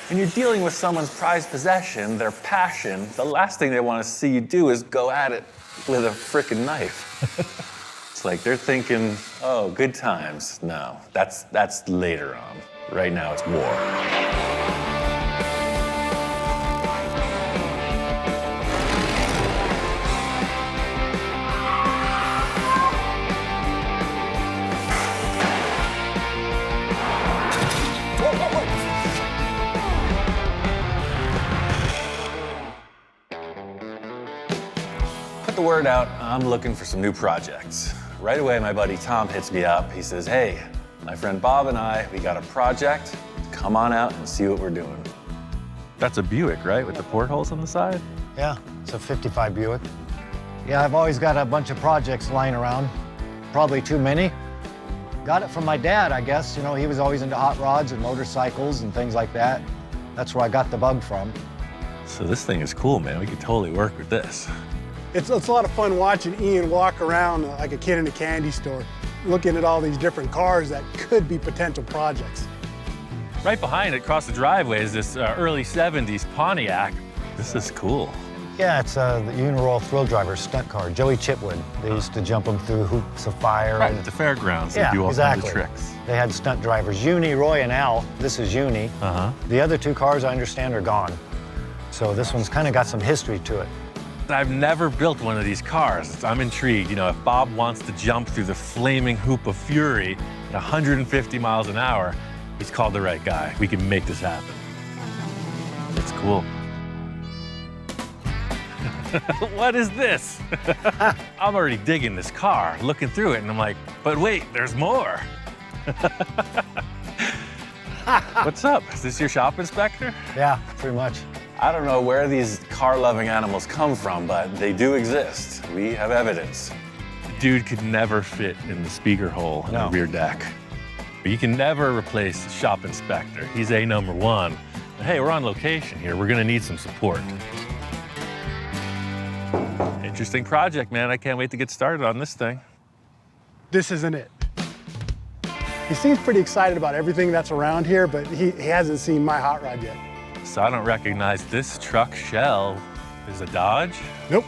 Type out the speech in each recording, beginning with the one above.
When you're dealing with someone's prized possession, their passion, the last thing they want to see you do is go at it with a frickin' knife. It's like they're thinking, oh, good times. No, that's later on. Right now, it's war. The word out, I'm looking for some new projects. Right away, my buddy Tom hits me up. He says, hey, my friend Bob and I, we got a project. Come on out and see what we're doing. That's a Buick, right? With the portholes on the side? Yeah, it's a 55 Buick. Yeah, I've always got a bunch of projects lying around. Probably too many. Got it from my dad, I guess. You know, he was always into hot rods and motorcycles and things like that. That's where I got the bug from. So this thing is cool, man. We could totally work with this. It's a lot of fun watching Ian walk around like a kid in a candy store, looking at all these different cars that could be potential projects. Right behind it, across the driveway, is this early 70s Pontiac. This is cool. Yeah, it's the Uniroyal Thrill Driver stunt car, Joey Chitwood. They used to jump them through hoops of fire. Right, at the fairgrounds, yeah, they do all exactly. kinds of tricks. They had stunt drivers, Uni, Roy, and Al. This is Uni. The other two cars, I understand, are gone. So this one's kind of got some history to it. I've never built one of these cars. I'm intrigued. You know, if Bob wants to jump through the flaming hoop of fury at 150 miles an hour, he's called the right guy. We can make this happen. It's cool. What is this? I'm already digging this car, looking through it, and I'm like, but wait, there's more. What's up? Is this your shop inspector? Yeah, pretty much. I don't know where these car-loving animals come from, but they do exist. We have evidence. The dude could never fit in the speaker hole in the rear deck. But you can never replace the shop inspector. He's A number one. But hey, we're on location here. We're gonna need some support. Interesting project, man. I can't wait to get started on this thing. This isn't it. He seems pretty excited about everything that's around here, but he hasn't seen my hot rod yet. So I don't recognize this truck shell. Is a Dodge? Nope,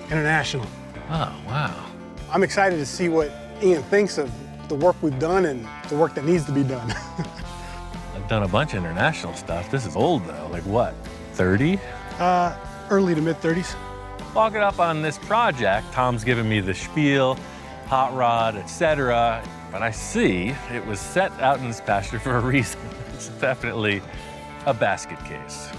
International. Oh, wow. I'm excited to see what Ian thinks of the work we've done and the work that needs to be done. I've done a bunch of international stuff. This is old though, like what, 30? Early to mid-30s. Walking up on this project, Tom's giving me the spiel, hot rod, etc. And I see it was set out in this pasture for a reason. It's definitely a basket case.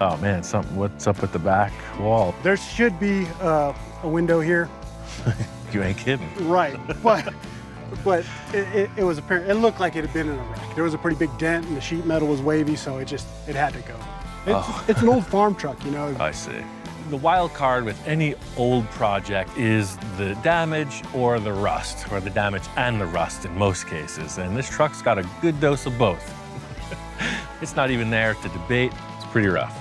Oh man, what's up with the back wall? There should be a window here. You ain't kidding. Right, but it was apparent. It looked like it had been in a wreck. There was a pretty big dent, and the sheet metal was wavy, so it had to go. It's an old farm truck, you know. I see. The wild card with any old project is the damage or the rust, or the damage and the rust in most cases. And this truck's got a good dose of both. It's not even there to debate. It's pretty rough.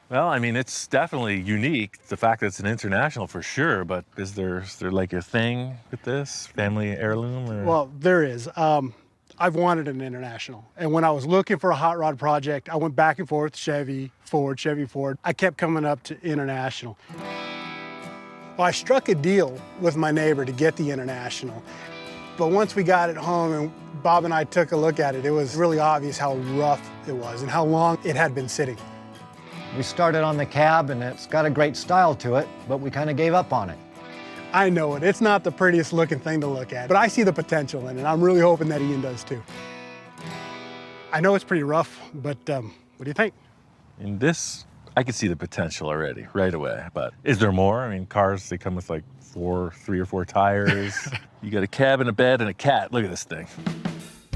Well, I mean, it's definitely unique, the fact that it's an international for sure, but is there like a thing with this? Family heirloom? Or? Well, there is. I've wanted an international. And when I was looking for a hot rod project, I went back and forth, Chevy, Ford. I kept coming up to international. Well, I struck a deal with my neighbor to get the international. But once we got it home and Bob and I took a look at it, it was really obvious how rough it was and how long it had been sitting. We started on the cab, and it's got a great style to it, but we kind of gave up on it. I know it. It's not the prettiest looking thing to look at, but I see the potential in it. I'm really hoping that Ian does too. I know it's pretty rough, but what do you think? In this, I can see the potential already, right away. But is there more? I mean, cars, they come with like 3 or 4 tires. You got a cab and a bed and a cat. Look at this thing.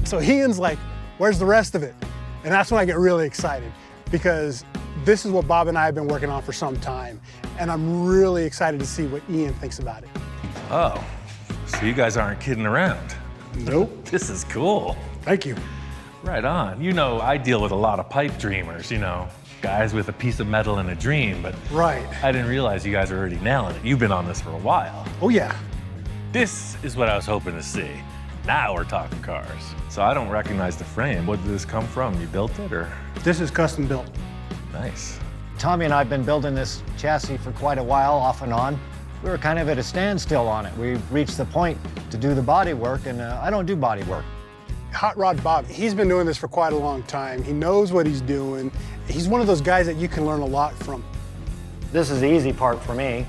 So Ian's like, where's the rest of it? And that's when I get really excited, because this is what Bob and I have been working on for some time. And I'm really excited to see what Ian thinks about it. Oh, so you guys aren't kidding around. Nope. This is cool. Thank you. Right on. You know, I deal with a lot of pipe dreamers, you know, guys with a piece of metal and a dream, but right. I didn't realize you guys are already nailing it. You've been on this for a while. Oh, yeah. This is what I was hoping to see. Now we're talking cars. So I don't recognize the frame. What did this come from? You built it, or? This is custom built. Nice. Tommy and I have been building this chassis for quite a while, off and on. We were kind of at a standstill on it. We reached the point to do the body work, and I don't do body work. Hot Rod Bob, he's been doing this for quite a long time. He knows what he's doing. He's one of those guys that you can learn a lot from. This is the easy part for me,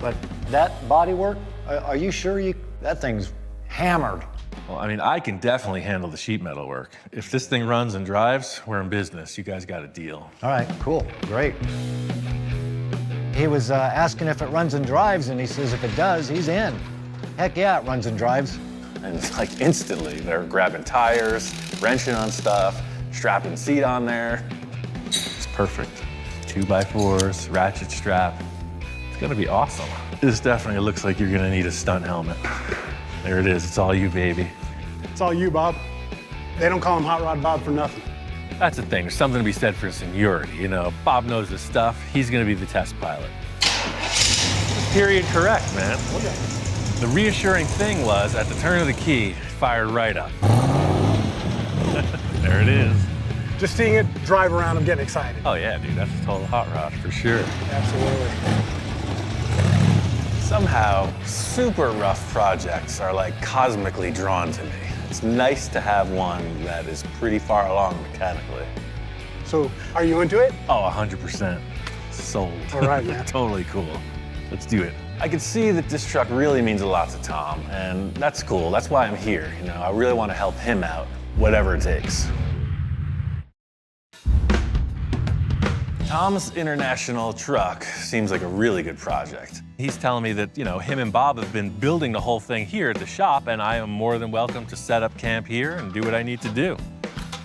but that body work, are you sure that thing's hammered? Well, I mean, I can definitely handle the sheet metal work. If this thing runs and drives, we're in business. You guys got a deal. All right, cool, great. He was asking if it runs and drives, and he says if it does, he's in. Heck yeah, it runs and drives. And it's like instantly, they're grabbing tires, wrenching on stuff, strapping seat on there. It's perfect. 2x4s, ratchet strap. It's gonna be awesome. This definitely looks like you're gonna need a stunt helmet. There it is, it's all you, baby. It's all you, Bob. They don't call him Hot Rod Bob for nothing. That's the thing, there's something to be said for seniority, you know. Bob knows his stuff, he's gonna be the test pilot. Period correct, man. Okay. The reassuring thing was, at the turn of the key, it fired right up. There it is. Just seeing it drive around, I'm getting excited. Oh yeah, dude, that's a total hot rod for sure. Absolutely. Somehow, super rough projects are like cosmically drawn to me. It's nice to have one that is pretty far along mechanically. So, are you into it? Oh, 100%. Sold. All right, man. Totally cool. Let's do it. I can see that this truck really means a lot to Tom, and that's cool. That's why I'm here. You know, I really want to help him out, whatever it takes. Tom's international truck seems like a really good project. He's telling me that, you know, him and Bob have been building the whole thing here at the shop, and I am more than welcome to set up camp here and do what I need to do.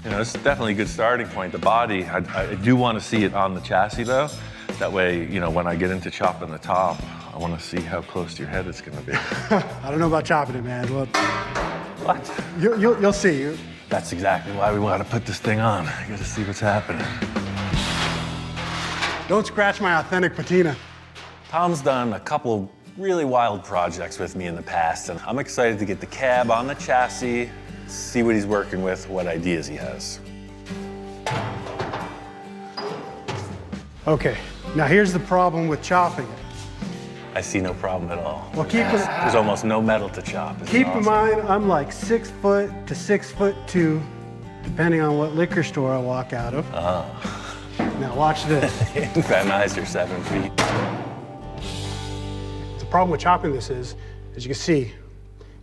You know, it's definitely a good starting point. The body, I do want to see it on the chassis, though. That way, you know, when I get into chopping the top, I want to see how close to your head it's going to be. I don't know about chopping it, man. Well, What? you'll see. That's exactly why we want to put this thing on. I got to see what's happening. Don't scratch my authentic patina. Tom's done a couple really wild projects with me in the past, and I'm excited to get the cab on the chassis, see what he's working with, what ideas he has. Okay, now here's the problem with chopping it. I see no problem at all. Well, There's almost no metal to chop. Isn't it keep in awesome? mind, I'm like 6 foot to 6'2", depending on what liquor store I walk out of. Oh. Now watch this. Van Nuys, you're 7 feet. The problem with chopping this is, as you can see,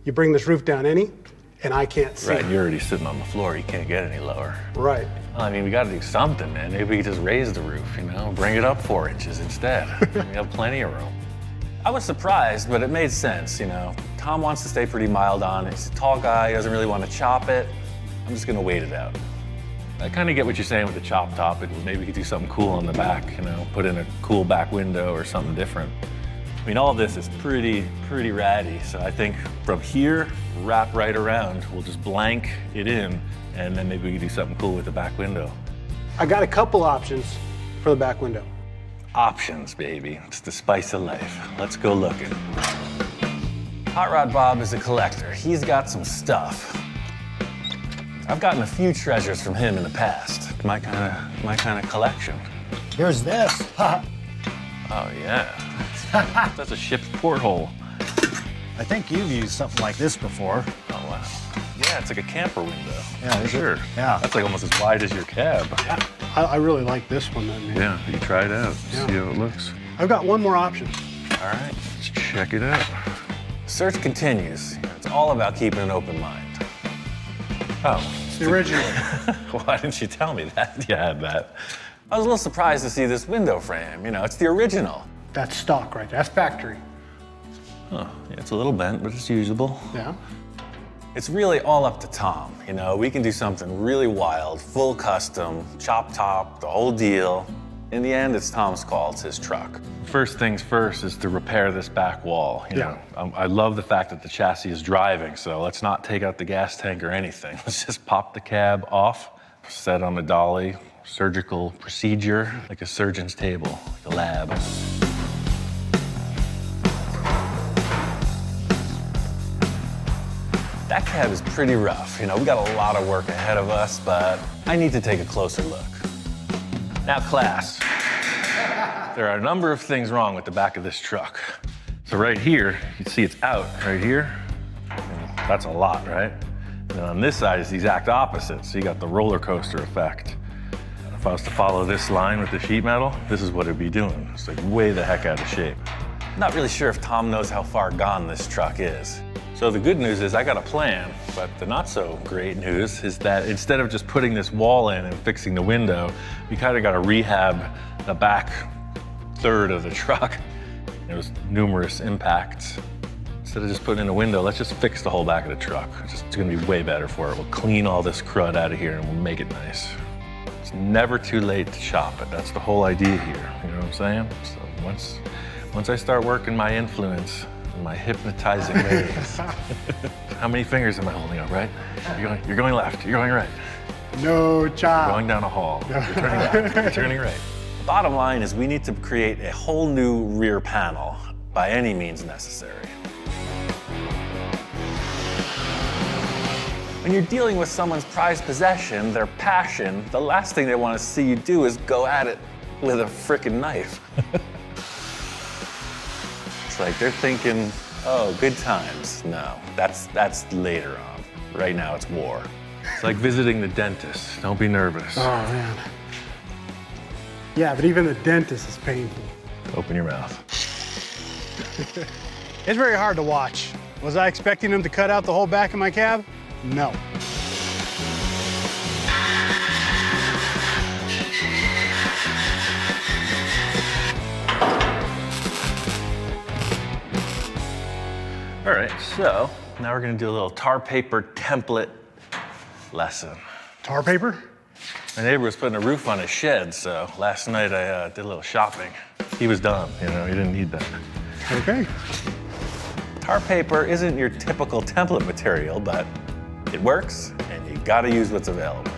you bring this roof down any, and I can't see. Right, you're already sitting on the floor. You can't get any lower. Right. Well, I mean, we got to do something, man. Maybe we could just raise the roof, you know? Bring it up 4 inches instead. We have plenty of room. I was surprised, but it made sense, you know? Tom wants to stay pretty mild on it. He's a tall guy. He doesn't really want to chop it. I'm just going to wait it out. I kind of get what you're saying with the chop top. Maybe we could do something cool on the back, you know? Put in a cool back window or something different. I mean, all this is pretty ratty. So I think from here, wrap right around. We'll just blank it in, and then maybe we can do something cool with the back window. I got a couple options for the back window. Options, baby. It's the spice of life. Let's go looking. Hot Rod Bob is a collector. He's got some stuff. I've gotten a few treasures from him in the past. My kind of collection. Here's this. Oh yeah. That's a ship's porthole. I think you've used something like this before. Oh wow. Yeah, it's like a camper window. Yeah, for is it? sure. Yeah. That's like almost as wide as your cab. I really like this one, man. Yeah, you try it out. Yeah. See how it looks. I've got one more option. All right, let's check it out. Search continues. It's all about keeping an open mind. Oh. It's the original. Why didn't you tell me that you had that? I was a little surprised to see this window frame. You know, it's the original. That's stock right there. That's factory. Oh, yeah, it's a little bent, but it's usable. Yeah. It's really all up to Tom. You know, we can do something really wild, full custom, chop top, the whole deal. In the end, it's Tom's call. It's his truck. First things first is to repair this back wall. You know, I love the fact that the chassis is driving, so let's not take out the gas tank or anything. Let's just pop the cab off, set on a dolly, surgical procedure, like a surgeon's table, like a lab. That cab is pretty rough. You know, we got a lot of work ahead of us, but I need to take a closer look. Now, class, there are a number of things wrong with the back of this truck. So right here, you can see it's out right here. And that's a lot, right? And then on this side is the exact opposite. So you got the roller coaster effect. If I was to follow this line with the sheet metal, this is what it'd be doing. It's like way the heck out of shape. Not really sure if Tom knows how far gone this truck is. So the good news is I got a plan, but the not so great news is that instead of just putting this wall in and fixing the window, we kind of got to rehab the back third of the truck. There was numerous impacts. Instead of just putting in a window, let's just fix the whole back of the truck. It's gonna be way better for it. We'll clean all this crud out of here and we'll make it nice. It's never too late to shop it. That's the whole idea here, you know what I'm saying? So once I start working my influence, my hypnotizing ways. How many fingers am I holding up, right? You're going left, you're going right. No chop. You're going down a hall, you're turning left, you're turning right. The bottom line is we need to create a whole new rear panel by any means necessary. When you're dealing with someone's prized possession, their passion, the last thing they want to see you do is go at it with a frickin' knife. Like they're thinking, oh, good times. No, that's later on. Right now it's war. It's like visiting the dentist. Don't be nervous. Oh, man. Yeah, but even the dentist is painful. Open your mouth. It's very hard to watch. Was I expecting him to cut out the whole back of my cab? No. All right, so now we're gonna do a little tar paper template lesson. Tar paper? My neighbor was putting a roof on his shed, so last night I did a little shopping. He was done, you know, he didn't need that. Okay. Tar paper isn't your typical template material, but it works, and you gotta use what's available.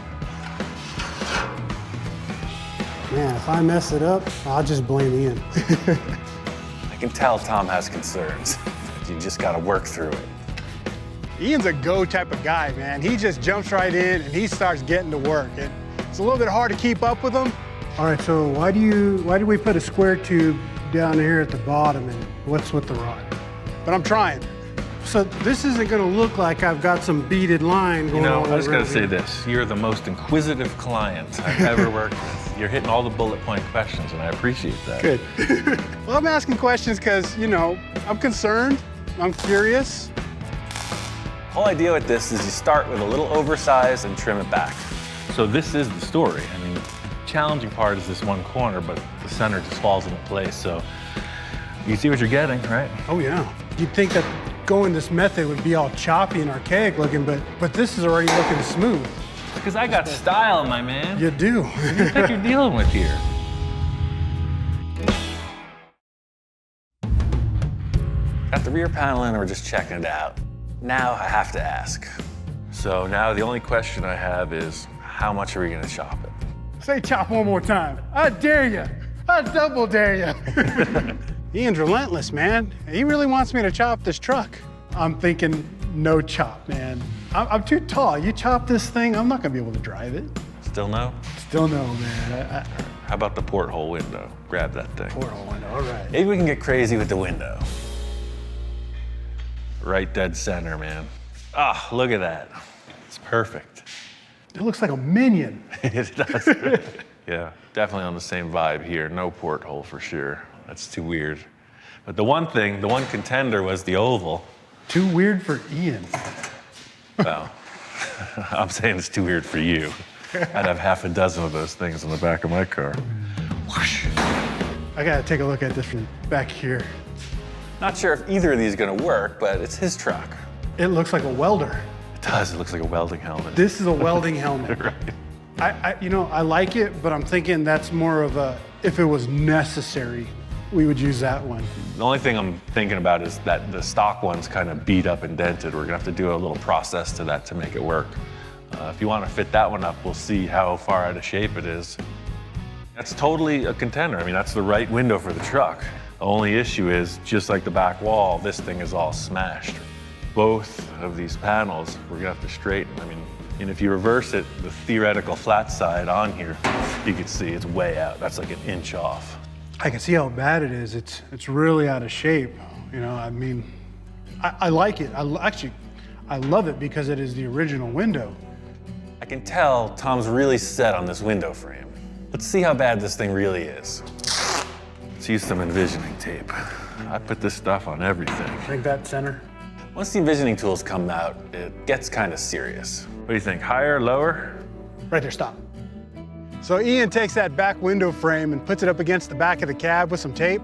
Man, if I mess it up, I'll just blame Ian. I can tell Tom has concerns. You just gotta work through it. Ian's a go type of guy, man. He just jumps right in and he starts getting to work. It's a little bit hard to keep up with him. All right, so why do we put a square tube down here at the bottom and what's with the rod? But I'm trying. So this isn't gonna look like I've got some beaded line going on. You know, I just gotta say this. You're the most inquisitive client I've ever worked with. You're hitting all the bullet point questions and I appreciate that. Good. Well, I'm asking questions because, you know, I'm concerned. I'm curious. The whole idea with this is you start with a little oversized and trim it back. So this is the story. I mean, the challenging part is this one corner, but the center just falls into place. So you see what you're getting, right? Oh yeah. You'd think that going this method would be all choppy and archaic looking, but this is already looking smooth. Because I got style, my man. You do. What do you think you're dealing with here? Got the rear panel in, and we're just checking it out. Now I have to ask. So now the only question I have is, how much are we gonna chop it? Say chop one more time. I dare you. I double dare you. Ian's relentless, man. He really wants me to chop this truck. I'm thinking no chop, man. I'm too tall. You chop this thing, I'm not gonna be able to drive it. Still no? Still no, man. How about the porthole window? Grab that thing. Porthole window, all right. Maybe we can get crazy with the window. Right dead center, man. Ah, look at that. It's perfect. It looks like a minion. It does. Yeah, definitely on the same vibe here. No porthole for sure. That's too weird. But the one contender was the oval. Too weird for Ian. Well, I'm saying it's too weird for you. I'd have half a dozen of those things in the back of my car. Whoosh. I gotta take a look at this from back here. Not sure if either of these are gonna work, but it's his truck. It looks like a welder. It does, it looks like a welding helmet. This is a welding helmet. Right. I like it, but I'm thinking that's more of a, if it was necessary, we would use that one. The only thing I'm thinking about is that the stock one's kind of beat up and dented. We're gonna have to do a little process to that to make it work. If you wanna fit that one up, we'll see how far out of shape it is. That's totally a contender. I mean, that's the right window for the truck. The only issue is, just like the back wall, this thing is all smashed. both of these panels, we're gonna have to straighten. I mean, and if you reverse it, the theoretical flat side on here, you can see it's way out. That's like an inch off. I can see how bad it is. It's really out of shape. You know, I mean, I like it. I love it because it is the original window. I can tell Tom's really set on this window frame. Let's see how bad this thing really is. Let's use some envisioning tape. I put this stuff on everything. I think that center. Once the envisioning tools come out, it gets kind of serious. What do you think, higher, lower? Right there, stop. So Ian takes that back window frame and puts it up against the back of the cab with some tape.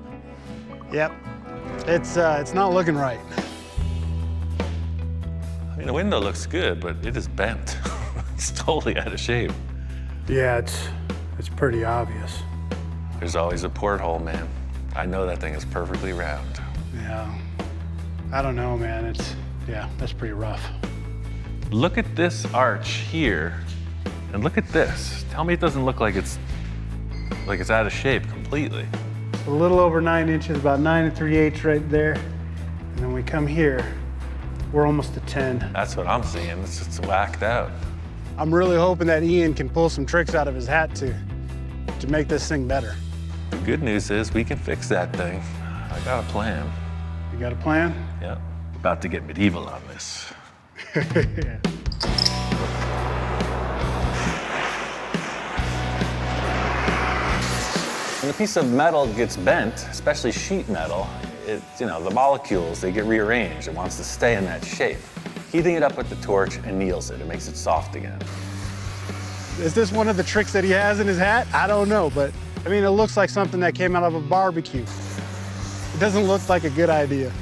Yep, it's not looking right. I mean, the window looks good, but it is bent. It's totally out of shape. Yeah, it's pretty obvious. There's always a porthole, man. I know that thing is perfectly round. Yeah, I don't know, man. Yeah, that's pretty rough. Look at this arch here, and look at this. Tell me it doesn't look like it's out of shape completely. A little over 9 inches, about 9 3/8 right there. And then we come here, we're almost to 10. That's what I'm seeing. It's whacked out. I'm really hoping that Ian can pull some tricks out of his hat to make this thing better. The good news is we can fix that thing. I got a plan. You got a plan? Yeah. About to get medieval on this. Yeah. When a piece of metal gets bent, especially sheet metal, the molecules, they get rearranged. It wants to stay in that shape. Heating it up with the torch anneals it. It makes it soft again. Is this one of the tricks that he has in his hat? I don't know, but I mean, it looks like something that came out of a barbecue. It doesn't look like a good idea.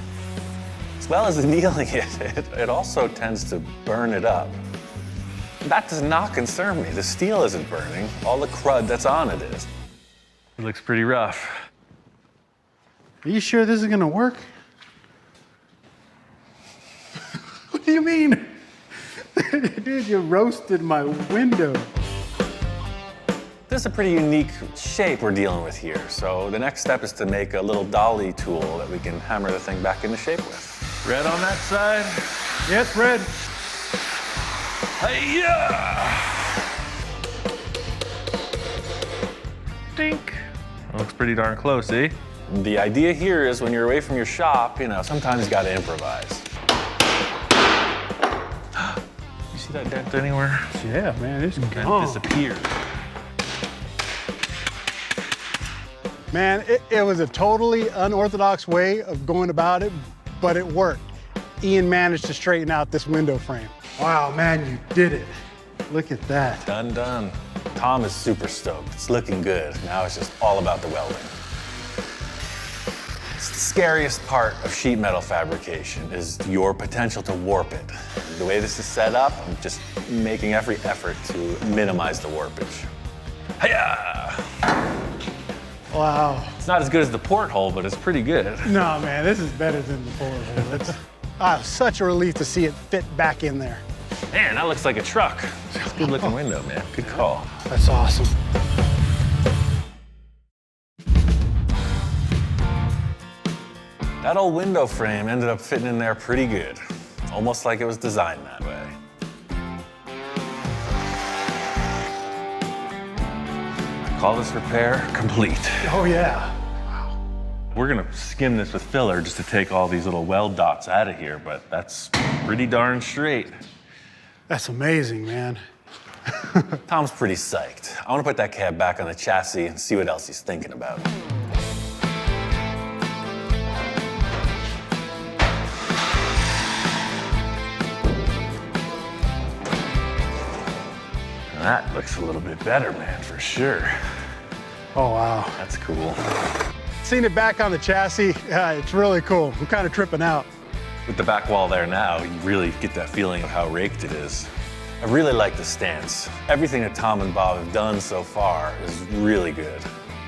As well as annealing it also tends to burn it up. That does not concern me. The steel isn't burning. All the crud that's on it is. It looks pretty rough. Are you sure this is gonna work? What do you mean? Dude, you roasted my window. This is a pretty unique shape we're dealing with here. So the next step is to make a little dolly tool that we can hammer the thing back into shape with. Red on that side? Yes, red. Hi-ya! Dink. That looks pretty darn close, eh? The idea here is when you're away from your shop, sometimes you gotta improvise. You see that dent anywhere? Yeah, man, it's Dent gone. disappeared. Man, it was a totally unorthodox way of going about it, but it worked. Ian managed to straighten out this window frame. Wow, man, you did it. Look at that. Done. Tom is super stoked. It's looking good. Now it's just all about the welding. It's the scariest part of sheet metal fabrication is your potential to warp it. The way this is set up, I'm just making every effort to minimize the warpage. Hiya! Wow. It's not as good as the porthole, but it's pretty good. No, man, this is better than the porthole. It's such a relief to see it fit back in there. Man, that looks like a truck. It's a good looking window, man. Good call. That's awesome. That old window frame ended up fitting in there pretty good. Almost like it was designed that way. I call this repair complete. Oh, yeah. We're gonna skim this with filler just to take all these little weld dots out of here, but that's pretty darn straight. That's amazing, man. Tom's pretty psyched. I wanna put that cab back on the chassis and see what else he's thinking about. That looks a little bit better, man, for sure. Oh, wow. That's cool. Seeing it back on the chassis, it's really cool. I'm kind of tripping out. With the back wall there now, you really get that feeling of how raked it is. I really like the stance. Everything that Tom and Bob have done so far is really good.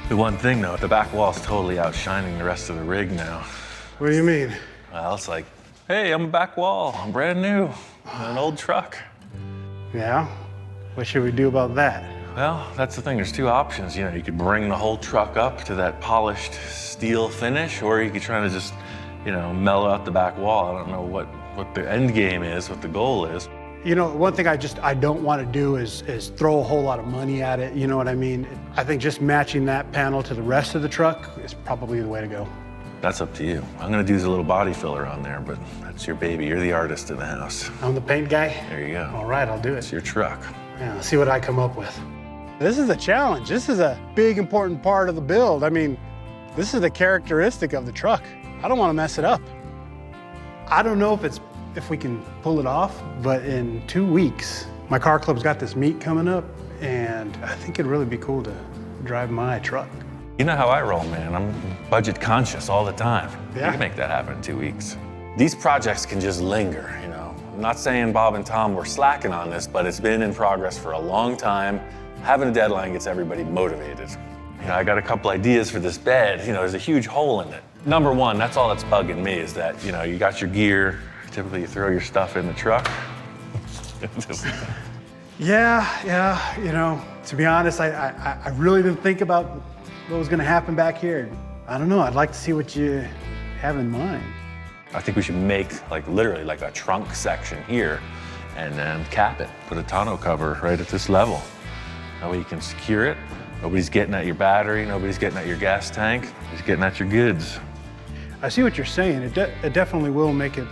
The one thing though, the back wall's totally outshining the rest of the rig now. What do you mean? Well, it's like, hey, I'm a back wall. I'm brand new. I'm an old truck. Yeah? What should we do about that? Well, that's the thing. There's two options. You could bring the whole truck up to that polished steel finish, or you could try to just, mellow out the back wall. I don't know what what the end game is, what the goal is. You know, one thing I don't want to do is throw a whole lot of money at it, you know what I mean? I think just matching that panel to the rest of the truck is probably the way to go. That's up to you. I'm gonna do a little body filler on there, but that's your baby. You're the artist in the house. I'm the paint guy? There you go. All right, I'll do it. It's your truck. Yeah, let's see what I come up with. This is a challenge. This is a big, important part of the build. I mean, this is the characteristic of the truck. I don't want to mess it up. I don't know if we can pull it off, but in 2 weeks, my car club's got this meet coming up, and I think it'd really be cool to drive my truck. You know how I roll, man. I'm budget conscious all the time. Yeah. You can make that happen in 2 weeks. These projects can just linger, you know. I'm not saying Bob and Tom were slacking on this, but it's been in progress for a long time. Having a deadline gets everybody motivated. You know, I got a couple ideas for this bed. You know, there's a huge hole in it. Number one, that's all that's bugging me is that, you know, you got your gear. Typically, you throw your stuff in the truck. Yeah, you know, to be honest, I really didn't think about what was gonna happen back here. I don't know, I'd like to see what you have in mind. I think we should make, literally a trunk section here and then cap it. Put a tonneau cover right at this level. That way you can secure it. Nobody's getting at your battery, nobody's getting at your gas tank, nobody's getting at your goods. I see what you're saying. It definitely will make it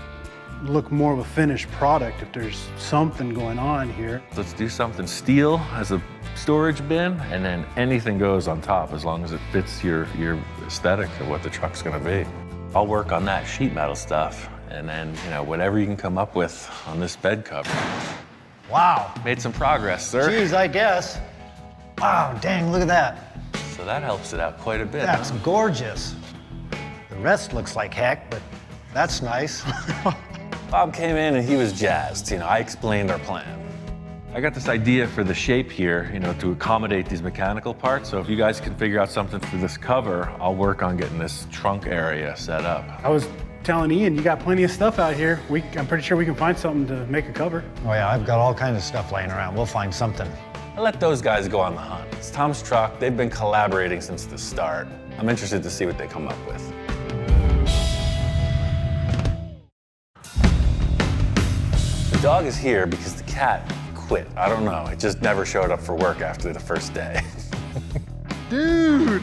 look more of a finished product if there's something going on here. Let's do something steel as a storage bin, and then anything goes on top as long as it fits your aesthetic of what the truck's gonna be. I'll work on that sheet metal stuff, and then, you know, whatever you can come up with on this bed cover. Wow. Made some progress, sir. Geez, I guess. Wow, dang, look at that. So that helps it out quite a bit. That's gorgeous. The rest looks like heck, but that's nice. Bob came in and he was jazzed. You know, I explained our plan. I got this idea for the shape here, you know, to accommodate these mechanical parts. So if you guys can figure out something for this cover, I'll work on getting this trunk area set up. I was telling Ian, you got plenty of stuff out here. I'm pretty sure we can find something to make a cover. Oh yeah, I've got all kinds of stuff laying around. We'll find something. I let those guys go on the hunt. It's Tom's truck. They've been collaborating since the start. I'm interested to see what they come up with. The dog is here because the cat quit. I don't know. It just never showed up for work after the first day. Dude!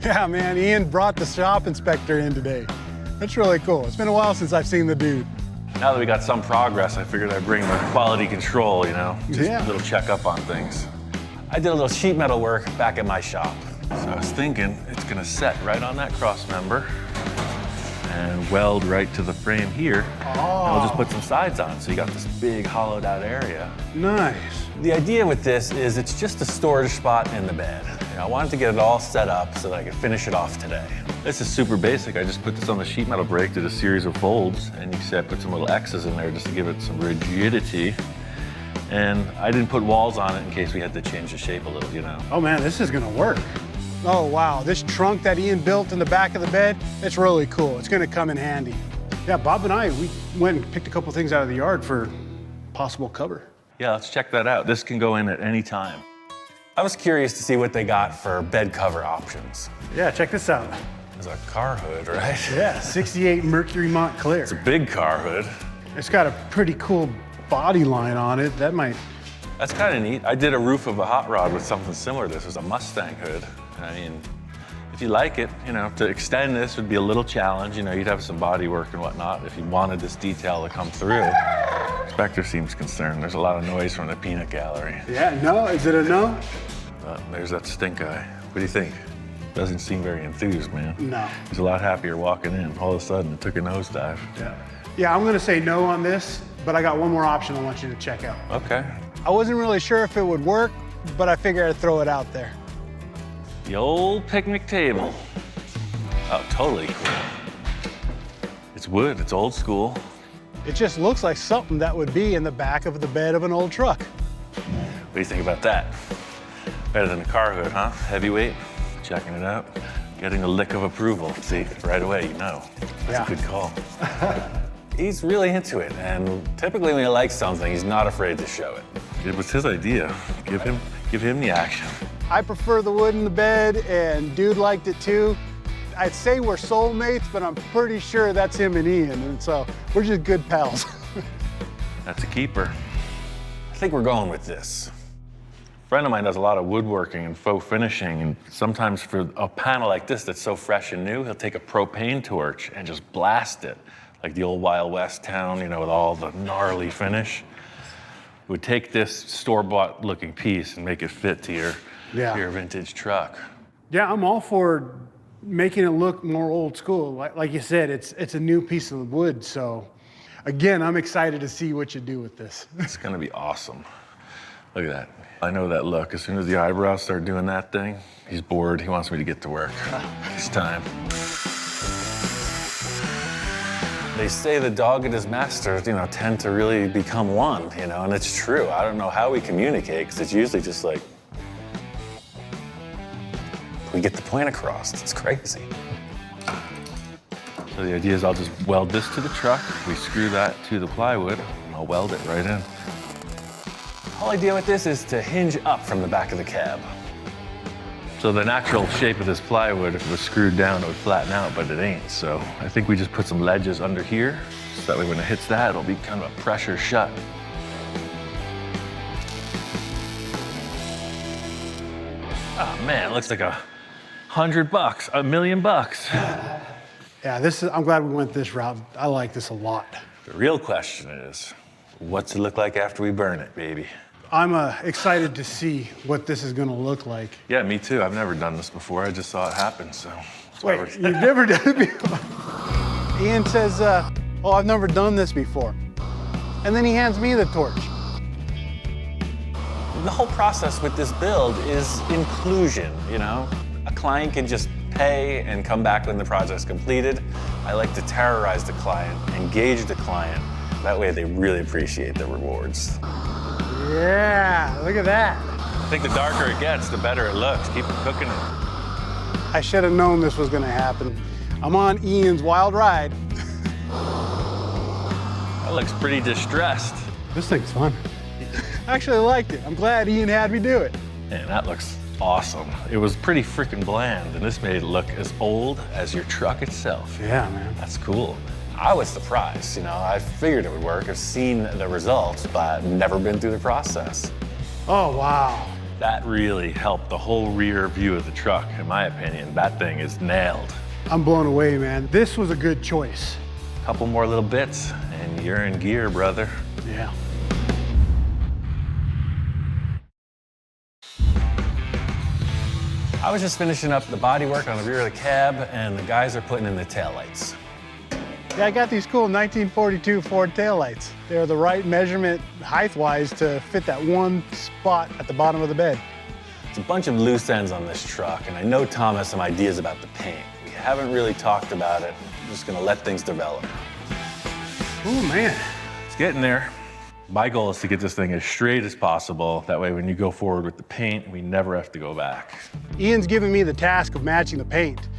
Yeah, man, Ian brought the shop inspector in today. That's really cool. It's been a while since I've seen the dude. Now that we got some progress, I figured I'd bring the quality control, you know? Just a little checkup on things. I did a little sheet metal work back at my shop. So I was thinking it's gonna set right on that cross member and weld right to the frame here. Oh. And I'll just put some sides on, so you got this big hollowed out area. Nice. The idea with this is it's just a storage spot in the bed. You know, I wanted to get it all set up so that I could finish it off today. This is super basic. I just put this on the sheet metal brake, did a series of folds, and you see I put some little X's in there just to give it some rigidity. And I didn't put walls on it in case we had to change the shape a little, you know. Oh man, this is gonna work. Oh wow, this trunk that Ian built in the back of the bed, it's really cool. It's gonna come in handy. Yeah, Bob and I, we went and picked a couple things out of the yard for possible cover. Yeah, let's check that out. This can go in at any time. I was curious to see what they got for bed cover options. Yeah, check this out. There's a car hood, right? Yeah, 68 Mercury Montclair. It's a big car hood. It's got a pretty cool body line on it. That's kind of neat. I did a roof of a hot rod with something similar to this. It was a Mustang hood. I mean, if you like it, you know, to extend this would be a little challenge. You know, you'd have some body work and whatnot if you wanted this detail to come through. Inspector seems concerned. There's a lot of noise from the peanut gallery. Yeah, no, is it a no? There's that stink eye. What do you think? Doesn't seem very enthused, man. No. He's a lot happier walking in. All of a sudden, it took a nosedive. Yeah, I'm gonna say no on this, but I got one more option I want you to check out. Okay. I wasn't really sure if it would work, but I figured I'd throw it out there. The old picnic table. Oh, totally cool. It's wood, it's old school. It just looks like something that would be in the back of the bed of an old truck. What do you think about that? Better than a car hood, huh? Heavyweight. Checking it out. Getting a lick of approval. See, right away, you know. That's a good call. He's really into it, and typically when he likes something, he's not afraid to show it. It was his idea. Give him the action. I prefer the wood in the bed, and dude liked it too. I'd say we're soulmates, but I'm pretty sure that's him and Ian, and so we're just good pals. That's a keeper. I think we're going with this. A friend of mine does a lot of woodworking and faux finishing, and sometimes for a panel like this that's so fresh and new, he'll take a propane torch and just blast it, like the old Wild West town, you know, with all the gnarly finish. Would take this store-bought looking piece and make it fit to your vintage truck. Yeah, I'm all for making it look more old school. Like you said, it's a new piece of wood, so again, I'm excited to see what you do with this. It's gonna be awesome. Look at that. I know that look. As soon as the eyebrows start doing that thing, he's bored. He wants me to get to work. It's time. They say the dog and his master, you know, tend to really become one, you know, and it's true. I don't know how we communicate, because it's usually just like, we get the point across. It's crazy. So the idea is I'll just weld this to the truck, we screw that to the plywood, and I'll weld it right in. The whole idea with this is to hinge up from the back of the cab. So the natural shape of this plywood, if it was screwed down, it would flatten out, but it ain't. So I think we just put some ledges under here, so that way when it hits that, it'll be kind of a pressure shut. Oh man, it looks like $100, $1 million. Yeah, I'm glad we went this route. I like this a lot. The real question is, what's it look like after we burn it, baby? I'm excited to see what this is gonna look like. Yeah, me too. I've never done this before. I just saw it happen, so. Wait, you've never done it before? Ian says, oh, I've never done this before. And then he hands me the torch. The whole process with this build is inclusion, you know? A client can just pay and come back when the project's completed. I like to terrorize the client, engage the client. That way they really appreciate the rewards. Yeah, look at that. I think the darker it gets, the better it looks. Keep it cooking it. I should have known this was gonna happen. I'm on Ian's wild ride. That looks pretty distressed. This thing's fun. I actually liked it. I'm glad Ian had me do it. Man, that looks awesome. It was pretty freaking bland, and this made it look as old as your truck itself. Yeah, man. That's cool. I was surprised, you know, I figured it would work. I've seen the results, but never been through the process. Oh, wow. That really helped the whole rear view of the truck, in my opinion. That thing is nailed. I'm blown away, man. This was a good choice. Couple more little bits, and you're in gear, brother. Yeah. I was just finishing up the bodywork on the rear of the cab, and the guys are putting in the taillights. Yeah, I got these cool 1942 Ford taillights. They're the right measurement height-wise to fit that one spot at the bottom of the bed. There's a bunch of loose ends on this truck, and I know Tom has some ideas about the paint. We haven't really talked about it. I'm just gonna let things develop. Oh, man. It's getting there. My goal is to get this thing as straight as possible. That way, when you go forward with the paint, we never have to go back. Ian's giving me the task of matching the paint.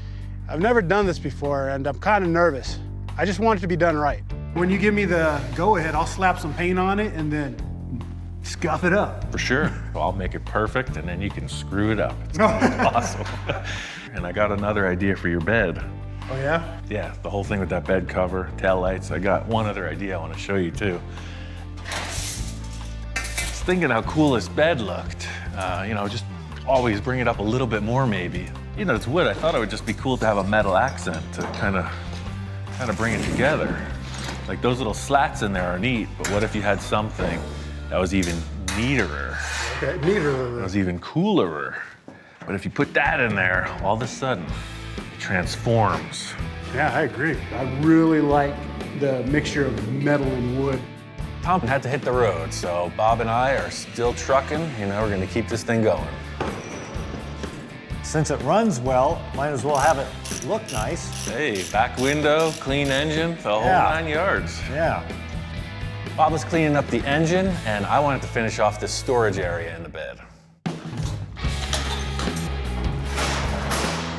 I've never done this before, and I'm kind of nervous. I just want it to be done right. When you give me the go-ahead, I'll slap some paint on it and then scuff it up. For sure. I'll make it perfect, and then you can screw it up. It's gonna be awesome. And I got another idea for your bed. Oh, yeah? Yeah, the whole thing with that bed cover, tail lights. I got one other idea I want to show you, too. Just thinking how cool this bed looked. You know, just always bring it up a little bit more, maybe. You know, it's wood. I thought it would just be cool to have a metal accent to kind of bring it together. Like those little slats in there are neat, but what if you had something that was even neater? Okay, neater. That was even cooler. But if you put that in there, all of a sudden, it transforms. Yeah, I agree. I really like the mixture of metal and wood. Tom had to hit the road, so Bob and I are still trucking. You know, we're gonna keep this thing going. Since it runs well, might as well have it look nice. Hey, back window, clean engine, the whole Yeah. 9 yards. Yeah. Bob was cleaning up the engine, and I wanted to finish off this storage area in the bed.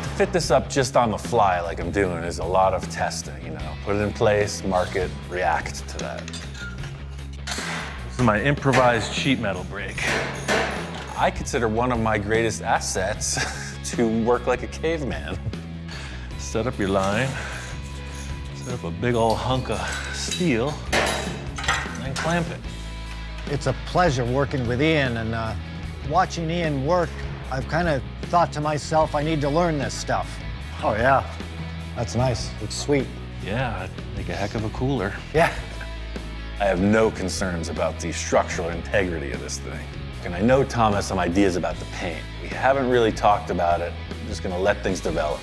To fit this up just on the fly like I'm doing is a lot of testing, you know. Put it in place, mark it, react to that. This is my improvised sheet metal brake. I consider one of my greatest assets to work like a caveman. So set up your line, set up a big old hunk of steel, and then clamp it. It's a pleasure working with Ian, and watching Ian work, I've kind of thought to myself, I need to learn this stuff. Oh yeah, that's nice. It's sweet. Yeah, it'd make a heck of a cooler. Yeah. I have no concerns about the structural integrity of this thing. And I know Tom has some ideas about the paint. We haven't really talked about it. I'm just gonna let things develop.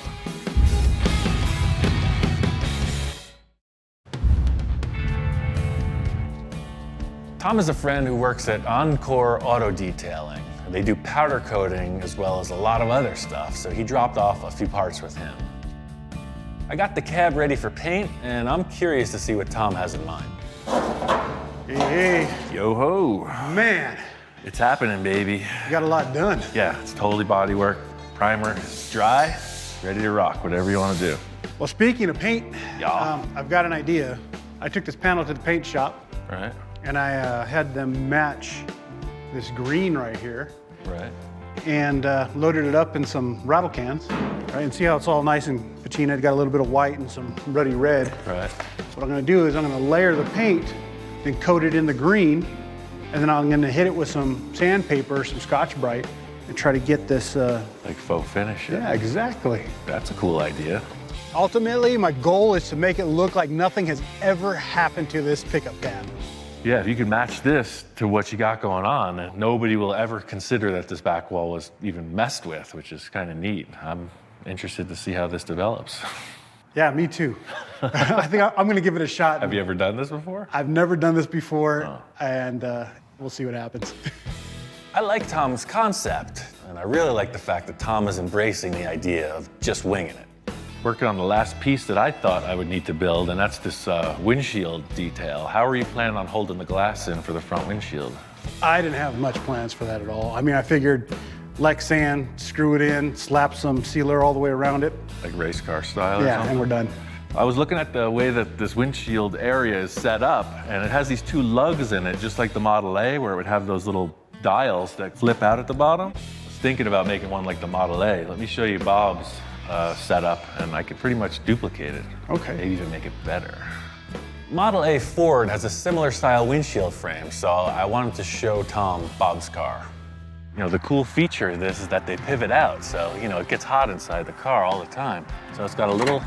Tom is a friend who works at Encore Auto Detailing. They do powder coating as well as a lot of other stuff, so he dropped off a few parts with him. I got the cab ready for paint, and I'm curious to see what Tom has in mind. Hey, Yo-ho. man, It's happening, baby. you got a lot done. Yeah, it's totally body work. Primer is dry, ready to rock, whatever you want to do. Well, speaking of paint, Yeah. I've got an idea. I took this panel to the paint shop, Right, and I had them match this green right here, right. and loaded it up in some rattle cans, right? And see how it's all nice and patina. It got a little bit of white and some ruddy red. Right. So what I'm gonna do is I'm gonna layer the paint, then coat it in the green, and then I'm gonna hit it with some sandpaper, some Scotch-Brite, and try to get this, Like faux finish. yeah, exactly. That's a cool idea. Ultimately, my goal is to make it look like nothing has ever happened to this pickup cab. Yeah, if you can match this to what you got going on, then nobody will ever consider that this back wall was even messed with, which is kind of neat. I'm interested to see how this develops. Yeah, me too. I think I'm gonna give it a shot. Have you ever done this before? I've never done this before, and we'll see what happens. I like Tom's concept, and I really like the fact that Tom is embracing the idea of just winging it. Working on the last piece that I thought I would need to build, and that's this windshield detail. How are you planning on holding the glass in for the front windshield? I didn't have much plans for that at all. I mean, I figured Lexan, screw it in, slap some sealer all the way around it. Like race car style or Yeah, something? and we're done. I was looking at the way that this windshield area is set up, and it has these two lugs in it, just like the Model A, where it would have those little dials that flip out at the bottom. I was thinking about making one like the Model A. Let me show you Bob's setup, and I could pretty much duplicate it. Okay. Maybe even make it better. Model A Ford has a similar style windshield frame, so I wanted to show Tom Bob's car. You know, the cool feature of this is that they pivot out, so, you know, it gets hot inside the car all the time. So it's got a little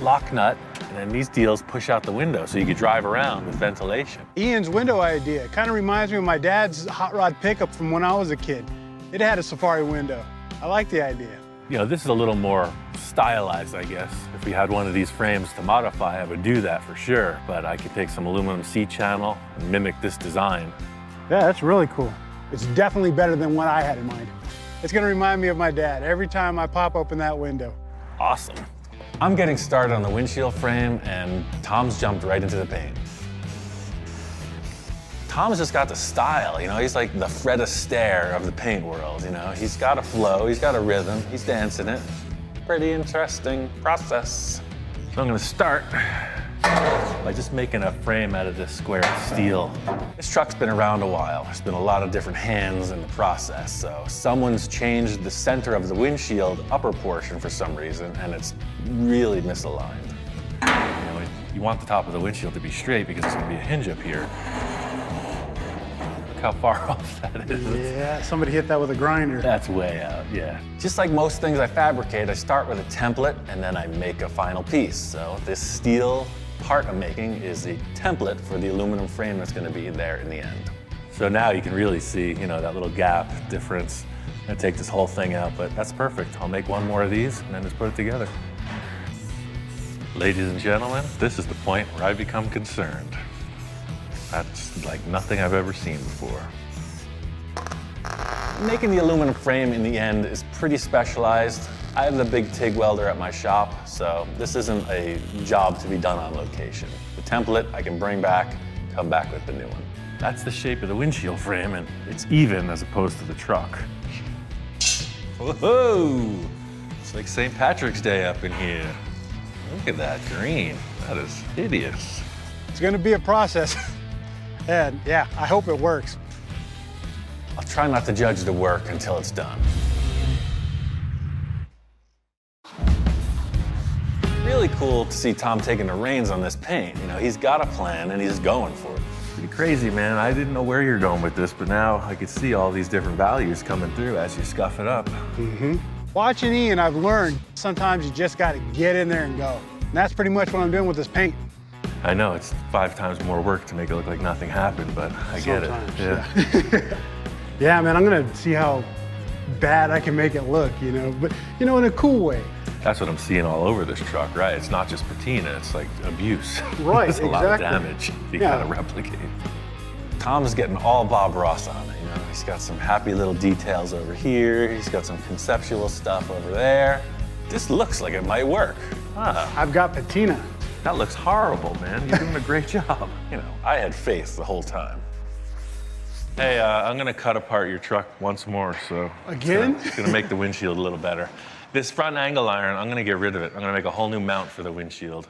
lock nut, and then these deals push out the window so you can drive around with ventilation. Ian's window idea kind of reminds me of my dad's hot rod pickup from when I was a kid. It had a safari window. I like the idea. You know, this is a little more stylized, I guess. If we had one of these frames to modify, I would do that for sure, but I could take some aluminum C-channel and mimic this design. Yeah, that's really cool. It's definitely better than what I had in mind. It's gonna remind me of my dad every time I pop open that window. Awesome. I'm getting started on the windshield frame, and Tom's jumped right into the paint. Tom's just got the style, you know? He's like the Fred Astaire of the paint world, you know? He's got a flow, he's got a rhythm, he's dancing it. Pretty interesting process. So I'm gonna start by just making a frame out of this square steel. This truck's been around a while. There's been a lot of different hands in the process, so someone's changed the center of the windshield upper portion for some reason, and it's really misaligned. You know, you want the top of the windshield to be straight because there's gonna be a hinge up here. Look how far off that is. Yeah, somebody hit that with a grinder. That's way out, yeah. Just like most things I fabricate, I start with a template and then I make a final piece. So this steel part I'm making is the template for the aluminum frame that's gonna be there in the end. So now you can really see, you know, that little gap difference. I'm gonna take this whole thing out, but that's perfect. I'll make one more of these and then just put it together. Ladies and gentlemen, this is the point where I become concerned. That's like nothing I've ever seen before. Making the aluminum frame in the end is pretty specialized. I have the big TIG welder at my shop, so this isn't a job to be done on location. The template I can bring back, come back with the new one. That's the shape of the windshield frame, and it's even as opposed to the truck. Whoa! It's like St. Patrick's Day up in here. Look at that green. That is hideous. It's gonna be a process. And yeah, I hope it works. I'll try not to judge the work until it's done. really cool to see Tom taking the reins on this paint. You know, he's got a plan and he's going for it. Pretty crazy, man. I didn't know where you're going with this, but now I can see all these different values coming through as you scuff it up. Watching Ian, I've learned sometimes you just got to get in there and go. And that's pretty much what I'm doing with this paint. I know it's 5 times more work to make it look like nothing happened, but I get it. Yeah. Yeah, man, I'm gonna see how bad I can make it look, you know, but you know, in a cool way. That's what I'm seeing all over this truck, right? It's not just patina, it's like abuse. Right, There's a lot of damage you gotta replicate. Tom's getting all Bob Ross on it, you know? He's got some happy little details over here. He's got some conceptual stuff over there. This looks like it might work. I've got patina. That looks horrible, man. You're doing a great job. You know, I had faith the whole time. Hey, I'm gonna cut apart your truck once more, so. Again? It's gonna make the windshield a little better. This front angle iron, I'm gonna get rid of it. I'm gonna make a whole new mount for the windshield.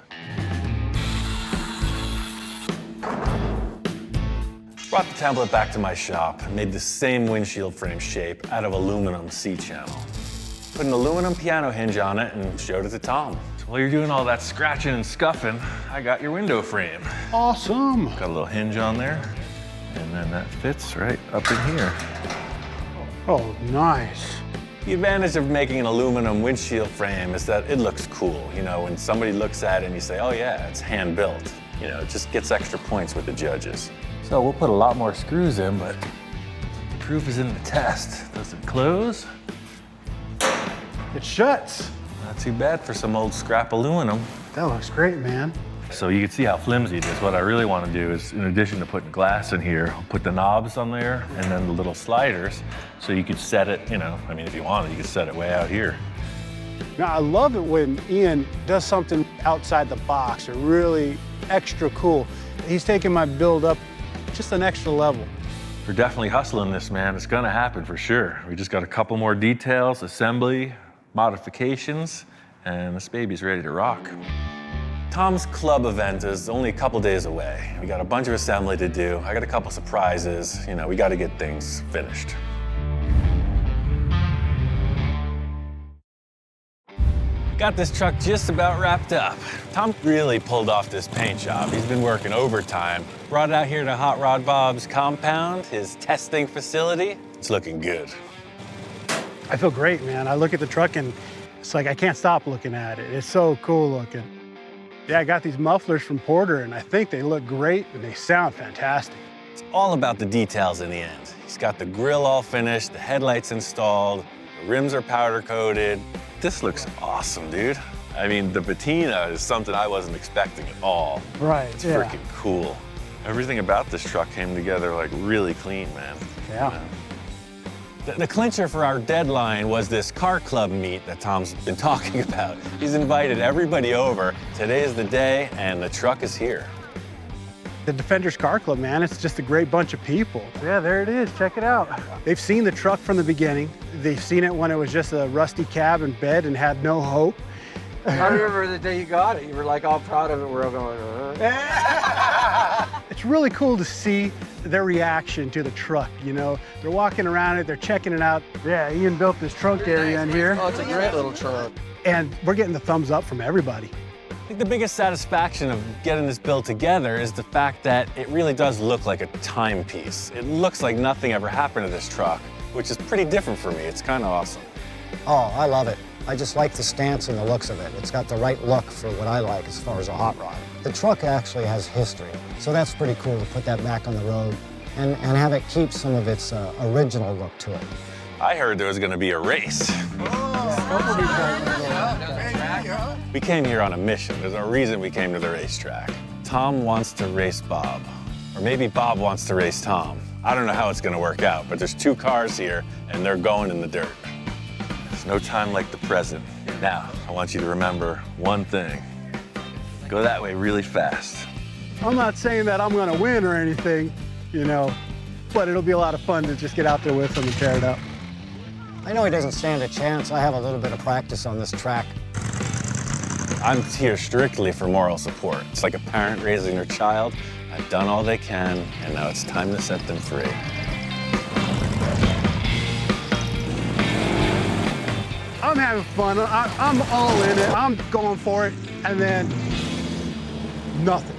Brought the template back to my shop and made the same windshield frame shape out of aluminum C-channel. Put an aluminum piano hinge on it and showed it to Tom. So while you're doing all that scratching and scuffing, I got your window frame. Awesome. Got a little hinge on there, and then that fits right up in here. Oh, nice. The advantage of making an aluminum windshield frame is that it looks cool. You know, when somebody looks at it and you say, oh yeah, it's hand built. You know, it just gets extra points with the judges. So we'll put a lot more screws in, but the proof is in the test. Does it close? It shuts. Not too bad for some old scrap aluminum. That looks great, man. So you can see how flimsy it is. What I really want to do is, in addition to putting glass in here, I'll put the knobs on there and then the little sliders so you could set it, you know, I mean, if you wanted, you could set it way out here. Now, I love it when Ian does something outside the box or really extra cool. He's taking my build up just an extra level. We're definitely hustling this, man. It's gonna happen for sure. We just got a couple more details, assembly, modifications, and this baby's ready to rock. Tom's club event is only a couple days away. We got a bunch of assembly to do. I got a couple surprises. You know, we got to get things finished. Got this truck just about wrapped up. Tom really pulled off this paint job. He's been working overtime. Brought it out here to Hot Rod Bob's compound, his testing facility. It's looking good. I feel great, man. I look at the truck and it's like I can't stop looking at it. It's so cool looking. Yeah, I got these mufflers from Porter and I think they look great and they sound fantastic. It's all about the details in the end. He's got the grille all finished, the headlights installed, the rims are powder coated. This looks awesome, dude. I mean, the patina is something I wasn't expecting at all. Right, It's freaking cool. Everything about this truck came together like really clean, man. Yeah. You know? The clincher for our deadline was this car club meet that Tom's been talking about. He's invited everybody over. Today is the day, and the truck is here. The Defenders Car Club, man, it's just a great bunch of people. Yeah, there it is. Check it out. They've seen the truck from the beginning. They've seen it when it was just a rusty cab and bed and had no hope. I remember the day you got it. You were like all proud of it. We're all going, It's really cool to see their reaction to the truck, you know. They're walking around it, they're checking it out. Yeah, Ian built this trunk area in here. Oh, it's a great little truck. And we're getting the thumbs up from everybody. I think the biggest satisfaction of getting this build together is the fact that it really does look like a timepiece. It looks like nothing ever happened to this truck, which is pretty different for me. It's kind of awesome. Oh, I love it. I just like the stance and the looks of it. It's got the right look for what I like as far as a hot rod. The truck actually has history, so that's pretty cool to put that back on the road and have it keep some of its original look to it. I heard there was going to be a race. We came here on a mission. There's a reason we came to the racetrack. Tom wants to race Bob, or maybe Bob wants to race Tom. I don't know how it's going to work out, but there's 2 cars here, and they're going in the dirt. There's no time like the present. Now, I want you to remember one thing. Go that way really fast. I'm not saying that I'm gonna win or anything, you know, but it'll be a lot of fun to just get out there with him and tear it up. I know he doesn't stand a chance. I have a little bit of practice on this track. I'm here strictly for moral support. It's like a parent raising their child. I've done all they can, and now it's time to set them free. I'm having fun. I'm all in it. I'm going for it. And then nothing.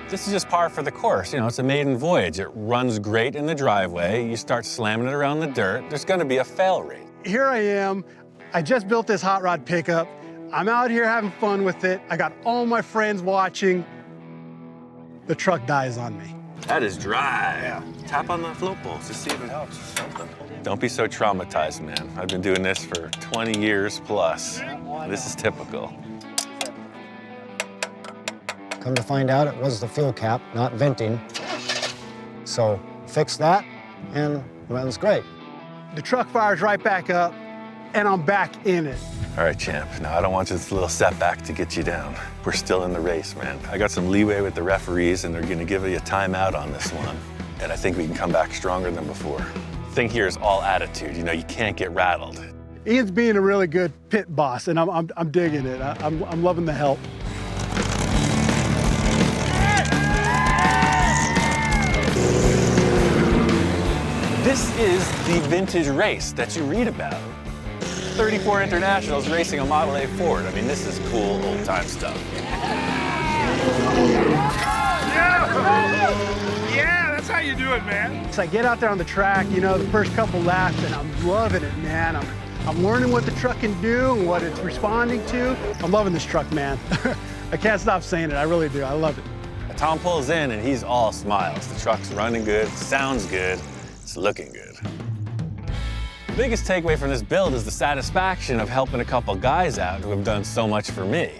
This is just par for the course. You know, it's a maiden voyage. It runs great in the driveway. You start slamming it around the dirt, there's gonna be a fail rate. Here I am. I just built this hot rod pickup. I'm out here having fun with it. I got all my friends watching. The truck dies on me. That is dry. Yeah. Tap on the float bolts to see if it helps or something. Don't be so traumatized, man. I've been doing this for 20 years plus. This is typical. Come to find out, it was the fuel cap, not venting. So fix that, and it runs great. The truck fires right back up, and I'm back in it. All right, champ. Now, I don't want this little setback to get you down. We're still in the race, man. I got some leeway with the referees, and they're gonna give you a timeout on this one. And I think we can come back stronger than before. The thing here is all attitude. You know, you can't get rattled. Ian's being a really good pit boss, and I'm digging it. I'm loving the help. This is the vintage race that you read about. 34 internationals racing a Model A Ford. I mean, this is cool old-time stuff. Yeah, that's how you do it, man. So I get out there on the track, you know, the first couple laps, and I'm loving it, man. I'm learning what the truck can do and what it's responding to. I'm loving this truck, man. I can't stop saying it. I really do. I love it. Tom pulls in, and he's all smiles. The truck's running good, sounds good, it's looking good. The biggest takeaway from this build is the satisfaction of helping a couple guys out who have done so much for me.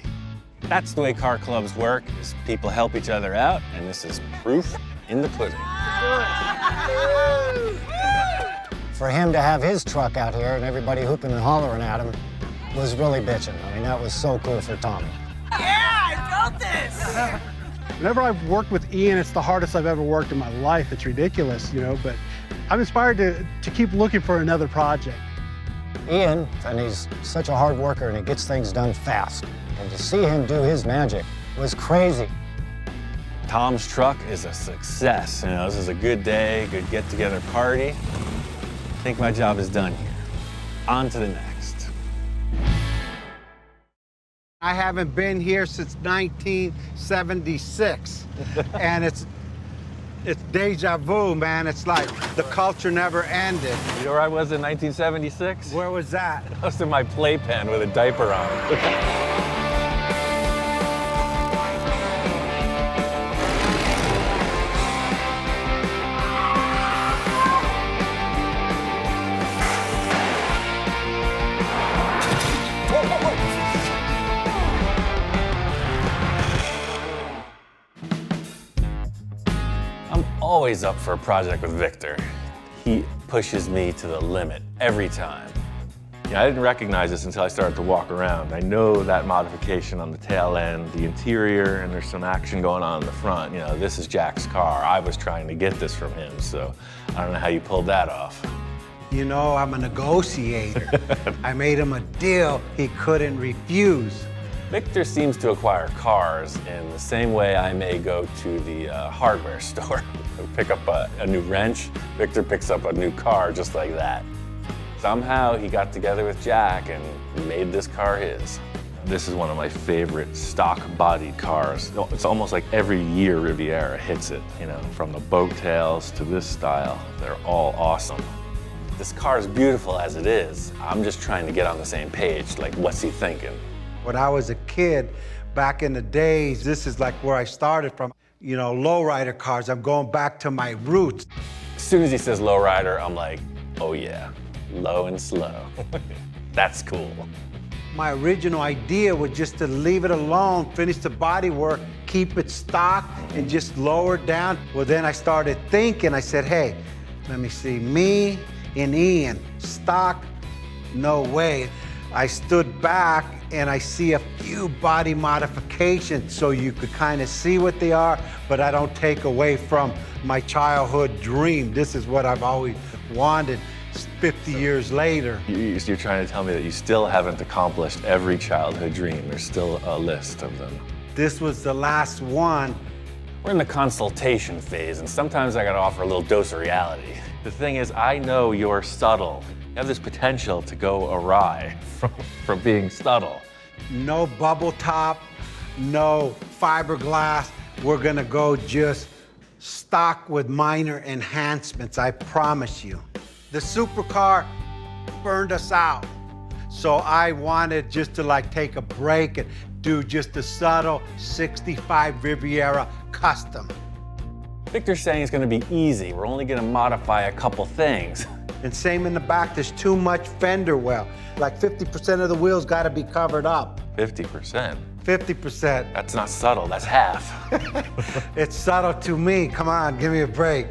That's the way car clubs work, is people help each other out, and this is proof in the pudding. For him to have his truck out here and everybody hooping and hollering at him was really bitching. I mean, that was so cool for Tommy. Yeah, I built this! Whenever I've worked with Ian, it's the hardest I've ever worked in my life. It's ridiculous, you know, but I'm inspired to keep looking for another project. Ian, and he's such a hard worker and he gets things done fast. And to see him do his magic was crazy. Tom's truck is a success. You know, this is a good day, good get-together party. I think my job is done here. On to the next. I haven't been here since 1976, and it's deja vu, man. It's like the culture never ended. You know where I was in 1976? Where was that? I was in my playpen with a diaper on. Always up for a project with Victor. He pushes me to the limit every time. Yeah, I didn't recognize this until I started to walk around. I know that modification on the tail end, the interior, and there's some action going on in the front. You know, this is Jack's car. I was trying to get this from him, so I don't know how you pulled that off. You know, I'm a negotiator. I made him a deal he couldn't refuse. Victor seems to acquire cars in the same way I may go to the hardware store. Pick up a new wrench, Victor picks up a new car just like that. Somehow he got together with Jack and made this car his. This is one of my favorite stock-bodied cars. It's almost like every year Riviera hits it, you know, from the boat tails to this style. They're all awesome. This car is beautiful as it is. I'm just trying to get on the same page, like what's he thinking? When I was a kid, back in the days, this is like where I started from. You know, lowrider cars, I'm going back to my roots. As soon as he says lowrider, I'm like, oh yeah, low and slow. That's cool. My original idea was just to leave it alone, finish the body work, keep it stock, and just lower it down. Well, then I started thinking, I said, hey, let me see, me and Ian, stock, no way. I stood back and I see a few body modifications so you could kind of see what they are, but I don't take away from my childhood dream. This is what I've always wanted 50 years later. You're trying to tell me that you still haven't accomplished every childhood dream. There's still a list of them. This was the last one. We're in the consultation phase, and sometimes I gotta offer a little dose of reality. The thing is, I know you're subtle. You have this potential to go awry from being subtle. No bubble top, no fiberglass. We're gonna go just stock with minor enhancements, I promise you. The supercar burned us out. So I wanted just to like take a break and do just a subtle 65 Riviera custom. Victor's saying it's gonna be easy. We're only gonna modify a couple things. And same in the back, there's too much fender well. Like 50% of the wheels gotta be covered up. 50%? 50%. That's not subtle, that's half. It's subtle to me, come on, give me a break.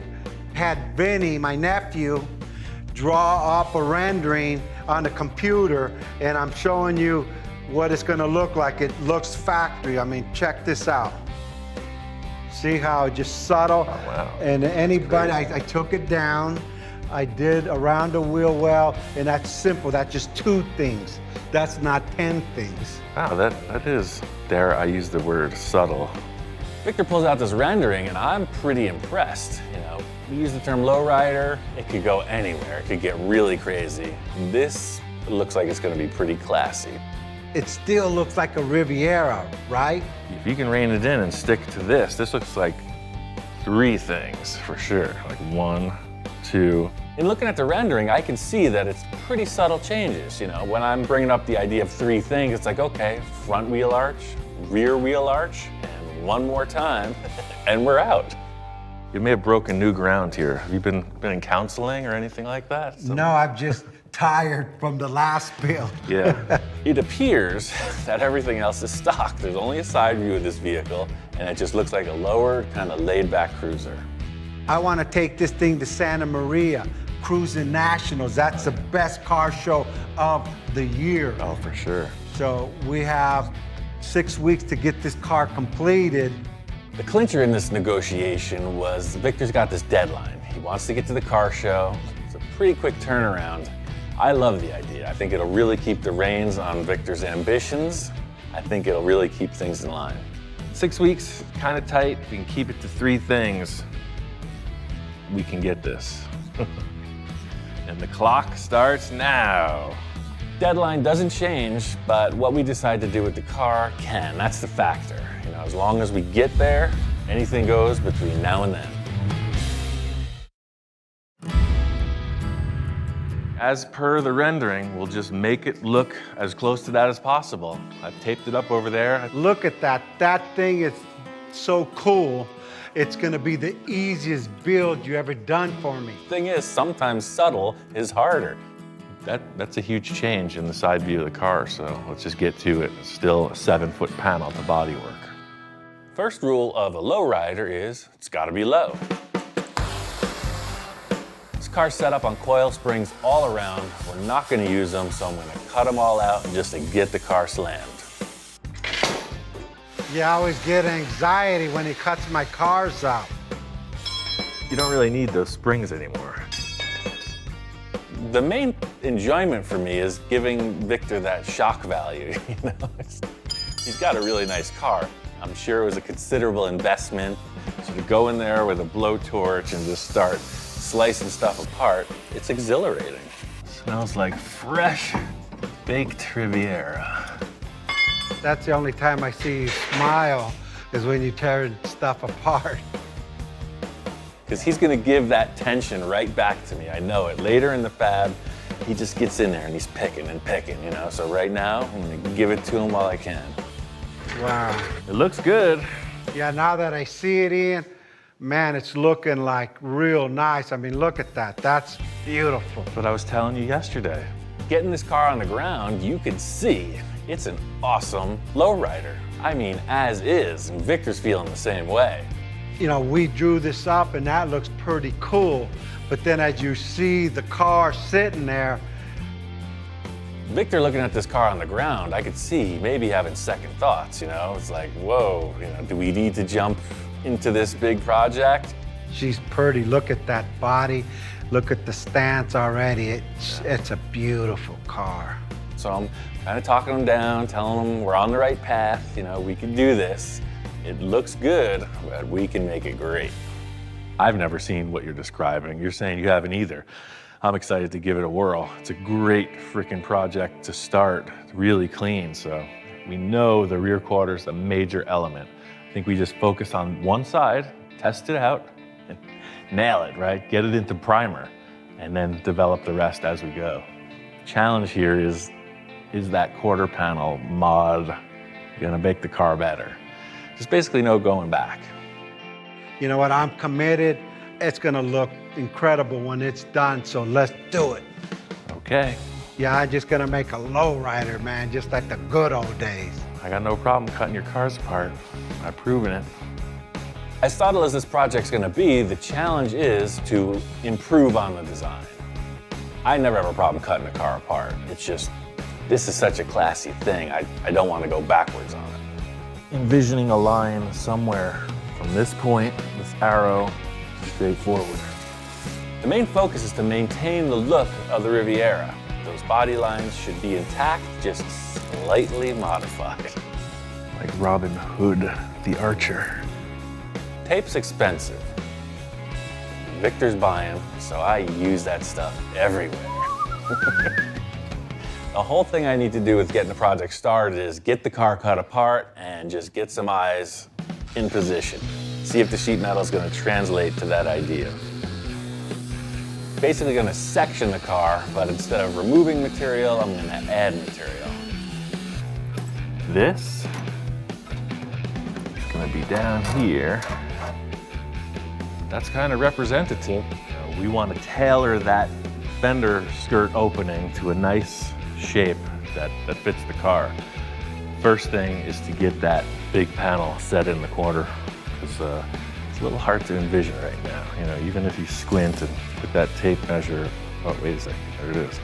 Had Vinny, my nephew, draw up a rendering on the computer, and I'm showing you what it's gonna look like. It looks factory. I mean, check this out. See how just subtle? Oh, wow. And anybody, I took it down, I did around the wheel well, and that's simple. That's just 2 things. That's not 10 things. Wow, that is, dare I use the word subtle. Victor pulls out this rendering and I'm pretty impressed. You know, we use the term lowrider, it could go anywhere. It could get really crazy. This looks like it's gonna be pretty classy. It still looks like a Riviera, right? If you can rein it in and stick to this looks like 3 things for sure. Like 1, 2. In looking at the rendering, I can see that it's pretty subtle changes. You know, when I'm bringing up the idea of 3 things, it's like, okay, front wheel arch, rear wheel arch, and 1 more time, and we're out. You may have broken new ground here. Have you been in counseling or anything like that? No, I'm just tired from the last build. Yeah. It appears that everything else is stock. There's only a side view of this vehicle, and it just looks like a lowered, kind of laid-back cruiser. I want to take this thing to Santa Maria, Cruising Nationals. That's the best car show of the year. Oh, for sure. So we have 6 weeks to get this car completed. The clincher in this negotiation was Victor's got this deadline. He wants to get to the car show. It's a pretty quick turnaround. I love the idea. I think it'll really keep the reins on Victor's ambitions. I think it'll really keep things in line. 6 weeks, kind of tight. If we can keep it to 3 things, we can get this. And the clock starts now. Deadline doesn't change, but what we decide to do with the car can. That's the factor. You know, as long as we get there, anything goes between now and then. As per the rendering, we'll just make it look as close to that as possible. I've taped it up over there. Look at that. That thing is so cool. It's gonna be the easiest build you ever done for me. Thing is, sometimes subtle is harder. That's a huge change in the side view of the car, so let's just get to it. It's still a 7-foot panel to bodywork. First rule of a lowrider is it's gotta be low. This car's set up on coil springs all around. We're not gonna use them, so I'm gonna cut them all out just to get the car slammed. Yeah, I always get anxiety when he cuts my cars out. You don't really need those springs anymore. The main enjoyment for me is giving Victor that shock value, you know? He's got a really nice car. I'm sure it was a considerable investment. So to go in there with a blowtorch and just start slicing stuff apart, it's exhilarating. Smells like fresh baked Riviera. That's the only time I see you smile is when you tear stuff apart. Because he's gonna give that tension right back to me. I know it. Later in the fab, he just gets in there and he's picking and picking, you know? So right now, I'm gonna give it to him while I can. Wow. It looks good. Yeah, now that I see it, Ian, man, it's looking like real nice. I mean, look at that. That's beautiful. That's what I was telling you yesterday. Getting this car on the ground, you can see it's an awesome lowrider. I mean, as is, and Victor's feeling the same way. You know, we drew this up and that looks pretty cool. But then as you see the car sitting there, Victor looking at this car on the ground, I could see maybe having second thoughts, you know? It's like, whoa, you know, do we need to jump into this big project? she's pretty. Look at that body. Look at the stance already. It's a beautiful car. So I'm kind of talking them down, telling them we're on the right path, you know, we can do this. It looks good, but we can make it great. I've never seen what you're describing. You're saying you haven't either. I'm excited to give it a whirl. It's a great freaking project to start, really clean. So we know the rear quarter is a major element. I think we just focus on one side, test it out, and nail it, right? Get it into primer, and then develop the rest as we go. The challenge here is that quarter panel mod gonna make the car better? There's basically no going back. You know what, I'm committed. It's gonna look incredible when it's done, so let's do it. Okay, Yeah, I'm just gonna make a lowrider, man, just like the good old days. I got no problem cutting your cars apart. I've proven it. As subtle as this project's gonna be, the challenge is to improve on the design. I never have a problem cutting a car apart. It's just, this is such a classy thing. I don't want to go backwards on it. Envisioning a line somewhere from this point, this arrow, straight forward. The main focus is to maintain the look of the Riviera. Those body lines should be intact, just slightly modified. Like Robin Hood, the archer. Tape's expensive. Victor's buying, so I use that stuff everywhere. The whole thing I need to do with getting the project started is get the car cut apart and just get some eyes in position. See if the sheet metal is going to translate to that idea. Basically going to section the car, but instead of removing material, I'm going to add material. This is going to be down here. That's kind of representative. We want to tailor that fender skirt opening to a nice shape that fits the car. First thing is to get that big panel set in the corner, because it's a little hard to envision right now. You know, even if you squint and put that tape measure, oh, wait a second, there it is.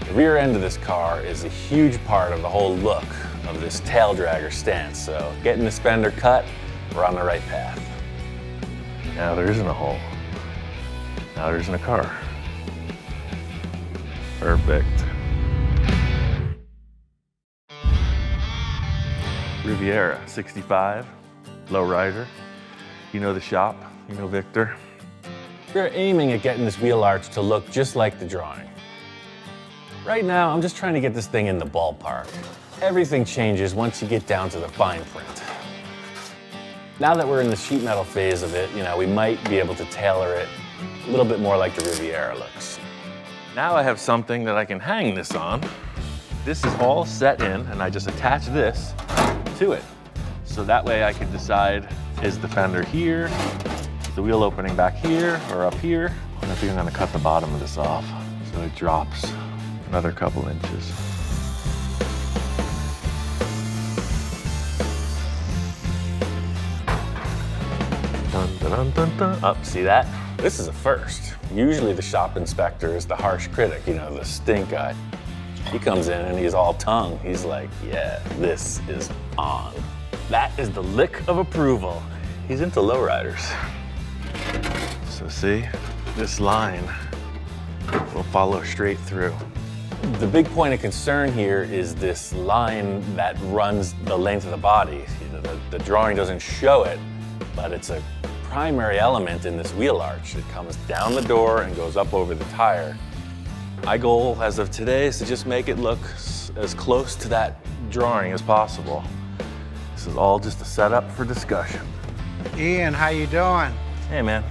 The rear end of this car is a huge part of the whole look of this tail dragger stance, so getting this fender cut, we're on the right path. Now there isn't a hole. Now there isn't a car. Perfect. Riviera, 65, lowrider. You know the shop, you know Victor. We're aiming at getting this wheel arch to look just like the drawing. Right now, I'm just trying to get this thing in the ballpark. Everything changes once you get down to the fine print. Now that we're in the sheet metal phase of it, you know, we might be able to tailor it a little bit more like the Riviera looks. Now I have something that I can hang this on. This is all set in, and I just attach this to it. So that way I can decide, is the fender here? Is the wheel opening back here or up here? And I think I'm gonna cut the bottom of this off so it drops another couple inches. Dun, dun, dun, dun. Up, see that? This is a first. Usually the shop inspector is the harsh critic, you know, the stink guy. He comes in and he's all tongue. He's like, yeah, this is on. That is the lick of approval. He's into lowriders. So see, this line will follow straight through. The big point of concern here is this line that runs the length of the body. You know, the drawing doesn't show it, but it's a primary element in this wheel arch. It comes down the door and goes up over the tire. My goal as of today is to just make it look as close to that drawing as possible. This is all just a setup for discussion. Ian, how you doing? Hey man,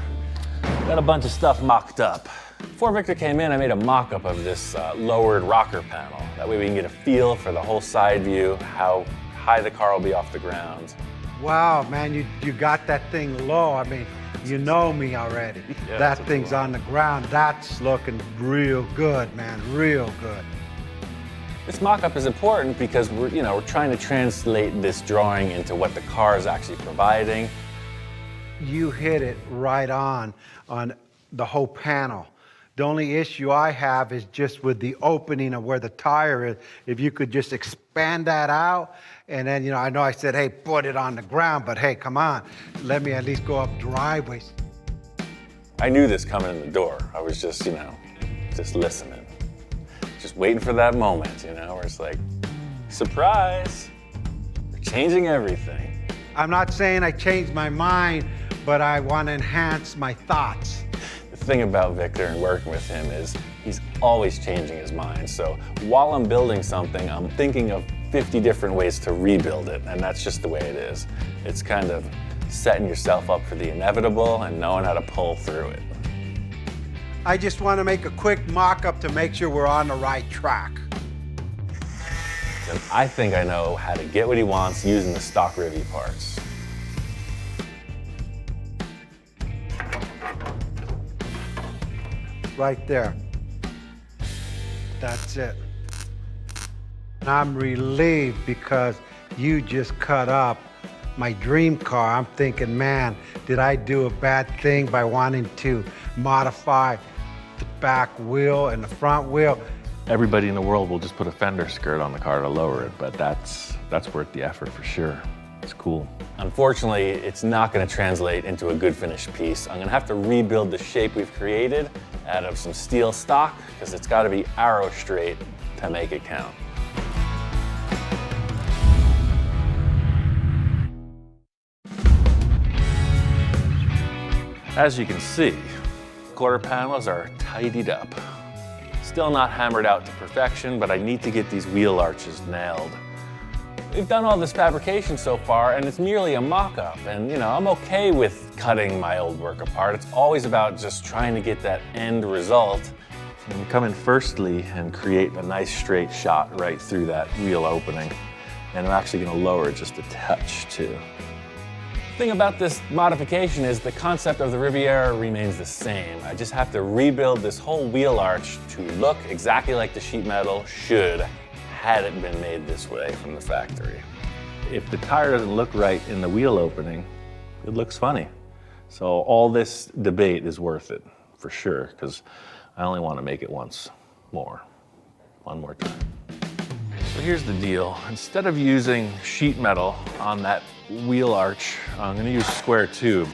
got a bunch of stuff mocked up. Before Victor came in, I made a mock-up of this lowered rocker panel. That way we can get a feel for the whole side view, how high the car will be off the ground. Wow, man, you got that thing low. I mean, you know me already. Yeah, that thing's on the ground. That's looking real good, man, real good. This mock-up is important because we're trying to translate this drawing into what the car is actually providing. You hit it right on the whole panel. The only issue I have is just with the opening of where the tire is. If you could just expand that out, and then, I know I said, hey, put it on the ground, but hey, come on, let me at least go up driveways. I knew this coming in the door. I was just listening. Just waiting for that moment, where it's like, surprise, we're changing everything. I'm not saying I changed my mind, but I want to enhance my thoughts. The thing about Victor and working with him is He's always changing his mind. So while I'm building something, I'm thinking of 50 different ways to rebuild it, and that's just the way it is. It's kind of setting yourself up for the inevitable and knowing how to pull through it. I just want to make a quick mock-up to make sure we're on the right track. And I think I know how to get what he wants using the stock Rivi parts. Right there. That's it. And I'm relieved because you just cut up my dream car. I'm thinking, man, did I do a bad thing by wanting to modify the back wheel and the front wheel? Everybody in the world will just put a fender skirt on the car to lower it, but that's worth the effort for sure. It's cool. Unfortunately, it's not going to translate into a good finished piece. I'm going to have to rebuild the shape we've created out of some steel stock because it's got to be arrow straight to make it count. As you can see, quarter panels are tidied up. Still not hammered out to perfection, but I need to get these wheel arches nailed. We've done all this fabrication so far, and it's merely a mock-up. And I'm okay with cutting my old work apart. It's always about just trying to get that end result. And come in firstly and create a nice straight shot right through that wheel opening. And I'm actually gonna lower it just a touch too. The thing about this modification is the concept of the Riviera remains the same. I just have to rebuild this whole wheel arch to look exactly like the sheet metal should had it been made this way from the factory. If the tire doesn't look right in the wheel opening, it looks funny. So all this debate is worth it, for sure, because I only want to make it one more time. So here's the deal. Instead of using sheet metal on that wheel arch, I'm going to use square tube.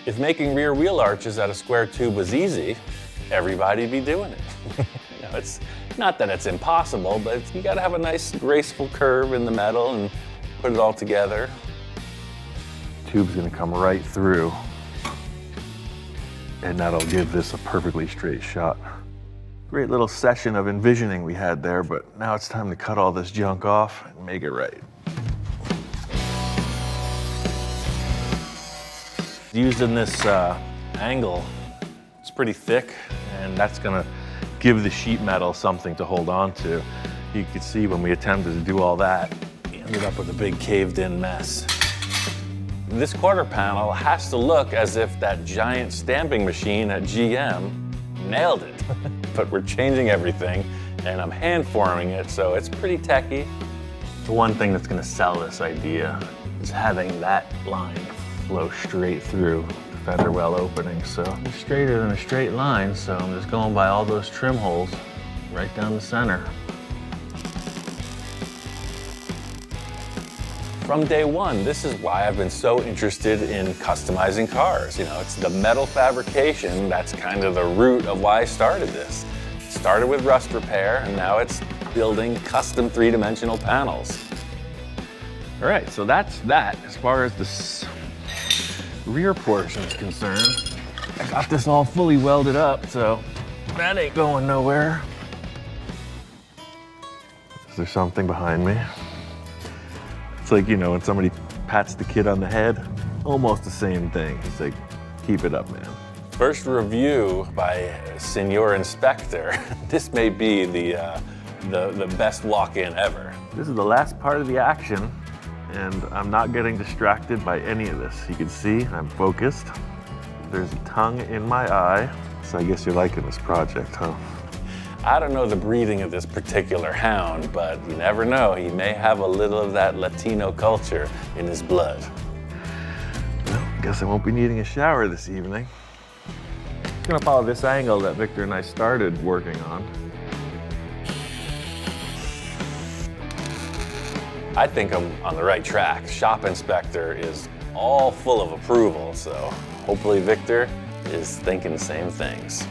If making rear wheel arches out of square tube was easy, everybody'd be doing it. It's not that it's impossible, but you got to have a nice graceful curve in the metal and put it all together. Tube's going to come right through, and that'll give this a perfectly straight shot. Great little session of envisioning we had there, but now it's time to cut all this junk off and make it right. Using this angle, it's pretty thick, and that's gonna give the sheet metal something to hold on to. You could see when we attempted to do all that, we ended up with a big caved-in mess. This quarter panel has to look as if that giant stamping machine at GM nailed it. But we're changing everything, and I'm hand forming it, so it's pretty techy. The one thing that's gonna sell this idea is having that line flow straight through the fender well opening. So it's straighter than a straight line, so I'm just going by all those trim holes right down the center. From day one, this is why I've been so interested in customizing cars. It's the metal fabrication that's kind of the root of why I started this. It started with rust repair, and now it's building custom three-dimensional panels. All right, so that's that as far as this rear portion is concerned. I got this all fully welded up, so that ain't going nowhere. Is there something behind me? It's like, when somebody pats the kid on the head, almost the same thing. It's like, keep it up, man. First review by Senor Inspector. This may be the best walk-in ever. This is the last part of the action, and I'm not getting distracted by any of this. You can see I'm focused. There's a tongue in my eye, so I guess you're liking this project, huh? I don't know the breeding of this particular hound, but you never know. He may have a little of that Latino culture in his blood. Well, I guess I won't be needing a shower this evening. I'm gonna follow this angle that Victor and I started working on. I think I'm on the right track. Shop Inspector is all full of approval, so hopefully Victor is thinking the same things.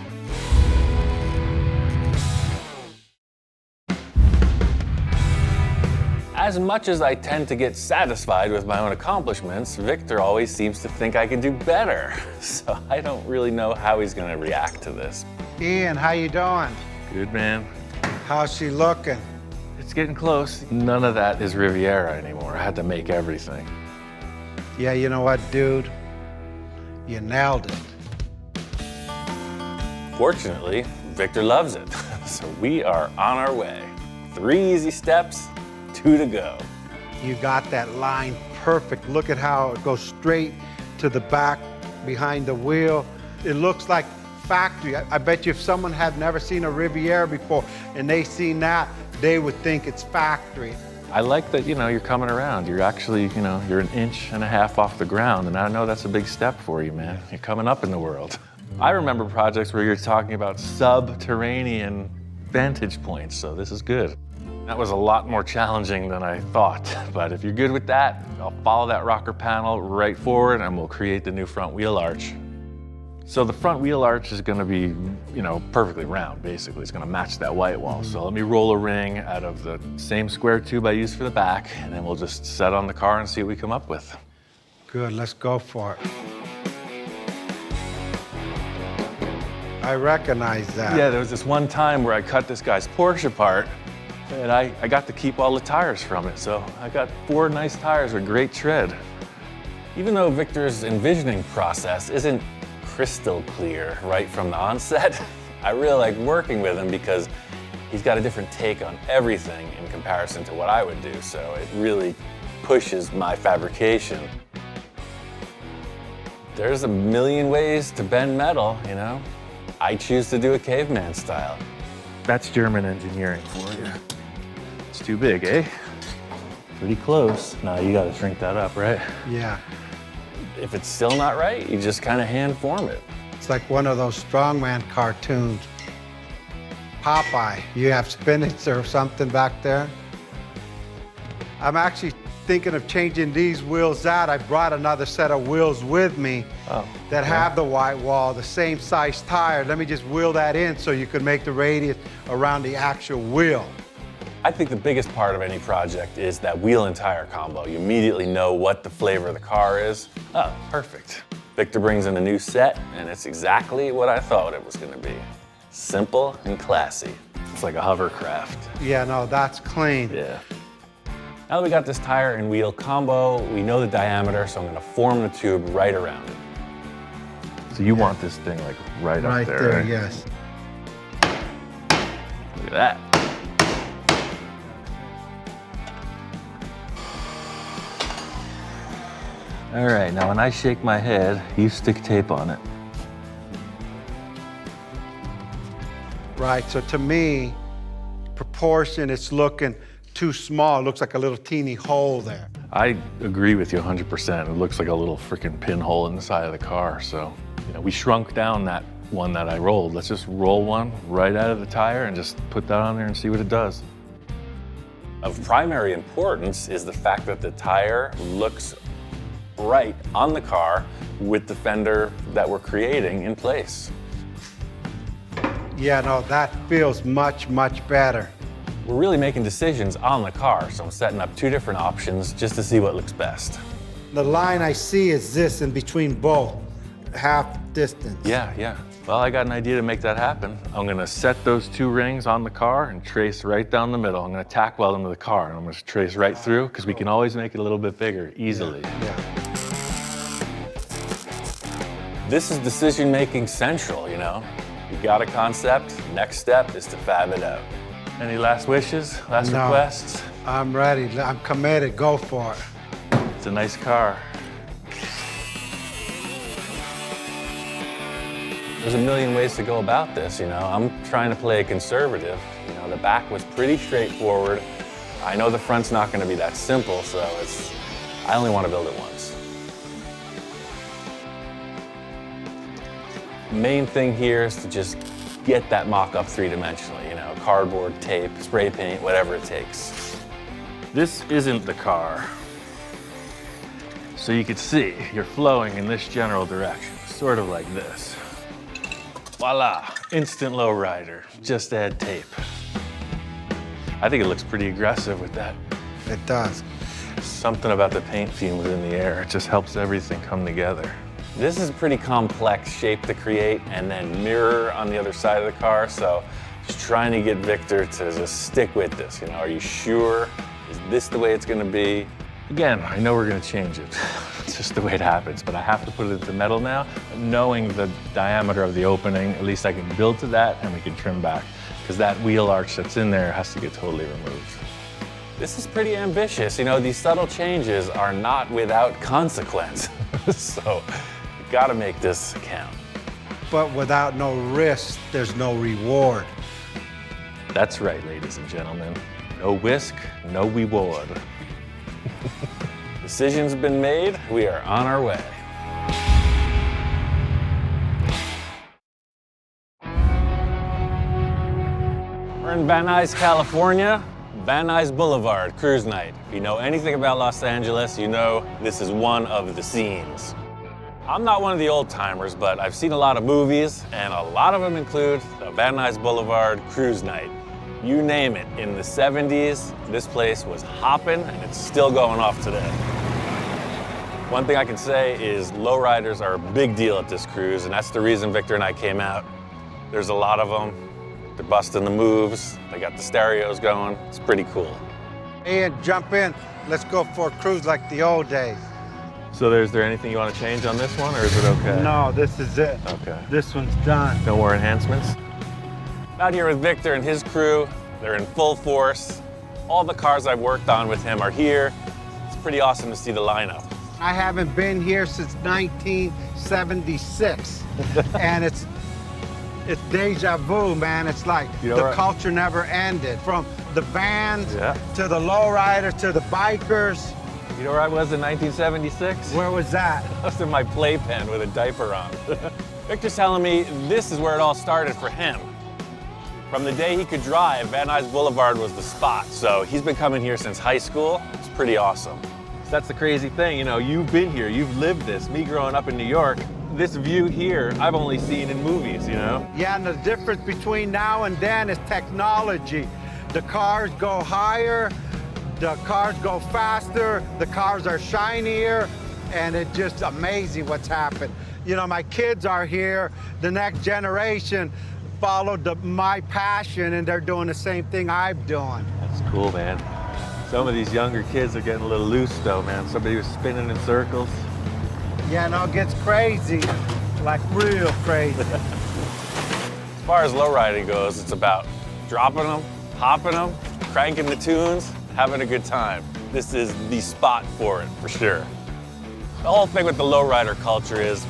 As much as I tend to get satisfied with my own accomplishments, Victor always seems to think I can do better. So I don't really know how he's gonna react to this. Ian, how you doing? Good, man. How's she looking? It's getting close. None of that is Riviera anymore. I had to make everything. Yeah, you know what, dude? You nailed it. Fortunately, Victor loves it. So we are on our way. 3 easy steps, 2 to go. You got that line perfect. Look at how it goes straight to the back behind the wheel. It looks like factory. I bet you if someone had never seen a Riviera before and they seen that, they would think it's factory. I like that, you're coming around. You're actually, you're 1.5 inches off the ground, and I know that's a big step for you, man. You're coming up in the world. I remember projects where you're talking about subterranean vantage points, so this is good. That was a lot more challenging than I thought, but if you're good with that, I'll follow that rocker panel right forward and we'll create the new front wheel arch. So the front wheel arch is gonna be, perfectly round, basically. It's gonna match that white wall. So let me roll a ring out of the same square tube I used for the back, and then we'll just set on the car and see what we come up with. Good, let's go for it. I recognize that. Yeah, there was this one time where I cut this guy's Porsche apart, and I got to keep all the tires from it. So I got 4 nice tires with great tread. Even though Victor's envisioning process isn't crystal clear right from the onset, I really like working with him because he's got a different take on everything in comparison to what I would do. So it really pushes my fabrication. There's a million ways to bend metal, I choose to do it caveman style. That's German engineering for you. It's too big, eh? Pretty close. Now you gotta shrink that up, right? Yeah. If it's still not right, you just kind of hand form it. It's like one of those strongman cartoons. Popeye, you have spinach or something back there? I'm actually thinking of changing these wheels out. I brought another set of wheels with me that have the white wall, the same size tire. Let me just wheel that in so you can make the radius around the actual wheel. I think the biggest part of any project is that wheel and tire combo. You immediately know what the flavor of the car is. Oh, perfect. Victor brings in a new set, and it's exactly what I thought it was gonna be. Simple and classy. It's like a hovercraft. Yeah, no, that's clean. Yeah. Now that we got this tire and wheel combo, we know the diameter, so I'm gonna form the tube right around it. So you want this thing like right up there, Right there, right? yes. Look at that. All right, now when I shake my head, you stick tape on it. Right, so to me, proportion, it's looking too small. It looks like a little teeny hole there. I agree with you 100%. It looks like a little freaking pinhole in the side of the car. So, we shrunk down that one that I rolled. Let's just roll one right out of the tire and just put that on there and see what it does. Of primary importance is the fact that the tire looks right on the car with the fender that we're creating in place. Yeah, no, that feels much, much better. We're really making decisions on the car, so I'm setting up 2 different options just to see what looks best. The line I see is this in between both, half distance. Yeah. Well, I got an idea to make that happen. I'm gonna set those 2 rings on the car and trace right down the middle. I'm gonna tack weld them to the car, and I'm gonna trace right through, because we can always make it a little bit bigger, easily. Yeah. This is decision-making central, You got a concept, next step is to fab it out. Any last wishes, last No. requests? I'm ready, I'm committed, go for it. It's a nice car. There's a million ways to go about this, I'm trying to play it conservative. The back was pretty straightforward. I know the front's not gonna be that simple, so I only want to build it once. Main thing here is to just get that mock-up 3-dimensionally, cardboard, tape, spray paint, whatever it takes. This isn't the car. So you can see you're flowing in this general direction, sort of like this. Voila, instant lowrider, just add tape. I think it looks pretty aggressive with that. It does. Something about the paint fumes in the air, it just helps everything come together. This is a pretty complex shape to create and then mirror on the other side of the car, so Just trying to get Victor to just stick with this. You know, are you sure? Is this the way it's gonna be? Again, I know we're gonna change it. It's just the way it happens, but I have to put it into metal now. Knowing the diameter of the opening, at least I can build to that and we can trim back, because that wheel arch that's in there has to get totally removed. This is pretty ambitious. You know, these subtle changes are not without consequence. So, you gotta make this count. But without no risk, there's no reward. That's right, ladies and gentlemen. No whisk, no reward. Decision's been made, we are on our way. We're in Van Nuys, California. Van Nuys Boulevard, cruise night. If you know anything about Los Angeles, you know this is one of the scenes. I'm not one of the old timers, but I've seen a lot of movies, and a lot of them include the Van Nuys Boulevard cruise night. You name it, in the 70s, this place was hopping, and it's still going off today. One thing I can say is lowriders are a big deal at this cruise, and that's the reason Victor and I came out. There's a lot of them. They're busting the moves. They got the stereos going. It's pretty cool. Ian, jump in. Let's go for a cruise like the old days. So is there anything you want to change on this one, or is it okay? No, this is it. Okay. This one's done. No more enhancements? Out here with Victor and his crew. They're in full force. All the cars I've worked on with him are here. It's pretty awesome to see the lineup. I haven't been here since 1976. And it's deja vu, man. It's like the culture never ended. From the vans to the lowriders to the bikers. You know where I was in 1976? Where was that? I was in my playpen with a diaper on. Victor's telling me this is where it all started for him. From the day he could drive, Van Nuys Boulevard was the spot. So he's been coming here since high school. It's pretty awesome. So that's the crazy thing, you know, you've been here, you've lived this. Me growing up in New York, this view here, I've only seen in movies, you know? Yeah, and the difference between now and then is technology. The cars go higher, the cars go faster, the cars are shinier, and it's just amazing what's happened. You know, my kids are here, the next generation followed my passion, and they're doing the same thing I'm doing. That's cool, man. Some of these younger kids are getting a little loose though, man. Somebody was spinning in circles. Yeah, no, it gets crazy, like real crazy. As far as lowriding goes, it's about dropping them, hopping them, cranking the tunes, having a good time. This is the spot for it, for sure. The whole thing with the lowrider culture is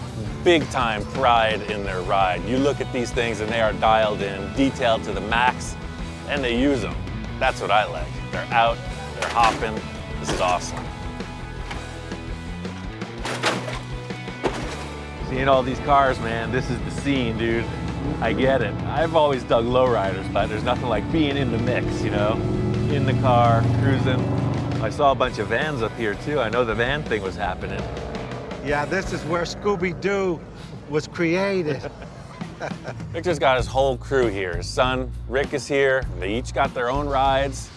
big time pride in their ride. You look at these things and they are dialed in, detailed to the max, and they use them. That's what I like. They're out, they're hopping. This is awesome. Seeing all these cars, man, this is the scene, dude. I get it. I've always dug lowriders, but there's nothing like being in the mix, you know? In the car, cruising. I saw a bunch of vans up here too. I know the van thing was happening. Yeah, this is where Scooby-Doo was created. Victor's got his whole crew here. His son, Rick, is here. They each got their own rides.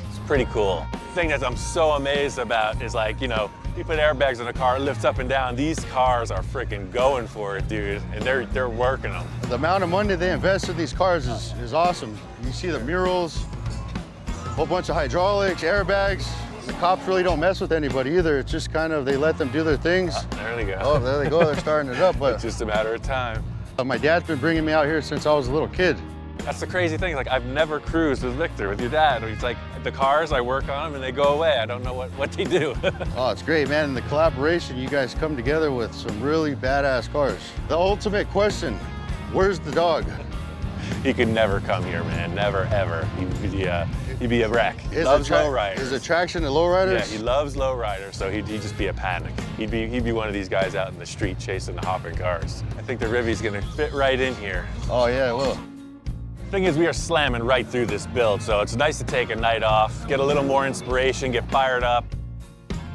It's pretty cool. The thing that I'm so amazed about is, like, you know, you put airbags in a car, it lifts up and down. These cars are freaking going for it, dude, and they're working them. The amount of money they invest in these cars is awesome. You see the murals, a whole bunch of hydraulics, airbags. The cops really don't mess with anybody either. It's just kind of, they let them do their things. There they go. Oh, there they go, they're starting it up. But it's just a matter of time. My dad's been bringing me out here since I was a little kid. That's the crazy thing. Like, I've never cruised with Victor, with your dad. It's like the cars, I work on them and they go away. I don't know what they do. Oh, it's great, man. And the collaboration, you guys come together with some really badass cars. The ultimate question, where's the dog? He could never come here, man. Never, ever. He'd be a wreck. He loves lowriders. His attraction to lowriders? Yeah, he loves lowriders, so he'd just be a panic. He'd be one of these guys out in the street chasing the hopping cars. I think the Rivi's gonna fit right in here. Oh, yeah, it will. Thing is, we are slamming right through this build, so it's nice to take a night off, get a little more inspiration, get fired up.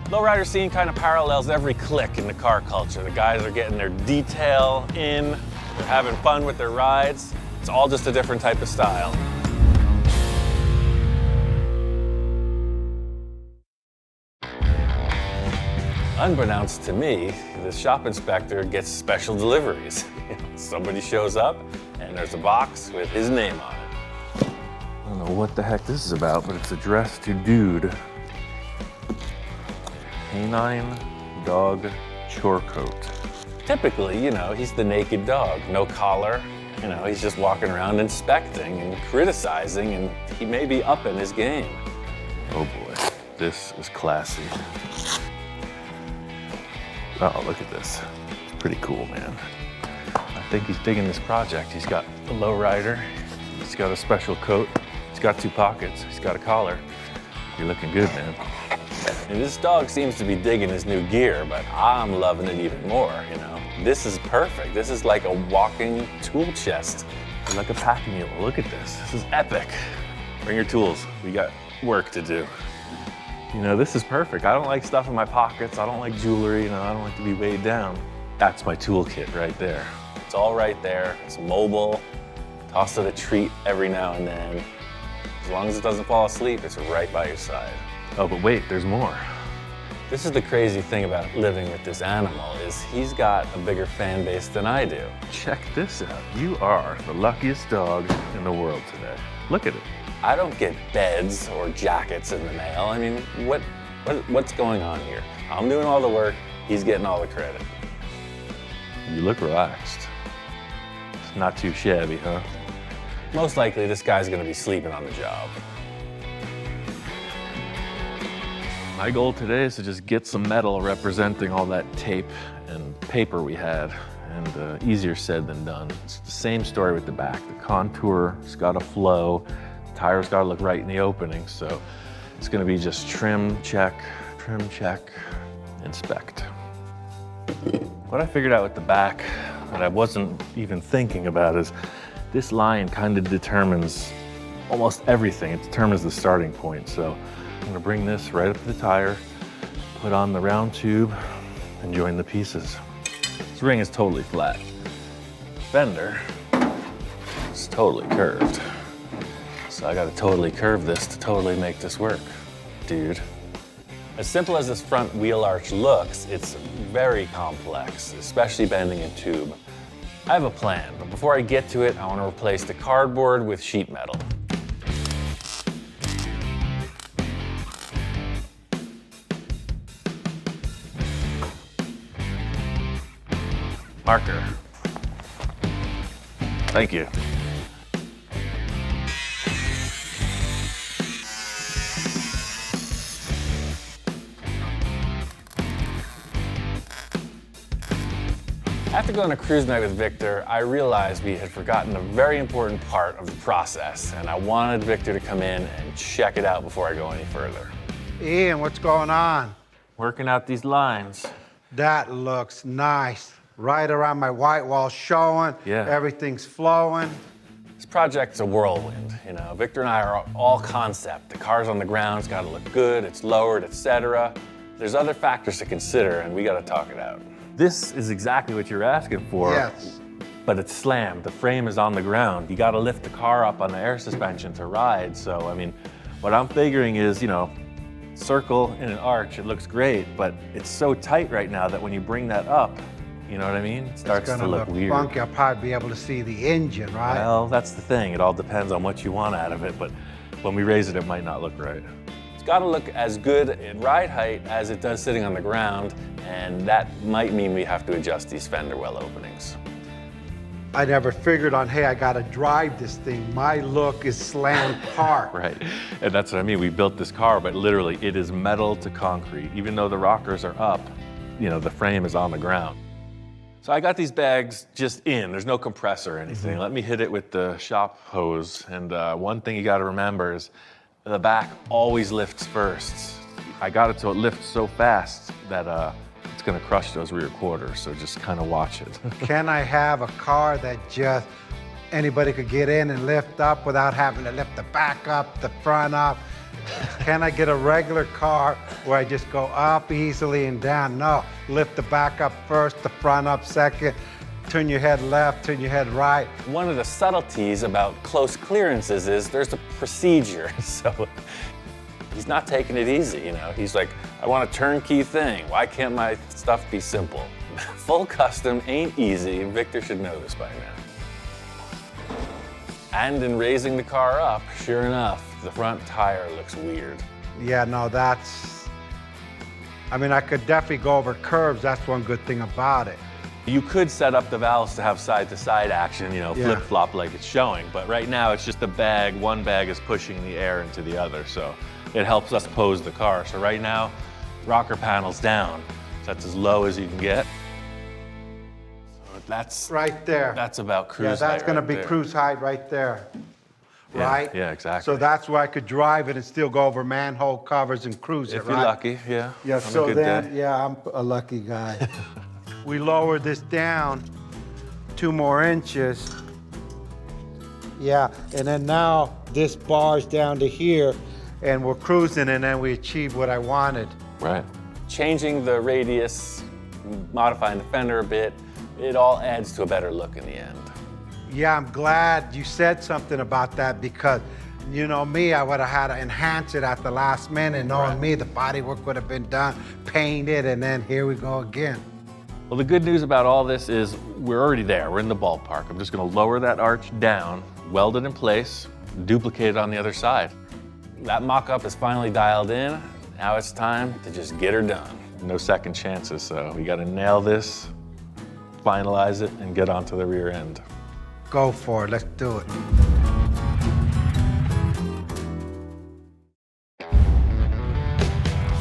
Lowrider scene kind of parallels every clique in the car culture. The guys are getting their detail in, they're having fun with their rides. It's all just a different type of style. Unbeknownst to me, the shop inspector gets special deliveries. Somebody shows up and there's a box with his name on it. don't know what the heck this is about, but it's addressed to Dude. Canine dog chore coat. Typically, you know, he's the naked dog, no collar. You know, he's just walking around inspecting and criticizing, and he may be up in his game. Oh boy, this is classy. Oh, look at this. It's pretty cool, man. I think he's digging this project. He's got a lowrider, he's got a special coat, he's got 2 pockets, he's got a collar. You're looking good, man. And this dog seems to be digging his new gear, but I'm loving it even more, you know. This is perfect. This is like a walking tool chest, like a pack mule. Look at this. This is epic. Bring your tools. We got work to do. You know, this is perfect. I don't like stuff in my pockets. I don't like jewelry, you know, I don't like to be weighed down. That's my toolkit right there. It's all right there. It's mobile. Toss it a treat every now and then. As long as it doesn't fall asleep, it's right by your side. Oh, but wait, there's more. This is the crazy thing about living with this animal, is he's got a bigger fan base than I do. Check this out. You are the luckiest dog in the world today. Look at it. I don't get beds or jackets in the mail. I mean, what's going on here? I'm doing all the work, he's getting all the credit. You look relaxed. It's not too shabby, huh? Most likely this guy's gonna be sleeping on the job. My goal today is to just get some metal representing all that tape and paper we had, and easier said than done. It's the same story with the back. The contour's got to flow, the tire's got to look right in the opening, so it's going to be just trim, check, inspect. What I figured out with the back that I wasn't even thinking about is this line kind of determines almost everything. It determines the starting point, so I'm gonna bring this right up to the tire, put on the round tube, and join the pieces. This ring is totally flat. Fender is totally curved. So I gotta totally curve this to totally make this work, dude. As simple as this front wheel arch looks, it's very complex, especially bending a tube. I have a plan, but before I get to it, I wanna replace the cardboard with sheet metal. Marker. Thank you. After going on a cruise night with Victor, I realized we had forgotten a very important part of the process, and I wanted Victor to come in and check it out before I go any further. Ian, what's going on? Working out these lines. That looks nice. Right around my white wall showing, Yeah. Everything's flowing. This project's a whirlwind, you know. Victor and I are all concept. The car's on the ground, it's gotta look good, it's lowered, etc. There's other factors to consider, and we gotta talk it out. This is exactly what you're asking for. Yes. But it's slammed, the frame is on the ground. You gotta lift the car up on the air suspension to ride. So, I mean, what I'm figuring is, you know, circle in an arch, it looks great, but it's so tight right now that when you bring that up, you know what I mean? It starts It's to gonna look weird. funky. I'll probably be able to see the engine, right? Well, that's the thing. It all depends on what you want out of it, but when we raise it, it might not look right. It's gotta look as good at ride height as it does sitting on the ground, and that might mean we have to adjust these fender well openings. I never figured on, hey, I gotta drive this thing. My look is slammed park. Right, and that's what I mean. We built this car, but literally it is metal to concrete. Even though the rockers are up, you know, the frame is on the ground. So I got these bags just in. There's no compressor or anything. Let me hit it with the shop hose. And one thing you gotta remember is the back always lifts first. I got it so it lifts so fast that it's gonna crush those rear quarters, so just kind of watch it. Can I have a car that just anybody could get in and lift up without having to lift the back up, the front up? Can I get a regular car where I just go up easily and down? No, lift the back up first, the front up second, turn your head left, turn your head right. One of the subtleties about close clearances is there's a procedure. So he's not taking it easy, you know. He's like, I want a turnkey thing. Why can't my stuff be simple? Full custom ain't easy. Victor should know this by now. And in raising the car up, sure enough, the front tire looks weird. Yeah, no, I mean, I could definitely go over curves. That's one good thing about it. You could set up the valves to have side-to-side action, you know, Yeah. flip-flop like it's showing, but right now it's just a bag. One bag is pushing the air into the other, so it helps us pose the car. So right now, rocker panel's down. So that's as low as you can get. So that's Right there. That's about cruise height. Yeah, that's gonna right be there. cruise height right there. Yeah, Right? yeah, exactly. So that's where I could drive it and still go over manhole covers and cruise it, If right? you're lucky, yeah. Yeah, on a so good then, day. yeah, I'm a lucky guy. We lowered this down 2 more inches. Yeah, and then now this bar's down to here and we're cruising and then we achieved what I wanted. Right. Changing the radius, modifying the fender a bit, it all adds to a better look in the end. Yeah, I'm glad you said something about that because, you know me, I would have had to enhance it at the last minute. Knowing me, the bodywork would have been done, painted, and then here we go again. Well, the good news about all this is we're already there. We're in the ballpark. I'm just gonna lower that arch down, weld it in place, duplicate it on the other side. That mock-up is finally dialed in. Now it's time to just get her done. No second chances, so we gotta nail this, finalize it, and get onto the rear end. Go for it, let's do it.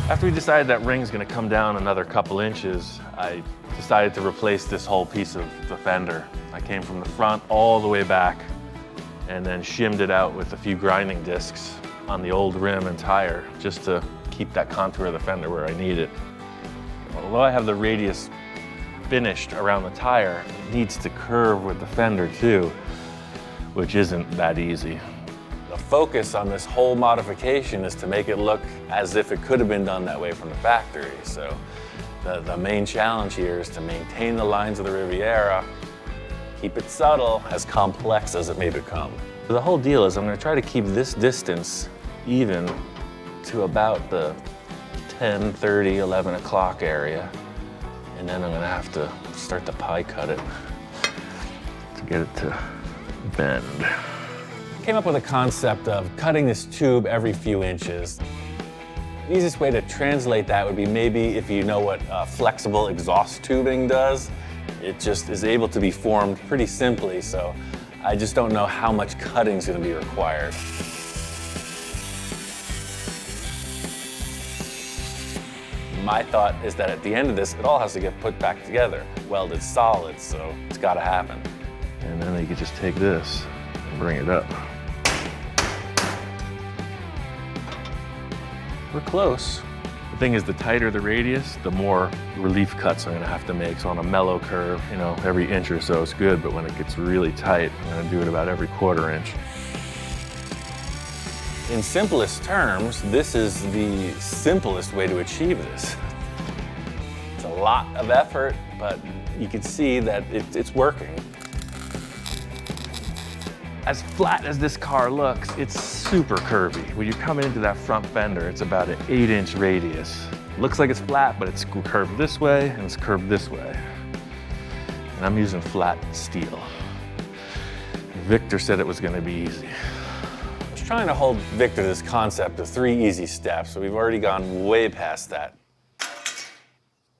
After we decided that ring's gonna come down another couple inches, I decided to replace this whole piece of the fender. I came from the front all the way back and then shimmed it out with a few grinding discs on the old rim and tire just to keep that contour of the fender where I need it. Although I have the radius finished around the tire, it needs to curve with the fender too, which isn't that easy. The focus on this whole modification is to make it look as if it could have been done that way from the factory. So the main challenge here is to maintain the lines of the Riviera, keep it subtle, as complex as it may become. The whole deal is I'm going to try to keep this distance even to about the 10:30, 11 o'clock area. And then I'm gonna have to start to pie cut it to get it to bend. I came up with a concept of cutting this tube every few inches. The easiest way to translate that would be maybe if you know what flexible exhaust tubing does. It just is able to be formed pretty simply, so I just don't know how much cutting is gonna be required. My thought is that at the end of this, it all has to get put back together, welded solid, so it's gotta happen. And then you could just take this and bring it up. We're close. The thing is, the tighter the radius, the more relief cuts I'm gonna have to make. So on a mellow curve, you know, every inch or so is good, but when it gets really tight, I'm gonna do it about every 1/4 inch. In simplest terms, this is the simplest way to achieve this. It's a lot of effort, but you can see that it's working. As flat as this car looks, it's super curvy. When you're coming into that front fender, it's about an 8-inch radius. Looks like it's flat, but it's curved this way and it's curved this way. And I'm using flat steel. Victor said it was gonna be easy. Trying to hold Victor to this concept of 3 easy steps, so we've already gone way past that.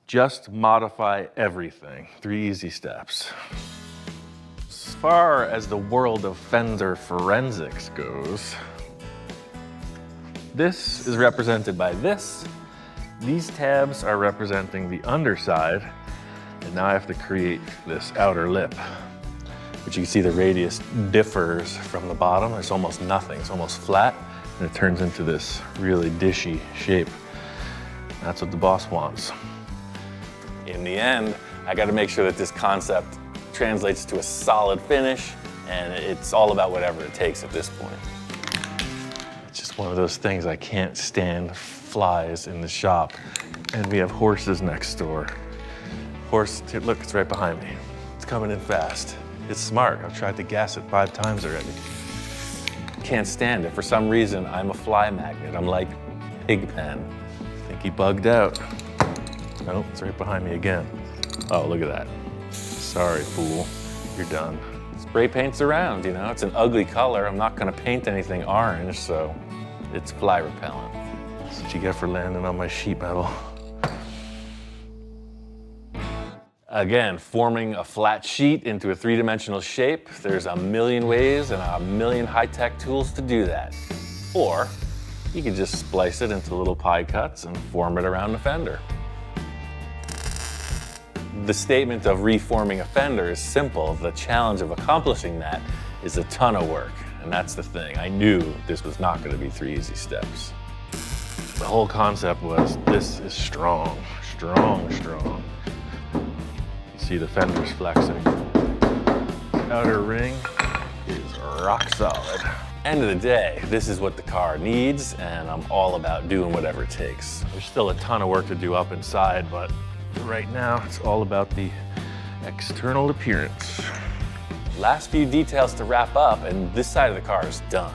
Just modify everything. 3 easy steps. As far as the world of fender forensics goes, this is represented by this. These tabs are representing the underside, and now I have to create this outer lip. But you can see the radius differs from the bottom. There's almost nothing. It's almost flat, and it turns into this really dishy shape. That's what the boss wants. In the end, I got to make sure that this concept translates to a solid finish, and it's all about whatever it takes at this point. It's just one of those things I can't stand flies in the shop. And we have horses next door. Horse, look, it's right behind me. It's coming in fast. It's smart. I've tried to gas it 5 times already. Can't stand it. For some reason, I'm a fly magnet. I'm like Pigpen. I think he bugged out. Oh, it's right behind me again. Oh, look at that. Sorry, fool. You're done. It's spray paints around, you know? It's an ugly color. I'm not gonna paint anything orange, so it's fly repellent. That's what you get for landing on my sheet metal. Again, forming a flat sheet into a three-dimensional shape, there's a million ways and a million high-tech tools to do that. Or you could just splice it into little pie cuts and form it around the fender. The statement of reforming a fender is simple. The challenge of accomplishing that is a ton of work, and that's the thing. I knew this was not going to be 3 easy steps. The whole concept was, this is strong, strong, strong. See the fenders flexing. Outer ring is rock solid. End of the day, this is what the car needs, and I'm all about doing whatever it takes. There's still a ton of work to do up inside, but right now it's all about the external appearance. Last few details to wrap up, and this side of the car is done.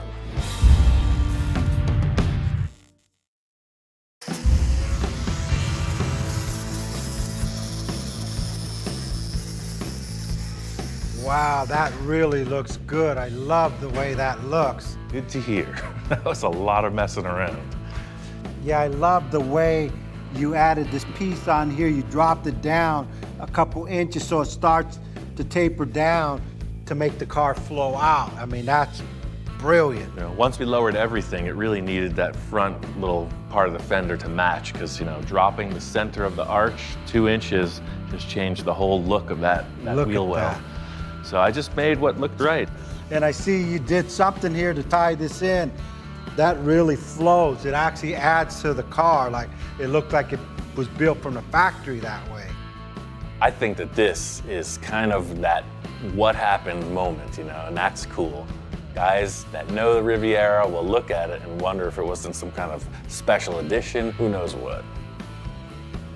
Wow, that really looks good. I love the way that looks. Good to hear. That was a lot of messing around. Yeah, I love the way you added this piece on here. You dropped it down a couple inches so it starts to taper down to make the car flow out. I mean, that's brilliant. You know, once we lowered everything, it really needed that front little part of the fender to match, because, you know, dropping the center of the arch 2 inches just changed the whole look of that wheel well. So I just made what looked right. And I see you did something here to tie this in. That really flows. It actually adds to the car. Like, it looked like it was built from the factory that way. I think that this is kind of that what happened moment, you know, and that's cool. Guys that know the Riviera will look at it and wonder if it wasn't some kind of special edition, who knows what.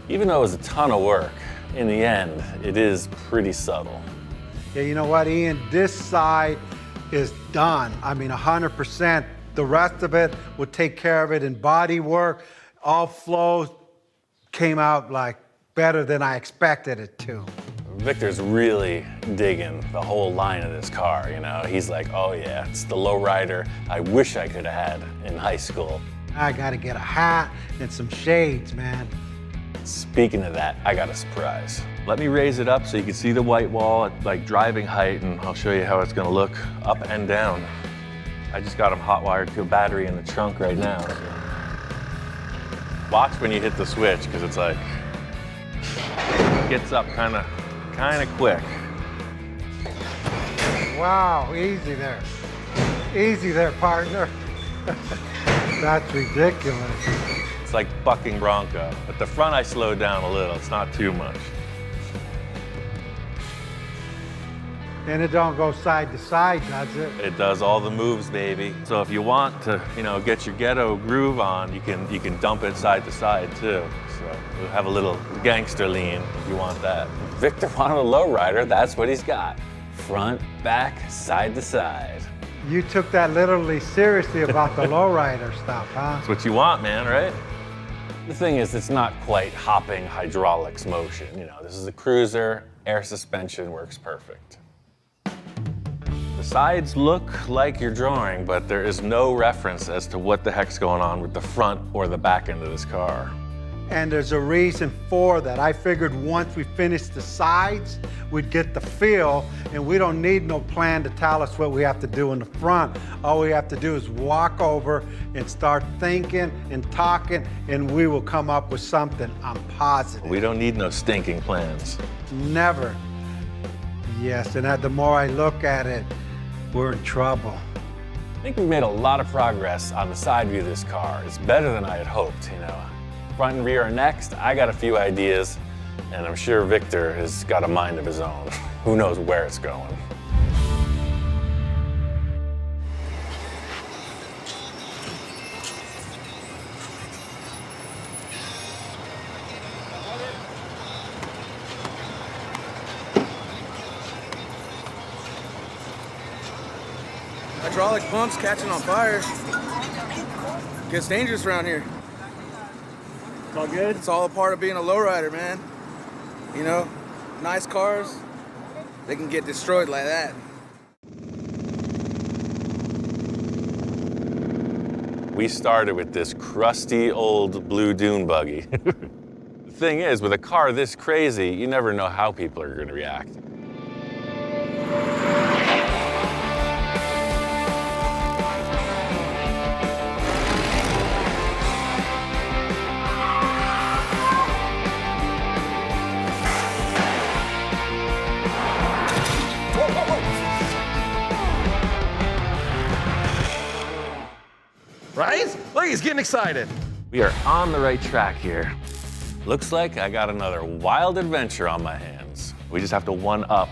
Even though it was a ton of work, in the end, it is pretty subtle. Yeah, you know what, Ian? This side is done. I mean, 100%. The rest of it will take care of it in body work. All flows came out like better than I expected it to. Victor's really digging the whole line of this car, you know? He's like, oh yeah, it's the lowrider I wish I could have had in high school. I gotta get a hat and some shades, man. Speaking of that, I got a surprise. Let me raise it up so you can see the white wall at like driving height, and I'll show you how it's gonna look up and down. I just got them hot wired to a battery in the trunk right now. Watch when you hit the switch, because it's like, it gets up kind of quick. Wow, easy there. Easy there, partner. That's ridiculous. It's like bucking bronco. At the front, I slowed down a little. It's not too much. And it don't go side to side, does it? It does all the moves, baby. So if you want to, you know, get your ghetto groove on, you can dump it side to side too. So we'll have a little gangster lean if you want that. Victor wanted a lowrider, that's what he's got. Front, back, side to side. You took that literally seriously about the lowrider stuff, huh? That's what you want, man, right? The thing is, it's not quite hopping hydraulics motion. You know, this is a cruiser, air suspension works perfect. The sides look like your drawing, but there is no reference as to what the heck's going on with the front or the back end of this car. And there's a reason for that. I figured once we finished the sides, we'd get the feel, and we don't need no plan to tell us what we have to do in the front. All we have to do is walk over and start thinking and talking, and we will come up with something, I'm positive. We don't need no stinking plans. Never. Yes, and the more I look at it, we're in trouble. I think we've made a lot of progress on the side view of this car. It's better than I had hoped, you know. Front and rear are next. I got a few ideas, and I'm sure Victor has got a mind of his own. Who knows where it's going. Hydraulic pumps catching on fire. Gets dangerous around here. It's all good? It's all a part of being a lowrider, man. You know, nice cars, they can get destroyed like that. We started with this crusty old blue Dune buggy. The thing is, with a car this crazy, you never know how people are going to react. Right? Look, he's getting excited. We are on the right track here. Looks like I got another wild adventure on my hands. We just have to one-up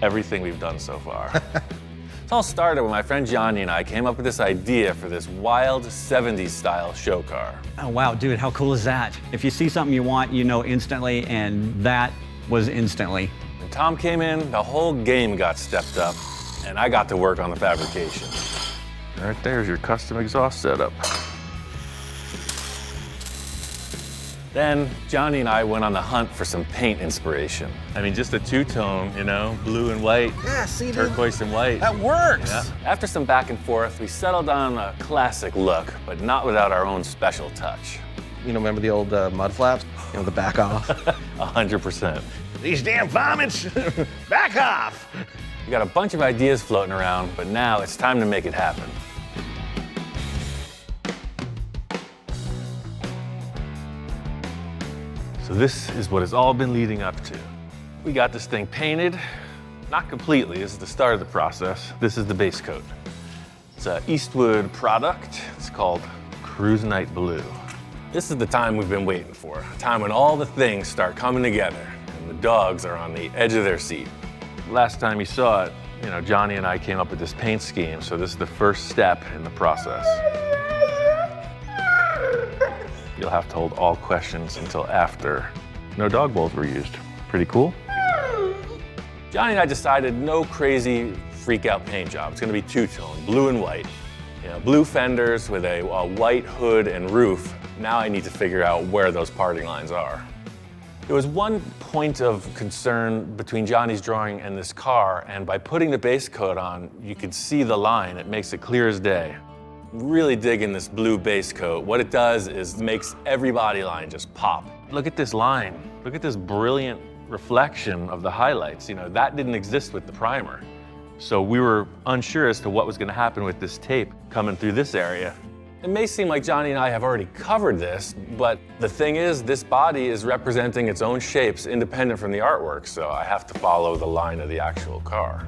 everything we've done so far. It all started when my friend Johnny and I came up with this idea for this wild 70s style show car. Oh, wow, dude, how cool is that? If you see something you want, you know instantly, and that was instantly. When Tom came in, the whole game got stepped up, and I got to work on the fabrication. Right there's your custom exhaust setup. Then Johnny and I went on the hunt for some paint inspiration. I mean, just a two-tone, you know, blue and white, Yeah, see, dude, turquoise and white. that works. Yeah. After some back and forth, we settled on a classic look, but not without our own special touch. You know, remember the old mud flaps? You know, the back off. 100%. These damn vomits, back off. We got a bunch of ideas floating around, but now it's time to make it happen. So this is what it's all been leading up to. We got this thing painted, not completely, this is the start of the process. This is the base coat. It's an Eastwood product, it's called Cruise Night Blue. This is the time we've been waiting for, a time when all the things start coming together and the dogs are on the edge of their seat. Last time you saw it, you know, Johnny and I came up with this paint scheme, so this is the first step in the process. You'll have to hold all questions until after. No dog bowls were used. Pretty cool? Johnny and I decided no crazy freak out paint job. It's gonna be two-tone, blue and white. You know, blue fenders with a white hood and roof. Now I need to figure out where those parting lines are. There was one point of concern between Johnny's drawing and this car, and by putting the base coat on, you could see the line. It makes it clear as day. Really digging this blue base coat. What it does is makes every body line just pop. Look at this line. Look at this brilliant reflection of the highlights. You know, that didn't exist with the primer. So we were unsure as to what was going to happen with this tape coming through this area. It may seem like Johnny and I have already covered this, but the thing is, this body is representing its own shapes independent from the artwork, so I have to follow the line of the actual car.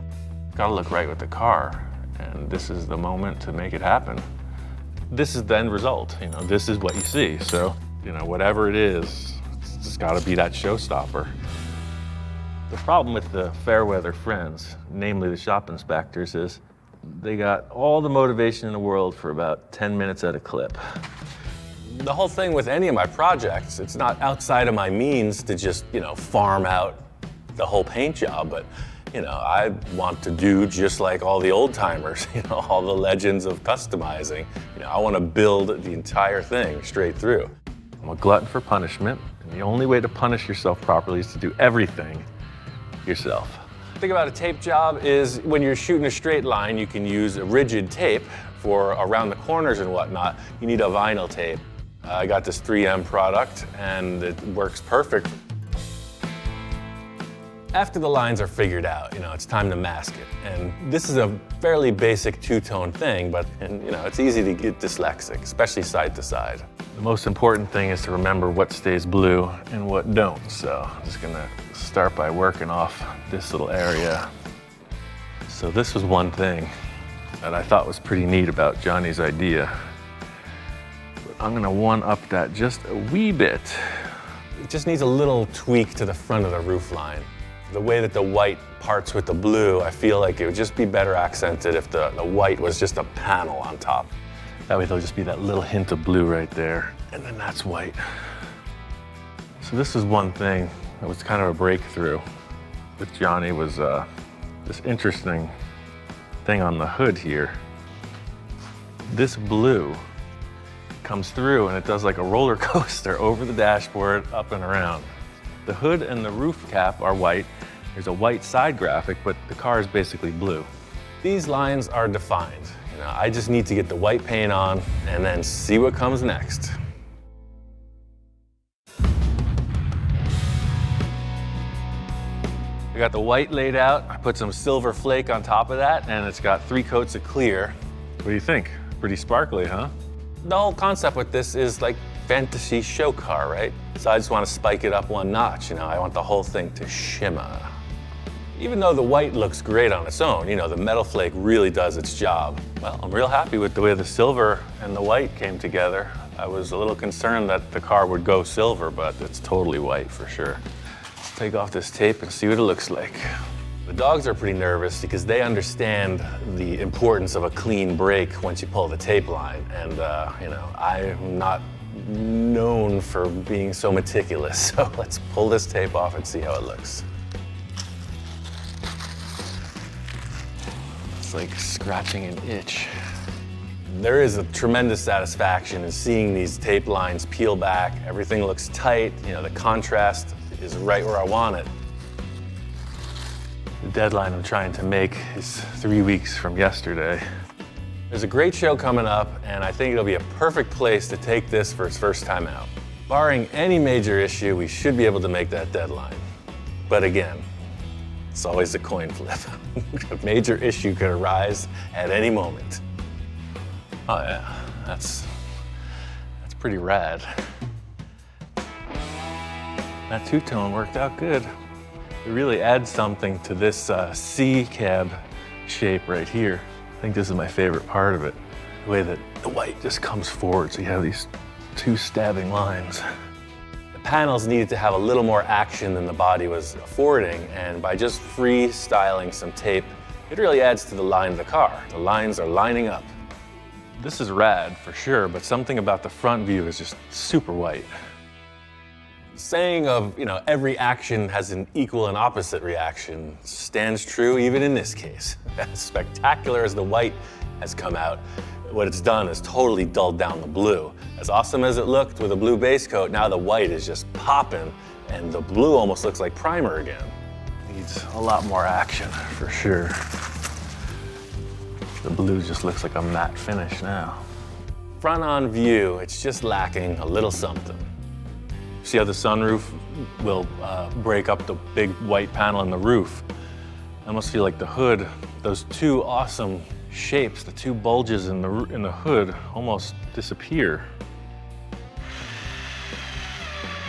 Gotta look right with the car, and this is the moment to make it happen. This is the end result, you know, this is what you see. So, you know, whatever it is, it's just gotta be that showstopper. The problem with the Fairweather friends, namely the shop inspectors, is they got all the motivation in the world for about 10 minutes at a clip. The whole thing with any of my projects, it's not outside of my means to just, you know, farm out the whole paint job, but you know, I want to do just like all the old timers, you know, all the legends of customizing. You know, I want to build the entire thing straight through. I'm a glutton for punishment, and the only way to punish yourself properly is to do everything yourself. The thing about a tape job is when you're shooting a straight line, you can use a rigid tape for around the corners and whatnot. You need a vinyl tape. I got this 3M product, and it works perfect. After the lines are figured out, you know, it's time to mask it. And this is a fairly basic two-tone thing, but you know, it's easy to get dyslexic, especially side to side. The most important thing is to remember what stays blue and what don't. So I'm just gonna start by working off this little area. So this was one thing that I thought was pretty neat about Johnny's idea. But I'm gonna one-up that just a wee bit. It just needs a little tweak to the front of the roof line. The way that the white parts with the blue, I feel like it would just be better accented if the white was just a panel on top. That way there'll just be that little hint of blue right there, and then that's white. So this is one thing that was kind of a breakthrough with Johnny was this interesting thing on the hood here. This blue comes through and it does like a roller coaster over the dashboard, up and around. The hood and the roof cap are white. There's a white side graphic, but the car is basically blue. These lines are defined. You know, I just need to get the white paint on and then see what comes next. I got the white laid out. I put some silver flake on top of that, and it's got 3 coats of clear. What do you think? Pretty sparkly, huh? The whole concept with this is like fantasy show car, right? So I just want to spike it up 1 notch, you know? I want the whole thing to shimmer. Even though the white looks great on its own, you know, the metal flake really does its job. Well, I'm real happy with the way the silver and the white came together. I was a little concerned that the car would go silver, but it's totally white for sure. Let's take off this tape and see what it looks like. The dogs are pretty nervous because they understand the importance of a clean brake once you pull the tape line. And, you know, I'm not known for being so meticulous. So let's pull this tape off and see how it looks. It's like scratching an itch. There is a tremendous satisfaction in seeing these tape lines peel back. Everything looks tight. You know, the contrast is right where I want it. The deadline I'm trying to make is 3 weeks from yesterday. There's a great show coming up, and I think it'll be a perfect place to take this for its first time out. Barring any major issue, we should be able to make that deadline. But again, it's always a coin flip. A major issue could arise at any moment. Oh yeah, that's pretty rad. That two-tone worked out good. It really adds something to this C-cab shape right here. I think this is my favorite part of it. The way that the white just comes forward, so you have these 2 stabbing lines. The panels needed to have a little more action than the body was affording, and by just freestyling some tape, it really adds to the line of the car. The lines are lining up. This is rad for sure, but something about the front view is just super white. Saying of, you know, every action has an equal and opposite reaction stands true even in this case. As spectacular as the white has come out, what it's done is totally dulled down the blue. As awesome as it looked with a blue base coat, now the white is just popping and the blue almost looks like primer again. Needs a lot more action for sure. The blue just looks like a matte finish now. Front on view, it's just lacking a little something. See how the sunroof will break up the big white panel in the roof? I almost feel like the hood, those 2 awesome shapes, the 2 bulges in the hood almost disappear.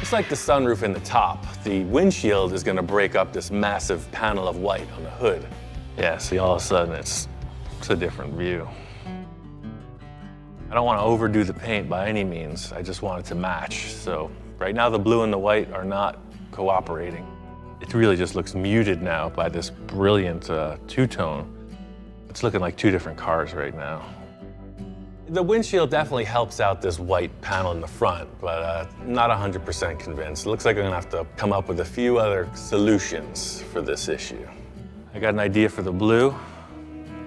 It's like the sunroof in the top. The windshield is gonna break up this massive panel of white on the hood. Yeah, see, all of a sudden it's a different view. I don't want to overdo the paint by any means. I just want it to match. So right now the blue and the white are not cooperating. It really just looks muted now by this brilliant two-tone. It's looking like 2 different cars right now. The windshield definitely helps out this white panel in the front, but not 100% convinced. It looks like I'm gonna have to come up with a few other solutions for this issue. I got an idea for the blue.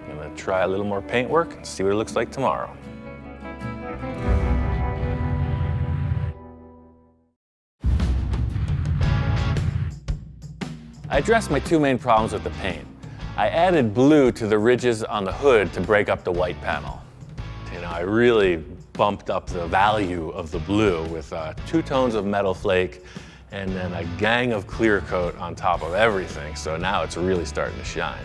I'm gonna try a little more paint work and see what it looks like tomorrow. I addressed my 2 main problems with the paint. I added blue to the ridges on the hood to break up the white panel. You know, I really bumped up the value of the blue with 2 tones of metal flake and then a gang of clear coat on top of everything. So now it's really starting to shine.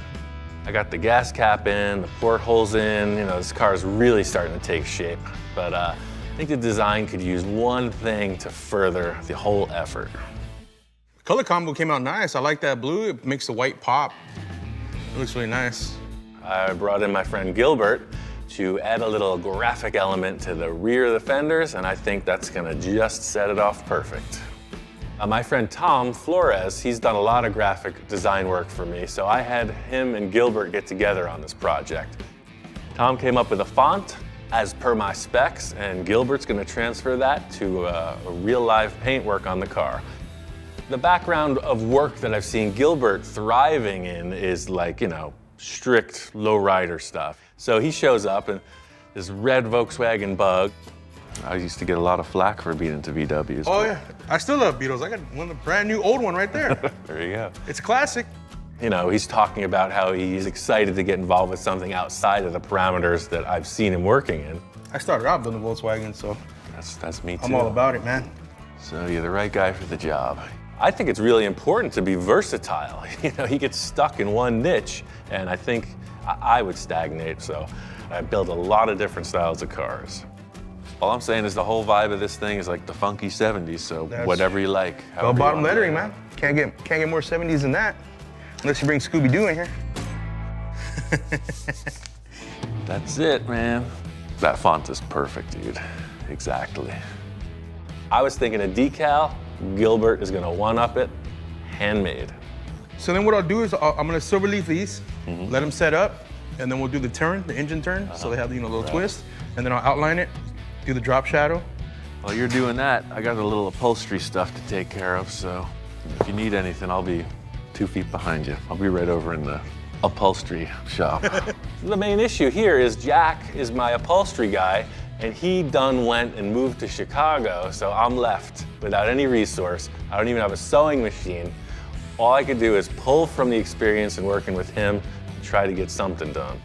I got the gas cap in, the portholes in, you know, this car is really starting to take shape. But I think the design could use one thing to further the whole effort. Color combo came out nice. I like that blue. It makes the white pop. It looks really nice. I brought in my friend Gilbert to add a little graphic element to the rear of the fenders, and I think that's gonna just set it off perfect. My friend Tom Flores, he's done a lot of graphic design work for me, so I had him and Gilbert get together on this project. Tom came up with a font as per my specs, and Gilbert's gonna transfer that to a real live paint work on the car. The background of work that I've seen Gilbert thriving in is like, you know, strict lowrider stuff. So he shows up in this red Volkswagen Bug. I used to get a lot of flack for being into VWs. Oh yeah, I still love Beetles. I got one, a brand new old one right there. There you go. It's a classic. You know, he's talking about how he's excited to get involved with something outside of the parameters that I've seen him working in. I started out building Volkswagen, so That's me too. I'm all about it, man. So you're the right guy for the job. I think it's really important to be versatile. You know, he gets stuck in one niche, and I think I would stagnate, so I build a lot of different styles of cars. All I'm saying is the whole vibe of this thing is like the funky 70s, so whatever you like. Bell-bottom lettering, man. Can't get more 70s than that, unless you bring Scooby-Doo in here. That's it, man. That font is perfect, dude. Exactly. I was thinking a decal. Gilbert is gonna one-up it, handmade. So then what I'll do is I'm gonna silver leaf these, let them set up, and then we'll do the turn, the engine turn, so they have the little twist, and then I'll outline it, do the drop shadow. While you're doing that, I got a little upholstery stuff to take care of, so if you need anything, I'll be 2 feet behind you. I'll be right over in the upholstery shop. The main issue here is Jack is my upholstery guy, and he went and moved to Chicago, so I'm left without any resource. I don't even have a sewing machine. All I could do is pull from the experience and working with him and try to get something done.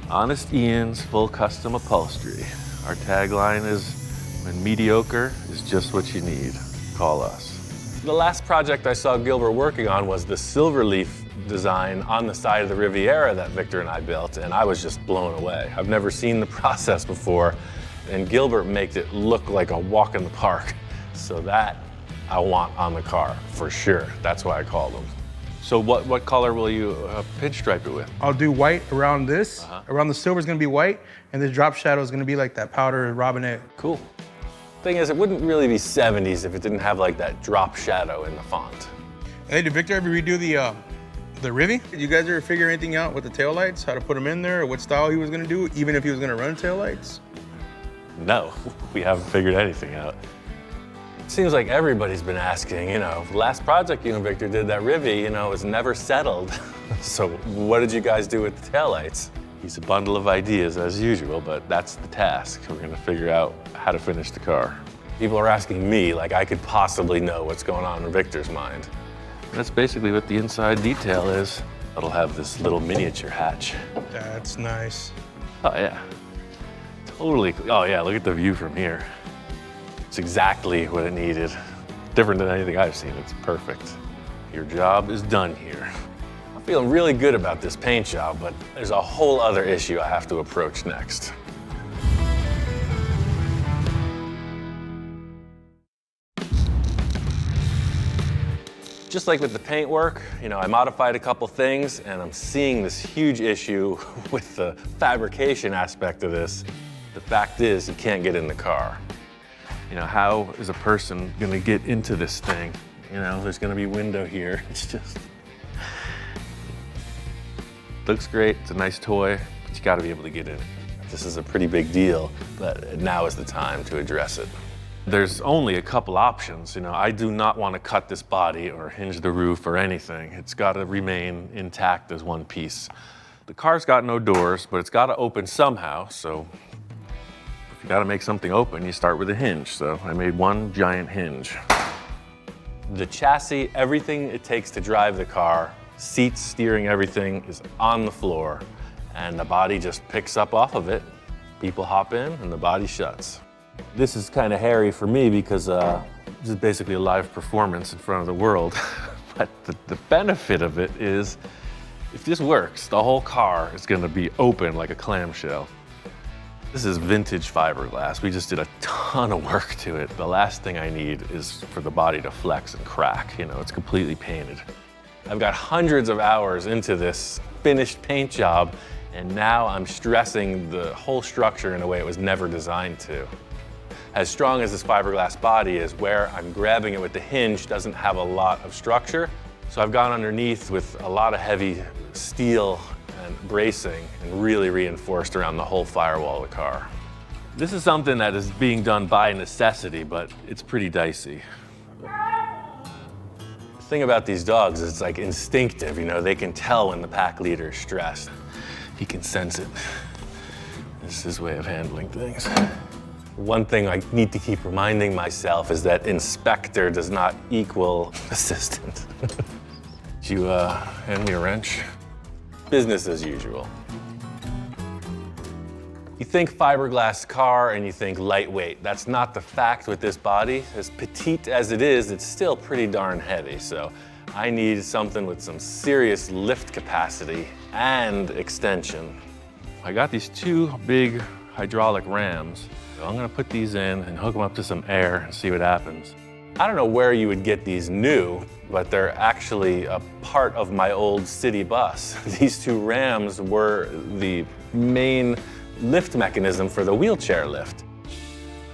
Honest Ian's Full Custom Upholstery. Our tagline is, when mediocre is just what you need, call us. The last project I saw Gilbert working on was the Silverleaf design on the side of the Riviera that Victor and I built, and I was just blown away. I've never seen the process before, and Gilbert makes it look like a walk in the park. So that I want on the car, for sure. That's why I called him. So what color will you pinstripe it with? I'll do white around this. Around the silver is gonna be white, and this drop shadow is gonna be like that powder robinette. Cool. Thing is, it wouldn't really be 70s if it didn't have like that drop shadow in the font. Hey, did Victor ever redo the Rivi? Did you guys ever figure anything out with the taillights, how to put them in there, or what style he was gonna do, even if he was gonna run taillights? No, we haven't figured anything out. It seems like everybody's been asking, you know, the last project you and Victor did, that Rivi, you know, was never settled. So what did you guys do with the taillights? He's a bundle of ideas as usual, but that's the task. We're gonna figure out how to finish the car. People are asking me like I could possibly know what's going on in Victor's mind. That's basically what the inside detail is. It'll have this little miniature hatch. That's nice. Oh yeah, totally. Oh yeah, look at the view from here. It's exactly what it needed. Different than anything I've seen, it's perfect. Your job is done here. I'm feeling really good about this paint job, but there's a whole other issue I have to approach next. Just like with the paint work, you know, I modified a couple things, and I'm seeing this huge issue with the fabrication aspect of this. The fact is, you can't get in the car. You know, how is a person gonna get into this thing? You know, there's gonna be a window here. It's just, looks great, it's a nice toy, but you gotta be able to get in. This is a pretty big deal, but now is the time to address it. There's only a couple options. You know, I do not want to cut this body or hinge the roof or anything. It's got to remain intact as one piece. The car's got no doors, but it's got to open somehow. So if you got to make something open, you start with a hinge. So I made one giant hinge. The chassis, everything it takes to drive the car, seats, steering, everything is on the floor, and the body just picks up off of it. People hop in and the body shuts. This is kind of hairy for me because this is basically a live performance in front of the world. But the benefit of it is, if this works, the whole car is going to be open like a clamshell. This is vintage fiberglass. We just did a ton of work to it. The last thing I need is for the body to flex and crack. You know, it's completely painted. I've got hundreds of hours into this finished paint job, and now I'm stressing the whole structure in a way it was never designed to. As strong as this fiberglass body is, where I'm grabbing it with the hinge doesn't have a lot of structure. So I've gone underneath with a lot of heavy steel and bracing and really reinforced around the whole firewall of the car. This is something that is being done by necessity, but it's pretty dicey. The thing about these dogs is it's like instinctive, you know, they can tell when the pack leader is stressed. He can sense it. This is his way of handling things. One thing I need to keep reminding myself is that inspector does not equal assistant. Could you hand me a wrench? Business as usual. You think fiberglass car and you think lightweight. That's not the fact with this body. As petite as it is, it's still pretty darn heavy. So I need something with some serious lift capacity and extension. I got these two big hydraulic rams. So I'm gonna put these in and hook them up to some air and see what happens. I don't know where you would get these new, but they're actually a part of my old city bus. These two rams were the main lift mechanism for the wheelchair lift.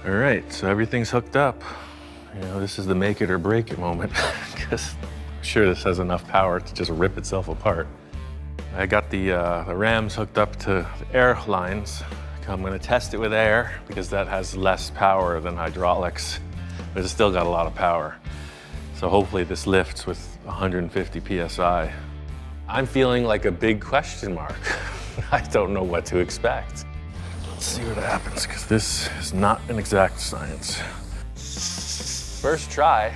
All right, so everything's hooked up. You know, this is the make it or break it moment, because I'm sure this has enough power to just rip itself apart. I got the rams hooked up to the air lines. I'm gonna test it with air, because that has less power than hydraulics, but it's still got a lot of power. So hopefully this lifts with 150 PSI. I'm feeling like a big question mark. I don't know what to expect. Let's see what happens, because this is not an exact science. First try.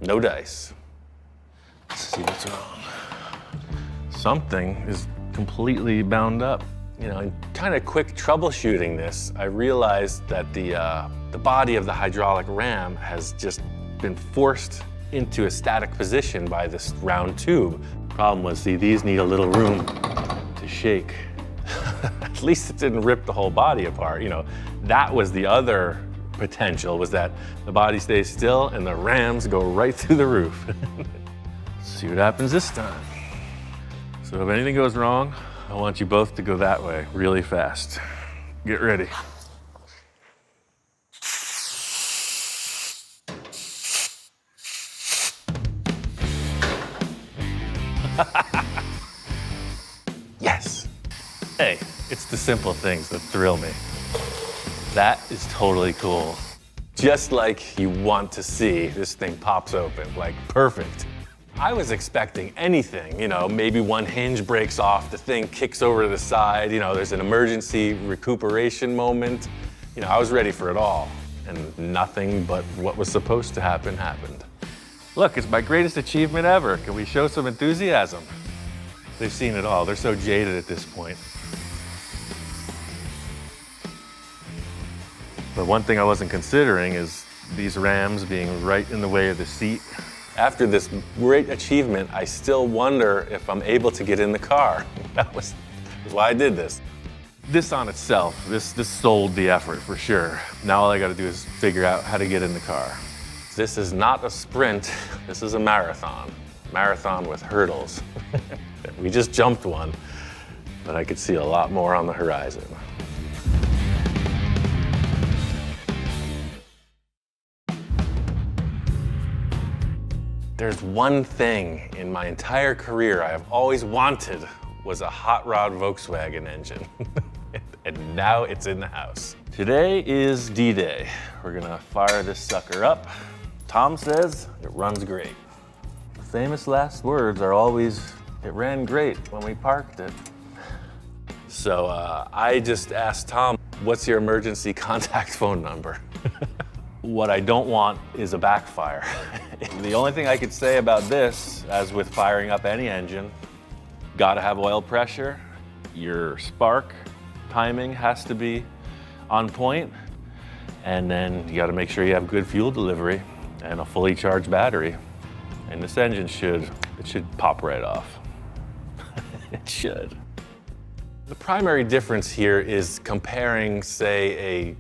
No dice. Let's see what's wrong. Something is completely bound up. You know, in kind of quick troubleshooting this, I realized that the body of the hydraulic ram has just been forced into a static position by this round tube. Problem was, see, these need a little room to shake. At least it didn't rip the whole body apart. You know, that was the other potential, was that the body stays still and the rams go right through the roof. Let's see what happens this time. So if anything goes wrong, I want you both to go that way really fast. Get ready. Yes. Hey, it's the simple things that thrill me. That is totally cool. Just like you want to see, this thing pops open, like perfect. I was expecting anything, you know, maybe one hinge breaks off, the thing kicks over to the side, you know, there's an emergency recuperation moment. You know, I was ready for it all, and nothing but what was supposed to happen happened. Look, it's my greatest achievement ever. Can we show some enthusiasm? They've seen it all. They're so jaded at this point. But one thing I wasn't considering is these rams being right in the way of the seat. After this great achievement, I still wonder if I'm able to get in the car. That was why I did this. This on itself, this sold the effort for sure. Now all I gotta do is figure out how to get in the car. This is not a sprint, this is a marathon. Marathon with hurdles. We just jumped one, but I could see a lot more on the horizon. There's one thing in my entire career I have always wanted was a hot rod Volkswagen engine. And now it's in the house. Today is D-Day. We're gonna fire this sucker up. Tom says it runs great. The famous last words are always, it ran great when we parked it. So I just asked Tom, what's your emergency contact phone number? What I don't want is a backfire. The only thing I could say about this, as with firing up any engine, gotta have oil pressure, your spark timing has to be on point, and then you gotta make sure you have good fuel delivery and a fully charged battery. And this engine should pop right off. It should. The primary difference here is comparing, say, a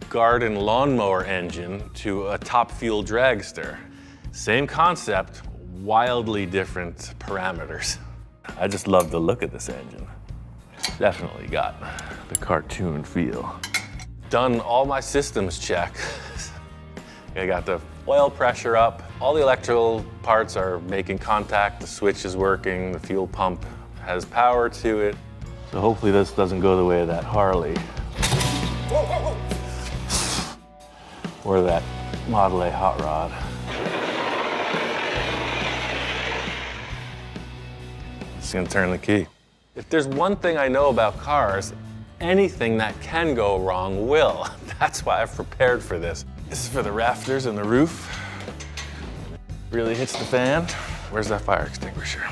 garden lawnmower engine to a top fuel dragster. Same concept, wildly different parameters. I just love the look of this engine. Definitely got the cartoon feel. Done all my systems check. I got the oil pressure up, all the electrical parts are making contact, the switch is working, the fuel pump has power to it. So hopefully this doesn't go the way of that Harley. Whoa, whoa, whoa. Or that Model A hot rod. Just gonna turn the key. If there's one thing I know about cars, anything that can go wrong will. That's why I've prepared for this. This is for the rafters and the roof. really hits the fan. Where's that fire extinguisher?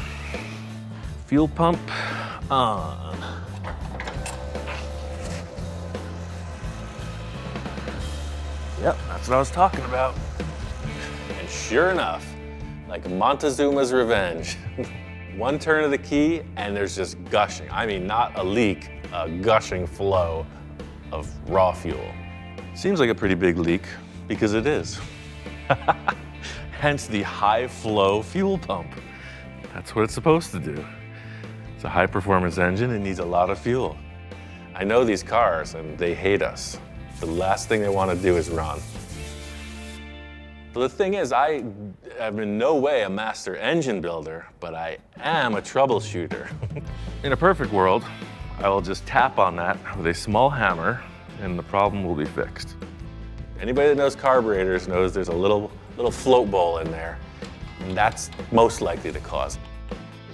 Fuel pump on. Yep, that's what I was talking about. And sure enough, like Montezuma's revenge, one turn of the key and there's just gushing. I mean, not a leak, a gushing flow of raw fuel. Seems like a pretty big leak because it is. Hence the high flow fuel pump. That's what it's supposed to do. It's a high performance engine, it needs a lot of fuel. I know these cars and they hate us. The last thing they want to do is run. But the thing is, I am in no way a master engine builder, but I am a troubleshooter. In a perfect world, I will just tap on that with a small hammer and the problem will be fixed. Anybody that knows carburetors knows there's a little float bowl in there, and that's most likely the cause.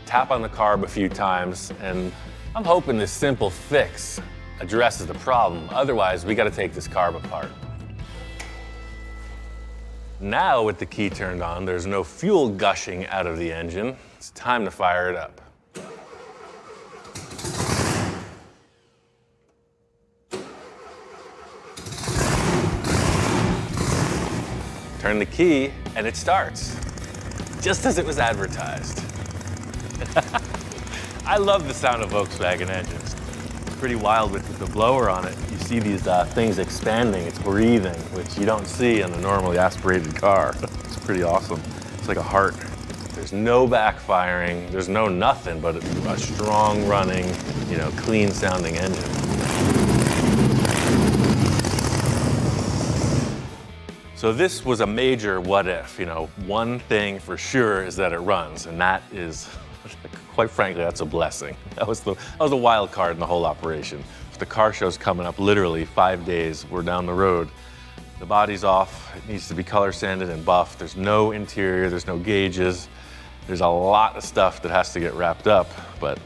Tap on the carb a few times, and I'm hoping this simple fix addresses the problem. Otherwise, we got to take this carb apart. Now, with the key turned on, there's no fuel gushing out of the engine. It's time to fire it up. Turn the key, and it starts, just as it was advertised. I love the sound of Volkswagen engines. It's pretty wild with the blower on it. You see these things expanding, it's breathing, which you don't see in a normally aspirated car. It's pretty awesome. It's like a heart. There's no backfiring, there's no nothing but a strong running, clean sounding engine. So this was a major what if, one thing for sure is that it runs, and that is, quite frankly, that's a blessing. That was the wild card in the whole operation. If the car show's coming up literally 5 days, we're down the road. The body's off, it needs to be color sanded and buffed. There's no interior, there's no gauges. There's a lot of stuff that has to get wrapped up, but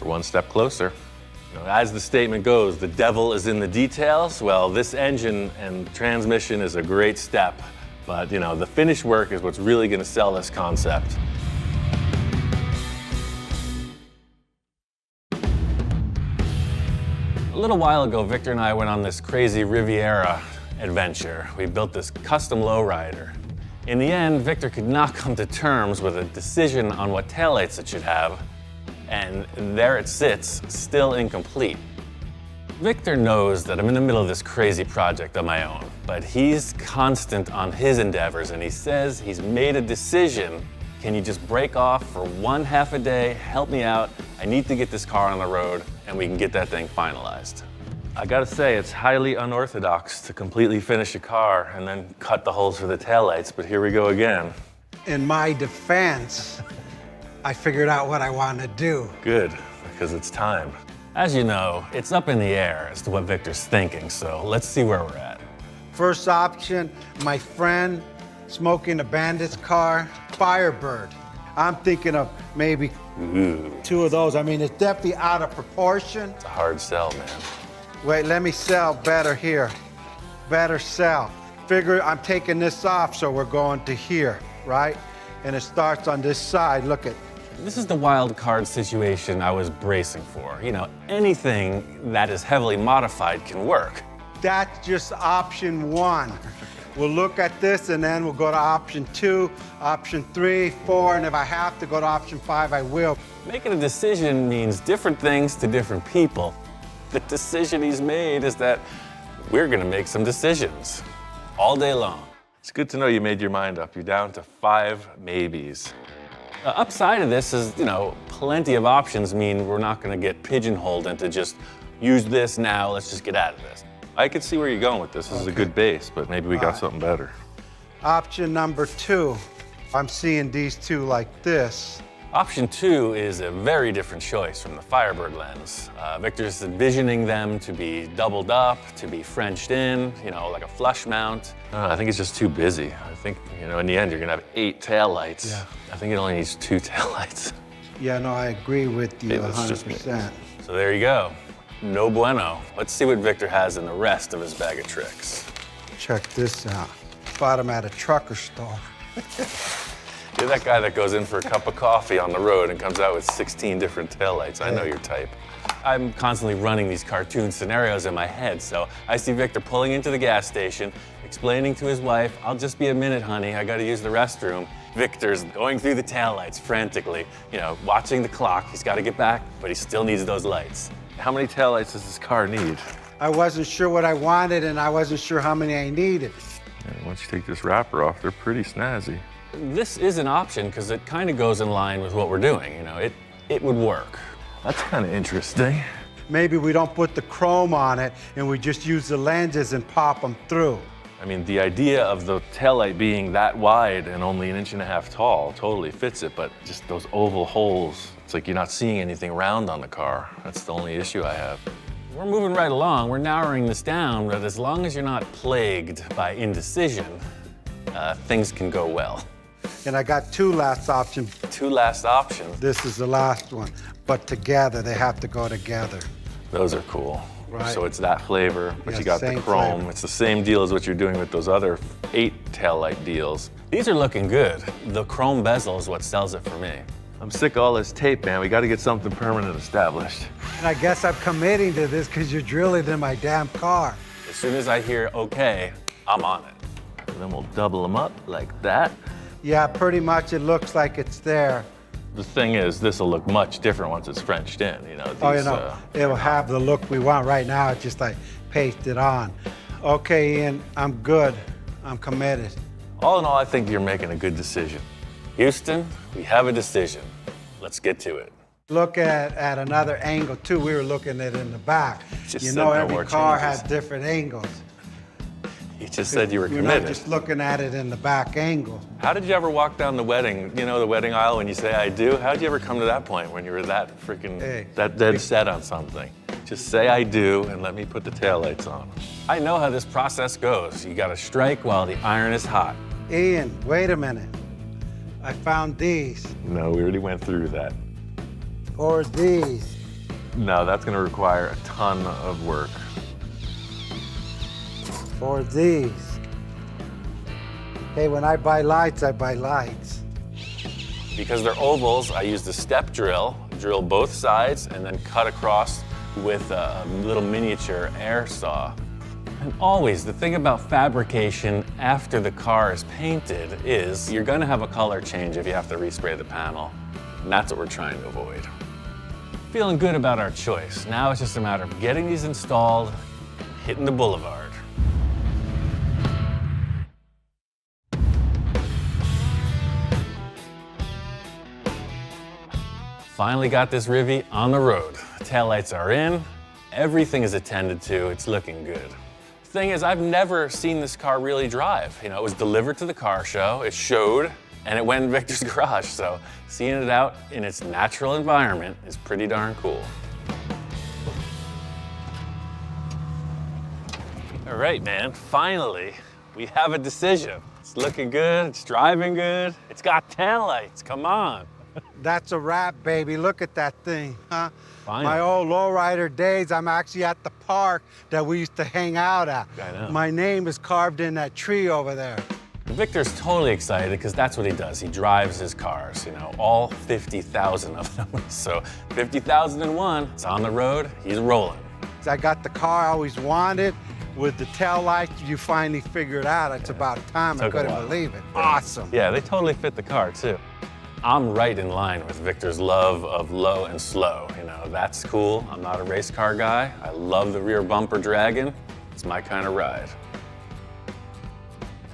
we're one step closer. As the statement goes, the devil is in the details. Well, this engine and transmission is a great step, but the finished work is what's really going to sell this concept. A little while ago, Victor and I went on this crazy Riviera adventure. We built this custom lowrider. In the end, Victor could not come to terms with a decision on what taillights it should have, and there it sits, still incomplete. Victor knows that I'm in the middle of this crazy project on my own, but he's constant on his endeavors, and he says he's made a decision. Can you just break off for one half a day, help me out? I need to get this car on the road, and we can get that thing finalized. I gotta say, it's highly unorthodox to completely finish a car and then cut the holes for the taillights, but here we go again. In my defense, I figured out what I want to do. Good, because it's time. As you know, it's up in the air as to what Victor's thinking, so let's see where we're at. First option, my friend smoking a bandit's car, Firebird. I'm thinking of maybe 2 of those. I mean, it's definitely out of proportion. It's a hard sell, man. Wait, let me sell better here. Better sell. Figure I'm taking this off, so we're going to here, right? And it starts on this side, look at. This is the wild card situation I was bracing for. Anything that is heavily modified can work. That's just option 1. We'll look at this and then we'll go to option 2, option 3, 4, and if I have to go to option 5, I will. Making a decision means different things to different people. The decision he's made is that we're gonna make some decisions all day long. It's good to know you made your mind up. You're down to 5 maybes. The upside of this is, plenty of options mean we're not gonna get pigeonholed into just use this now, let's just get out of this. I could see where you're going with this. This is a good base, but maybe we got something better. Option number 2, I'm seeing these 2 like this. Option 2 is a very different choice from the Firebird lens. Victor's envisioning them to be doubled up, to be Frenched in, like a flush mount. I think it's just too busy. I think, in the end, you're gonna have 8 taillights. Yeah. I think it only needs 2 taillights. Yeah, no, I agree with you 100%. So there you go. No bueno. Let's see what Victor has in the rest of his bag of tricks. Check this out. Bought them at a trucker store. You're that guy that goes in for a cup of coffee on the road and comes out with 16 different taillights. I know your type. I'm constantly running these cartoon scenarios in my head, so I see Victor pulling into the gas station, explaining to his wife, "I'll just be a minute, honey, I gotta use the restroom." Victor's going through the taillights frantically, you know, watching the clock. He's gotta get back, but he still needs those lights. How many taillights does this car need? I wasn't sure what I wanted, and I wasn't sure how many I needed. And once you take this wrapper off, they're pretty snazzy. This is an option because it kind of goes in line with what we're doing, you know. It would work. That's kind of interesting. Maybe we don't put the chrome on it, and we just use the lenses and pop them through. I mean, the idea of the taillight being that wide and only 1.5 inches tall totally fits it, but just those oval holes, it's like you're not seeing anything round on the car. That's the only issue I have. We're moving right along. We're narrowing this down, but as long as you're not plagued by indecision, things can go well. And I got two last options. Two last options? This is the last one, but together, they have to go together. Those are cool. Right. So it's that flavor, but Yeah, you got the same chrome. flavor. It's the same deal as what you're doing with those other 8 taillight deals. These are looking good. The chrome bezel is what sells it for me. I'm sick of all this tape, man. We got to get something permanent established. And I guess I'm committing to this because you're drilling in my damn car. As soon as I hear okay, I'm on it. And then we'll double them up like that. Yeah, pretty much it looks like it's there. The thing is, this will look much different once it's Frenched in, you know. These, Oh, you know, it'll have the look we want. Right now, it's just like paste it on. Okay, Ian, I'm good. I'm committed. All in all, I think you're making a good decision. Houston, we have a decision. Let's get to it. Look at another angle, too. We were looking at it in the back. Just You said know, no every more car changes. has different angles. You just said you were You're committed. not just looking at it in the back angle. How did you ever walk down the wedding, you know, the wedding aisle when you say I do? How did you ever come to that point when you were that freaking, that dead set on something? Just say I do and let me put the taillights on. I know how this process goes. You gotta strike while the iron is hot. Ian, wait a minute. I found these. No, we already went through that. Or these. No, that's gonna require a ton of work. Or these. Hey, when I buy lights, I buy lights. Because they're ovals, I used a step drill both sides, and then cut across with a little miniature air saw. And always, the thing about fabrication after the car is painted is you're gonna have a color change if you have to respray the panel. And that's what we're trying to avoid. Feeling good about our choice. Now it's just a matter of getting these installed, hitting the boulevard. Finally got this Rivi on the road. Taillights are in, everything is attended to, it's looking good. Thing is, I've never seen this car really drive. You know, it was delivered to the car show, it showed, and it went in Victor's garage, so seeing it out in its natural environment is pretty darn cool. All right, man, finally, we have a decision. It's looking good, it's driving good, it's got taillights, come on. That's a wrap, baby. Look at that thing, huh? Fine. My old lowrider days, I'm actually at the park that we used to hang out at. I know. My name is carved in that tree over there. Victor's totally excited because that's what he does. He drives his cars, you know, all 50,000 of them. So 50,001, it's on the road, he's rolling. I got the car I always wanted with the tail lights. You finally figured out. It's about time. I Took a couldn't while. believe it. Awesome. Yeah, they totally fit the car too. I'm right in line with Victor's love of low and slow. You know, that's cool. I'm not a race car guy. I love the rear bumper dragging. It's my kind of ride.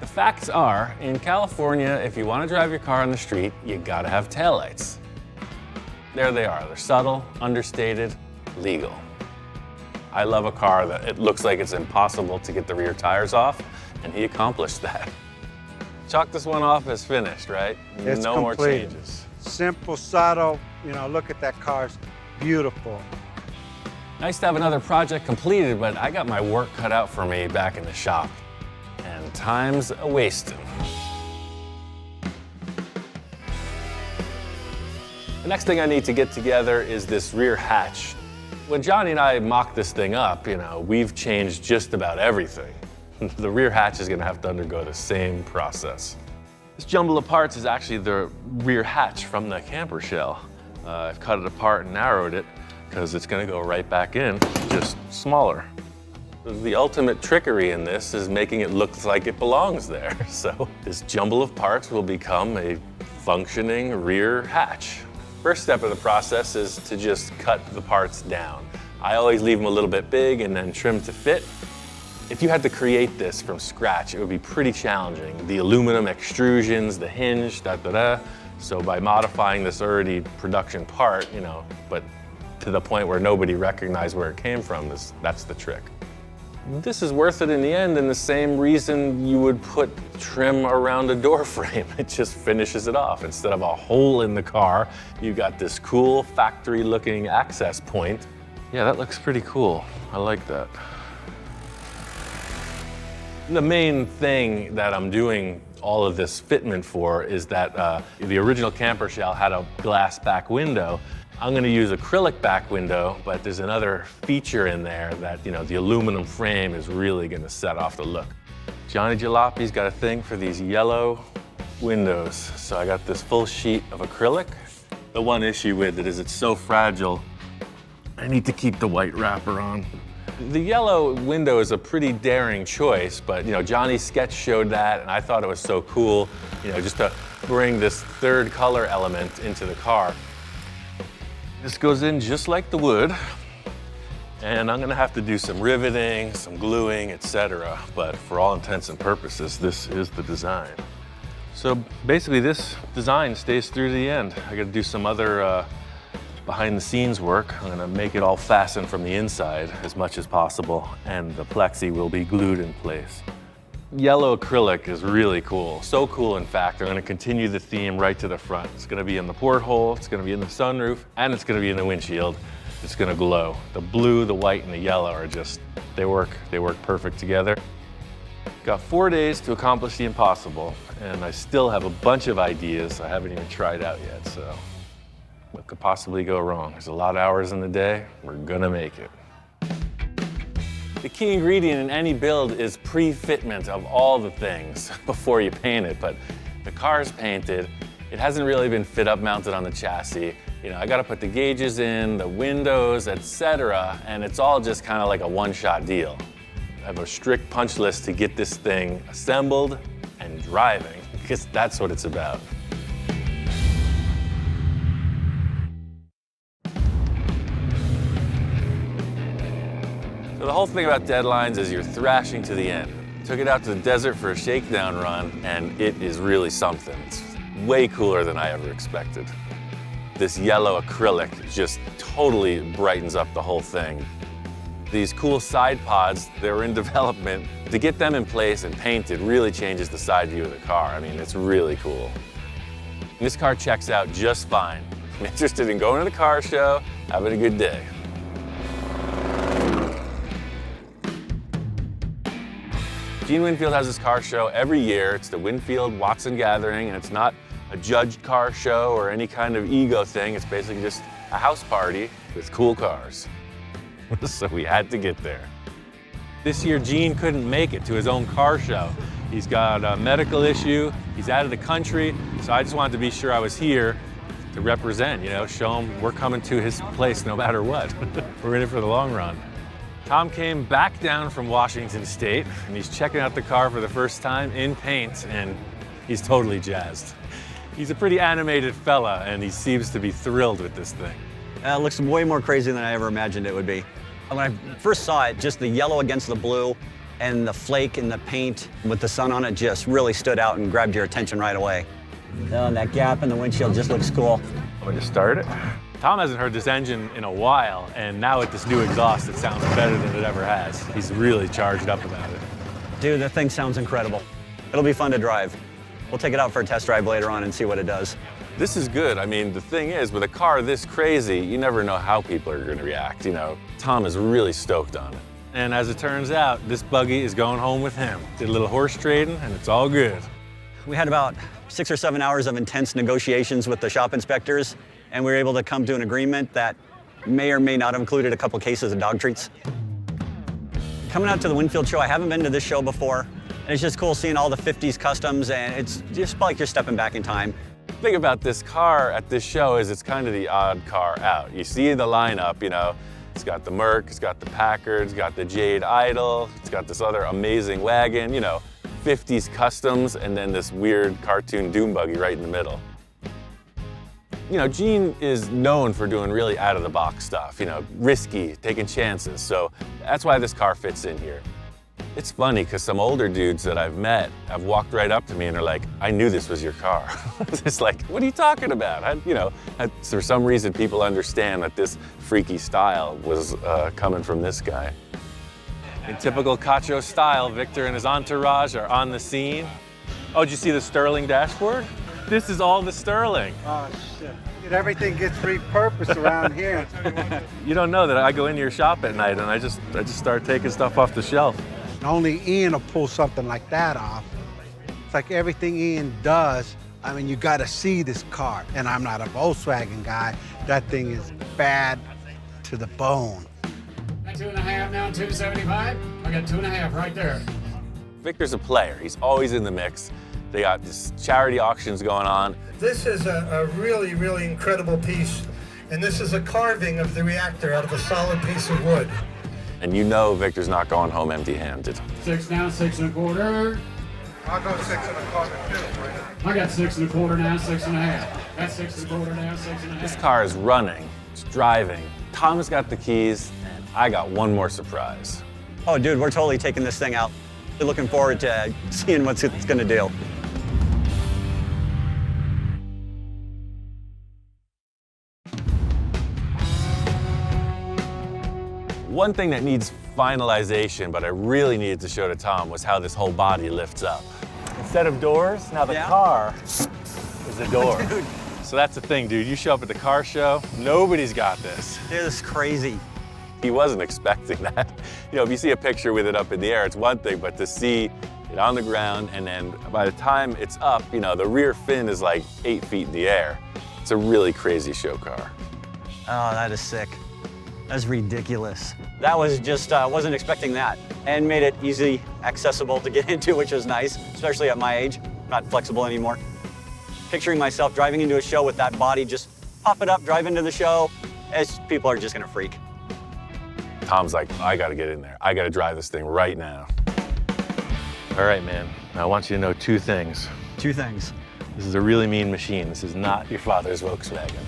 The facts are, in California, if you want to drive your car on the street, you gotta have taillights. There they are. They're subtle, understated, legal. I love a car that it looks like it's impossible to get the rear tires off, and he accomplished that. Chalk this one off as finished, right? It's no more complete. changes. Simple, subtle. You know, look at that car's beautiful. Nice to have another project completed, but I got my work cut out for me back in the shop. And time's a-wasting. The next thing I need to get together is this rear hatch. When Johnny and I mocked this thing up, you know, we've changed just about everything. The rear hatch is gonna have to undergo the same process. This jumble of parts is actually the rear hatch from the camper shell. I've cut it apart and narrowed it because it's going to go right back in, just smaller. The ultimate trickery in this is making it look like it belongs there. So this jumble of parts will become a functioning rear hatch. First step of the process is to just cut the parts down. I always leave them a little bit big and then trim to fit. If you had to create this from scratch, it would be pretty challenging. The aluminum extrusions, the hinge, So by modifying this already production part, but to the point where nobody recognized where it came from, that's the trick. This is worth it in the end, and the same reason you would put trim around a door frame. It just finishes it off. Instead of a hole in the car, you got this cool factory-looking access point. Yeah, that looks pretty cool. I like that. The main thing that I'm doing all of this fitment for is that the original camper shell had a glass back window. I'm going to use acrylic back window, but there's another feature in there that, the aluminum frame is really going to set off the look. Johnny Jalape's got a thing for these yellow windows. So I got this full sheet of acrylic. The one issue with it is it's so fragile, I need to keep the white wrapper on. The yellow window is a pretty daring choice, but Johnny's sketch showed that, and I thought it was so cool, just to bring this third color element into the car. This goes in just like the wood, and I'm gonna have to do some riveting, some gluing, etc. But for all intents and purposes, this is the design. So basically this design stays through to the end. I gotta do some other behind the scenes work. I'm gonna make it all fasten from the inside as much as possible, and the plexi will be glued in place. Yellow acrylic is really cool. So cool, in fact, I'm gonna continue the theme right to the front. It's gonna be in the porthole, it's gonna be in the sunroof, and it's gonna be in the windshield. It's gonna glow. The blue, the white, and the yellow are just, they work perfect together. Got 4 days to accomplish the impossible, and I still have a bunch of ideas I haven't even tried out yet, so what could possibly go wrong? There's a lot of hours in the day. We're gonna make it. The key ingredient in any build is pre-fitment of all the things before you paint it, but the car's painted, it hasn't really been fit up mounted on the chassis. I gotta put the gauges in, the windows, etc., and it's all just kind of like a one-shot deal. I have a strict punch list to get this thing assembled and driving, because that's what it's about. So the whole thing about deadlines is you're thrashing to the end. Took it out to the desert for a shakedown run, and it is really something. It's way cooler than I ever expected. This yellow acrylic just totally brightens up the whole thing. These cool side pods, they're in development. To get them in place and painted really changes the side view of the car. I mean, it's really cool. And this car checks out just fine. I'm interested in going to the car show, having a good day. Gene Winfield has this car show every year. It's the Winfield Watson Gathering, and it's not a judged car show or any kind of ego thing. It's basically just a house party with cool cars. So we had to get there. This year, Gene couldn't make it to his own car show. He's got a medical issue. He's out of the country. So I just wanted to be sure I was here to represent, show him we're coming to his place no matter what. We're in it for the long run. Tom came back down from Washington State, and he's checking out the car for the first time in paint, and he's totally jazzed. He's a pretty animated fella, and he seems to be thrilled with this thing. It looks way more crazy than I ever imagined it would be. When I first saw it, just the yellow against the blue and the flake in the paint with the sun on it just really stood out and grabbed your attention right away. And that gap in the windshield just looks cool. I'm going to start it. Tom hasn't heard this engine in a while, and now with this new exhaust, it sounds better than it ever has. He's really charged up about it. Dude, that thing sounds incredible. It'll be fun to drive. We'll take it out for a test drive later on and see what it does. This is good. I mean, the thing is, with a car this crazy, you never know how people are going to react. Tom is really stoked on it. And as it turns out, this buggy is going home with him. Did a little horse trading, and it's all good. We had about 6 or 7 hours of intense negotiations with the shop inspectors, and we were able to come to an agreement that may or may not have included a couple cases of dog treats. Coming out to the Winfield show, I haven't been to this show before. And it's just cool seeing all the 50s customs, and it's just like you're stepping back in time. The thing about this car at this show is it's kind of the odd car out. You see the lineup, you know, it's got the Merc, it's got the Packard, it's got the Jade Idol, it's got this other amazing wagon, you know, 50s customs, and then this weird cartoon Dune buggy right in the middle. You know, Gene is known for doing really out-of-the-box stuff, you know, risky, taking chances, so that's why this car fits in here. It's funny, because some older dudes that I've met have walked right up to me and are like, I knew this was your car. It's like, what are you talking about? For some reason, people understand that this freaky style was coming from this guy. In typical Cacho style, Victor and his entourage are on the scene. Oh, did you see the Sterling dashboard? This is all the Sterling. Oh, shit. Everything gets repurposed around here. You don't know that I go into your shop at night and I just start taking stuff off the shelf. Only Ian will pull something like that off. It's like everything Ian does, I mean, you gotta see this car. And I'm not a Volkswagen guy. That thing is bad to the bone. 2.5 now, 275. I got 2.5 right there. Victor's a player. He's always in the mix. They got this charity auctions going on. This is a really, really incredible piece. And this is a carving of the reactor out of a solid piece of wood. And you know Victor's not going home empty-handed. 6 now, 6 1/4. I'll go 6 1/4 too. I got 6 1/4 now, 6.5. That's 6 1/4 now, 6.5. This car is running, it's driving. Tom's got the keys, and I got one more surprise. Oh, dude, we're totally taking this thing out. We're looking forward to seeing what it's gonna do. One thing that needs finalization, but I really needed to show to Tom, was how this whole body lifts up. Instead of doors, now the car is a door. Dude. So that's the thing, dude. You show up at the car show, nobody's got this. Dude, this is crazy. He wasn't expecting that. You know, if you see a picture with it up in the air, it's one thing, but to see it on the ground, and then by the time it's up, you know, the rear fin is like 8 feet in the air. It's a really crazy show car. Oh, that is sick. That's ridiculous. That was just, wasn't expecting that. And made it easy, accessible to get into, which was nice, especially at my age. Not flexible anymore. Picturing myself driving into a show with that body, just pop it up, drive into the show, people are just gonna freak. Tom's like, I gotta get in there. I gotta drive this thing right now. All right, man. Now I want you to know 2 things. 2 things. This is a really mean machine. This is not your father's Volkswagen.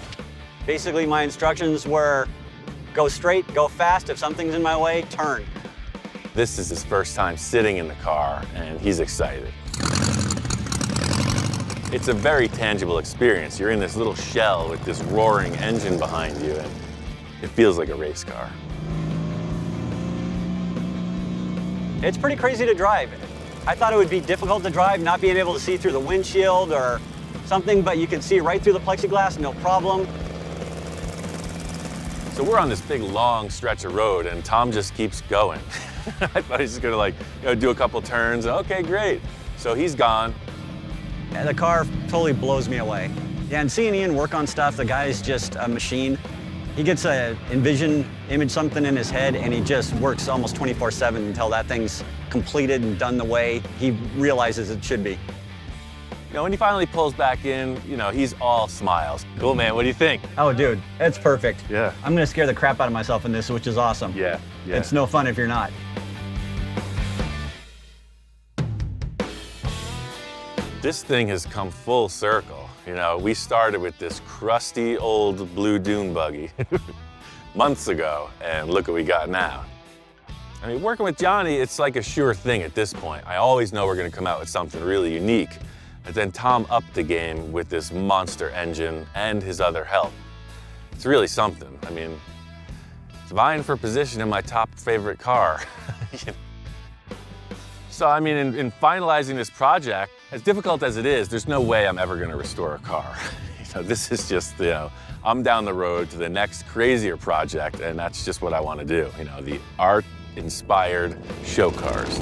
Basically, my instructions were go straight, go fast. If something's in my way, turn. This is his first time sitting in the car, and he's excited. It's a very tangible experience. You're in this little shell with this roaring engine behind you, and it feels like a race car. It's pretty crazy to drive. I thought it would be difficult to drive, not being able to see through the windshield or something, but you can see right through the plexiglass, no problem. So we're on this big, long stretch of road, and Tom just keeps going. I thought he's just gonna do a couple turns. Okay, great. So he's gone. And the car totally blows me away. Yeah, and seeing Ian work on stuff, the guy is just a machine. He gets a image something in his head, and he just works almost 24/7 until that thing's completed and done the way he realizes it should be. You know, when he finally pulls back in, you know, he's all smiles. Cool, man, what do you think? Oh, dude, it's perfect. Yeah. I'm gonna scare the crap out of myself in this, which is awesome. Yeah. It's no fun if you're not. This thing has come full circle. You know, we started with this crusty old blue Dune buggy months ago, and look what we got now. I mean, working with Johnny, it's like a sure thing at this point. I always know we're gonna come out with something really unique. But then Tom upped the game with this monster engine and his other help. It's really something. I mean, it's vying for position in my top favorite car. So, I mean, in finalizing this project, as difficult as it is, there's no way I'm ever gonna restore a car. You know, this is just, you know, I'm down the road to the next crazier project, and that's just what I wanna do. You know, the art-inspired show cars.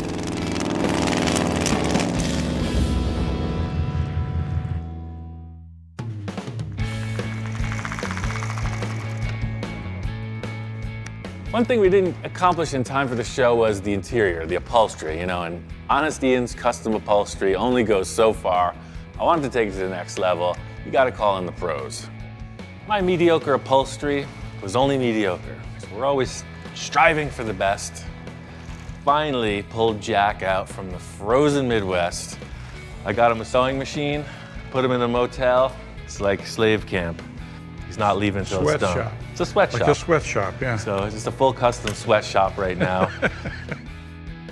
One thing we didn't accomplish in time for the show was the interior, the upholstery, you know, and Honest Ian's custom upholstery only goes so far. I wanted to take it to the next level. You gotta call in the pros. My mediocre upholstery was only mediocre. So we're always striving for the best. Finally pulled Jack out from the frozen Midwest. I got him a sewing machine, put him in a motel. It's like slave camp. He's not leaving until it's done. Sweatshop. It's a sweatshop. Like a sweatshop, yeah. So it's just a full custom sweatshop right now.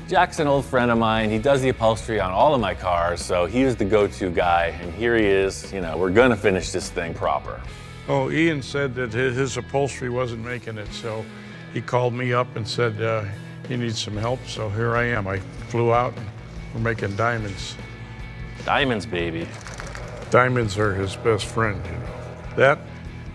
Jack's an old friend of mine. He does the upholstery on all of my cars, so he was the go-to guy. And here he is, you know, we're gonna finish this thing proper. Oh, Ian said that his upholstery wasn't making it, so he called me up and said he needs some help, so here I am. I flew out, and we're making diamonds. Diamonds, baby. Diamonds are his best friend, you know. That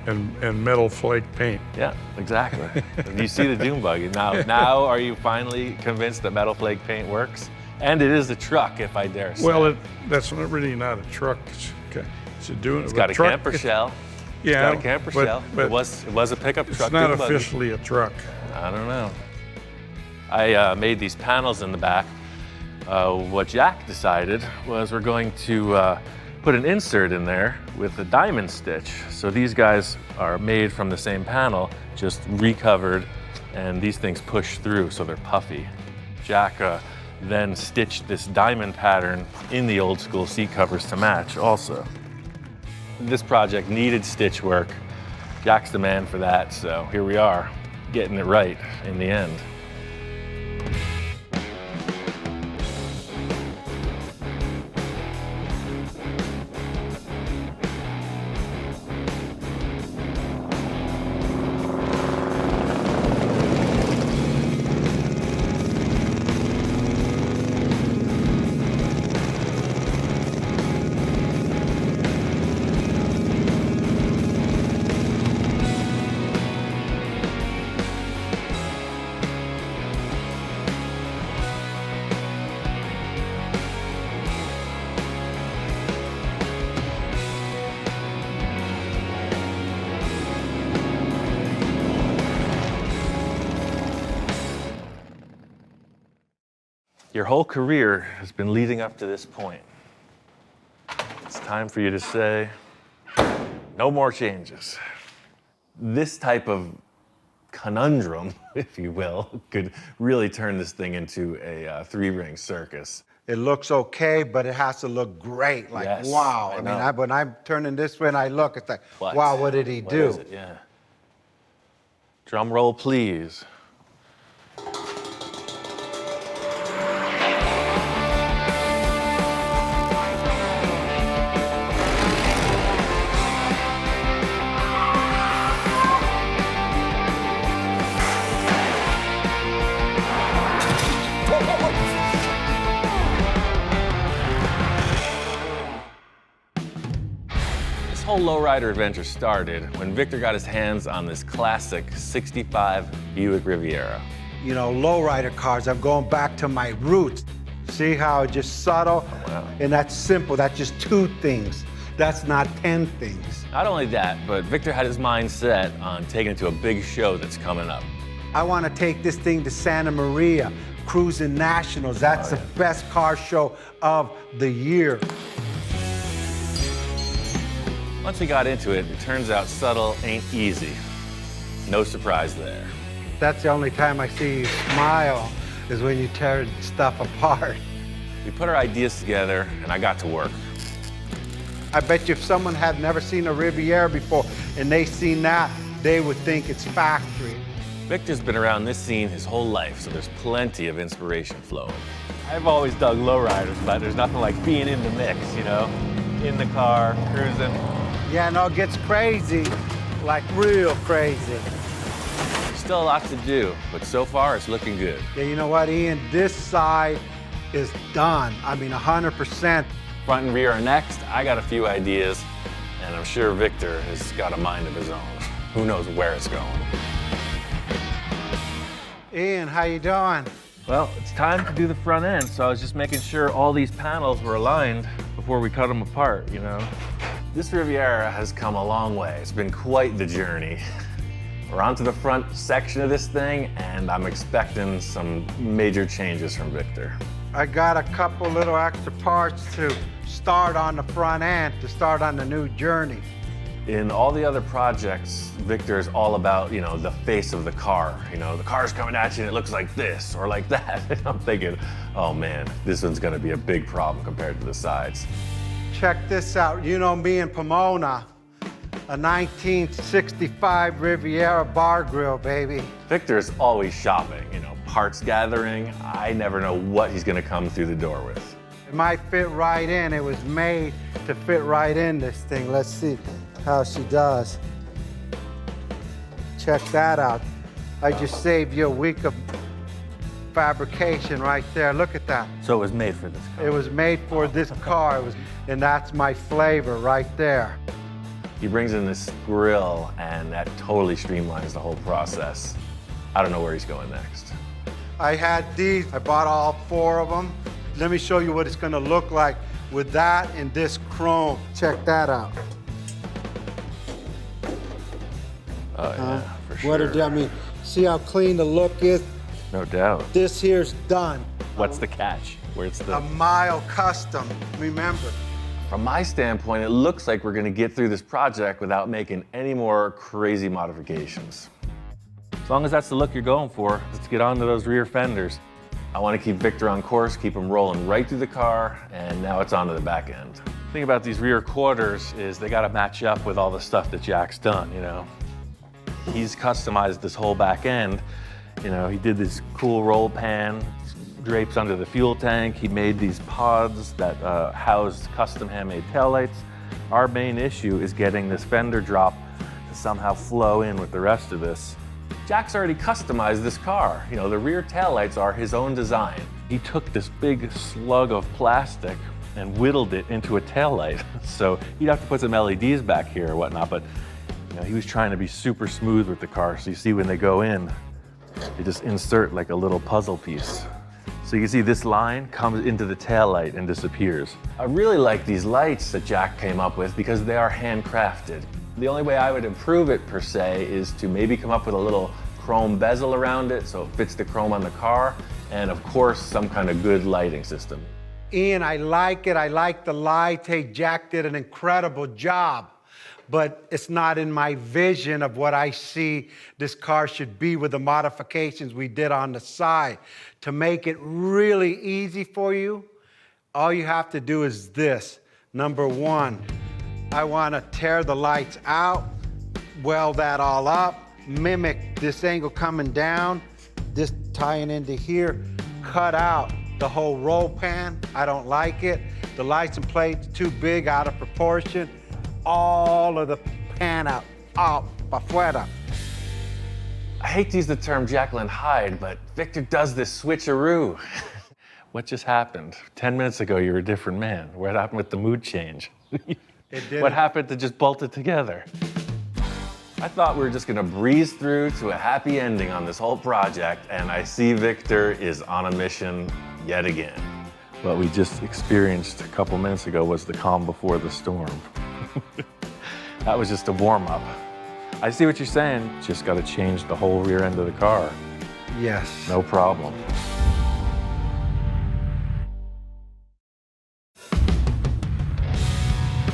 and metal flake paint. Yeah, exactly. You see the Dune Buggy. Now are you finally convinced that metal flake paint works? And it is a truck, if I dare say. Well, that's not really not a truck. It's a Dune. It's got a truck. camper shell. Yeah, it's got a camper shell. But it was a pickup truck. It's not Dune Buggy. officially a truck. I don't know. I made these panels in the back. What Jack decided was we're going to put an insert in there with a diamond stitch. So these guys are made from the same panel, just recovered, and these things push through, so they're puffy. Jack then stitched this diamond pattern in the old school seat covers to match also. This project needed stitch work. Jack's the man for that, so here we are, getting it right in the end. Your whole career has been leading up to this point. It's time for you to say, no more changes. This type of conundrum, if you will, could really turn this thing into a three-ring circus. It looks okay, but it has to look great. Like, Yes, wow. I I know. mean, when I'm turning this way and I look, it's like, What? wow, what did he What do? is it? Yeah. Drum roll, please. This whole lowrider adventure started when Victor got his hands on this classic 65 Buick Riviera. You know, lowrider cars, I'm going back to my roots. See how it's just subtle? Oh, wow. And that's simple. That's just 2 things. That's not 10 things. Not only that, but Victor had his mind set on taking it to a big show that's coming up. I want to take this thing to Santa Maria, Cruising Nationals. That's the best car show of the year. Once we got into it, it turns out subtle ain't easy. No surprise there. That's the only time I see you smile, is when you tear stuff apart. We put our ideas together, and I got to work. I bet you if someone had never seen a Riviera before and they seen that, they would think it's factory. Victor's been around this scene his whole life, so there's plenty of inspiration flowing. I've always dug lowriders, but there's nothing like being in the mix, you know? In the car, cruising. Yeah, no, it gets crazy, like real crazy. Still a lot to do, but so far it's looking good. Yeah, you know what, Ian? This side is done. I mean, 100%. Front and rear are next. I got a few ideas, and I'm sure Victor has got a mind of his own. Who knows where it's going. Ian, how you doing? Well, it's time to do the front end, so I was just making sure all these panels were aligned before we cut them apart, you know? This Riviera has come a long way. It's been quite the journey. We're onto the front section of this thing, and I'm expecting some major changes from Victor. I got a couple little extra parts to start on the front end, to start on the new journey. In all the other projects, Victor is all about, the face of the car. The car's coming at you and it looks like this or like that. And I'm thinking, oh man, this one's gonna be a big problem compared to the sides. Check this out. You know me in Pomona, a 1965 Riviera bar grill, baby. Victor's always shopping, parts gathering. I never know what he's gonna come through the door with. It might fit right in. It was made to fit right in this thing. Let's see how she does. Check that out. I just saved you a week of fabrication right there. Look at that. So it was made for this car? It was made for this car. And that's my flavor right there. He brings in this grill, and that totally streamlines the whole process. I don't know where he's going next. I had these. I bought all 4 of them. Let me show you what it's gonna look like with that and this chrome. Check that out. Oh yeah, for sure. What I mean, see how clean the look is? No doubt. This here's done. What's the catch? Where's the... A mile custom, remember. From my standpoint, it looks like we're gonna get through this project without making any more crazy modifications. As long as that's the look you're going for, let's get on to those rear fenders. I want to keep Victor on course, keep him rolling right through the car, and now it's on to the back end. The thing about these rear quarters is they got to match up with all the stuff that Jack's done, He's customized this whole back end. He did this cool roll pan, drapes under the fuel tank. He made these pods that housed custom handmade taillights. Our main issue is getting this fender drop to somehow flow in with the rest of this. Jack's already customized this car. The rear taillights are his own design. He took this big slug of plastic and whittled it into a taillight. So he'd have to put some LEDs back here or whatnot, but he was trying to be super smooth with the car. So you see when they go in, they just insert like a little puzzle piece. So you can see this line comes into the taillight and disappears. I really like these lights that Jack came up with because they are handcrafted. The only way I would improve it, per se, is to maybe come up with a little chrome bezel around it so it fits the chrome on the car, and of course, some kind of good lighting system. Ian, I like it. I like the lights. Hey, Jack did an incredible job, but it's not in my vision of what I see this car should be with the modifications we did on the side. To make it really easy for you, all you have to do is this. Number 1, I want to tear the lights out, weld that all up, mimic this angle coming down, this tying into here, cut out the whole roll pan. I don't like it. The lights and plates too big, out of proportion. All of the pan out, pa fuera. I hate to use the term Jekyll and Hyde, but Victor does this switcheroo. What just happened? 10 minutes ago, you were a different man. What happened with the mood change? What happened to just bolt it together? I thought we were just gonna breeze through to a happy ending on this whole project, and I see Victor is on a mission yet again. What we just experienced a couple minutes ago was the calm before the storm. That was just a warm-up. I see what you're saying, just gotta change the whole rear end of the car. Yes. No problem.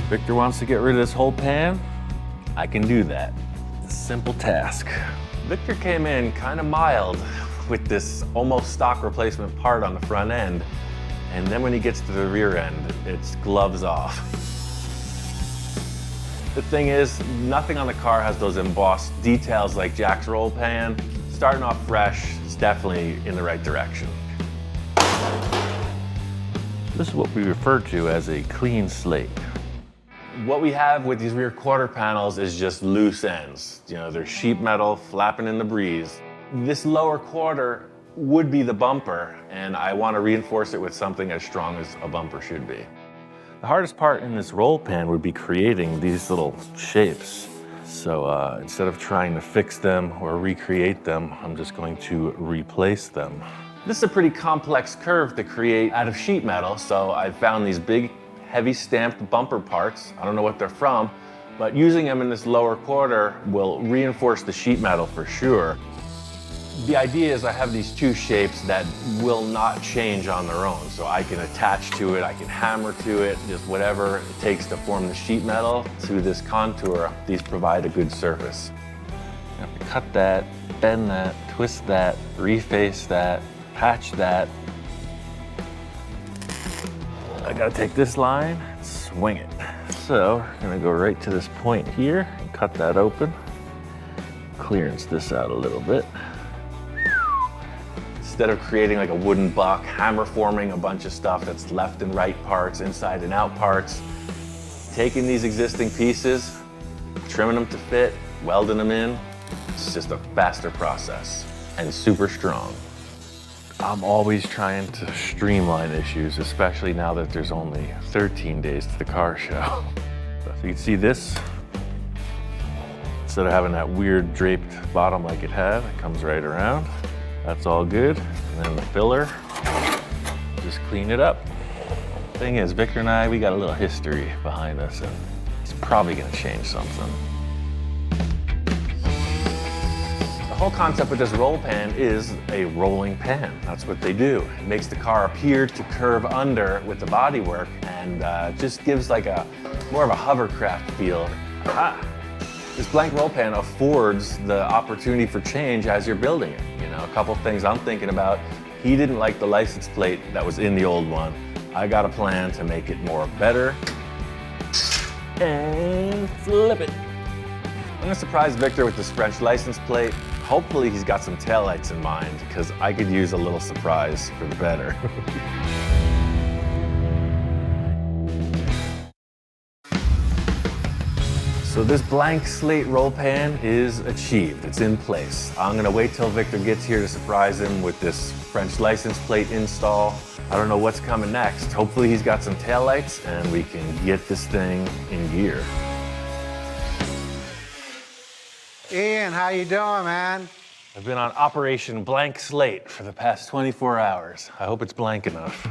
Victor wants to get rid of this whole pan. I can do that. It's a simple task. Victor came in kind of mild with this almost stock replacement part on the front end. And then when he gets to the rear end, it's gloves off. The thing is, nothing on the car has those embossed details like Jack's roll pan. Starting off fresh is definitely in the right direction. This is what we refer to as a clean slate. What we have with these rear quarter panels is just loose ends. They're sheet metal flapping in the breeze. This lower quarter would be the bumper, and I want to reinforce it with something as strong as a bumper should be. The hardest part in this roll pan would be creating these little shapes. So instead of trying to fix them or recreate them, I'm just going to replace them. This is a pretty complex curve to create out of sheet metal, so I found these big, heavy stamped bumper parts. I don't know what they're from, but using them in this lower quarter will reinforce the sheet metal for sure. The idea is I have these two shapes that will not change on their own. So I can attach to it, I can hammer to it, just whatever it takes to form the sheet metal to this contour. These provide a good surface. You have to cut that, bend that, twist that, reface that, patch that. I gotta take this line, swing it. So we're gonna go right to this point here and cut that open. Clearance this out a little bit. Instead of creating like a wooden buck, hammer forming a bunch of stuff that's left and right parts, inside and out parts, taking these existing pieces, trimming them to fit, welding them in, it's just a faster process and super strong. I'm always trying to streamline issues, especially now that there's only 13 days to the car show. So you can see this, instead of having that weird draped bottom like it had, it comes right around. That's all good. And then the filler, just clean it up. Thing is, Victor and I, we got a little history behind us, and he's probably gonna change something. The whole concept with this roll pan is a rolling pan. That's what they do. It makes the car appear to curve under with the bodywork, and just gives like a more of a hovercraft feel. This blank roll pan affords the opportunity for change as you're building it. You know, a couple things I'm thinking about. He didn't like the license plate that was in the old one. I got a plan to make it more better. And flip it. I'm gonna surprise Victor with this French license plate. Hopefully he's got some taillights in mind, because I could use a little surprise for the better. So this blank slate roll pan is achieved, it's in place. I'm gonna wait till Victor gets here to surprise him with this French license plate install. I don't know what's coming next. Hopefully he's got some taillights and we can get this thing in gear. Ian, how you doing, man? I've been on Operation Blank Slate for the past 24 hours. I hope it's blank enough.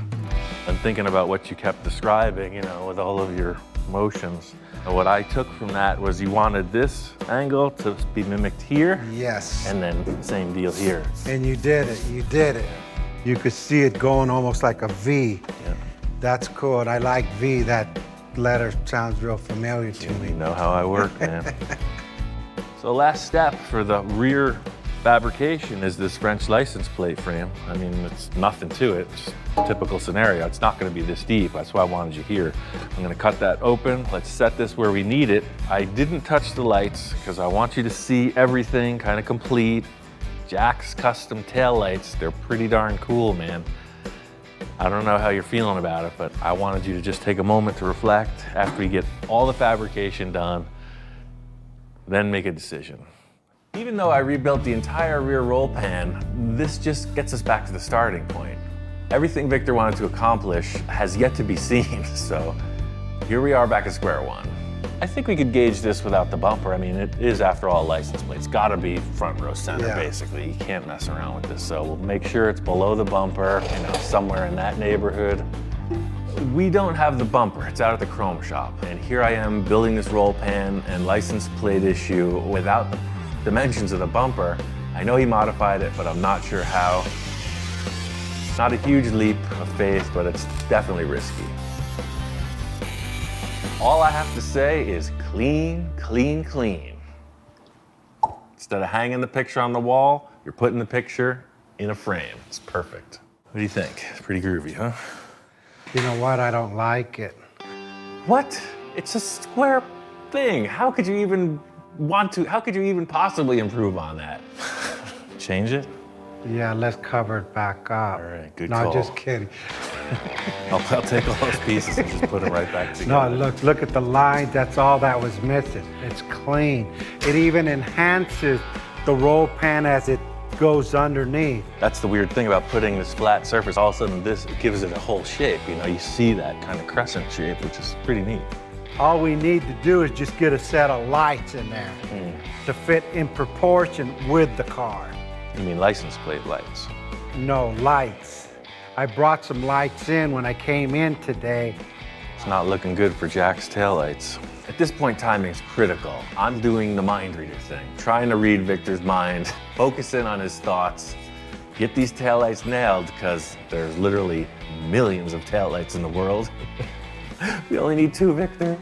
I'm thinking about what you kept describing, you know, with all of your motions. And what I took from that was you wanted this angle to be mimicked here. Yes. And then same deal here. And you did it, you did it. You could see it going almost like a V. Yeah. That's cool, and I like V. That letter sounds real familiar to me. You know how I work, man. So last step for the rear fabrication is this French license plate frame. I mean, it's nothing to it, it's a typical scenario. It's not gonna be this deep, that's why I wanted you here. I'm gonna cut that open. Let's set this where we need it. I didn't touch the lights because I want you to see everything kind of complete. Jack's custom tail lights, they're pretty darn cool, man. I don't know how you're feeling about it, but I wanted you to just take a moment to reflect after we get all the fabrication done, then make a decision. Even though I rebuilt the entire rear roll pan, this just gets us back to the starting point. Everything Victor wanted to accomplish has yet to be seen, so here we are back at square one. I think we could gauge this without the bumper. I mean, it is, after all, a license plate. It's gotta be front row center, basically. You can't mess around with this, so we'll make sure it's below the bumper, you know, somewhere in that neighborhood. We don't have the bumper, it's out at the chrome shop, and here I am building this roll pan and license plate issue without the dimensions of the bumper. I know he modified it, but I'm not sure how. It's not a huge leap of faith, but it's definitely risky. All I have to say is clean, clean, clean. Instead of hanging the picture on the wall, you're putting the picture in a frame. It's perfect. What do you think? It's pretty groovy, huh? You know what? I don't like it. What? It's a square thing. How could you even how could you even possibly improve on that? Change it? Yeah, let's cover it back up. All right, good no, call. just kidding. I'll take all those pieces and just put them right back together. No, look at the lines. That's all that was missing. It's clean. It even enhances the roll pan as it goes underneath. That's the weird thing about putting this flat surface. All of a sudden, this gives it a whole shape. You know, you see that kind of crescent shape, which is pretty neat. All we need to do is just get a set of lights in there to fit in proportion with the car. You mean license plate lights? No, lights. I brought some lights in when I came in today It's not looking good for Jack's taillights. At this point, timing is critical. I'm doing the mind reader thing, trying to read Victor's mind, focus in on his thoughts, get these taillights nailed, because there's literally millions of taillights in the world. We only need 2, Victor.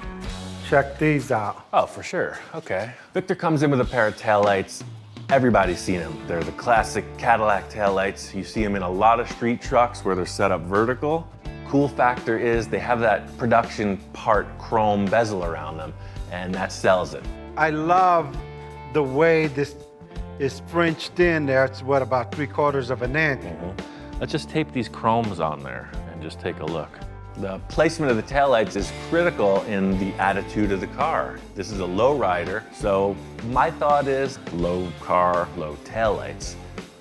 Check these out. Oh, for sure. Okay. Victor comes in with a pair of taillights. Everybody's seen them. They're the classic Cadillac taillights. You see them in a lot of street trucks where they're set up vertical. Cool factor is they have that production part chrome bezel around them, and that sells it. I love the way this is Frenched in there. It's what, about 3/4 of an inch? Let's just tape these chromes on there and just take a look. The placement of the taillights is critical in the attitude of the car. This is a low rider, so my thought is low car, low taillights.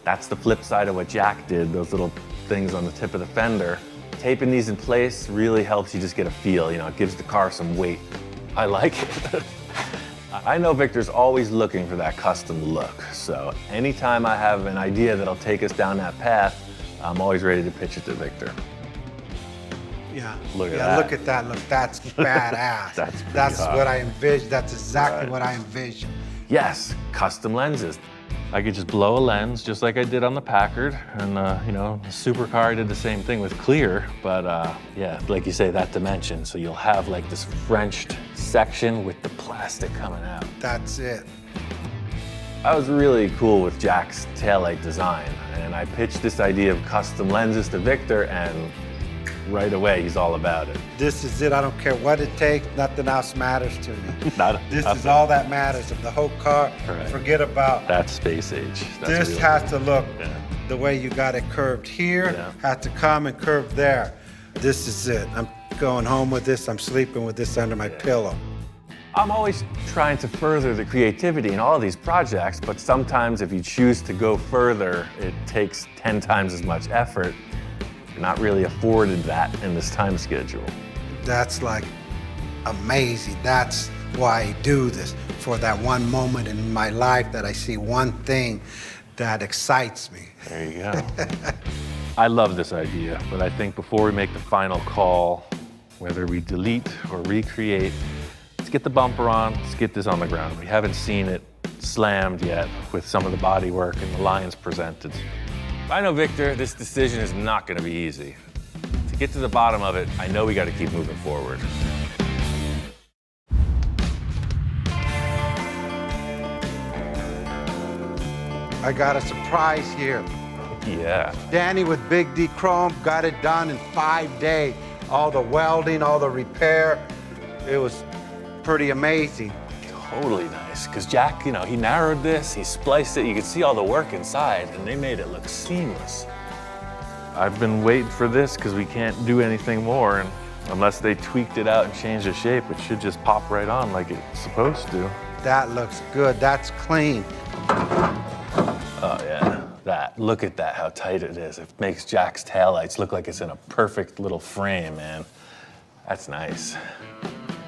That's the flip side of what Jack did, those little things on the tip of the fender. Taping these in place really helps you just get a feel, you know, it gives the car some weight. I like it. I know Victor's always looking for that custom look, so anytime I have an idea that'll take us down that path, I'm always ready to pitch it to Victor. Yeah. Look at yeah, that. Look at that. Look, that's badass. That's hot. what I envisioned. That's exactly what I envisioned. Yes, custom lenses. I could just blow a lens just like I did on the Packard, and you know, the supercar I did the same thing with clear, but yeah, like you say, that dimension, so you'll have like this Frenched section with the plastic coming out. That's it. I was really cool with Jack's taillight design, and I pitched this idea of custom lenses to Victor, and right away he's all about it. This is it. I don't care what it takes. Nothing else matters to me. This nothing. is all that matters. Of the whole car, Right. forget about. That's space age. That's This real. has to look Yeah. the way you got it curved here, Yeah. has to come and curve there. This is it. I'm going home with this. I'm sleeping with this under my pillow. I'm always trying to further the creativity in all these projects, but sometimes if you choose to go further, it takes 10 times as much effort. You're not really afforded that in this time schedule. That's like amazing. That's why I do this, for that one moment in my life that I see one thing that excites me. There you go. I love this idea, but I think before we make the final call, whether we delete or recreate, let's get the bumper on, let's get this on the ground. We haven't seen it slammed yet with some of the body work and the lines presented. I know, Victor, this decision is not going to be easy. To get to the bottom of it, I know we got to keep moving forward. I got a surprise here. Yeah. Danny with Big D Chrome got it done in 5 days. All the welding, all the repair. It was pretty amazing. Totally nice, because Jack, you know, he narrowed this, he spliced it, you could see all the work inside, and they made it look seamless. I've been waiting for this because we can't do anything more, and unless they tweaked it out and changed the shape, it should just pop right on like it's supposed to. That looks good. That's clean. Oh yeah, look at that, how tight it is. It makes Jack's taillights look like it's in a perfect little frame, man. That's nice.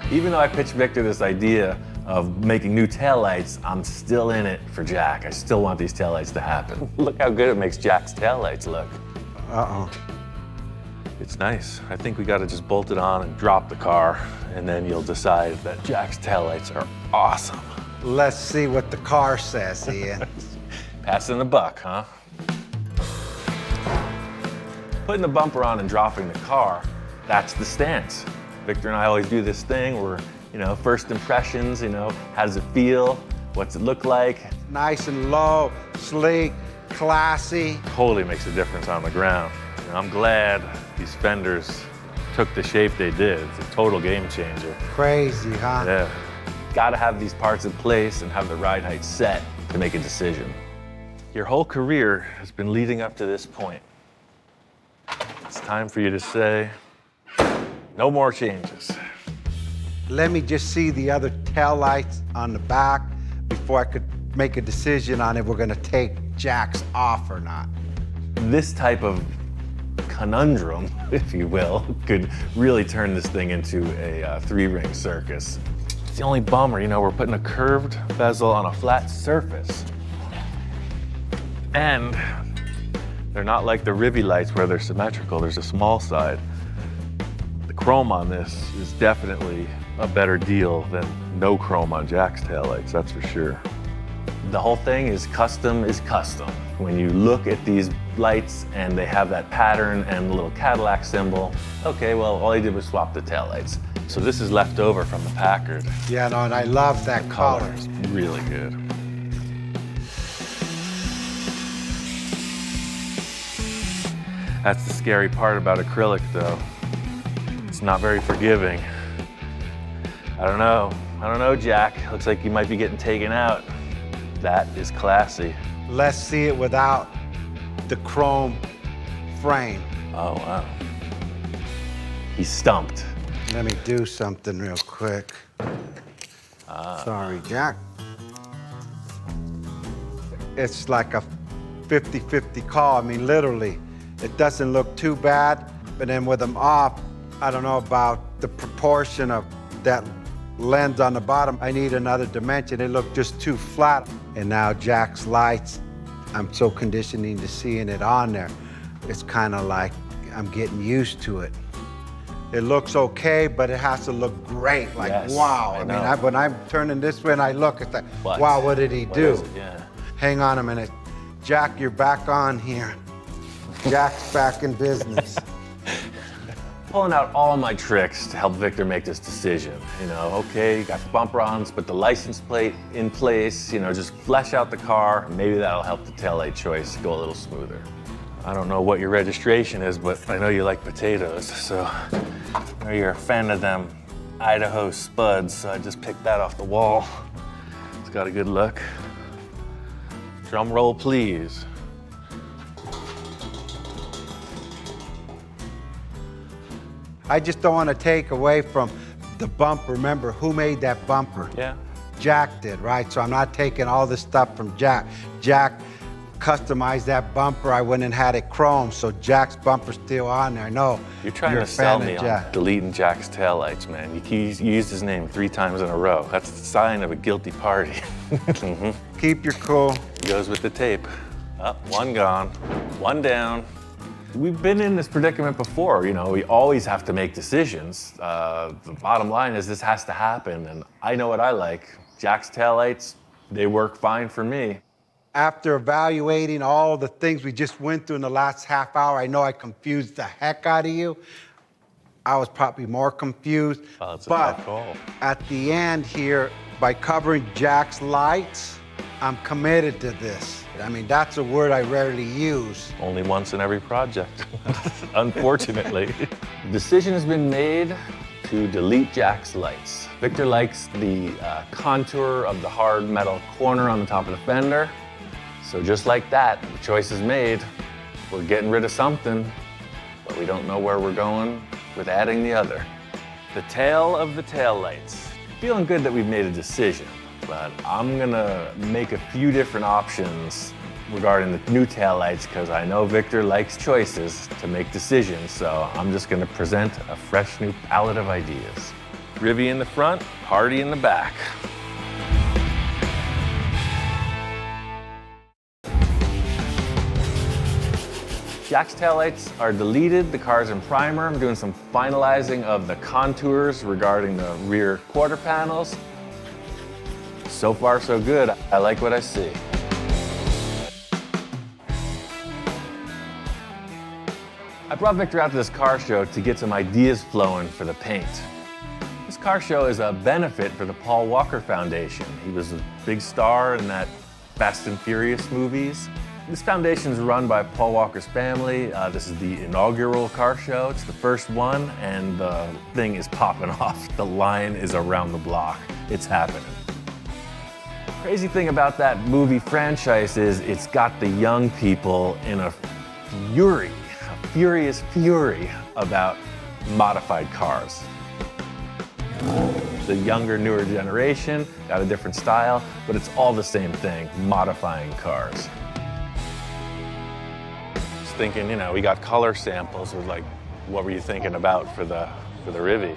Even though I pitched Victor this idea of making new taillights, I'm still in it for Jack. I still want these taillights to happen. Look how good it makes Jack's taillights look. Uh-oh. It's nice. I think we gotta just bolt it on and drop the car, and then you'll decide that Jack's taillights are awesome. Let's see what the car says, Ian. Passing the buck, huh? Putting the bumper on and dropping the car, that's the stance. Victor and I always do this thing where, you know, first impressions, you know, how does it feel? What's it look like? Nice and low, sleek, classy. Totally makes a difference on the ground. And I'm glad these fenders took the shape they did. It's a total game changer. Crazy, huh? Yeah. Gotta have these parts in place and have the ride height set to make a decision. Your whole career has been leading up to this point. It's time for you to say, no more changes. Let me just see the other taillights on the back before I could make a decision on if we're gonna take Jack's off or not. This type of conundrum, if you will, could really turn this thing into a three-ring circus. It's the only bummer, you know, we're putting a curved bezel on a flat surface. And they're not like the Rivi lights where they're symmetrical, there's a small side. The chrome on this is definitely a better deal than no chrome on Jack's taillights, that's for sure. The whole thing is custom. When you look at these lights and they have that pattern and the little Cadillac symbol, okay, well, all he did was swap the taillights. So this is left over from the Packard. Yeah, no, and I love that color. It's really good. That's the scary part about acrylic, though. It's not very forgiving. I don't know, Jack. Looks like you might be getting taken out. That is classy. Let's see it without the chrome frame. Oh, wow. He's stumped. Let me do something real quick. Sorry, Jack. It's like a 50-50 call. I mean, literally. It doesn't look too bad, but then with them off, I don't know about the proportion of that lens on the bottom. I need another dimension. It looked just too flat. And now Jack's lights, I'm so conditioning to seeing it on there. It's kind of like I'm getting used to it. It looks okay, but it has to look great. Like, yes, wow. I mean, when I'm turning this way and I look, it's like, wow, what did he do? Yeah. Hang on a minute. Jack, you're back on here. Jack's back in business. Pulling out all my tricks to help Victor make this decision. You know, okay, got the bumper ons, put the license plate in place, you know, just flesh out the car. Maybe that'll help the taillight choice go a little smoother. I don't know what your registration is, but I know you like potatoes, so I know you're a fan of them Idaho spuds, so I just picked that off the wall. It's got a good look. Drum roll, please. I just don't want to take away from the bumper. Remember, who made that bumper? Yeah. Jack did, right? So I'm not taking all this stuff from Jack. Jack customized that bumper. I went and had it chrome, so Jack's bumper's still on there. No, you're trying to sell me on deleting Jack's taillights, man. You used his name 3 times in a row. That's the sign of a guilty party. Mm-hmm. Keep your cool. Goes with the tape. One gone, one down. We've been in this predicament before, you know, we always have to make decisions. The bottom line is this has to happen, and I know what I like. Jack's taillights, they work fine for me. After evaluating all the things we just went through in the last half hour, I know I confused the heck out of you. I was probably more confused. Well, it's a but tough call. At the end here, by covering Jack's lights, I'm committed to this. I mean, that's a word I rarely use. Only once in every project, unfortunately. The decision has been made to delete Jack's lights. Victor likes the contour of the hard metal corner on the top of the fender. So just like that, the choice is made. We're getting rid of something, but we don't know where we're going with adding the other. The tail of the taillights. Feeling good that we've made a decision, but I'm gonna make a few different options regarding the new taillights because I know Victor likes choices to make decisions, so I'm just gonna present a fresh new palette of ideas. Rivy in the front, Hardy in the back. Jack's taillights are deleted, the car's in primer. I'm doing some finalizing of the contours regarding the rear quarter panels. So far, so good. I like what I see. I brought Victor out to this car show to get some ideas flowing for the paint. This car show is a benefit for the Paul Walker Foundation. He was a big star in that Fast and Furious movies. This foundation is run by Paul Walker's family. This is the inaugural car show. It's the first one, and the thing is popping off. The line is around the block. It's happening. The crazy thing about that movie franchise is it's got the young people in a furious fury about modified cars. The younger, newer generation got a different style, but it's all the same thing, modifying cars. Just thinking, you know, we got color samples. We're like, what were you thinking about for the Rivy?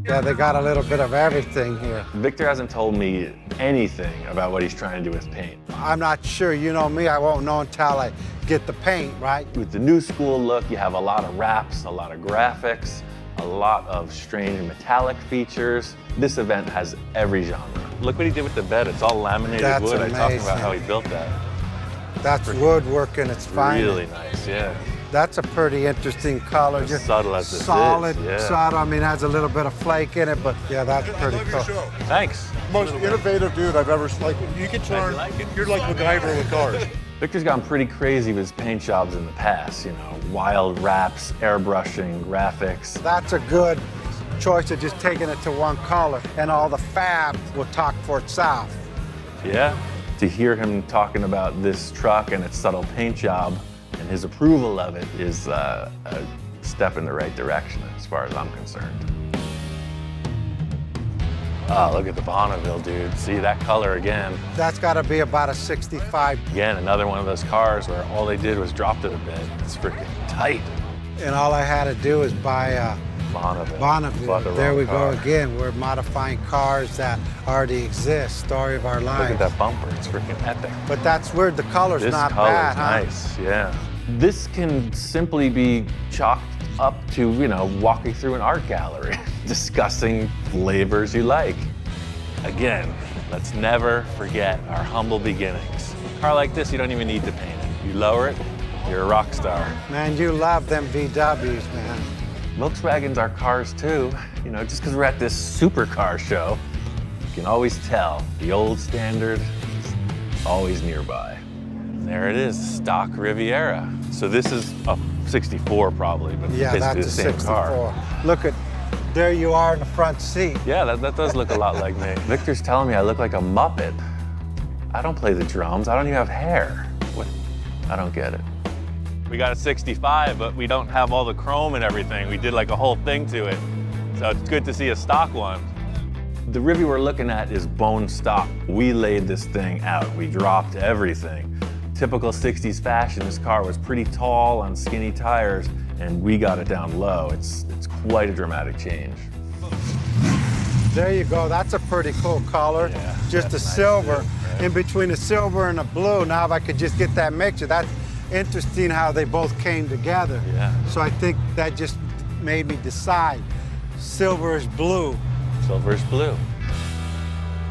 Yeah, they got a little bit of everything here. Victor hasn't told me anything about what he's trying to do with paint. I'm not sure. You know me, I won't know until I get the paint, right? With the new school look, you have a lot of wraps, a lot of graphics, a lot of strange metallic features. This event has every genre. Look what he did with the bed. It's all laminated That's wood. I talked about amazing. how he built that. That's woodwork in its finest. Really nice, yeah. That's a pretty interesting color. As subtle as this is, solid, yeah. subtle. I mean, has a little bit of flake in it, but yeah, that's pretty cool. Thanks. Most innovative dude I've ever, like, you can turn, you're like MacGyver with cars. Victor's gone pretty crazy with his paint jobs in the past, you know, wild wraps, airbrushing, graphics. That's a good choice of just taking it to one color, and all the fab will talk for itself. Yeah. To hear him talking about this truck and its subtle paint job and his approval of it is a step in the right direction as far as I'm concerned. Oh, look at the Bonneville, dude. See that color again. That's got to be about a 65. Again, another one of those cars where all they did was dropped it a bit. It's freaking tight. And all I had to do is buy a Bonneville. Bonneville. There we go again. We're modifying cars that already exist. Story of our lives. Look at that bumper. It's freaking epic. But that's weird. The color's not bad, huh? Nice, yeah. This can simply be chalked up to, you know, walking through an art gallery, discussing flavors you like. Again, let's never forget our humble beginnings. A car like this, you don't even need to paint it. You lower it, you're a rock star. Man, you love them VWs, man. Volkswagens are cars too. You know, just because we're at this supercar show, you can always tell the old standard is always nearby. And there it is, stock Riviera. So this is a 64 probably, but yeah, basically that's the a same 64. car. Look at, there you are in the front seat. Yeah, that does look a lot like me. Victor's telling me I look like a Muppet. I don't play the drums, I don't even have hair. What? I don't get it. We got a 65, but we don't have all the chrome and everything. We did like a whole thing to it. So it's good to see a stock one. The Rivi we're looking at is bone stock. We laid this thing out. We dropped everything. Typical 60s fashion, this car was pretty tall on skinny tires, and we got it down low. It's quite a dramatic change. There you go. That's a pretty cool color. Yeah, just a nice silver. too, right? In between a silver and a blue. Now if I could just get that mixture, that's interesting how they both came together. Yeah. So I think that just made me decide silver is blue. Silver is blue.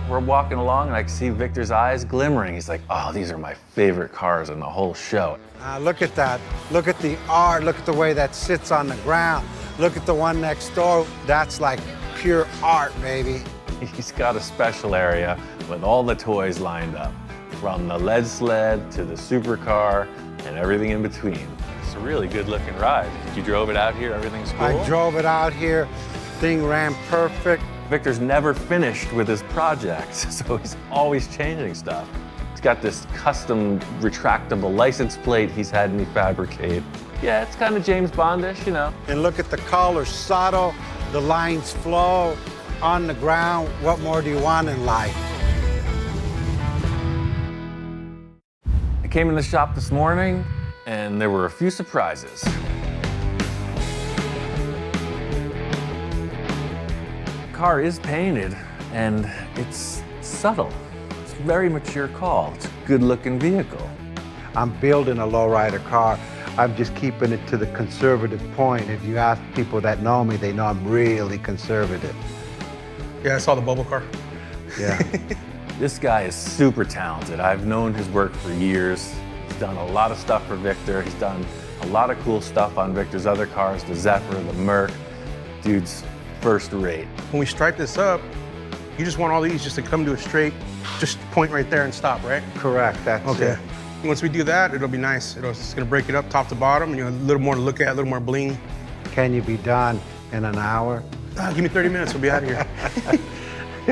We're walking along and I can see Victor's eyes glimmering. He's like, oh, these are my favorite cars in the whole show. Look at that. Look at the art. Look at the way that sits on the ground. Look at the one next door. That's like pure art, baby. He's got a special area with all the toys lined up, from the lead sled to the supercar and everything in between. It's a really good looking ride. You drove it out here, everything's cool? I drove it out here. Thing ran perfect. Victor's never finished with his projects, so he's always changing stuff. He's got this custom retractable license plate he's had me fabricate. Yeah, it's kind of James Bondish, you know. And look at the color, subtle, the lines flow on the ground. What more do you want in life? I came in the shop this morning and there were a few surprises. The car is painted and it's subtle. It's a very mature call. It's a good looking vehicle. I'm building a lowrider car. I'm just keeping it to the conservative point. If you ask people that know me, they know I'm really conservative. Yeah, I saw the bubble car. Yeah. This guy is super talented. I've known his work for years. He's done a lot of stuff for Victor. He's done a lot of cool stuff on Victor's other cars, the Zephyr, the Merc. Dude's first rate. When we stripe this up, you just want all these just to come to a straight, just point right there and stop, right? Correct, that's okay. it. Once we do that, it'll be nice. It's gonna break it up top to bottom, and you know, a little more to look at, a little more bling. Can you be done in an hour? Give me 30 minutes, we'll be out of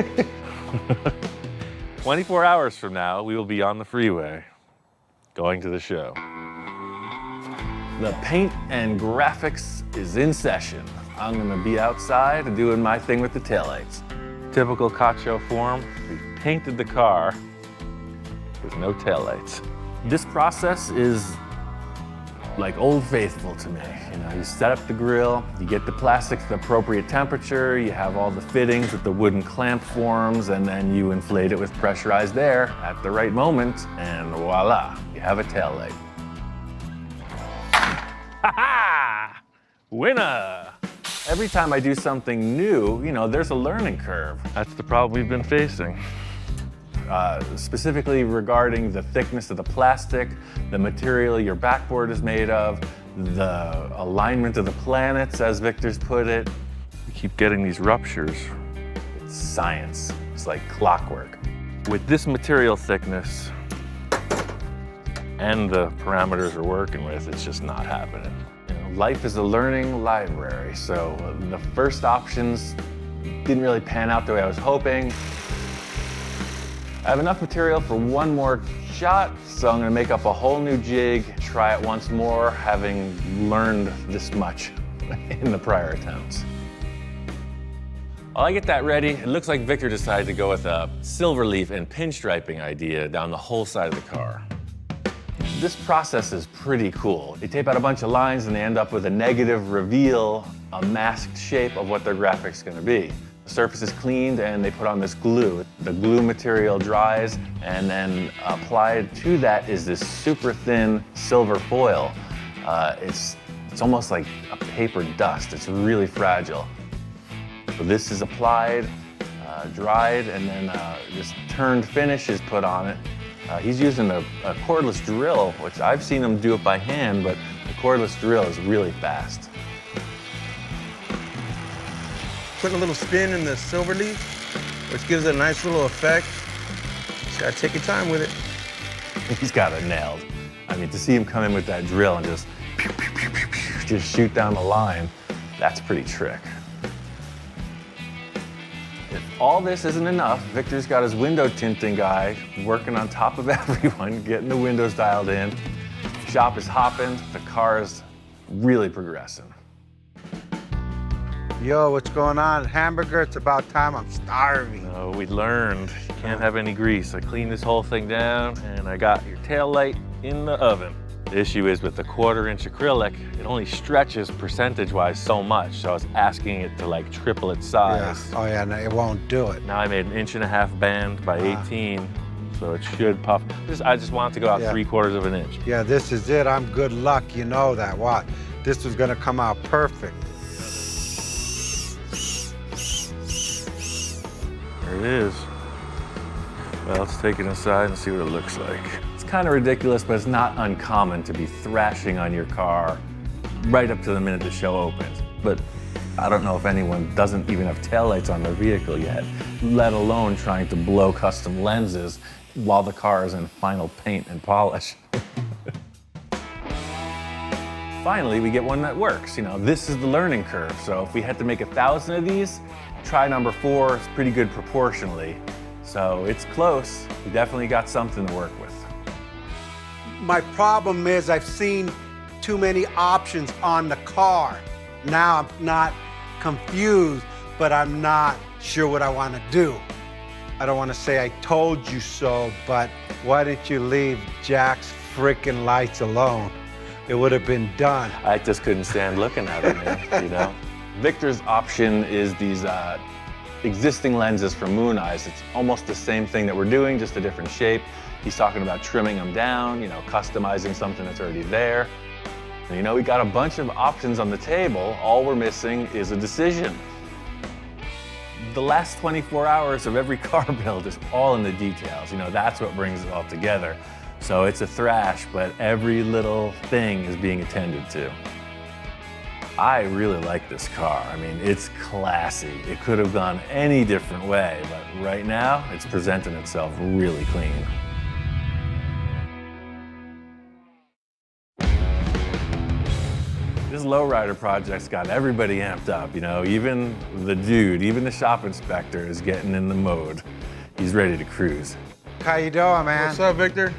here. 24 hours from now, we will be on the freeway, going to the show. The paint and graphics is in session. I'm gonna be outside and doing my thing with the taillights. Typical Cacho form, we painted the car with no taillights. This process is like Old Faithful to me. You know, you set up the grill, you get the plastic to the appropriate temperature, you have all the fittings with the wooden clamp forms, and then you inflate it with pressurized air at the right moment, and voila, you have a taillight. Ha-ha! Winner! Every time I do something new, there's a learning curve. That's the problem we've been facing. Specifically regarding the thickness of the plastic, the material your backboard is made of, the alignment of the planets, as Victor's put it. We keep getting these ruptures. It's science. It's like clockwork. With this material thickness and the parameters we're working with, it's just not happening. Life is a learning library, so the first options didn't really pan out the way I was hoping. I have enough material for one more shot, so I'm gonna make up a whole new jig, try it once more, having learned this much in the prior attempts. While I get that ready, it looks like Victor decided to go with a silver leaf and pinstriping idea down the whole side of the car. This process is pretty cool. They tape out a bunch of lines and they end up with a negative reveal, a masked shape of what their graphic's gonna be. The surface is cleaned and they put on this glue. The glue material dries, and then applied to that is this super thin silver foil. It's almost like a paper dust. It's really fragile. So this is applied, dried, and then this turned finish is put on it. He's using a cordless drill, which I've seen him do it by hand, but the cordless drill is really fast. Put a little spin in the silver leaf, which gives it a nice little effect. Just gotta take your time with it. He's got it nailed. I mean, to see him come in with that drill and just pew, pew, pew, pew, pew, just shoot down the line, that's pretty trick. If all this isn't enough, Victor's got his window tinting guy working on top of everyone, getting the windows dialed in. The shop is hopping, the car is really progressing. Yo, what's going on? Hamburger, it's about time, I'm starving. No, we learned you can't have any grease. I cleaned this whole thing down and I got your tail light in the oven. The issue is with the 1/4-inch acrylic, it only stretches percentage-wise so much, so I was asking it to like triple its size. Yeah. Oh yeah, no, it won't do it. Now I made an 1.5-inch band by 18, so it should puff. I just want it to go out 3/4 of an inch. Yeah, this is it, I'm good luck, you know that. What? This was gonna come out perfect. There it is. Well, let's take it inside and see what it looks like. It's kind of ridiculous, but it's not uncommon to be thrashing on your car right up to the minute the show opens. But I don't know if anyone doesn't even have taillights on their vehicle yet, let alone trying to blow custom lenses while the car is in final paint and polish. Finally, we get one that works. This is the learning curve. So if we had to make 1,000 of these, try number 4 is pretty good proportionally. So it's close. We definitely got something to work with. My problem is I've seen too many options on the car. Now I'm not confused, but I'm not sure what I want to do. I don't want to say I told you so, but why didn't you leave Jack's freaking lights alone? It would have been done. I just couldn't stand looking at them, Victor's option is these existing lenses from Moon Eyes. It's almost the same thing that we're doing, just a different shape. He's talking about trimming them down, customizing something that's already there. And, we got a bunch of options on the table. All we're missing is a decision. The last 24 hours of every car build is all in the details. That's what brings it all together. So it's a thrash, but every little thing is being attended to. I really like this car. I mean, it's classy. It could have gone any different way, but right now, it's presenting itself really clean. This lowrider project's got everybody amped up, even the dude, even the shop inspector is getting in the mode. He's ready to cruise. How you doing, man? What's up, Victor?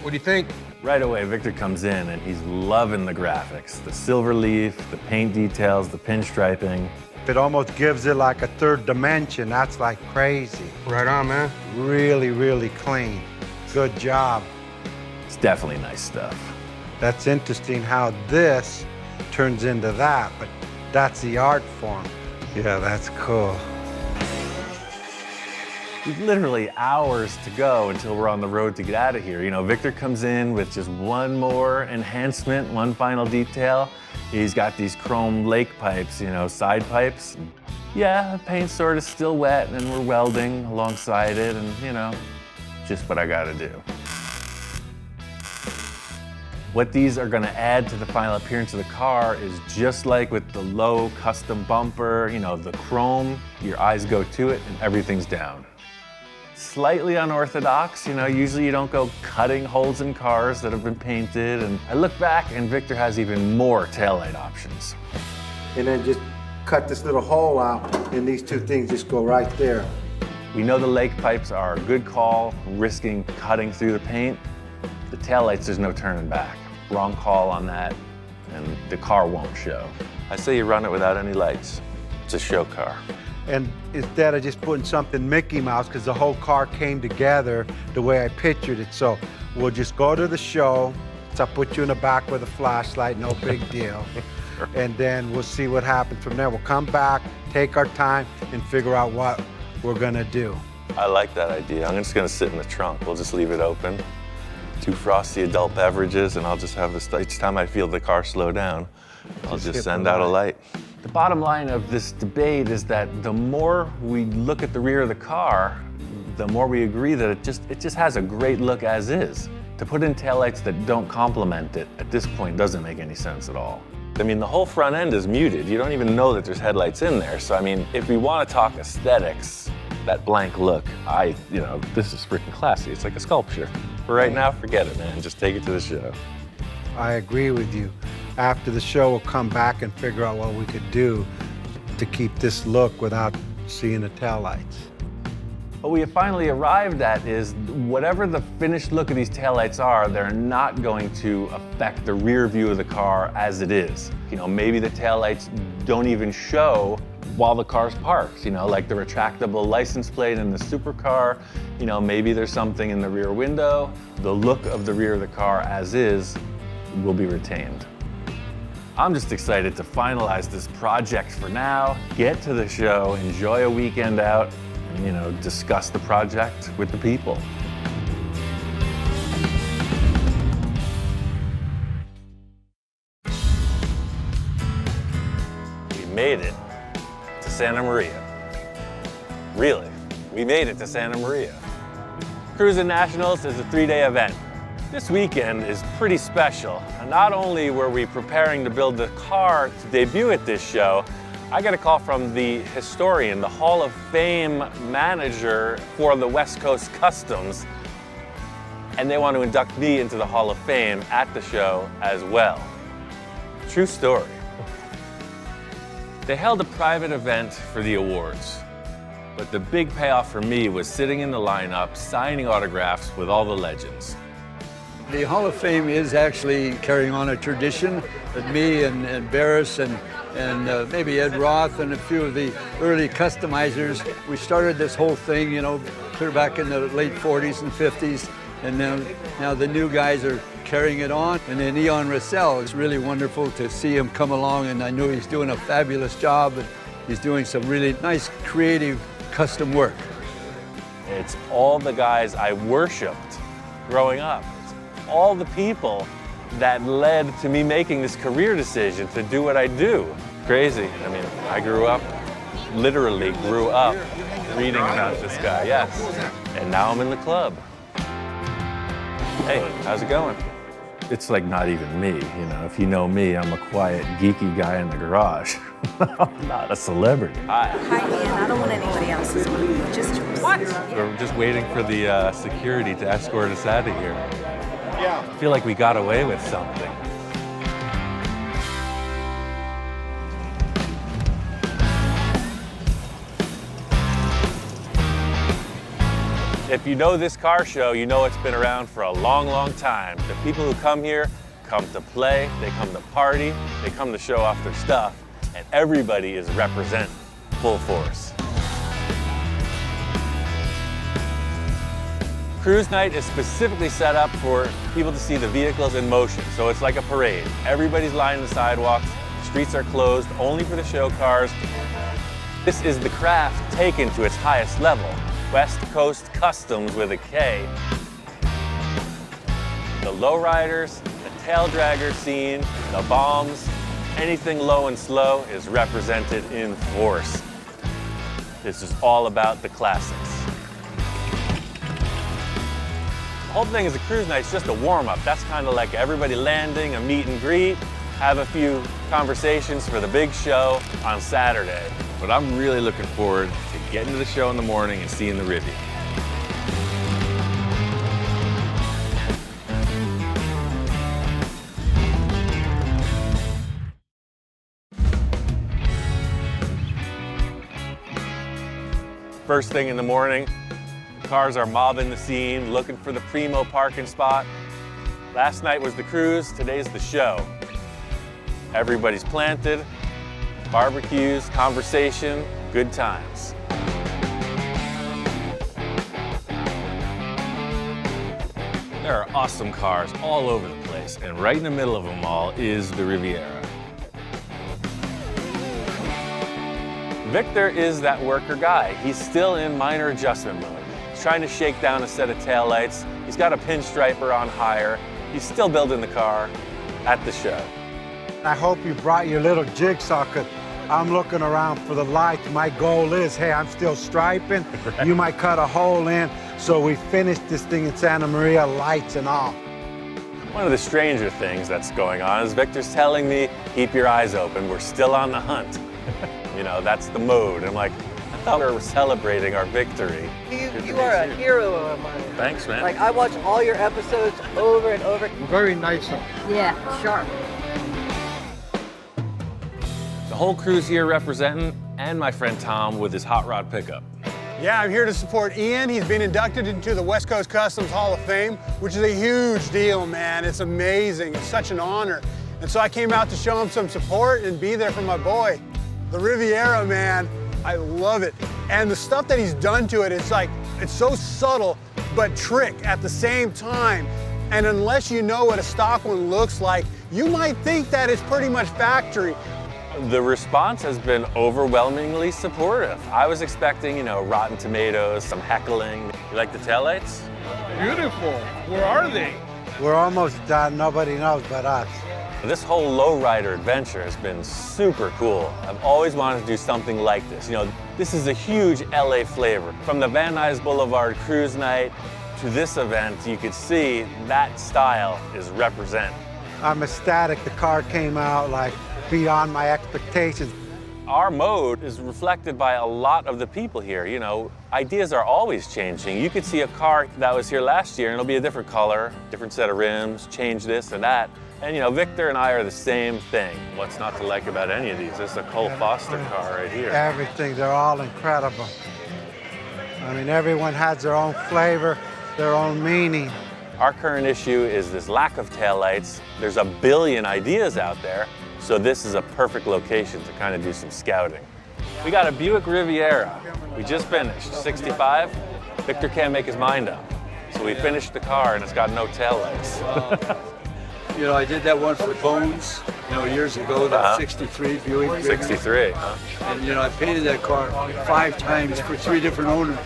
What do you think? Right away, Victor comes in and he's loving the graphics. The silver leaf, the paint details, the pinstriping. It almost gives it like a third dimension. That's like crazy. Right on, man. Really, really clean. Good job. It's definitely nice stuff. That's interesting how this turns into that, but that's the art form. Yeah, that's cool. literally hours to go until we're on the road to get out of here. You know, Victor comes in with just one more enhancement, one final detail. He's got these chrome lake pipes, you know, side pipes. Yeah, the paint's sort of still wet and we're welding alongside it and, you know, just what I gotta do. What these are gonna add to the final appearance of the car is just like with the low custom bumper, you know, the chrome, your eyes go to it and everything's down. Slightly unorthodox, you know, usually you don't go cutting holes in cars that have been painted, and I look back and Victor has even more taillight options. And then just cut this little hole out, and these two things just go right there. We know the lake pipes are a good call, risking cutting through the paint. The taillights, there's no turning back. Wrong call on that, and the car won't show. I say you run it without any lights. It's a show car. And instead of just putting something Mickey Mouse, because the whole car came together the way I pictured it. So we'll just go to the show. So I'll put you in the back with a flashlight, no big deal. And then we'll see what happens from there. We'll come back, take our time, and figure out what we're gonna do. I like that idea. I'm just gonna sit in the trunk. We'll just leave it open. 2 frosty adult beverages, and I'll just have this, each time I feel the car slow down, I'll just send out a light. The bottom line of this debate is that the more we look at the rear of the car, the more we agree that it just has a great look as is. To put in taillights that don't complement it at this point doesn't make any sense at all. I mean, the whole front end is muted. You don't even know that there's headlights in there. So, I mean, if we want to talk aesthetics, that blank look, you know, this is freaking classy. It's like a sculpture. For right now, forget it, man. Just take it to the show. I agree with you. After the show, we'll come back and figure out what we could do to keep this look without seeing the taillights. What we have finally arrived at is whatever the finished look of these taillights are, they're not going to affect the rear view of the car as it is. You know, maybe the taillights don't even show while the car's parked, you know, like the retractable license plate in the supercar. You know, maybe there's something in the rear window. The look of the rear of the car as is will be retained. I'm just excited to finalize this project for now, get to the show, enjoy a weekend out, and, you know, discuss the project with the people. We made it to Santa Maria. Really, we made it to Santa Maria. Cruising Nationals is a 3-day event. This weekend is pretty special. Not only were we preparing to build the car to debut at this show, I got a call from the historian, the Hall of Fame manager for the West Coast Customs, and they want to induct me into the Hall of Fame at the show as well. True story. They held a private event for the awards, but the big payoff for me was sitting in the lineup, signing autographs with all the legends. The Hall of Fame is actually carrying on a tradition that me and Barris and maybe Ed Roth and a few of the early customizers, we started this whole thing, you know, clear back in the late 40s and 50s, and now the new guys are carrying it on. And then Eon Russell, it's really wonderful to see him come along, and I know he's doing a fabulous job, and he's doing some really nice, creative, custom work. It's all the guys I worshipped growing up. All the people that led to me making this career decision to do what I do. Crazy. I mean, I literally grew up reading about this guy, yes. And now I'm in the club. Hey, how's it going? It's like not even me, you know. If you know me, I'm a quiet, geeky guy in the garage. I'm not a celebrity. Hi, Ian. I don't want anybody else's money, just yours. What? We're just waiting for the security to escort us out of here. Yeah. I feel like we got away with something. If you know this car show, you know it's been around for a long, long time. The people who come here come to play, they come to party, they come to show off their stuff, and everybody is represented full force. Cruise Night is specifically set up for people to see the vehicles in motion, so it's like a parade. Everybody's lining the sidewalks, streets are closed only for the show cars. This is the craft taken to its highest level. West Coast Customs with a K. The lowriders, the tail dragger scene, the bombs, anything low and slow is represented in force. This is all about the classics. The whole thing is a cruise night, it's just a warm-up. That's kind of like everybody landing, a meet and greet, have a few conversations for the big show on Saturday. But I'm really looking forward to getting to the show in the morning and seeing the Rivi. First thing in the morning, the cars are mobbing the scene, looking for the primo parking spot. Last night was the cruise, today's the show. Everybody's planted, barbecues, conversation, good times. There are awesome cars all over the place, and right in the middle of them all is the Riviera. Victor is that worker guy. He's still in minor adjustment mode. He's trying to shake down a set of taillights. He's got a pinstriper on hire. He's still building the car at the show. I hope you brought your little jigsaw, because I'm looking around for the lights. My goal is, hey, I'm still striping. Right. You might cut a hole in, so we finish this thing in Santa Maria, lights and all. One of the stranger things that's going on is Victor's telling me, keep your eyes open, we're still on the hunt. You know, that's the mode. I'm like, I thought we were celebrating our victory. You are a hero of mine. Thanks, man. Like, I watch all your episodes over and over. Very nice. Yeah, sharp. The whole crew's here representing, and my friend Tom with his hot rod pickup. Yeah, I'm here to support Ian. He's been inducted into the West Coast Customs Hall of Fame, which is a huge deal, man. It's amazing. It's such an honor. And so I came out to show him some support and be there for my boy. The Riviera, man, I love it. And the stuff that he's done to it, it's like, it's so subtle, but trick at the same time. And unless you know what a stock one looks like, you might think that it's pretty much factory. The response has been overwhelmingly supportive. I was expecting, you know, Rotten Tomatoes, some heckling. You like the taillights? Beautiful. Where are they? We're almost done. Nobody knows but us. This whole lowrider adventure has been super cool. I've always wanted to do something like this. You know, this is a huge LA flavor. From the Van Nuys Boulevard cruise night to this event, you could see that style is represented. I'm ecstatic. The car came out like beyond my expectations. Our mode is reflected by a lot of the people here. You know, ideas are always changing. You could see a car that was here last year and it'll be a different color, different set of rims, change this and that. And you know, Victor and I are the same thing. What's not to like about any of these? This is a Cole Foster car right here. Everything, they're all incredible. I mean, everyone has their own flavor, their own meaning. Our current issue is this lack of taillights. There's a billion ideas out there, so this is a perfect location to kind of do some scouting. We got a Buick Riviera. We just finished, 65. Victor can't make his mind up. So we finished the car and it's got no taillights. You know, I did that one for Bones, you know, years ago, that 63 Buick. 63, And, you know, I painted that car 5 times for 3 different owners.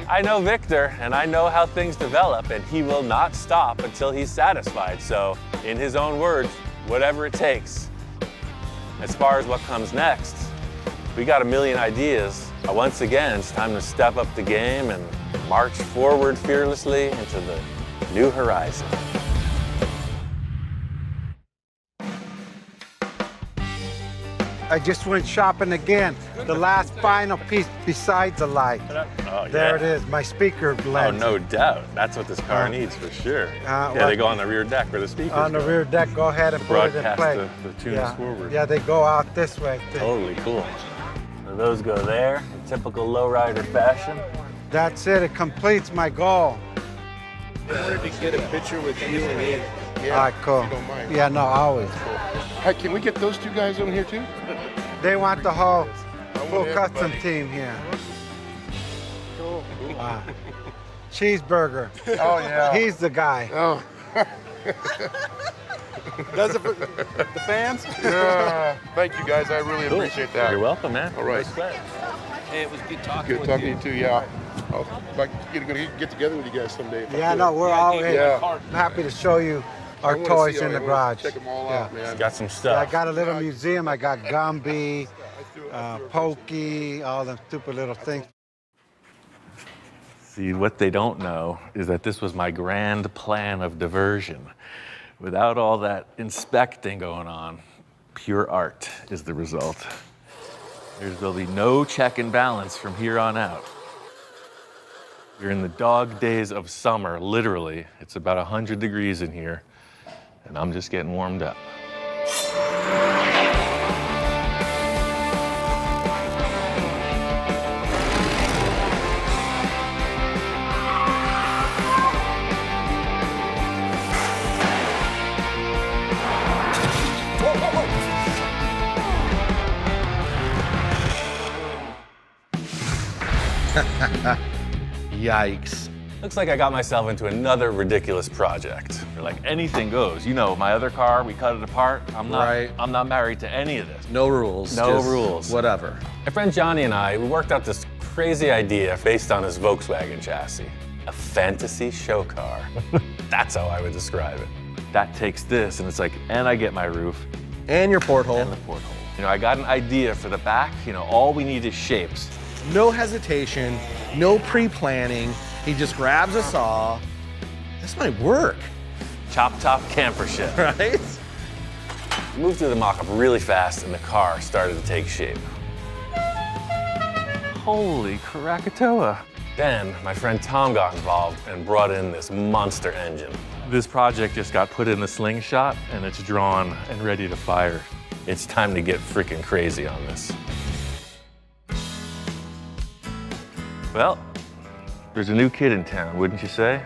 I know Victor, and I know how things develop, and he will not stop until he's satisfied. So, in his own words, whatever it takes. As far as what comes next, we got a million ideas. Once again, it's time to step up the game and march forward fearlessly into the new horizon. I just went shopping again. The last final piece besides the light. Oh, there it is, my speaker blend. Oh, no doubt. That's what this car needs for sure. Yeah, they go on the rear deck where the speakers on the rear deck, go ahead and put it in play. The tunes forward. Yeah, they go out this way too. Totally cool. So those go there, in typical lowrider fashion. That's it, it completes my goal. I wanted to get a picture with you and Ian. Yeah, all right, cool. Yeah, no, always. Hey, can we get those 2 guys over here too? They want the whole full custom team here. Cool. Wow. Cheeseburger. Oh, yeah. He's the guy. Oh. Does it for the fans? Yeah. Thank you, guys. I really appreciate that. You're welcome, man. All right. Hey, it was good talking Good with talking you. to you too, yeah. I'd like to get together with you guys someday. if I Yeah, could. no, we're all in. Yeah. I'm happy to show you our wanna toys see in the I wanna garage. Check them all Yeah. out, man. Got some Yeah, I stuff. got a little museum. I got Gumby, Pokey, all them stupid little things. See, what they don't know is that this was my grand plan of diversion. Without all that inspecting going on, pure art is the result. There'll be no check and balance from here on out. You're in the dog days of summer, literally. It's about 100 degrees in here, and I'm just getting warmed up. Yikes. Looks like I got myself into another ridiculous project. Like anything goes. You know, my other car, we cut it apart. I'm not married to any of this. No rules. No just rules. Whatever. My friend Johnny and I, we worked out this crazy idea based on his Volkswagen chassis. A fantasy show car. That's how I would describe it. That takes this, and it's like, and I get my roof. And your porthole. And the porthole. You know, I got an idea for the back. You know, all we need is shapes. No hesitation, no pre-planning. He just grabs a saw. This might work. Chop top camper shed. Right? We moved through the mock-up really fast, and the car started to take shape. Holy Krakatoa. Then my friend Tom got involved and brought in this monster engine. This project just got put in the slingshot, and it's drawn and ready to fire. It's time to get freaking crazy on this. Well, there's a new kid in town, wouldn't you say?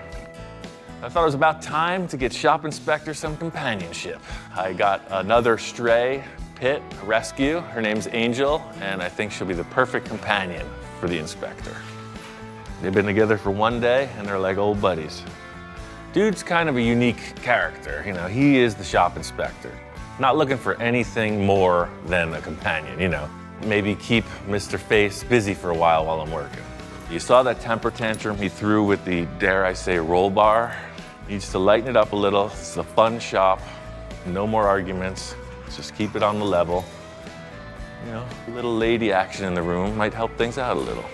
I thought it was about time to get Shop Inspector some companionship. I got another stray pit rescue. Her name's Angel, and I think she'll be the perfect companion for the inspector. They've been together for one day, and they're like old buddies. Dude's kind of a unique character. You know, he is the shop inspector. Not looking for anything more than a companion, you know. Maybe keep Mr. Face busy for a while I'm working. You saw that temper tantrum he threw with the, dare I say, roll bar? Needs to lighten it up a little. It's a fun shop. No more arguments. Let's just keep it on the level. You know, a little lady action in the room might help things out a little.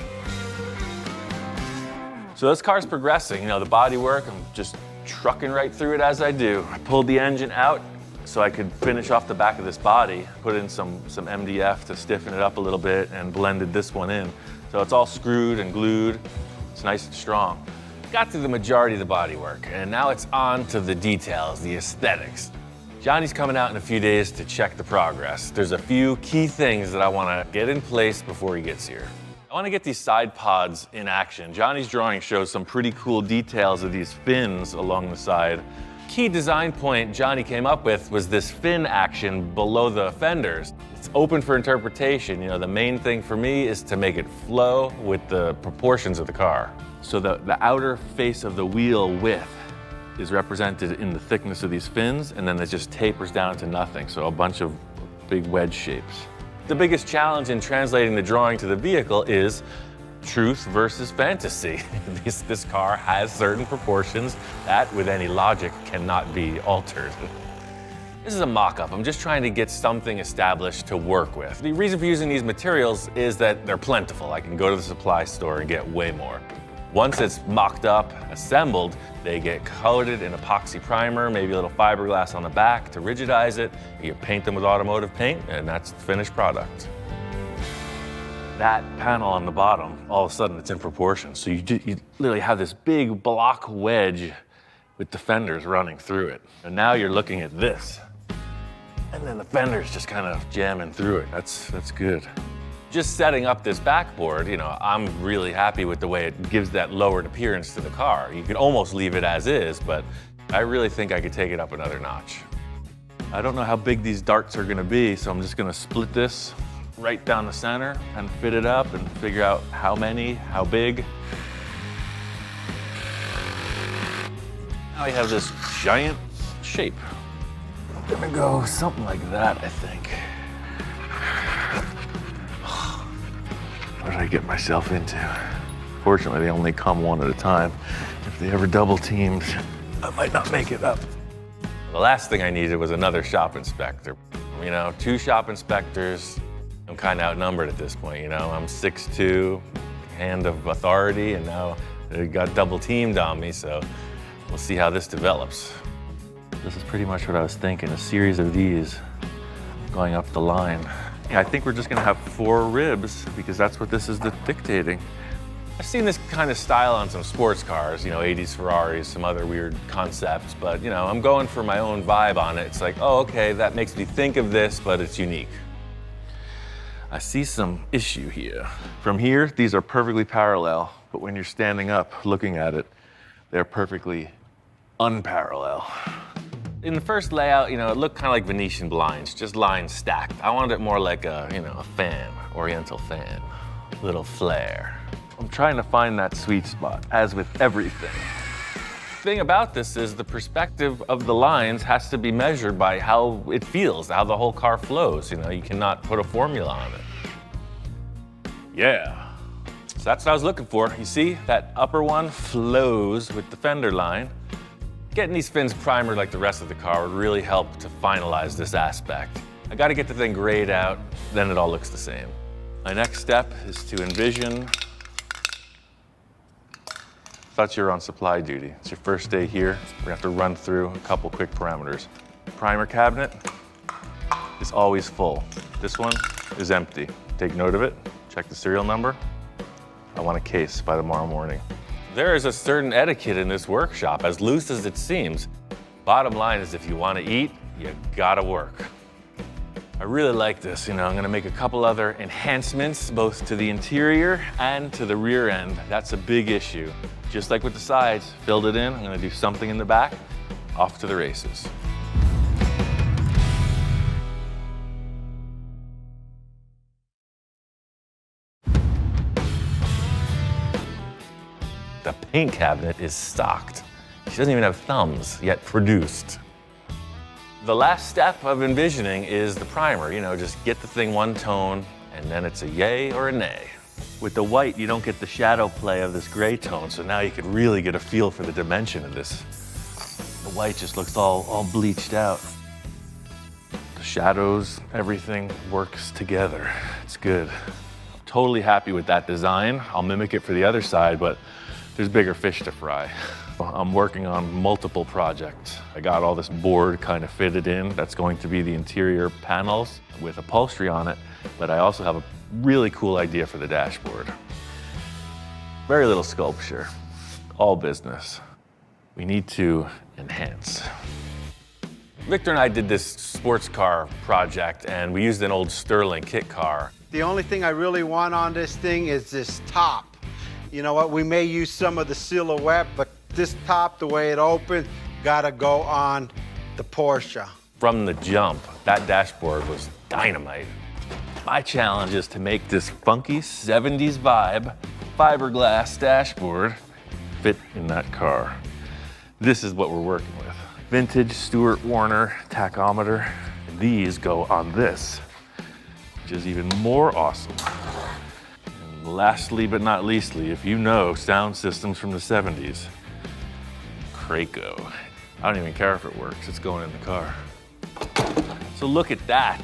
So this car's progressing. You know, the bodywork, I'm just trucking right through it as I do. I pulled the engine out so I could finish off the back of this body, put in some MDF to stiffen it up a little bit, and blended this one in. So it's all screwed and glued. It's nice and strong. Got through the majority of the bodywork, and now it's on to the details, the aesthetics. Johnny's coming out in a few days to check the progress. There's a few key things that I want to get in place before he gets here. I want to get these side pods in action. Johnny's drawing shows some pretty cool details of these fins along the side. Key design point Johnny came up with was this fin action below the fenders. It's open for interpretation. You know, the main thing for me is to make it flow with the proportions of the car. So the outer face of the wheel width is represented in the thickness of these fins, and then it just tapers down to nothing. So a bunch of big wedge shapes. The biggest challenge in translating the drawing to the vehicle is truth versus fantasy. This car has certain proportions that, with any logic, cannot be altered. This is a mock-up. I'm just trying to get something established to work with. The reason for using these materials is that they're plentiful. I can go to the supply store and get way more. Once it's mocked up, assembled, they get coated in epoxy primer, maybe a little fiberglass on the back to rigidize it. You paint them with automotive paint, and that's the finished product. That panel on the bottom, all of a sudden it's in proportion. So you literally have this big block wedge with the fenders running through it. And now you're looking at this. And then the fender's just kind of jamming through it. That's good. Just setting up this backboard, you know, I'm really happy with the way it gives that lowered appearance to the car. You could almost leave it as is, but I really think I could take it up another notch. I don't know how big these darts are gonna be, so I'm just gonna split this right down the center and fit it up and figure out how many, how big. Now we have this giant shape. I'm gonna go something like that, I think. what I get myself into? Fortunately, they only come one at a time. If they ever double teamed, I might not make it up. The last thing I needed was another shop inspector. You know, 2 shop inspectors, I'm kind of outnumbered at this point, you know? I'm 6'2", hand of authority, and now they got double teamed on me, so we'll see how this develops. This is pretty much what I was thinking, a series of these going up the line. Yeah, I think we're just gonna have 4 ribs because that's what this is dictating. I've seen this kind of style on some sports cars, you know, 80s Ferraris, some other weird concepts, but you know, I'm going for my own vibe on it. It's like, oh, okay, that makes me think of this, but it's unique. I see some issue here. From here, these are perfectly parallel, but when you're standing up looking at it, they're perfectly unparallel. In the first layout, you know, it looked kind of like Venetian blinds, just lines stacked. I wanted it more like a, you know, a fan, oriental fan, little flare. I'm trying to find that sweet spot, as with everything. The thing about this is the perspective of the lines has to be measured by how it feels, how the whole car flows. You know, you cannot put a formula on it. Yeah, so that's what I was looking for. You see, that upper one flows with the fender line. Getting these fins primered like the rest of the car would really help to finalize this aspect. I gotta get the thing grayed out, then it all looks the same. My next step is to envision. Thought you were on supply duty. It's your first day here. We're gonna have to run through a couple quick parameters. Primer cabinet is always full. This one is empty. Take note of it, check the serial number. I want a case by tomorrow morning. There is a certain etiquette in this workshop, as loose as it seems. Bottom line is if you want to eat, you gotta work. I really like this, you know, I'm gonna make a couple other enhancements, both to the interior and to the rear end. That's a big issue. Just like with the sides, filled it in, I'm gonna do something in the back, off to the races. The paint cabinet is stocked. She doesn't even have thumbs, yet produced. The last step of envisioning is the primer. You know, just get the thing one tone, and then it's a yay or a nay. With the white, you don't get the shadow play of this gray tone, so now you could really get a feel for the dimension of this. The white just looks all bleached out. The shadows, everything works together. It's good. I'm totally happy with that design. I'll mimic it for the other side, but there's bigger fish to fry. I'm working on multiple projects. I got all this board kind of fitted in. That's going to be the interior panels with upholstery on it, but I also have a really cool idea for the dashboard. Very little sculpture, all business. We need to enhance. Victor and I did this sports car project, and we used an old Sterling kit car. The only thing I really want on this thing is this top. You know what, we may use some of the silhouette, but this top, the way it opens, gotta go on the Porsche. From the jump, that dashboard was dynamite. My challenge is to make this funky 70s vibe fiberglass dashboard fit in that car. This is what we're working with. Vintage Stewart Warner tachometer. These go on this, which is even more awesome. And lastly but not leastly, if you know sound systems from the 70s, Craco. I don't even care if it works, it's going in the car. So look at that.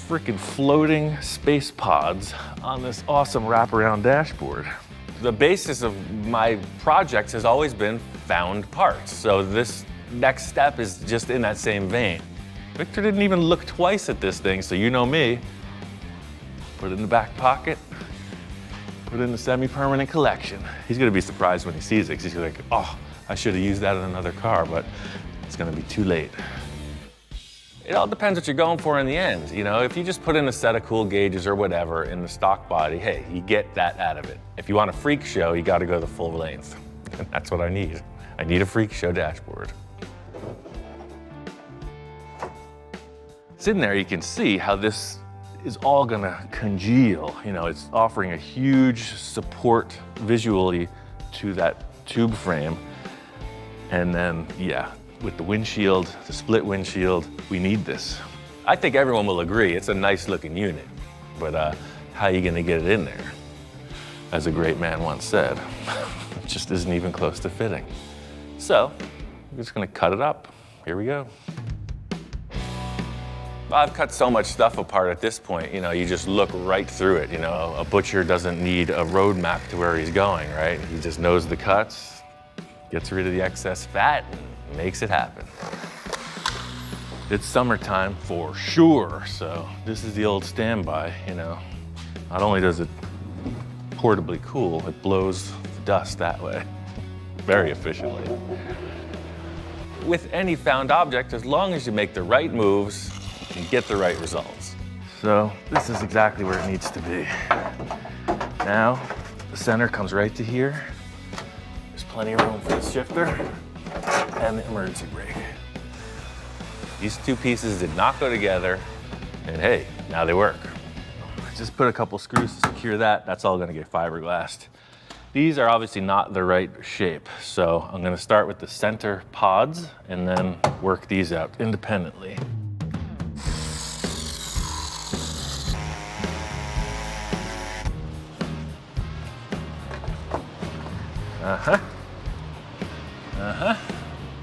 Freaking floating space pods on this awesome wraparound dashboard. The basis of my projects has always been found parts. So this next step is just in that same vein. Victor didn't even look twice at this thing, so you know me. Put it in the back pocket, put it in the semi-permanent collection. He's gonna be surprised when he sees it, because he's gonna be like, oh, I should have used that in another car, but it's gonna be too late. It all depends what you're going for in the end. You know, if you just put in a set of cool gauges or whatever in the stock body, hey, you get that out of it. If you want a freak show, you gotta go the full length. And that's what I need. I need a freak show dashboard. Sitting there, you can see how this is all gonna congeal. You know, it's offering a huge support visually to that tube frame. And then, yeah, with the windshield, the split windshield, we need this. I think everyone will agree it's a nice looking unit, but how are you gonna get it in there? as a great man once said. It just isn't even close to fitting. So, I'm just gonna cut it up. Here we go. I've cut so much stuff apart at this point, you know, you just look right through it. You know, a butcher doesn't need a road map to where he's going, right? He just knows the cuts, gets rid of the excess fat, and makes it happen. It's summertime for sure, so this is the old standby, you know. Not only does it portably cool, it blows the dust that way, very efficiently. With any found object, as long as you make the right moves, you can get the right results. So this is exactly where it needs to be. Now, the center comes right to here. There's plenty of room for the shifter and the emergency brake. These two pieces did not go together, and hey, now they work. Just put a couple screws to secure that. That's all gonna get fiberglassed. These are obviously not the right shape, so I'm gonna start with the center pods and then work these out independently.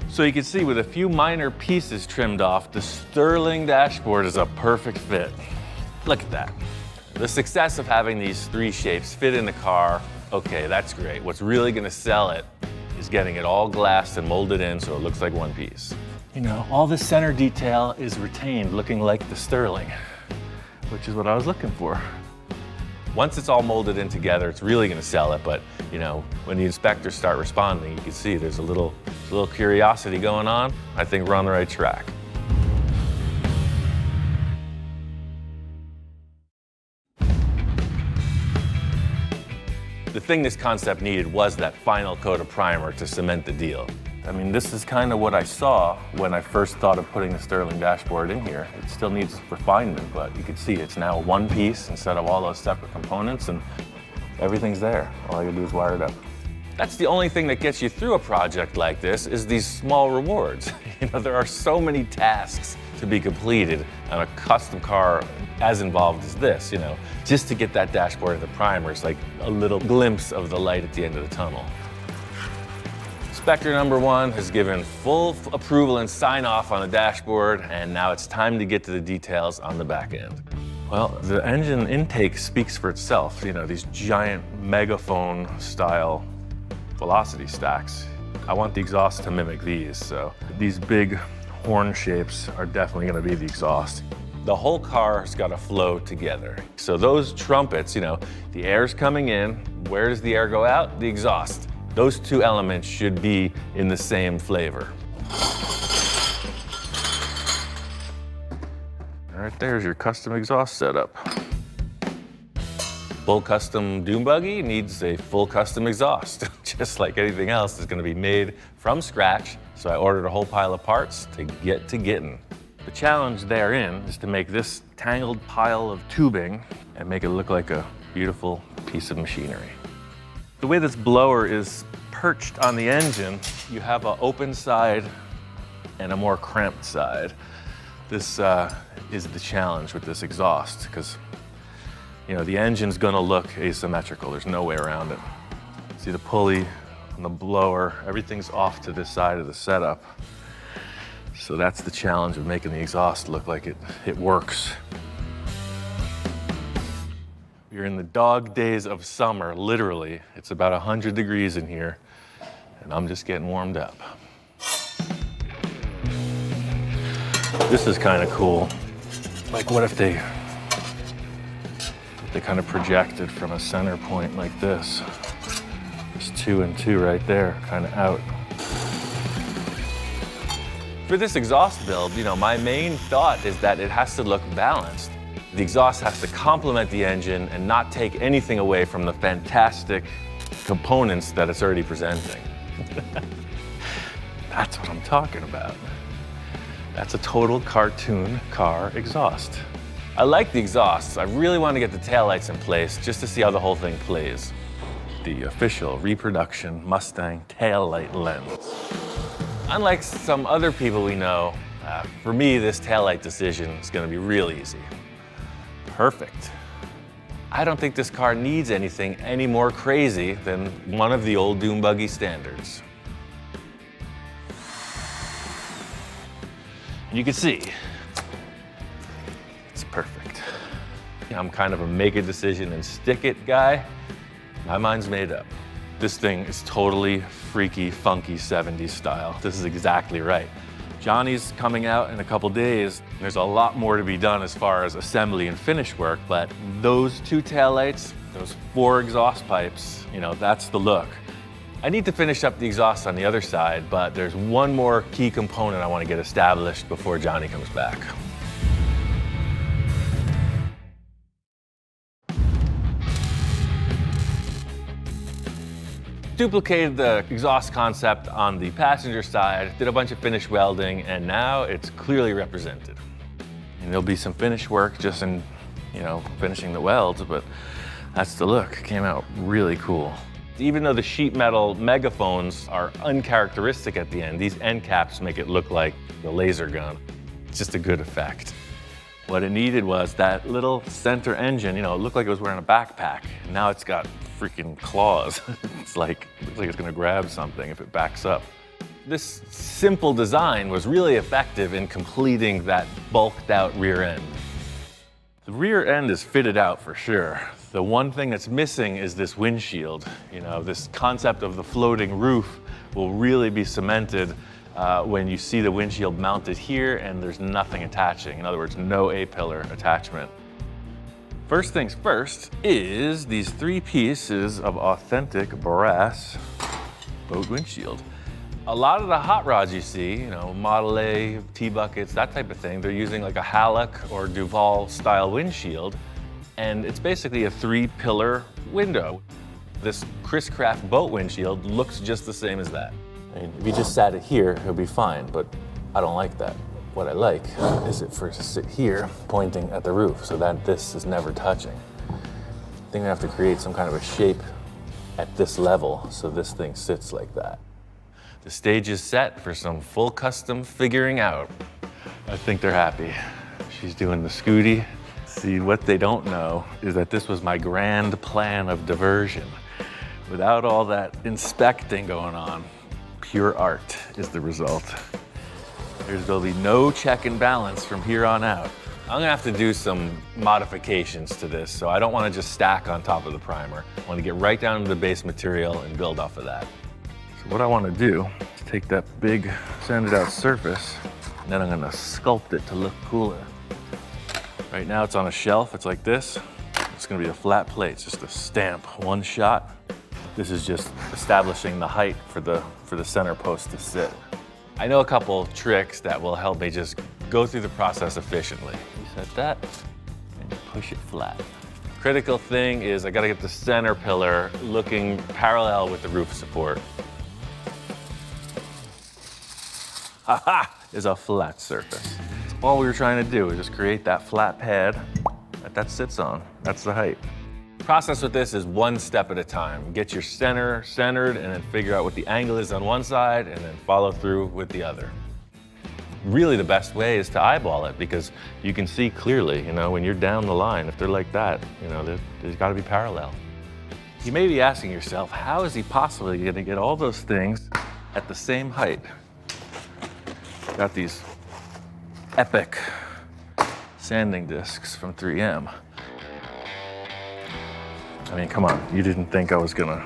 So you can see with a few minor pieces trimmed off, the Sterling dashboard is a perfect fit. Look at that. The success of having these three shapes fit in the car, okay, that's great. What's really gonna sell it is getting it all glassed and molded in so it looks like one piece. You know, all the center detail is retained looking like the Sterling, which is what I was looking for. Once it's all molded in together, it's really gonna sell it, but you know, when the inspectors start responding, you can see there's a little curiosity going on. I think we're on the right track. The thing this concept needed was that final coat of primer to cement the deal. I mean, this is kind of what I saw when I first thought of putting the Sterling dashboard in here. It still needs refinement, but you can see it's now one piece instead of all those separate components, and everything's there. All I gotta do is wire it up. That's the only thing that gets you through a project like this is these small rewards. You know, there are so many tasks to be completed on a custom car as involved as this, you know. Just to get that dashboard and the primer is like a little glimpse of the light at the end of the tunnel. Inspector number one has given full approval and sign off on the dashboard, and now it's time to get to the details on the back end. Well, the engine intake speaks for itself. You know, these giant megaphone style velocity stacks. I want the exhaust to mimic these, so these big horn shapes are definitely gonna be the exhaust. The whole car's gotta flow together. So those trumpets, you know, the air's coming in, where does the air go out? The exhaust. Those two elements should be in the same flavor. Right there's your custom exhaust setup. Full custom Dune buggy needs a full custom exhaust. Just like anything else, is gonna be made from scratch, so I ordered a whole pile of parts to get to getting. The challenge therein is to make this tangled pile of tubing and make it look like a beautiful piece of machinery. The way this blower is perched on the engine, you have an open side and a more cramped side. This is the challenge with this exhaust, because you know, the engine's gonna look asymmetrical. There's no way around it. See the pulley and the blower, everything's off to this side of the setup. So that's the challenge of making the exhaust look like it works. You're in the dog days of summer, literally. It's about 100 degrees in here, and I'm just getting warmed up. This is kind of cool. Like, what if they kind of projected from a center point like this? There's 2 and 2 right there, kind of out. For this exhaust build, you know, my main thought is that it has to look balanced. The exhaust has to complement the engine and not take anything away from the fantastic components that it's already presenting. That's what I'm talking about. That's a total cartoon car exhaust. I like the exhausts. I really want to get the taillights in place just to see how the whole thing plays. The official reproduction Mustang taillight lens. Unlike some other people we know, for me, this taillight decision is going to be real easy. Perfect. I don't think this car needs anything any more crazy than one of the old Dune Buggy standards. You can see, it's perfect. I'm kind of a make a decision and stick it guy. My mind's made up. This thing is totally freaky, funky 70s style. This is exactly right. Johnny's coming out in a couple days. There's a lot more to be done as far as assembly and finish work, but those 2 taillights, those 4 exhaust pipes, you know, that's the look. I need to finish up the exhaust on the other side, but there's one more key component I want to get established before Johnny comes back. Duplicated the exhaust concept on the passenger side, did a bunch of finish welding, and now it's clearly represented. And there'll be some finish work just in, you know, finishing the welds, but that's the look. It came out really cool. Even though the sheet metal megaphones are uncharacteristic at the end, these end caps make it look like the laser gun. It's just a good effect. What it needed was that little center engine, you know, it looked like it was wearing a backpack. And now it's got freaking claws. Looks like it's gonna grab something if it backs up. This simple design was really effective in completing that bulked out rear end. The rear end is fitted out for sure. The one thing that's missing is this windshield. You know, this concept of the floating roof will really be cemented when you see the windshield mounted here and there's nothing attaching. In other words, no A-pillar attachment. First things first is these 3 pieces of authentic brass boat windshield. A lot of the hot rods you see, you know, Model A, T-buckets, that type of thing, they're using like a Halleck or Duval style windshield, and it's basically a 3-pillar window. This Chris Craft boat windshield looks just the same as that. I mean, if you just sat it here, it would be fine, but I don't like that. What I like is it for to sit here pointing at the roof so that this is never touching. I think I have to create some kind of a shape at this level so this thing sits like that. The stage is set for some full custom figuring out. I think they're happy. She's doing the Scooty. See, what they don't know is that this was my grand plan of diversion. Without all that inspecting going on, pure art is the result. There'll be no check and balance from here on out. I'm gonna have to do some modifications to this, so I don't wanna just stack on top of the primer. I wanna get right down to the base material and build off of that. So what I wanna do is take that big sanded out surface, and then I'm gonna sculpt it to look cooler. Right now it's on a shelf, it's like this. It's gonna be a flat plate, it's just a stamp, one shot. This is just establishing the height for the center post to sit. I know a couple tricks that will help me just go through the process efficiently. You set that, and you push it flat. Critical thing is I gotta get the center pillar looking parallel with the roof support. Ha-ha! Is a flat surface. All we were trying to do is just create that flat pad that sits on. That's the height. Process with this is one step at a time. Get your center centered and then figure out what the angle is on one side and then follow through with the other. Really the best way is to eyeball it because you can see clearly, you know, when you're down the line, if they're like that, you know, there's gotta be parallel. You may be asking yourself, how is he possibly gonna get all those things at the same height? Got these epic sanding discs from 3M. I mean, come on, you didn't think I was gonna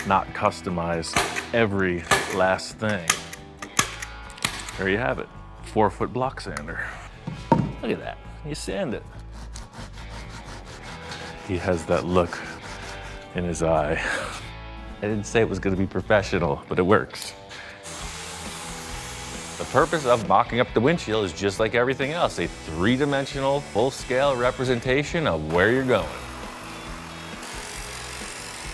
not customize every last thing. There you have it, 4-foot block sander. Look at that, you sand it. He has that look in his eye. I didn't say it was gonna be professional, but it works. The purpose of mocking up the windshield is just like everything else, a 3-dimensional, full-scale representation of where you're going.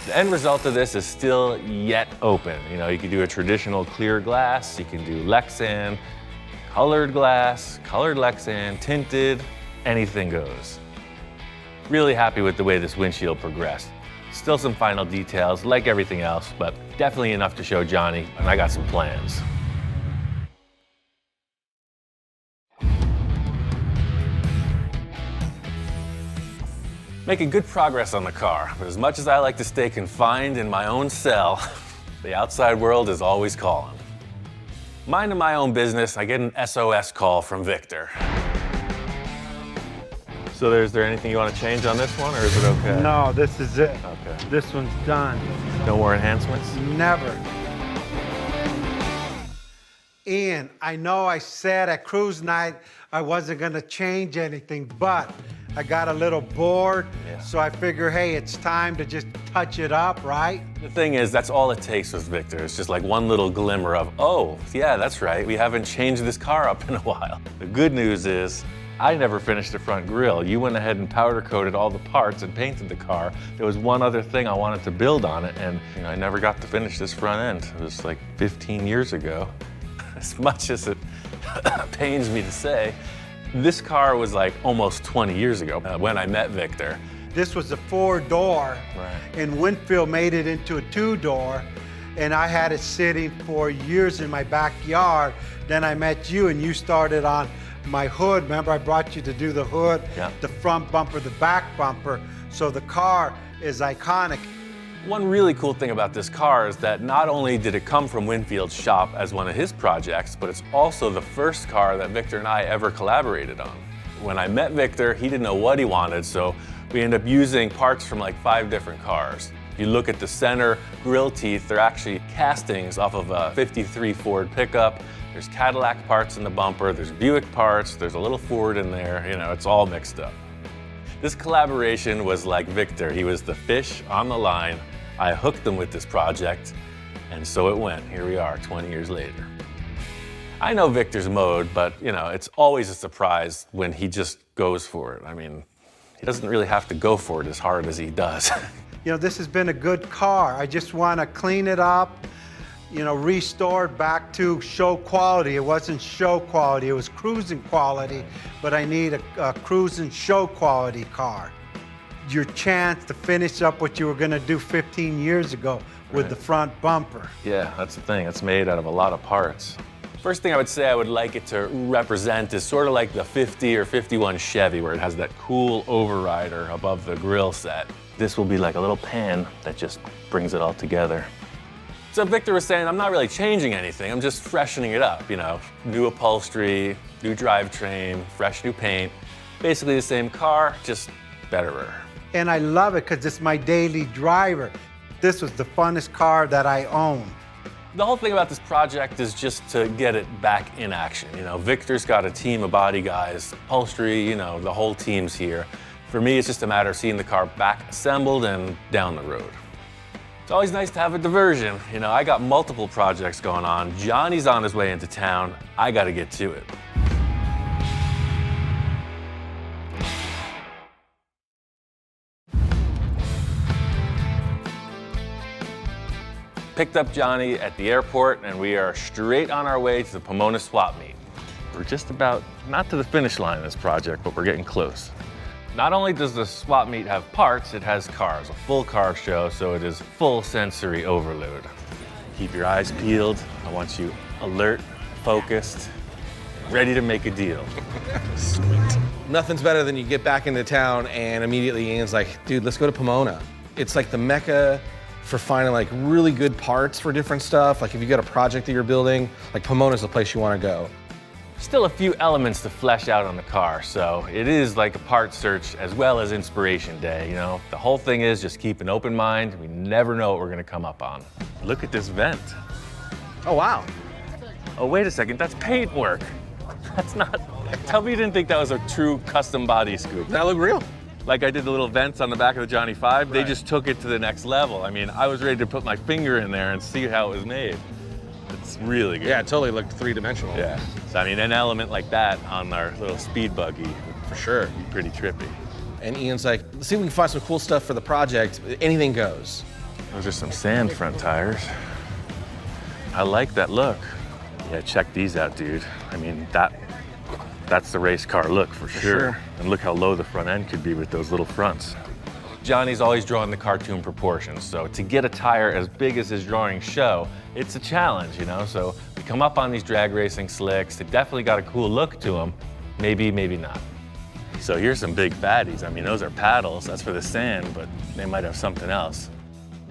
The end result of this is still yet open. You know, you can do a traditional clear glass, you can do Lexan, colored glass, colored Lexan, tinted, anything goes. Really happy with the way this windshield progressed. Still some final details, like everything else, but definitely enough to show Johnny, and I got some plans. Making good progress on the car, but as much as I like to stay confined in my own cell, the outside world is always calling. Minding my own business, I get an SOS call from Victor. So is there anything you want to change on this one, or is it okay? No, this is it. Okay. This one's done. No more enhancements? Never. Ian, I know I said at cruise night I wasn't gonna change anything, but I got a little bored, so I figure, hey, it's time to just touch it up, right? The thing is, that's all it takes with Victor. It's just like one little glimmer of, oh, yeah, that's right, we haven't changed this car up in a while. The good news is, I never finished the front grille. You went ahead and powder coated all the parts and painted the car. There was one other thing I wanted to build on it, and I never got to finish this front end. It was like 15 years ago. As much as it pains me to say, this car was like almost 20 years ago when I met Victor. This was a 4-door, and Winfield made it into a 2-door, and I had it sitting for years in my backyard. Then I met you, and you started on my hood. Remember, I brought you to do the hood, the front bumper, the back bumper, so the car is iconic. One really cool thing about this car is that not only did it come from Winfield's shop as one of his projects, but it's also the first car that Victor and I ever collaborated on. When I met Victor, he didn't know what he wanted, so we ended up using parts from like 5 different cars. If you look at the center grille teeth, they're actually castings off of a '53 Ford pickup. There's Cadillac parts in the bumper, there's Buick parts, there's a little Ford in there, it's all mixed up. This collaboration was like Victor. He was the fish on the line. I hooked him with this project, and so it went. Here we are, 20 years later. I know Victor's mode, but it's always a surprise when he just goes for it. I mean, he doesn't really have to go for it as hard as he does. This has been a good car. I just want to clean it up, restore it back to show quality. It wasn't show quality, it was cruising quality, but I need a cruising show quality car. Your chance to finish up what you were going to do 15 years ago with the front bumper. Yeah, that's the thing. It's made out of a lot of parts. First thing I would say I would like it to represent is sort of like the 50 or 51 Chevy, where it has that cool overrider above the grille set. This will be like a little pan that just brings it all together. So Victor was saying, I'm not really changing anything, I'm just freshening it up, new upholstery, new drivetrain, fresh new paint. Basically the same car, just betterer. And I love it because it's my daily driver. This was the funnest car that I own. The whole thing about this project is just to get it back in action. Victor's got a team of body guys, upholstery, the whole team's here. For me, it's just a matter of seeing the car back assembled and down the road. It's always nice to have a diversion. I got multiple projects going on. Johnny's on his way into town. I got to get to it. Picked up Johnny at the airport, and we are straight on our way to the Pomona swap meet. We're just about, not to the finish line of this project, but we're getting close. Not only does the swap meet have parts, it has cars, a full car show, so it is full sensory overload. Keep your eyes peeled. I want you alert, focused, ready to make a deal. Sweet. Nothing's better than you get back into town and immediately Ian's like, dude, let's go to Pomona. It's like the mecca for finding like really good parts for different stuff. Like if you got a project that you're building, like Pomona's the place you want to go. Still a few elements to flesh out on the car, so it is like a part search as well as inspiration day, The whole thing is just keep an open mind. We never know what we're gonna come up on. Look at this vent. Oh, wow. Oh, wait a second, that's paint work. That's not, tell me you didn't think that was a true custom body scoop. That look real. Like I did the little vents on the back of the Johnny 5, they just took it to the next level. I mean, I was ready to put my finger in there and see how it was made. It's really good. Yeah, it totally looked three-dimensional. Yeah. So, I mean, an element like that on our little speed buggy, for sure, be pretty trippy. And Ian's like, let's see if we can find some cool stuff for the project. Anything goes. Those are some sand front tires. I like that look. Yeah, check these out, dude. I mean, that's the race car look for sure. And look how low the front end could be with those little fronts. Johnny's always drawing the cartoon proportions, so to get a tire as big as his drawings show, it's a challenge, So we come up on these drag racing slicks. They definitely got a cool look to them. Maybe, maybe not. So here's some big fatties. I mean, those are paddles, that's for the sand, but they might have something else.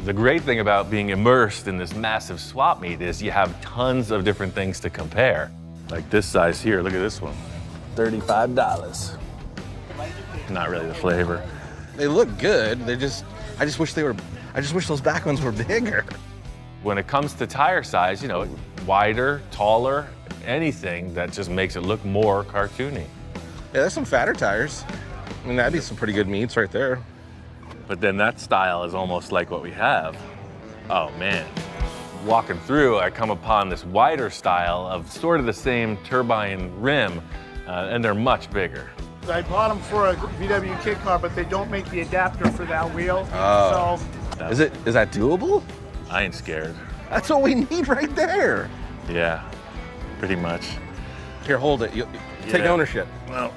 The great thing about being immersed in this massive swap meet is you have tons of different things to compare. Like this size here, look at this one, $35. Not really the flavor. They look good. I just wish those back ones were bigger. When it comes to tire size, you know, wider, taller, anything that just makes it look more cartoony. Yeah, there's some fatter tires. I mean, that'd be some pretty good meats right there. But then that style is almost like what we have. Oh man. Walking through, I come upon this wider style of sort of the same turbine rim, and they're much bigger. I bought them for a VW kit car, but they don't make the adapter for that wheel. Oh. So Is that doable? I ain't scared. That's what we need right there. Yeah, pretty much. Here, hold it. Take ownership. Well,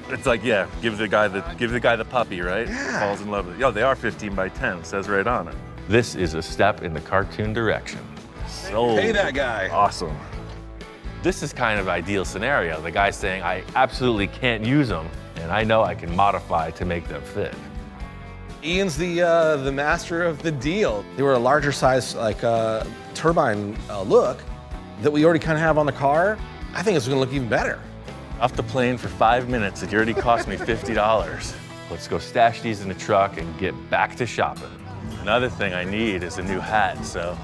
it's like, yeah, give the guy the puppy, right? Yeah. Falls in love with it. Yo, they are 15 by 10, says right on it. This is a step in the cartoon direction. So Pay that guy. Awesome. This is kind of ideal scenario. The guy's saying, I absolutely can't use them, and I know I can modify to make them fit. Ian's the master of the deal. They were a larger size, like turbine look that we already kind of have on the car. I think it's gonna look even better. Off the plane for 5 minutes, it already cost me $50. Let's go stash these in the truck and get back to shopping. Another thing I need is a new hat, so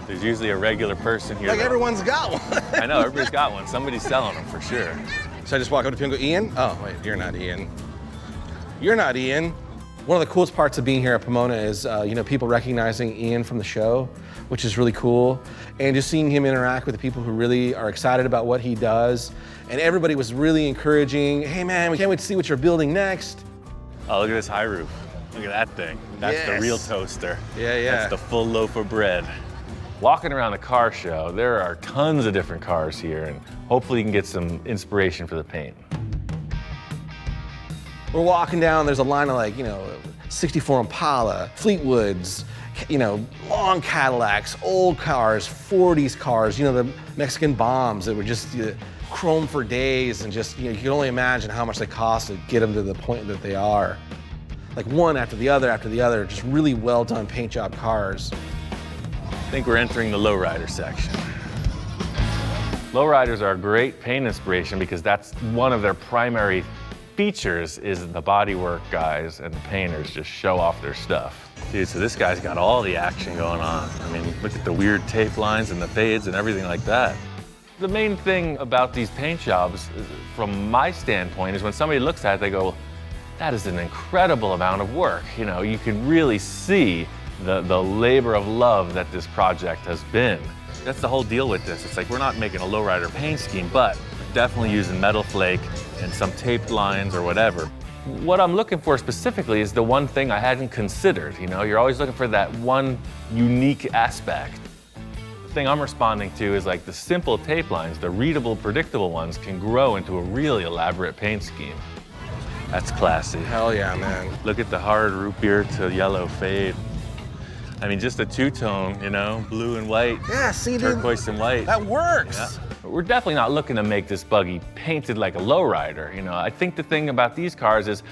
there's usually a regular person here. Like everyone's got one. I know, everybody's got one. Somebody's selling them for sure. So I just walk up to him and go, Ian? Oh, wait, you're not Ian. You're not Ian. One of the coolest parts of being here at Pomona is, people recognizing Ian from the show, which is really cool. And just seeing him interact with the people who really are excited about what he does. And everybody was really encouraging. Hey man, we can't wait to see what you're building next. Oh, look at this high roof. Look at that thing. That's the real toaster. Yeah. That's the full loaf of bread. Walking around the car show, there are tons of different cars here, and hopefully you can get some inspiration for the paint. We're walking down, there's a line of 64 Impala, Fleetwoods, long Cadillacs, old cars, 40s cars, the Mexican bombs that were just chrome for days, and just, you can only imagine how much they cost to get them to the point that they are. Like one after the other, just really well done paint job cars. I think we're entering the lowrider section. Lowriders are a great paint inspiration because that's one of their primary features is the bodywork guys and the painters just show off their stuff. Dude, so this guy's got all the action going on. I mean, look at the weird tape lines and the fades and everything like that. The main thing about these paint jobs, from my standpoint, is when somebody looks at it, they go, that is an incredible amount of work. You can really see the labor of love that this project has been. That's the whole deal with this. It's like we're not making a lowrider paint scheme, but we're definitely using metal flake and some taped lines or whatever. What I'm looking for specifically is the one thing I hadn't considered. You're always looking for that one unique aspect. The thing I'm responding to is like the simple tape lines, the readable, predictable ones can grow into a really elaborate paint scheme. That's classy. Hell yeah, man. Look at the hard root beer to yellow fade. I mean, just a two-tone, blue and white. Yeah, see, dude. Turquoise and white. That works. Yeah. We're definitely not looking to make this buggy painted like a lowrider. I think the thing about these cars is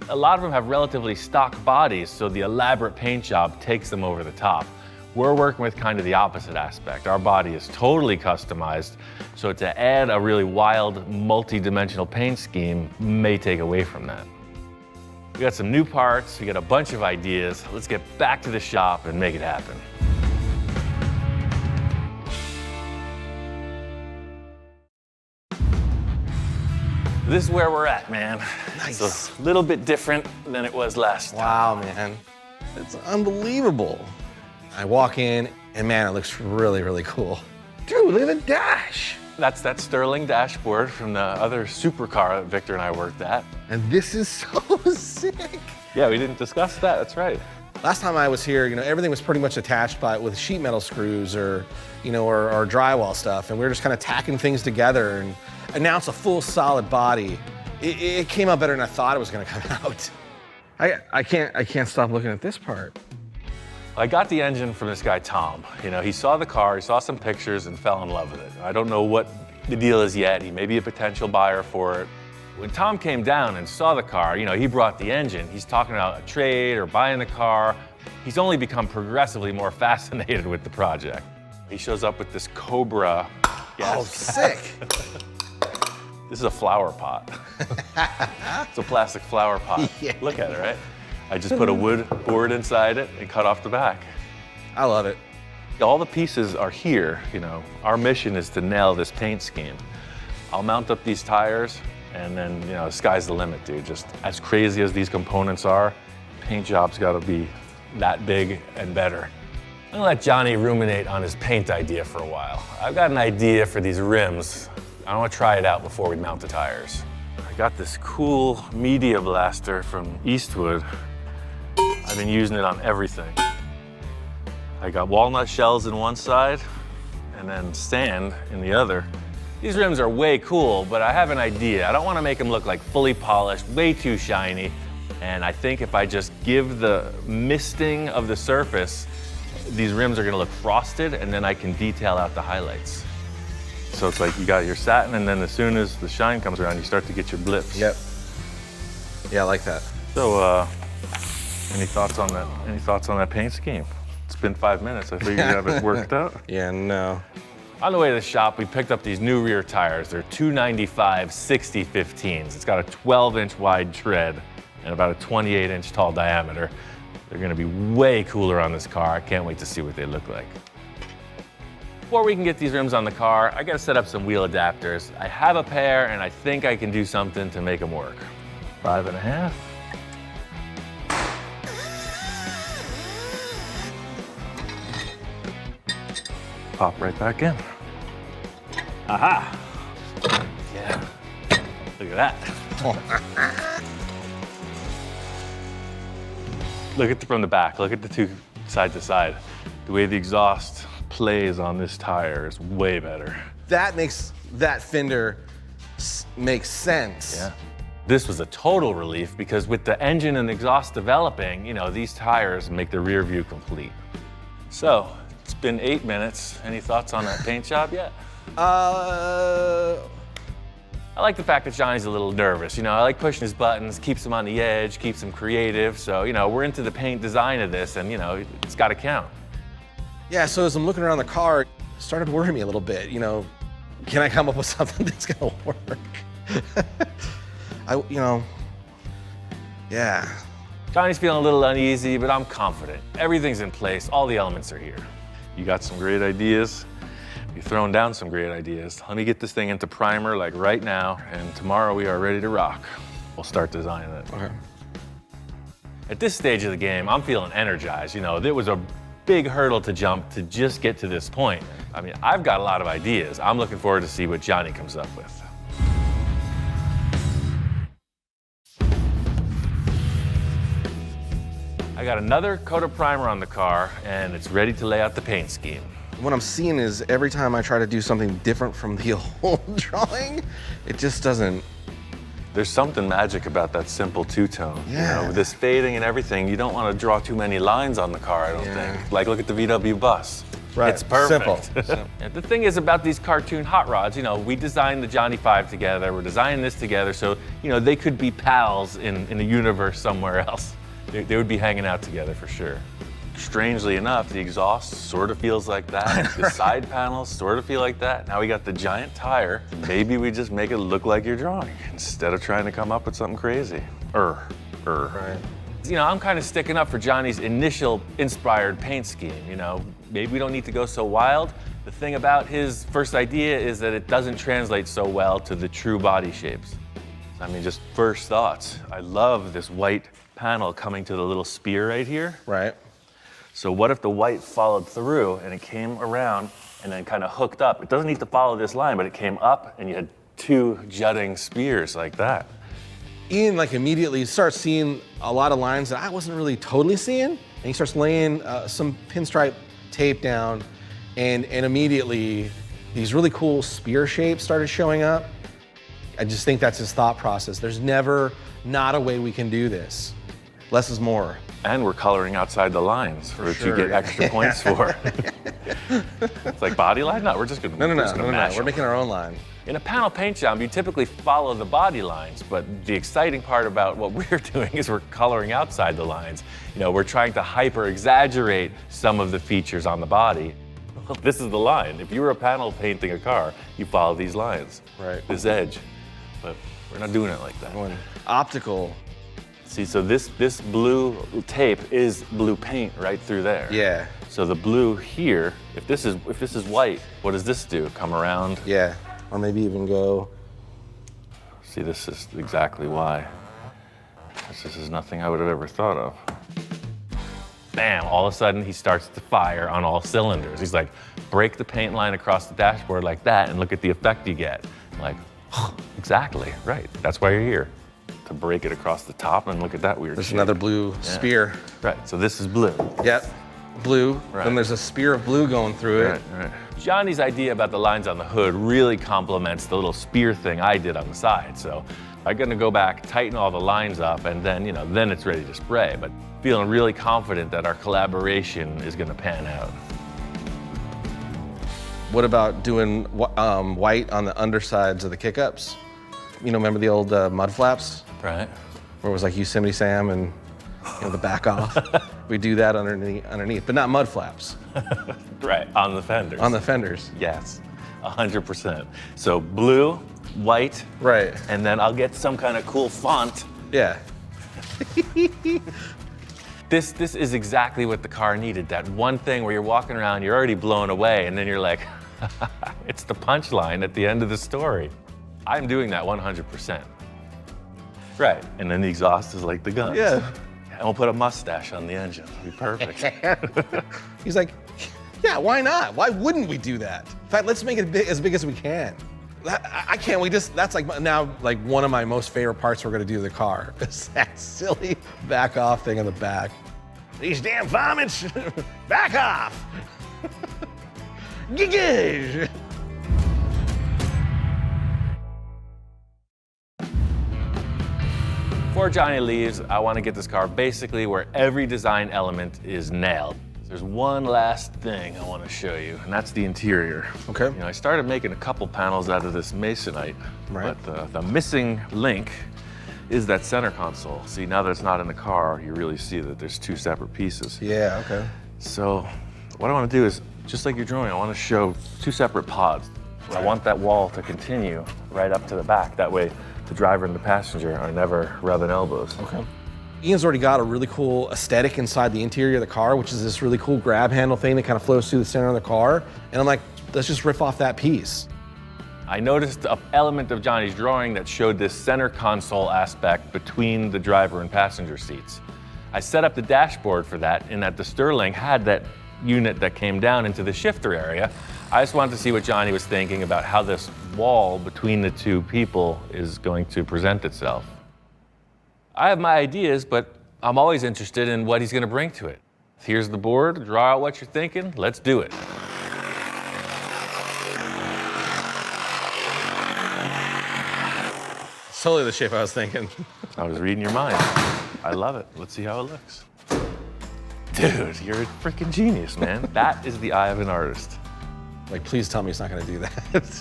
a lot of them have relatively stock bodies, so the elaborate paint job takes them over the top. We're working with kind of the opposite aspect. Our body is totally customized, so to add a really wild, multi-dimensional paint scheme may take away from that. We got some new parts, we got a bunch of ideas. Let's get back to the shop and make it happen. This is where we're at, man. Nice. It's a little bit different than it was last time. Wow, man. It's unbelievable. I walk in, and man, it looks really, really cool. Dude, look at the dash. That's that Sterling dashboard from the other supercar that Victor and I worked at. And this is so sick. Yeah, we didn't discuss that, that's right. Last time I was here, everything was pretty much attached with sheet metal screws or drywall stuff, and we were just kind of tacking things together and announce a full solid body. It came out better than I thought it was gonna come out. I can't stop looking at this part. I got the engine from this guy, Tom. He saw the car, he saw some pictures and fell in love with it. I don't know what the deal is yet. He may be a potential buyer for it. When Tom came down and saw the car, he brought the engine. He's talking about a trade or buying the car. He's only become progressively more fascinated with the project. He shows up with this Cobra gas. Oh, sick. This is a flower pot. It's a plastic flower pot. Yeah. Look at it, right? I just put a wood board inside it and cut off the back. I love it. All the pieces are here, Our mission is to nail this paint scheme. I'll mount up these tires and then, the sky's the limit, dude. Just as crazy as these components are, paint job's gotta be that big and better. I'm gonna let Johnny ruminate on his paint idea for a while. I've got an idea for these rims. I want to try it out before we mount the tires. I got this cool media blaster from Eastwood. I've been using it on everything. I got walnut shells in one side and then sand in the other. These rims are way cool, but I have an idea. I don't want to make them look like fully polished, way too shiny. And I think if I just give the misting of the surface, these rims are going to look frosted, and then I can detail out the highlights. So it's like you got your satin, and then as soon as the shine comes around, you start to get your blips. Yep. Yeah, I like that. So, any thoughts on that? Any thoughts on that paint scheme? It's been 5 minutes. I figured you have it worked out. Yeah, no. On the way to the shop, we picked up these new rear tires. They're 295 60-15s. It's got a 12-inch wide tread and about a 28-inch tall diameter. They're gonna be way cooler on this car. I can't wait to see what they look like. Before we can get these rims on the car, I gotta set up some wheel adapters. I have a pair, and I think I can do something to make them work. 5.5. Pop right back in. Aha! Yeah. Look at that. Look at from the back. Look at the two side to side. The way the exhaust plays on this tire is way better. That makes that fender make sense. Yeah. This was a total relief because with the engine and exhaust developing, these tires make the rear view complete. So, it's been 8 minutes. Any thoughts on that paint job yet? I like the fact that Johnny's a little nervous. I like pushing his buttons, keeps him on the edge, keeps him creative. So, we're into the paint design of this, and, it's got to count. Yeah, so as I'm looking around the car, it started worrying me a little bit. Can I come up with something that's going to work? Yeah. Johnny's feeling a little uneasy, but I'm confident. Everything's in place. All the elements are here. You got some great ideas. You're throwing down some great ideas. Let me get this thing into primer like right now, and tomorrow we are ready to rock. We'll start designing it. Okay. At this stage of the game, I'm feeling energized. There was a big hurdle to jump to just get to this point. I mean, I've got a lot of ideas. I'm looking forward to see what Johnny comes up with. I got another coat of primer on the car, and it's ready to lay out the paint scheme. What I'm seeing is every time I try to do something different from the old drawing, it just doesn't. There's something magic about that simple two-tone. Yeah. With this fading and everything, you don't want to draw too many lines on the car, I don't think. Like, look at the VW bus. Right. It's perfect. Simple. And the thing is about these cartoon hot rods, we designed the Johnny 5 together, we're designing this together, so, they could be pals in a universe somewhere else. They would be hanging out together for sure. Strangely enough, the exhaust sort of feels like that. The side panels sort of feel like that. Now we got the giant tire. Maybe we just make it look like you're drawing instead of trying to come up with something crazy. Right. I'm kind of sticking up for Johnny's initial inspired paint scheme. Maybe we don't need to go so wild. The thing about his first idea is that it doesn't translate so well to the true body shapes. I mean, just first thoughts. I love this white panel coming to the little spear right here. Right. So what if the white followed through and it came around and then kind of hooked up? It doesn't need to follow this line, but it came up and you had two jutting spears like that. Ian immediately starts seeing a lot of lines that I wasn't really totally seeing. And he starts laying some pinstripe tape down, and immediately these really cool spear shapes started showing up. I just think that's his thought process. There's never not a way we can do this. Less is more. And we're coloring outside the lines, which sure. you get extra points for. It's like body line? No, we're just gonna No. mash We're them. making our own line. In a panel paint job, you typically follow the body lines, but the exciting part about what we're doing is we're coloring outside the lines. You know, we're trying to hyper exaggerate some of the features on the body. Well, this is the line. If you were a panel painting a car, you follow these lines. Right. This edge. But we're not doing it like that. Going optical. See, so this blue tape is blue paint right through there. Yeah. So the blue here, if this is white, what does this do? Come around? Yeah. Or maybe even go. See, this is exactly why. This is nothing I would have ever thought of. Bam, all of a sudden he starts to fire on all cylinders. He's like, break the paint line across the dashboard like that and look at the effect you get. Like, exactly, right. That's why you're here. To break it across the top and look at that weird There's shape. another blue spear. Right, so this is blue. Yep, blue. Right. Then there's a spear of blue going through it. Right. Johnny's idea about the lines on the hood really complements the little spear thing I did on the side. So I'm gonna go back, tighten all the lines up, and then, then it's ready to spray. But feeling really confident that our collaboration is gonna pan out. What about doing white on the undersides of the kick-ups? Remember the old mud flaps? Right. Where it was like Yosemite Sam and the back off. We do that underneath, but not mud flaps. Right, on the fenders. On the fenders. Yes, 100%. So blue, white. Right. And then I'll get some kind of cool font. Yeah. This is exactly what the car needed. That one thing where you're walking around, you're already blown away, and then you're like, it's the punchline at the end of the story. I'm doing that 100%. Right, and then the exhaust is like the guns. Yeah. And we'll put a mustache on the engine. It'll be perfect. He's like, yeah, why not? Why wouldn't we do that? In fact, let's make it as big as we can. I can't wait. That's like now like one of my most favorite parts we're gonna do to the car. Is that silly back off thing on the back. These damn vomits, back off. Giggle. Before Johnny leaves, I want to get this car basically where every design element is nailed. There's one last thing I want to show you, and that's the interior. Okay. I started making a couple panels out of this masonite, right. But the missing link is that center console. See, now that it's not in the car, you really see that there's two separate pieces. Yeah, okay. So what I want to do is, just like your drawing, I want to show two separate pods. I want that wall to continue right up to the back. That way, the driver and the passenger are never rubbing elbows. Okay. Ian's already got a really cool aesthetic inside the interior of the car, which is this really cool grab handle thing that kind of flows through the center of the car. And I'm like, let's just riff off that piece. I noticed an element of Johnny's drawing that showed this center console aspect between the driver and passenger seats. I set up the dashboard for that, in that the Sterling had that unit that came down into the shifter area. I just wanted to see what Johnny was thinking about how this wall between the two people is going to present itself. I have my ideas, but I'm always interested in what he's going to bring to it. Here's the board, draw out what you're thinking, let's do it. It's totally the shape I was thinking. I was reading your mind. I love it. Let's see how it looks. Dude, you're a freaking genius, man. That is the eye of an artist. Like, please tell me he's not gonna do that.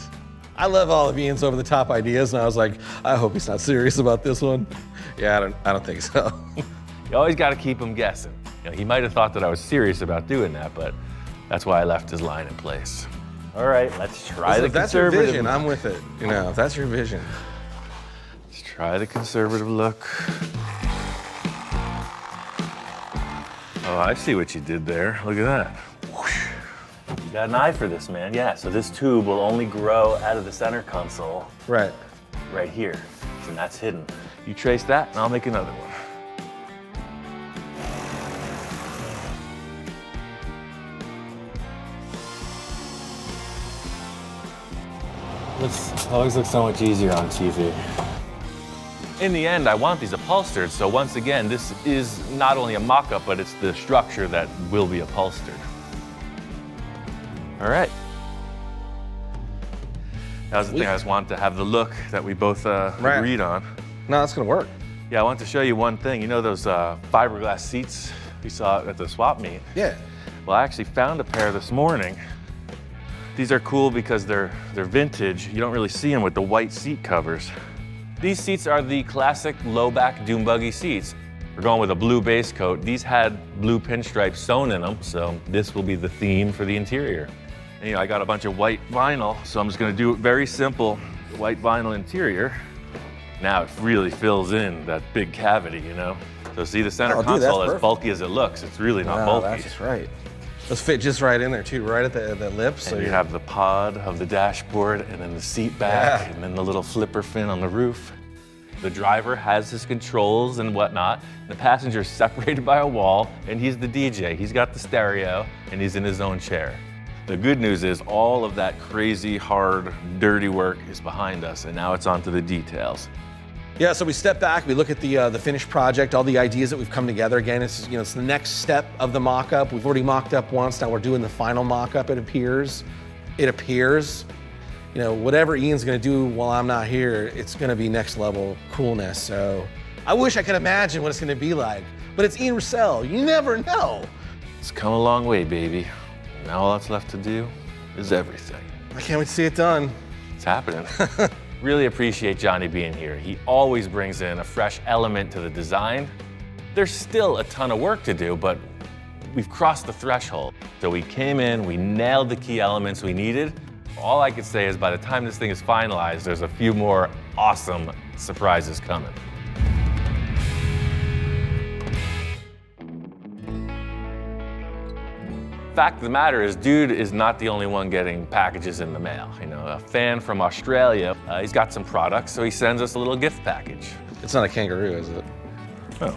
I love all of Ian's over-the-top ideas, and I was like, I hope he's not serious about this one. Yeah, I don't think so. You always gotta keep him guessing. He might have thought that I was serious about doing that, but that's why I left his line in place. All right, let's try the If that's your conservative. vision, I'm with it. If that's your vision. Let's try the conservative look. Oh, I see what you did there. Look at that. Whoosh. You got an eye for this, man. Yeah, so this tube will only grow out of the center console. Right. Right here. And that's hidden. You trace that, and I'll make another one. This always looks so much easier on TV. In the end, I want these upholstered, so once again, this is not only a mock-up, but it's the structure that will be upholstered. All right. That was the thing, I just wanted to have the look that we both agreed on. No, that's gonna work. Yeah, I want to show you one thing. You know those fiberglass seats we saw at the swap meet? Yeah. Well, I actually found a pair this morning. These are cool because they're vintage. You don't really see them with the white seat covers. These seats are the classic low-back Dune Buggy seats. We're going with a blue base coat. These had blue pinstripes sewn in them, so this will be the theme for the interior. And, you know, I got a bunch of white vinyl, so I'm just gonna do it very simple. White vinyl interior. Now it really fills in that big cavity, you know? So see the center console, as bulky as it looks, it's really not bulky. That's just right. Those fit just right in there too, right at the lips. So you have the pod of the dashboard, and then the seat back, and then the little flipper fin on the roof. The driver has his controls and whatnot. The passenger's separated by a wall, and he's the DJ. He's got the stereo, and he's in his own chair. The good news is all of that crazy, hard, dirty work is behind us, and now it's on to the details. Yeah, so we step back, we look at the finished project, all the ideas that we've come together. Again, it's, you know, it's the next step of the mock-up. We've already mocked up once, now we're doing the final mock-up, it appears. You know, whatever Ian's gonna do while I'm not here, it's gonna be next level coolness. So I wish I could imagine what it's gonna be like, but it's Ian Russell, you never know. It's come a long way, baby. Now all that's left to do is everything. I can't wait to see it done. It's happening. Really appreciate Johnny being here. He always brings in a fresh element to the design. There's still a ton of work to do, but we've crossed the threshold. So we came in, we nailed the key elements we needed. All I could say is by the time this thing is finalized, there's a few more awesome surprises coming. Fact of the matter is, dude is not the only one getting packages in the mail. You know, a fan from Australia, he's got some products, so he sends us a little gift package. It's not a kangaroo, is it? Oh,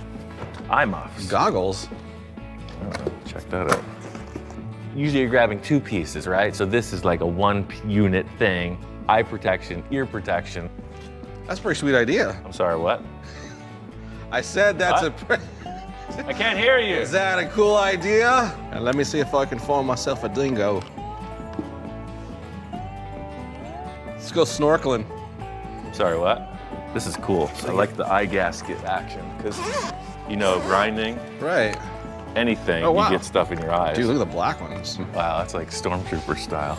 eye muffs. Goggles? Oh, check that out. Usually you're grabbing two pieces, right? So this is like a one unit thing. Eye protection, ear protection. That's a pretty sweet idea. I'm sorry, what? I said that's what? I can't hear you. Is that a cool idea? And let me see if I can form myself a dingo. Let's go snorkeling. Sorry, what? This is cool. I like the eye gasket action, because, you know, grinding. Right. Anything, oh, wow. You get stuff in your eyes. Dude, look at the black ones. Wow, that's like Stormtrooper style.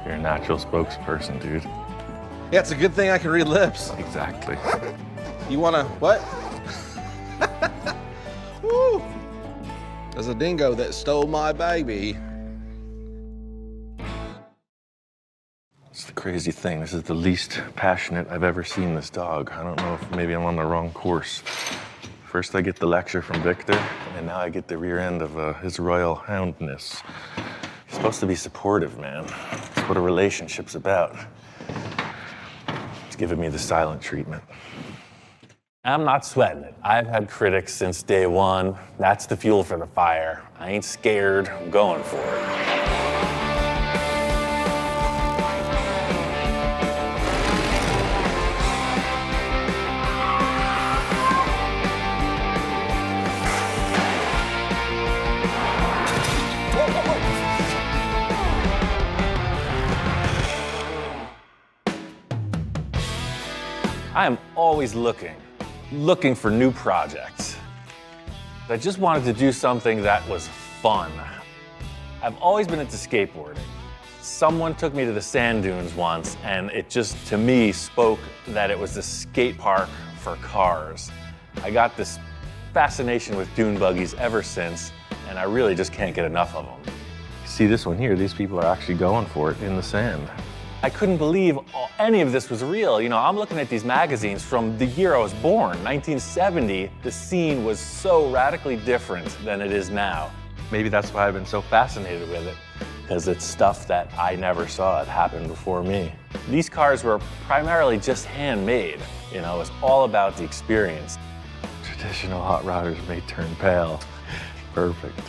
You're a natural spokesperson, dude. Yeah, it's a good thing I can read lips. Exactly. You wanna, what? Woo! There's a dingo that stole my baby. It's the crazy thing. This is the least passionate I've ever seen this dog. I don't know if maybe I'm on the wrong course. First I get the lecture from Victor, and now I get the rear end of his royal houndness. He's supposed to be supportive, man. That's what a relationship's about. It's giving me the silent treatment. I'm not sweating it. I've had critics since day one. That's the fuel for the fire. I ain't scared. I'm going for it. I am always looking for new projects. I just wanted to do something that was fun. I've always been into skateboarding. Someone took me to the sand dunes once, and it just, to me, spoke that it was the skate park for cars. I got this fascination with dune buggies ever since, and I really just can't get enough of them. See this one here, these people are actually going for it in the sand. I couldn't believe any of this was real. You know, I'm looking at these magazines from the year I was born, 1970. The scene was so radically different than it is now. Maybe that's why I've been so fascinated with it, because it's stuff that I never saw it happen before me. These cars were primarily just handmade. You know, it's all about the experience. Traditional hot rodders may turn pale. Perfect.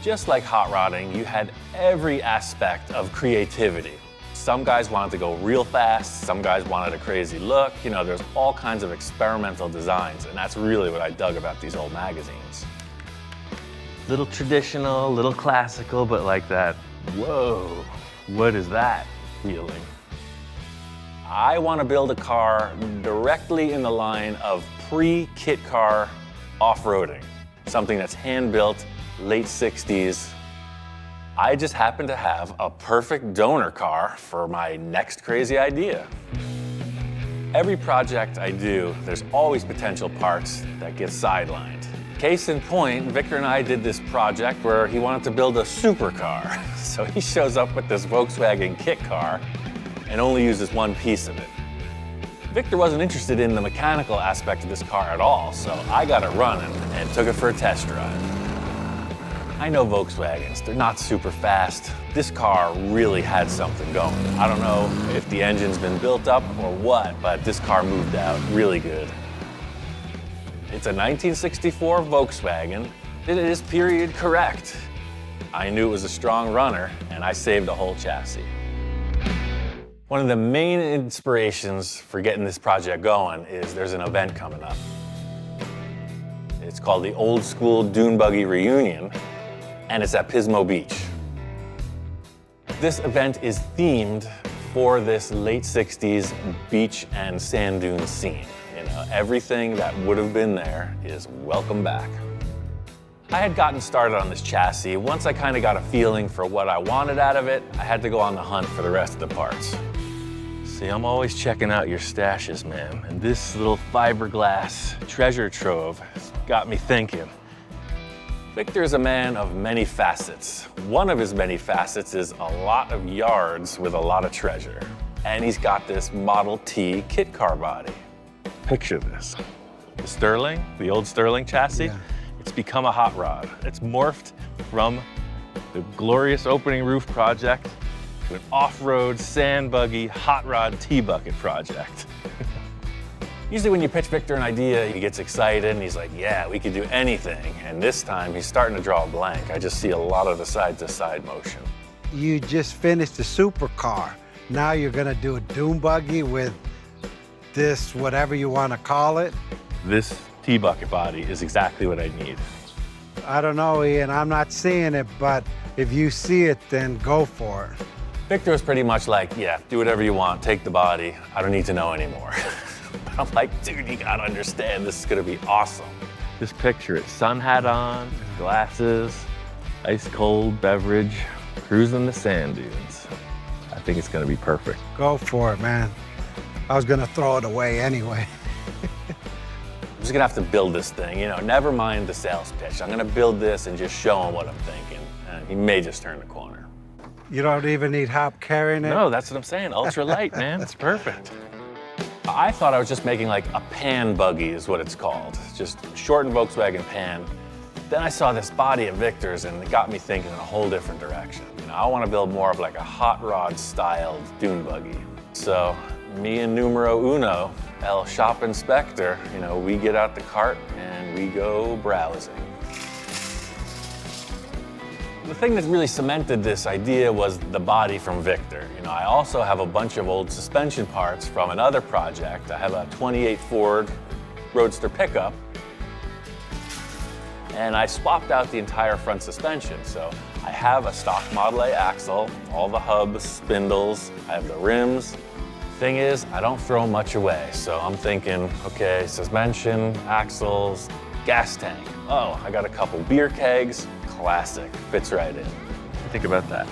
Just like hot rodding, you had every aspect of creativity. Some guys wanted to go real fast, some guys wanted a crazy look. You know, there's all kinds of experimental designs, and that's really what I dug about these old magazines. Little traditional, little classical, but like that, whoa, what is that feeling? I want to build a car directly in the line of pre-kit car off-roading. something that's hand-built, late 60s. I just happen to have a perfect donor car for my next crazy idea. Every project I do, there's always potential parts that get sidelined. Case in point, Victor and I did this project where he wanted to build a supercar. So he shows up with this Volkswagen kit car and only uses one piece of it. Victor wasn't interested in the mechanical aspect of this car at all, so I got it running and took it for a test drive. I know Volkswagens, they're not super fast. This car really had something going. I don't know if the engine's been built up or what, but this car moved out really good. It's a 1964 Volkswagen. It is period correct. I knew it was a strong runner, and I saved the whole chassis. One of the main inspirations for getting this project going is there's an event coming up. It's called the Old School Dune Buggy Reunion, and it's at Pismo Beach. This event is themed for this late 60s beach and sand dune scene. You know, everything that would have been there is welcome back. I had gotten started on this chassis. Once I kind of got a feeling for what I wanted out of it, I had to go on the hunt for the rest of the parts. See, I'm always checking out your stashes, man. And this little fiberglass treasure trove has got me thinking. Victor is a man of many facets. One of his many facets is a lot of yards with a lot of treasure. And he's got this Model T kit car body. Picture this. The Sterling, the old Sterling chassis, it's become a hot rod. It's morphed from the glorious opening roof project to an off-road sand buggy hot rod T-bucket project. Usually when you pitch Victor an idea, he gets excited and he's like, yeah, we could do anything. And this time he's starting to draw a blank. I just see a lot of the side-to-side motion. You just finished a supercar. Now you're gonna do a dune buggy with this, whatever you wanna call it. This T-bucket body is exactly what I need. I don't know, Ian, I'm not seeing it, but if you see it, then go for it. Victor was pretty much like, yeah, do whatever you want, take the body. I don't need to know anymore. I'm like, dude, you gotta understand, this is gonna be awesome. Just picture it, sun hat on, glasses, ice cold beverage, cruising the sand dunes. I think it's gonna be perfect. Go for it, man. I was gonna throw it away anyway. I'm just gonna have to build this thing, you know, never mind the sales pitch. I'm gonna build this and just show him what I'm thinking. And he may just turn the corner. You don't even need help carrying it? No, that's what I'm saying, ultra light, man, it's perfect. I thought I was just making like a pan buggy is what it's called. Just shortened Volkswagen pan. Then I saw this body of Victor's and it got me thinking in a whole different direction. You know, I want to build more of like a hot rod styled dune buggy. So me and numero uno, El Shop Inspector, you know, we get out the cart and we go browsing. The thing that really cemented this idea was the body from Victor. You know, I also have a bunch of old suspension parts from another project. I have a 28 Ford Roadster pickup, and I swapped out the entire front suspension. So I have a stock Model A axle, all the hubs, spindles, I have the rims. Thing is, I don't throw much away. So I'm thinking, okay, suspension, axles, gas tank. Oh, I got a couple beer kegs. Classic, fits right in. Think about that.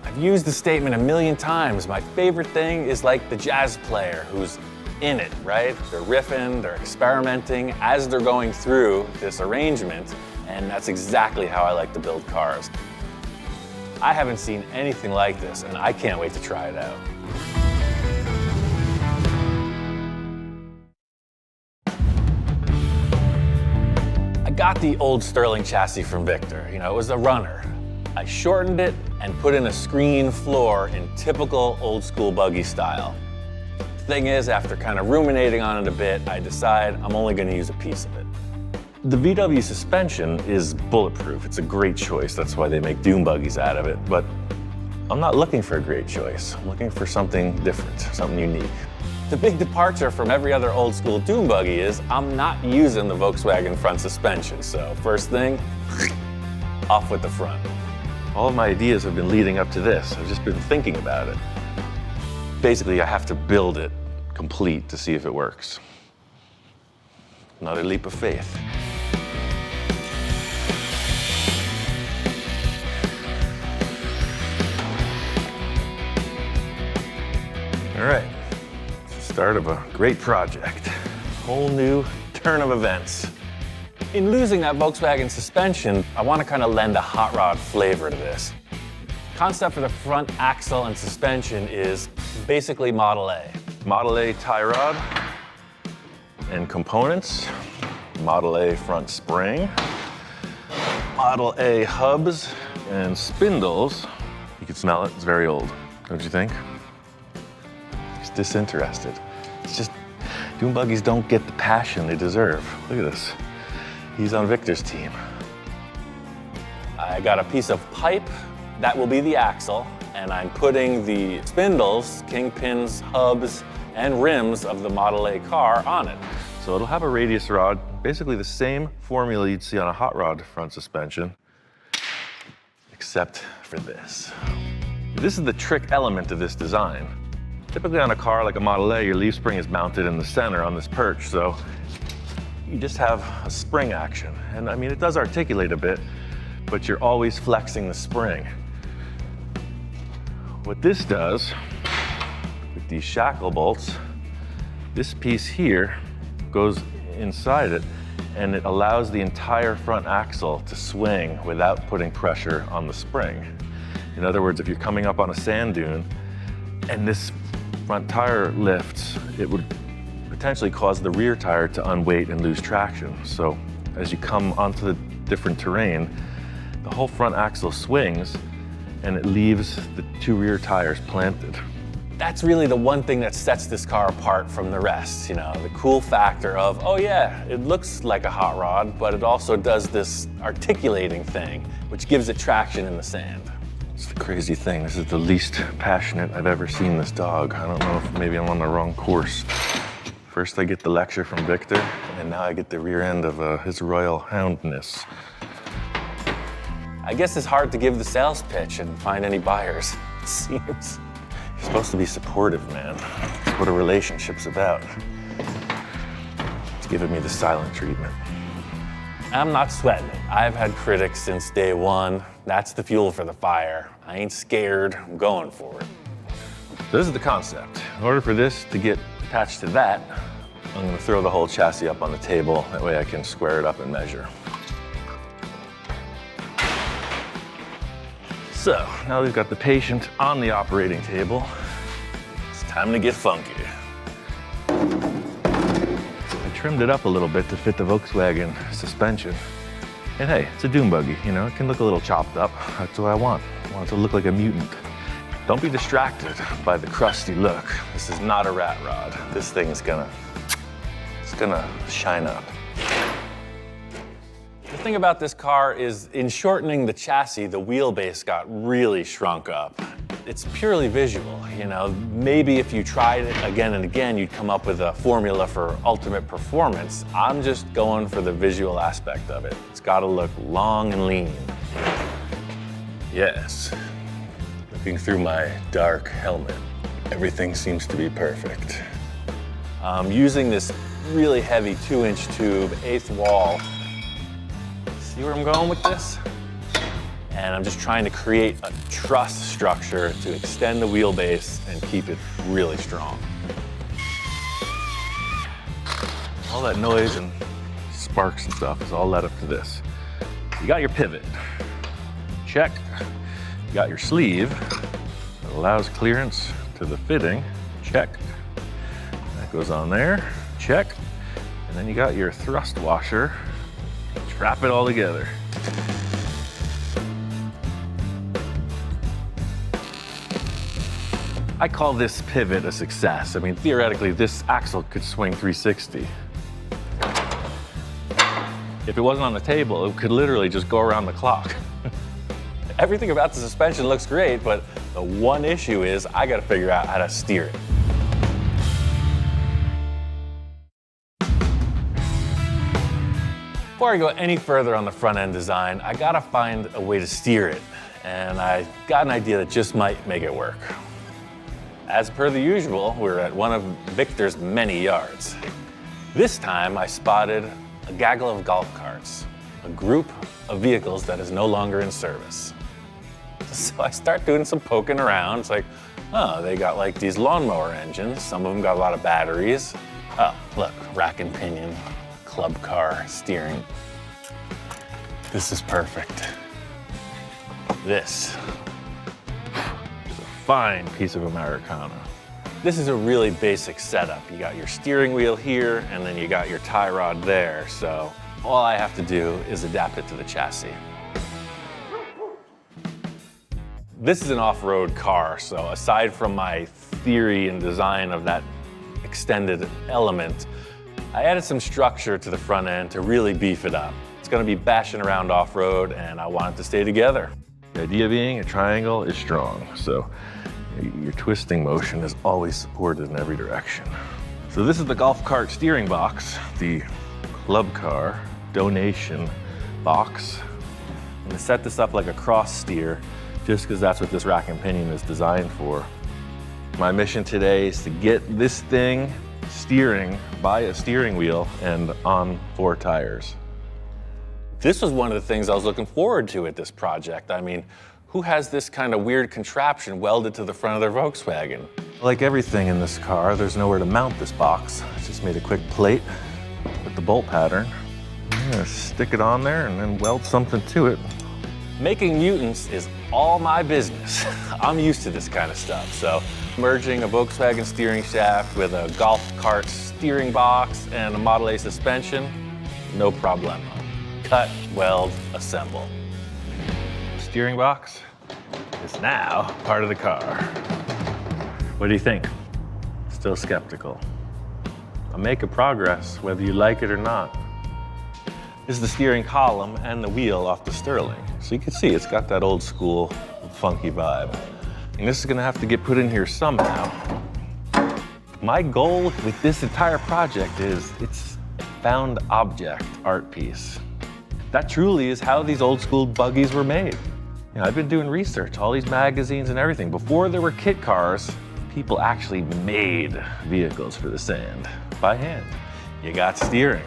I've used the statement a million times. My favorite thing is like the jazz player who's in it, right? They're riffing, they're experimenting as they're going through this arrangement, and that's exactly how I like to build cars. I haven't seen anything like this, and I can't wait to try it out. I got the old Sterling chassis from Victor. You know, it was a runner. I shortened it and put in a screen floor in typical old school buggy style. The thing is, after kind of ruminating on it a bit, I decide I'm only gonna use a piece of it. The VW suspension is bulletproof. It's a great choice. That's why they make dune buggies out of it. But I'm not looking for a great choice. I'm looking for something different, something unique. The big departure from every other old school dune buggy is I'm not using the Volkswagen front suspension. So first thing, off with the front. All of my ideas have been leading up to this. I've just been thinking about it. Basically, I have to build it complete to see if it works. Another leap of faith. start of a great project. Whole new turn of events. In losing that Volkswagen suspension, I want to kind of lend a hot rod flavor to this. Concept for the front axle and suspension is basically Model A. Model A tie rod and components. Model A front spring. Model A hubs and spindles. You can smell it, it's very old, don't you think? He's disinterested. It's just, Dune buggies don't get the passion they deserve. Look at this. He's on Victor's team. I got a piece of pipe that will be the axle, and I'm putting the spindles, kingpins, hubs, and rims of the Model A car on it. So it'll have a radius rod, basically the same formula you'd see on a hot rod front suspension, except for this. This is the trick element of this design. Typically on a car like a Model A, your leaf spring is mounted in the center on this perch, so you just have a spring action. And I mean, it does articulate a bit, but you're always flexing the spring. What this does, with these shackle bolts, this piece here goes inside it, and it allows the entire front axle to swing without putting pressure on the spring. In other words, if you're coming up on a sand dune and this front tire lifts, it would potentially cause the rear tire to unweight and lose traction. So as you come onto the different terrain, the whole front axle swings and it leaves the two rear tires planted. That's really the one thing that sets this car apart from the rest, you know, the cool factor of, oh yeah, it looks like a hot rod, but it also does this articulating thing, which gives it traction in the sand. It's the crazy thing. This is the least passionate I've ever seen this dog. I don't know if maybe I'm on the wrong course. First I get the lecture from Victor, and now I get the rear end of his royal houndness. I guess it's hard to give the sales pitch and find any buyers, it seems. You're supposed to be supportive, man. That's what a relationship's about. It's giving me the silent treatment. I'm not sweating it. I've had critics since day one. That's the fuel for the fire. I ain't scared, I'm going for it. So this is the concept. In order for this to get attached to that, I'm gonna throw the whole chassis up on the table. That way I can square it up and measure. So, now we've got the patient on the operating table. It's time to get funky. I trimmed it up a little bit to fit the Volkswagen suspension. And hey, it's a Dune buggy, you know, it can look a little chopped up. That's what I want. I want it to look like a mutant. Don't be distracted by the crusty look. This is not a rat rod. This thing's gonna shine up. The thing about this car is in shortening the chassis, the wheelbase got really shrunk up. It's purely visual, you know. Maybe if you tried it again and again, you'd come up with a formula for ultimate performance. I'm just going for the visual aspect of it. It's gotta look long and lean. Yes, looking through my dark helmet, everything seems to be perfect. I'm using this really heavy 2-inch tube, 1/8 wall. See where I'm going with this? And I'm just trying to create a truss structure to extend the wheelbase and keep it really strong. All that noise and sparks and stuff is all led up to this. You got your pivot, check. You got your sleeve that allows clearance to the fitting, check. That goes on there, check. And then you got your thrust washer. Wrap it all together. I call this pivot a success. I mean, theoretically, this axle could swing 360. If it wasn't on the table, it could literally just go around the clock. Everything about the suspension looks great, but the one issue is I gotta figure out how to steer it. Before I go any further on the front end design, I gotta find a way to steer it. And I got an idea that just might make it work. As per the usual, we're at one of Victor's many yards. This time I spotted a gaggle of golf carts, a group of vehicles that is no longer in service. So I start doing some poking around. It's like, Oh, they got like these lawnmower engines. Some of them got a lot of batteries. Oh, look, rack and pinion, club car, steering. This is perfect. This is a fine piece of Americana. This is a really basic setup. You got your steering wheel here, and then you got your tie rod there. So all I have to do is adapt it to the chassis. This is an off-road car, so aside from my theory and design of that extended element, I added some structure to the front end to really beef it up. It's gonna be bashing around off-road, and I want it to stay together. The idea being a triangle is strong, so your twisting motion is always supported in every direction. So this is the golf cart steering box, the club car donation box. I'm gonna set this up like a cross steer, just because that's what this rack and pinion is designed for. My mission today is to get this thing steering by a steering wheel and on 4 tires. This was one of the things I was looking forward to at this project. I mean, who has this kind of weird contraption welded to the front of their Volkswagen? Like everything in this car, there's nowhere to mount this box. I just made a quick plate with the bolt pattern. I'm gonna stick it on there and then weld something to it. Making mutants is all my business. I'm used to this kind of stuff, so merging a Volkswagen steering shaft with a golf cart steering box and a Model A suspension, no problemo. Cut, weld, assemble. Steering box is now part of the car. What do you think? Still skeptical? I'm making progress, whether you like it or not. This is the steering column and the wheel off the Sterling. So you can see it's got that old school, funky vibe. And this is gonna have to get put in here somehow. My goal with this entire project is it's a found object art piece. That truly is how these old school buggies were made. You know, I've been doing research, all these magazines and everything. Before there were kit cars, people actually made vehicles for the sand by hand. You got steering.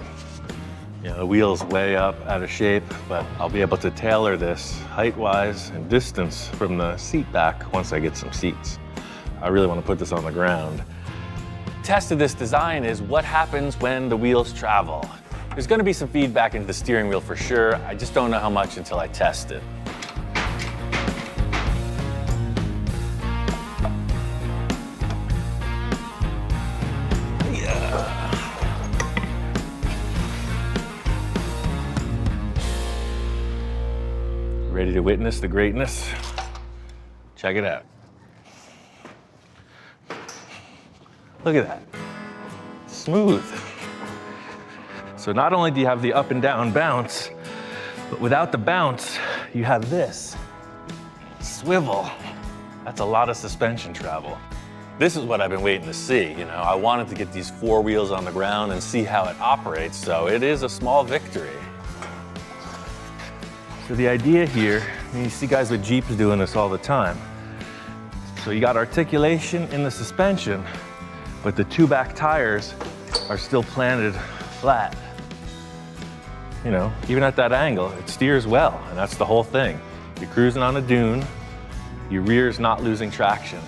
You know, the wheel's way up, out of shape, but I'll be able to tailor this height-wise and distance from the seat back once I get some seats. I really want to put this on the ground. Test of this design is what happens when the wheels travel. There's going to be some feedback into the steering wheel for sure. I just don't know how much until I test it. Ready to witness the greatness? Check it out. Look at that. Smooth. So not only do you have the up and down bounce, but without the bounce, you have this swivel. That's a lot of suspension travel. This is what I've been waiting to see. You know, I wanted to get these 4 wheels on the ground and see how it operates, so it is a small victory. So the idea here, I mean, you see guys with Jeeps doing this all the time. So you got articulation in the suspension, but the 2 back tires are still planted flat. You know, even at that angle, it steers well, and that's the whole thing. You're cruising on a dune, your rear's not losing traction.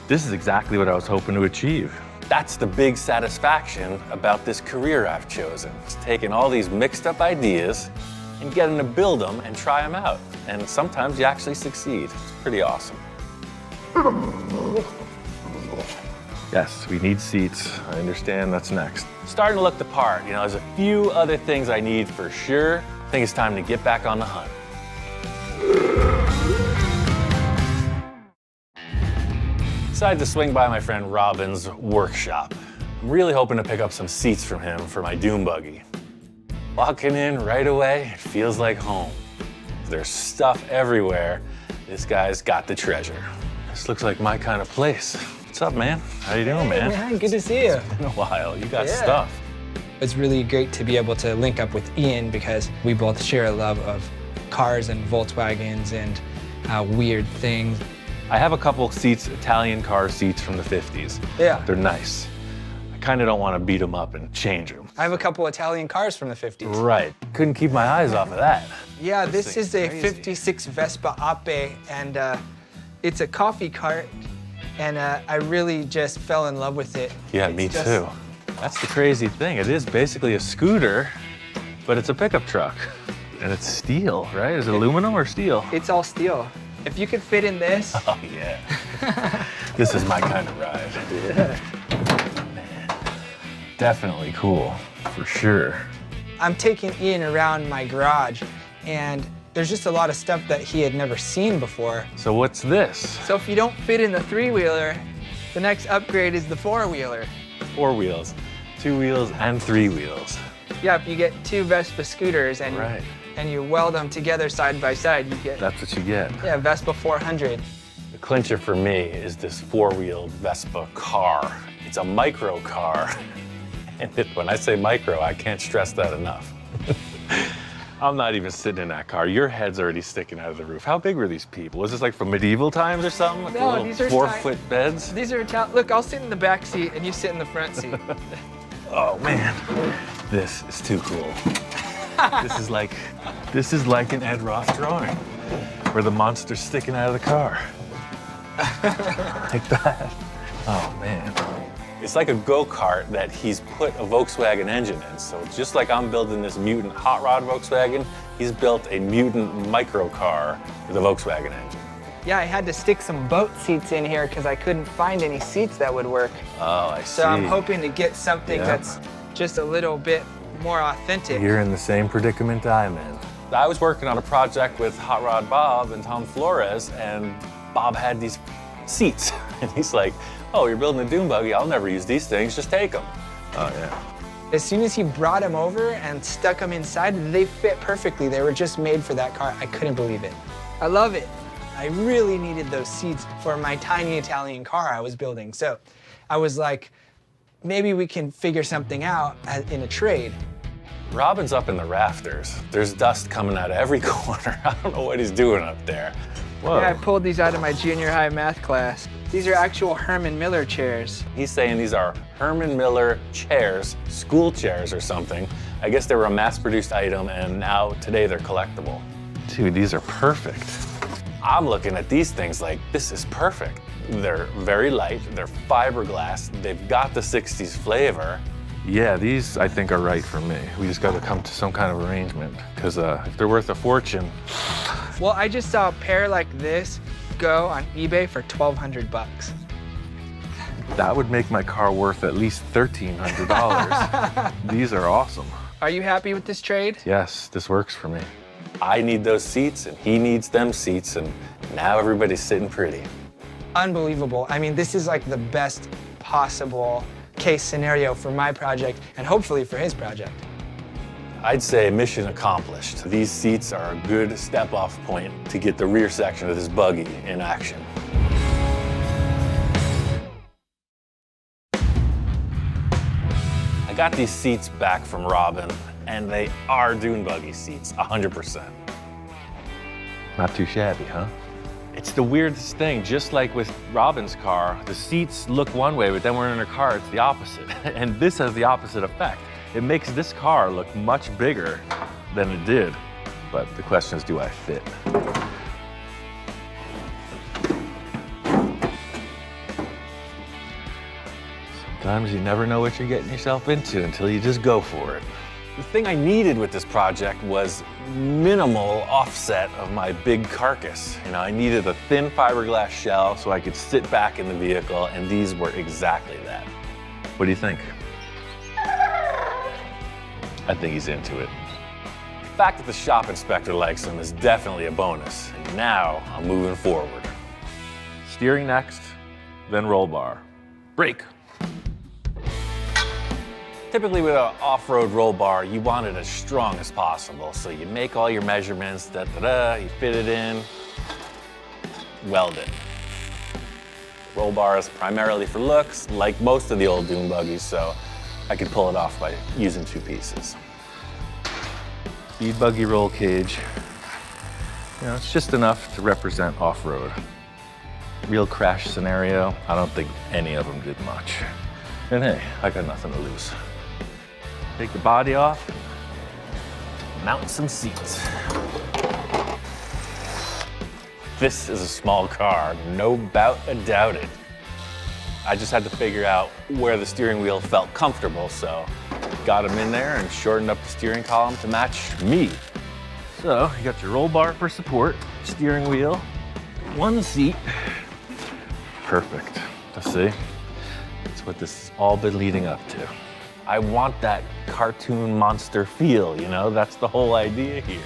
This is exactly what I was hoping to achieve. That's the big satisfaction about this career I've chosen. It's taking all these mixed up ideas and getting to build them and try them out. And sometimes you actually succeed. It's pretty awesome. Yes, we need seats. I understand that's next. Starting to look the part. You know, there's a few other things I need for sure. I think it's time to get back on the hunt. Decided to swing by my friend Robin's workshop. I'm really hoping to pick up some seats from him for my Dune buggy. Walking in right away, it feels like home. There's stuff everywhere. This guy's got the treasure. This looks like my kind of place. What's up, man? How you doing, man? Man, good to see you. It's been a while. You got stuff. It's really great to be able to link up with Ian because we both share a love of cars and Volkswagens and weird things. I have a couple seats, Italian car seats from the 50s. Yeah. They're nice. I kind of don't want to beat them up and change them. I have a couple Italian cars from the 50s. Right. Couldn't keep my eyes off of that. Yeah, this is a 56 Vespa Ape, and it's a coffee cart And I really just fell in love with it. Yeah, It's me just- too. That's the crazy thing. It is basically a scooter, but it's a pickup truck. And it's steel, right? Is it aluminum or steel? It's all steel. If you could fit in this. Oh, yeah. This is my kind of ride. Yeah. Man, definitely cool, for sure. I'm taking Ian around my garage, and there's just a lot of stuff that he had never seen before. So what's this? So if you don't fit in the 3-wheeler, the next upgrade is the 4-wheeler. 4 wheels, 2 wheels, and 3 wheels. Yeah, if you get 2 Vespa scooters and, Right. and you weld them together side by side, you get, That's what you get. yeah, Vespa 400. The clincher for me is this 4-wheeled Vespa car. It's a micro car. And when I say micro, I can't stress that enough. I'm not even sitting in that car. Your head's already sticking out of the roof. How big were these people? Was this like from medieval times or something? Like No, little these are 4-foot beds? These are Italian. Look, I'll sit in the back seat and you sit in the front seat. Oh man, this is too cool. This is like an Ed Roth drawing, where the monster's sticking out of the car. Like that. Oh man. It's like a go-kart that he's put a Volkswagen engine in. So just like I'm building this mutant hot rod Volkswagen, he's built a mutant micro car with a Volkswagen engine. Yeah, I had to stick some boat seats in here because I couldn't find any seats that would work. Oh, I see. So I'm hoping to get something Yeah. that's just a little bit more authentic. You're in the same predicament I'm in. I was working on a project with Hot Rod Bob and Tom Flores, and Bob had these seats. And he's like, oh, you're building a dune buggy, I'll never use these things, just take them. Oh, yeah. As soon as he brought them over and stuck them inside, they fit perfectly. They were just made for that car. I couldn't believe it. I love it. I really needed those seats for my tiny Italian car I was building. So I was like, maybe we can figure something out in a trade. Robin's up in the rafters. There's dust coming out of every corner. I don't know what he's doing up there. Whoa. Yeah, I pulled these out of my junior high math class. These are actual Herman Miller chairs. He's saying these are Herman Miller chairs, school chairs or something. I guess they were a mass-produced item, and now today they're collectible. Dude, these are perfect. I'm looking at these things like, this is perfect. They're very light, they're fiberglass, they've got the 60s flavor. Yeah, these I think are right for me. We just got to come to some kind of arrangement, because if they're worth a fortune. Well, I just saw a pair like this go on eBay for $1,200. That would make my car worth at least $1,300. These are awesome. Are you happy with this trade? Yes, this works for me. I need those seats, and he needs them seats, and now everybody's sitting pretty. Unbelievable. I mean, this is like the best possible case scenario for my project, and hopefully for his project. I'd say mission accomplished. These seats are a good step-off point to get the rear section of this buggy in action. I got these seats back from Robin, and they are dune buggy seats, 100%. Not too shabby, huh? It's the weirdest thing, just like with Robin's car, the seats look one way, but then when we're in her car, it's the opposite. And this has the opposite effect. It makes this car look much bigger than it did. But the question is, do I fit? Sometimes you never know what you're getting yourself into until you just go for it. The thing I needed with this project was minimal offset of my big carcass. You know, I needed a thin fiberglass shell so I could sit back in the vehicle, and these were exactly that. What do you think? I think he's into it. The fact that the shop inspector likes him is definitely a bonus. And now I'm moving forward. Steering next, then roll bar. Brake. Typically with an off-road roll bar, you want it as strong as possible. So you make all your measurements, you fit it in, weld it. Roll bar is primarily for looks, like most of the old dune buggies, so I could pull it off by using 2 pieces. Speed buggy roll cage. You know, it's just enough to represent off-road. Real crash scenario, I don't think any of them did much. And hey, I got nothing to lose. Take the body off, mount some seats. This is a small car, no doubt about it. I just had to figure out where the steering wheel felt comfortable, so got them in there and shortened up the steering column to match me. So you got your roll bar for support, steering wheel, one seat. Perfect. Let's see. That's what this has all been leading up to. I want that cartoon monster feel, you know? That's the whole idea here.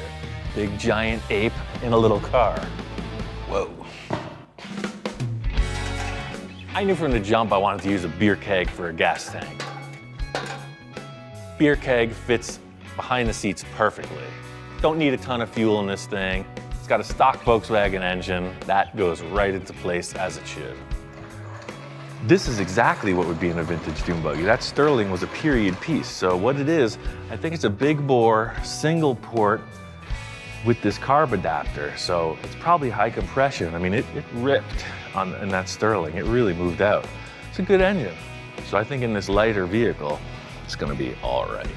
Big giant ape in a little car. Whoa. I knew from the jump I wanted to use a beer keg for a gas tank. Beer keg fits behind the seats perfectly. Don't need a ton of fuel in this thing. It's got a stock Volkswagen engine. That goes right into place as it should. This is exactly what would be in a vintage dune buggy. That Sterling was a period piece. So what it is, I think it's a big bore, single port with this carb adapter. So it's probably high compression. I mean, it ripped in that Sterling. It really moved out. It's a good engine. So I think in this lighter vehicle, it's gonna be all right.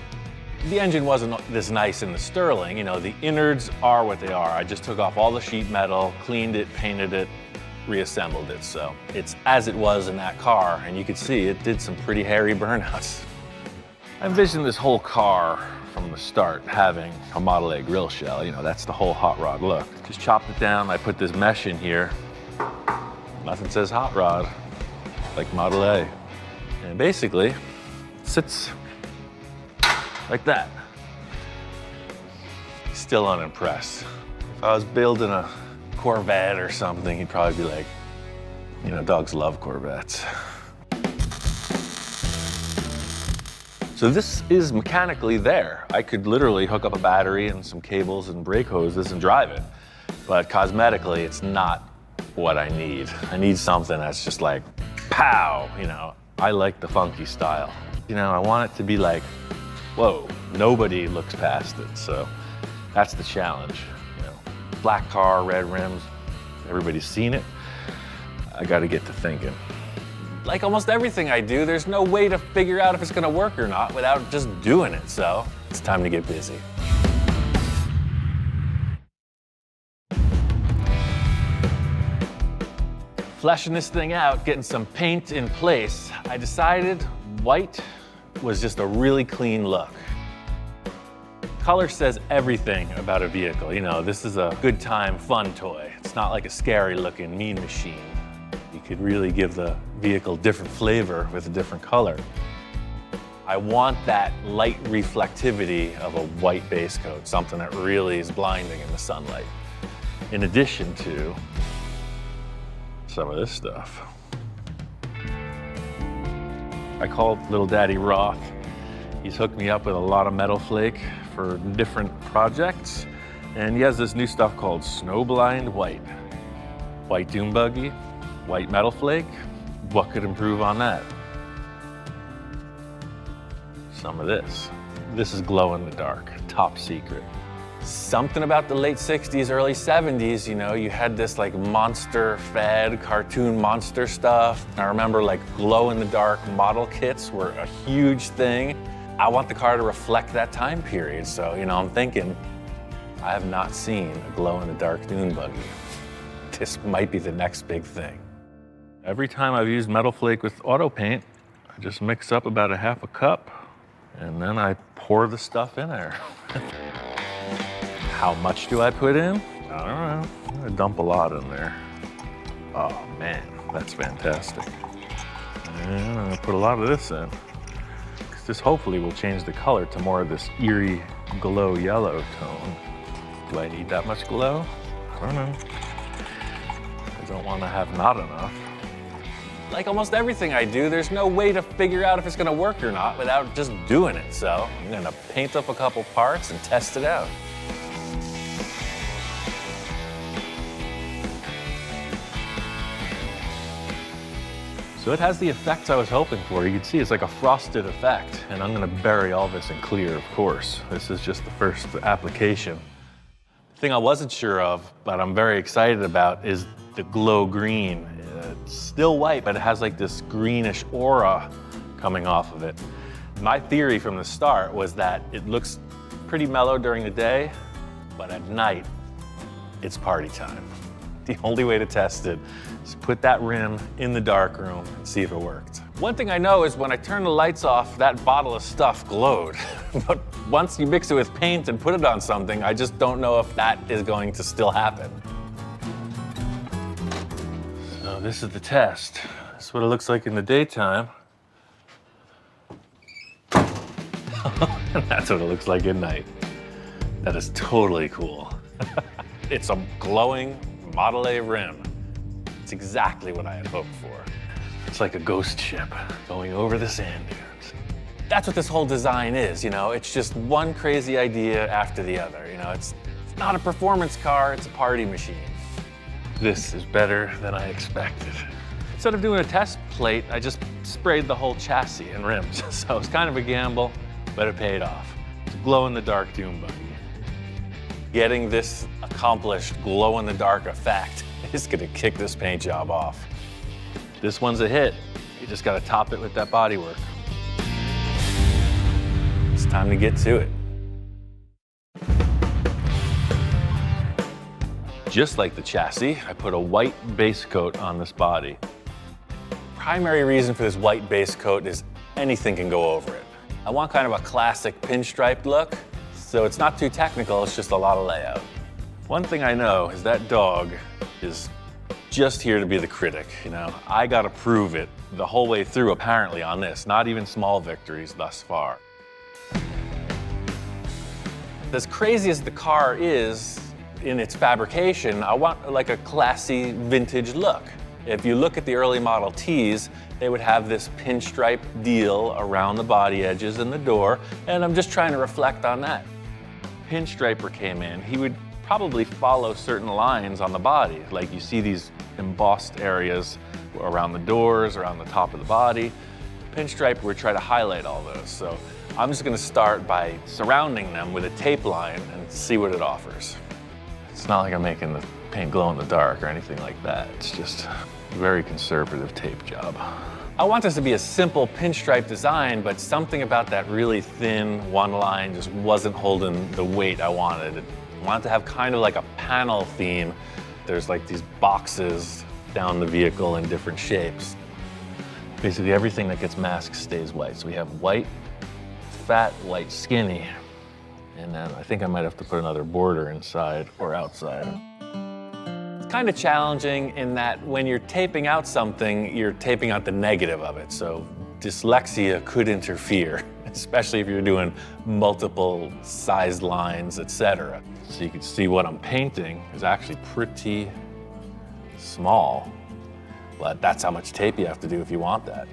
The engine wasn't this nice in the Sterling. You know, the innards are what they are. I just took off all the sheet metal, cleaned it, painted it, reassembled it. So it's as it was in that car, and you could see it did some pretty hairy burnouts. I envisioned this whole car from the start having a Model A grill shell. You know, that's the whole hot rod look. Just chopped it down. I put this mesh in here. Nothing says hot rod like Model A. And basically, it sits like that. Still unimpressed. If I was building a Corvette or something, he'd probably be like, you know, dogs love Corvettes. So this is mechanically there. I could literally hook up a battery and some cables and brake hoses and drive it. But cosmetically, it's not what I need. I need something that's just like, pow, you know. I like the funky style. You know, I want it to be like, whoa, nobody looks past it. So that's the challenge. You know, black car, red rims, everybody's seen it. I gotta get to thinking. Like almost everything I do, there's no way to figure out if it's gonna work or not without just doing it. So it's time to get busy. Fleshing this thing out, getting some paint in place, I decided white was just a really clean look. Color says everything about a vehicle. You know, this is a good time, fun toy. It's not like a scary looking mean machine. You could really give the vehicle different flavor with a different color. I want that light reflectivity of a white base coat, something that really is blinding in the sunlight. In addition to some of this stuff. I called Little Daddy Roth. He's hooked me up with a lot of metal flake for different projects. And he has this new stuff called Snowblind White. White dune buggy, white metal flake. What could improve on that? Some of this. This is glow in the dark, top secret. Something about the late 60s, early 70s, you know, you had this like monster-fed cartoon monster stuff. I remember like glow-in-the-dark model kits were a huge thing. I want the car to reflect that time period. So, you know, I'm thinking, I have not seen a glow-in-the-dark dune buggy. This might be the next big thing. Every time I've used metal flake with auto paint, I just mix up about a half a cup, and then I pour the stuff in there. How much do I put in? I don't know. I'm gonna dump a lot in there. Oh man, that's fantastic. And I'm gonna put a lot of this in. Because this hopefully will change the color to more of this eerie glow yellow tone. Do I need that much glow? I don't know. I don't want to have not enough. Like almost everything I do, there's no way to figure out if it's gonna work or not without just doing it. So I'm gonna paint up a couple parts and test it out. So it has the effects I was hoping for. You can see it's like a frosted effect, and I'm gonna bury all this in clear, of course. This is just the first application. The thing I wasn't sure of, but I'm very excited about, is the glow green. It's still white, but it has like this greenish aura coming off of it. My theory from the start was that it looks pretty mellow during the day, but at night, it's party time. The only way to test it is put that rim in the darkroom and see if it worked. One thing I know is when I turn the lights off, that bottle of stuff glowed. But once you mix it with paint and put it on something, I just don't know if that is going to still happen. So this is the test. This is what it looks like in the daytime. And that's what it looks like at night. That is totally cool. It's a glowing Model A rim. It's exactly what I had hoped for. It's like a ghost ship going over the sand dunes. That's what this whole design is, you know? It's just one crazy idea after the other, you know? It's not a performance car, it's a party machine. This is better than I expected. Instead of doing a test plate, I just sprayed the whole chassis and rims. So it's kind of a gamble, but it paid off. It's a glow-in-the-dark Dune Buggy. Getting this accomplished glow-in-the-dark effect is gonna kick this paint job off. This one's a hit. You just gotta top it with that bodywork. It's time to get to it. Just like the chassis, I put a white base coat on this body. Primary reason for this white base coat is anything can go over it. I want kind of a classic pinstriped look, so it's not too technical, it's just a lot of layout. One thing I know is that dog is just here to be the critic, you know? I gotta prove it the whole way through, apparently, on this, not even small victories thus far. As crazy as the car is in its fabrication, I want like a classy vintage look. If you look at the early Model Ts, they would have this pinstripe deal around the body edges and the door, and I'm just trying to reflect on that. Pinstriper came in, he would probably follow certain lines on the body. Like you see these embossed areas around the doors, around the top of the body. Pinstriper would try to highlight all those. So I'm just gonna start by surrounding them with a tape line and see what it offers. It's not like I'm making the paint glow in the dark or anything like that. It's just a very conservative tape job. I want this to be a simple pinstripe design, but something about that really thin one line just wasn't holding the weight I wanted. I wanted to have kind of like a panel theme. There's like these boxes down the vehicle in different shapes. Basically everything that gets masked stays white. So we have white, fat, white, skinny. And then I think I might have to put another border inside or outside. It's kind of challenging in that when you're taping out something, you're taping out the negative of it. So dyslexia could interfere, especially if you're doing multiple sized lines, etc. So you can see what I'm painting is actually pretty small, but that's how much tape you have to do if you want that.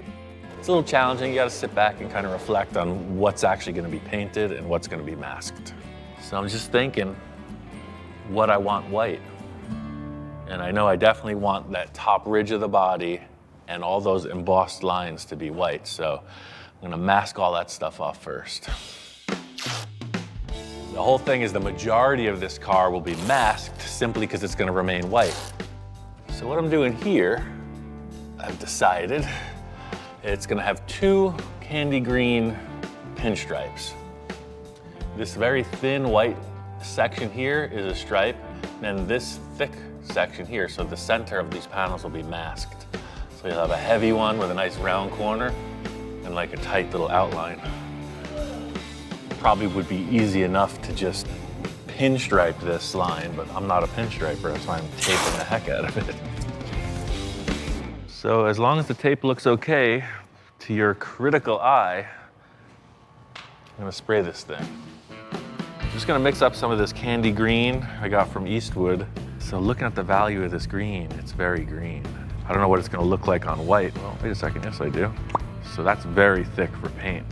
It's a little challenging. You got to sit back and kind of reflect on what's actually going to be painted and what's going to be masked. So I'm just thinking what I want white. And I know I definitely want that top ridge of the body and all those embossed lines to be white. So I'm going to mask all that stuff off first. The whole thing is the majority of this car will be masked simply because it's going to remain white. So what I'm doing here, I've decided it's going to have two candy green pinstripes. This very thin white section here is a stripe, and this thick section here, so the center of these panels will be masked. So you'll have a heavy one with a nice round corner and like a tight little outline. Probably would be easy enough to just pinstripe this line, but I'm not a pinstriper, that's why I'm taping the heck out of it. So as long as the tape looks okay to your critical eye, I'm gonna spray this thing. I'm just gonna mix up some of this candy green I got from Eastwood. So looking at the value of this green, it's very green. I don't know what it's gonna look like on white. Well, wait a second, yes I do. So that's very thick for paint,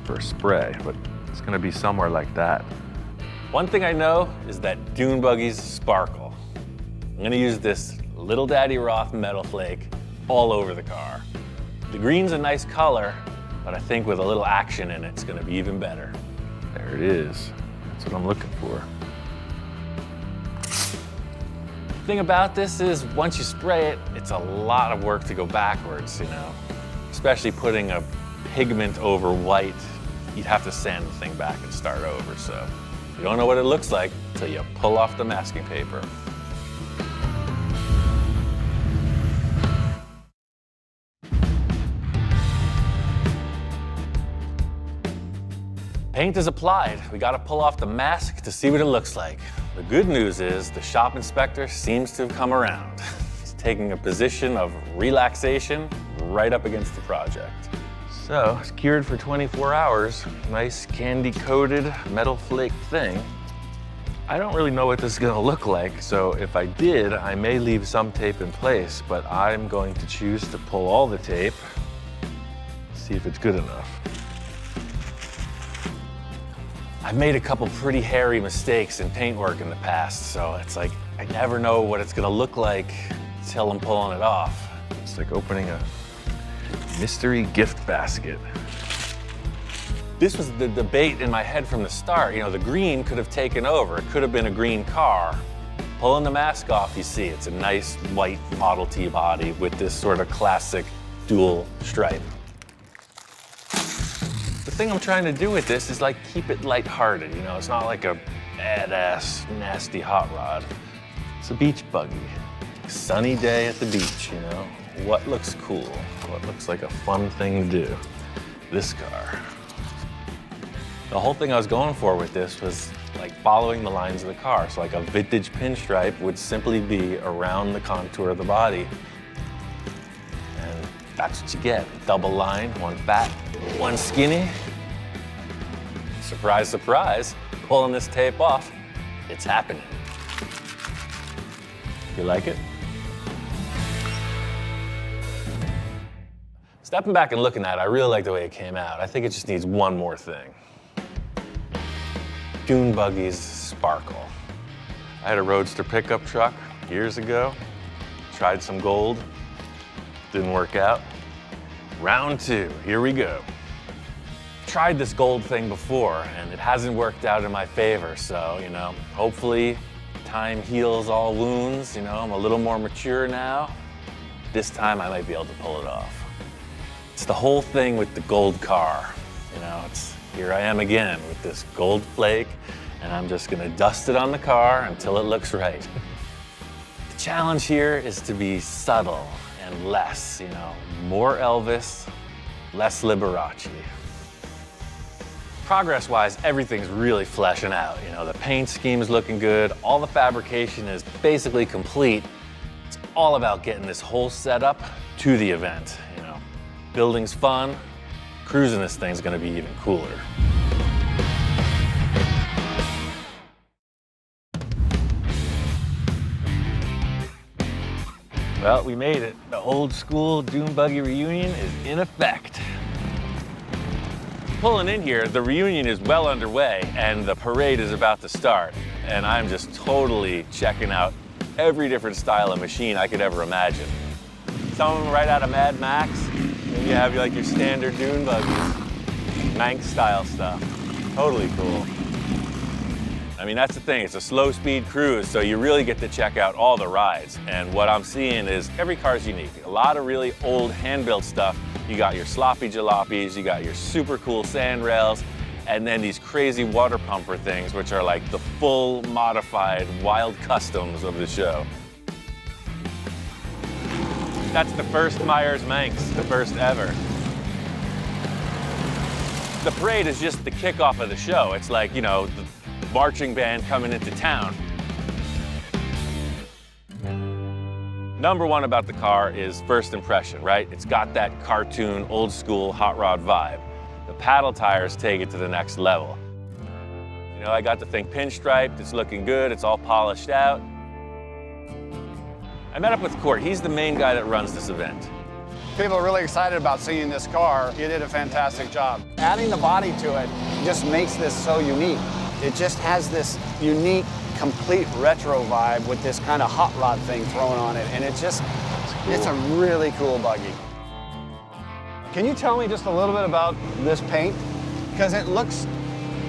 for spray, but it's gonna be somewhere like that. One thing I know is that Dune Buggies sparkle. I'm gonna use this Little Daddy Roth metal flake all over the car. The green's a nice color, but I think with a little action in it, it's gonna be even better. There it is. That's what I'm looking for. The thing about this is once you spray it, it's a lot of work to go backwards, you know? Especially putting a pigment over white, you'd have to sand the thing back and start over, so you don't know what it looks like until you pull off the masking paper. Paint is applied. We gotta pull off the mask to see what it looks like. The good news is the shop inspector seems to have come around. He's taking a position of relaxation right up against the project. So, it's cured for 24 hours. Nice candy-coated metal flake thing. I don't really know what this is gonna look like, so if I did, I may leave some tape in place, but I'm going to choose to pull all the tape, see if it's good enough. I've made a couple pretty hairy mistakes in paintwork in the past, so it's like, I never know what it's gonna look like until I'm pulling it off. It's like opening a mystery gift basket. This was the debate in my head from the start. You know, the green could have taken over. It could have been a green car. Pulling the mask off, you see, it's a nice white Model T body with this sort of classic dual stripe. The thing I'm trying to do with this is like keep it lighthearted, you know? It's not like a badass, nasty hot rod. It's a beach buggy. Sunny day at the beach, you know? What looks cool? What looks like a fun thing to do? This car. The whole thing I was going for with this was like following the lines of the car. So like a vintage pinstripe would simply be around the contour of the body. And that's what you get. Double line, one fat, one skinny. Surprise, surprise, pulling this tape off, it's happening. You like it? Stepping back and looking at it, I really like the way it came out. I think it just needs one more thing. Dune buggies sparkle. I had a Roadster pickup truck years ago. Tried some gold, didn't work out. Round two, here we go. Tried this gold thing before and it hasn't worked out in my favor, so, you know, hopefully time heals all wounds, you know, I'm a little more mature now. This time I might be able to pull it off. It's the whole thing with the gold car, you know, it's here I am again with this gold flake, and I'm just gonna dust it on the car until it looks right. The challenge here is to be subtle and less, you know, more Elvis, less Liberace. Progress-wise, everything's really fleshing out. You know, the paint scheme is looking good, all the fabrication is basically complete. It's all about getting this whole setup to the event, you know. Building's fun, cruising this thing's gonna be even cooler. Well, we made it. The old school Dune buggy reunion is in effect. Pulling in here, the reunion is well underway and the parade is about to start. And I'm just totally checking out every different style of machine I could ever imagine. Some of them right out of Mad Max. Then you have like your standard Dune buggies. Manx style stuff. Totally cool. I mean, that's the thing, it's a slow speed cruise, so you really get to check out all the rides. And what I'm seeing is every car's unique. A lot of really old hand-built stuff. You got your sloppy jalopies, you got your super cool sand rails, and then these crazy water pumper things, which are like the full modified wild customs of the show. That's the first Myers Manx, the first ever. The parade is just the kickoff of the show. It's like, you know, the marching band coming into town. Number one about the car is first impression, right? It's got that cartoon, old school hot rod vibe. The paddle tires take it to the next level. You know, I got to think pinstriped, it's looking good, it's all polished out. I met up with Court. He's the main guy that runs this event. People are really excited about seeing this car. You did a fantastic job. Adding the body to it just makes this so unique. It just has this unique, complete retro vibe with this kind of hot rod thing thrown on it. And it's just, it's a really cool buggy. Can you tell me just a little bit about this paint? Because it looks,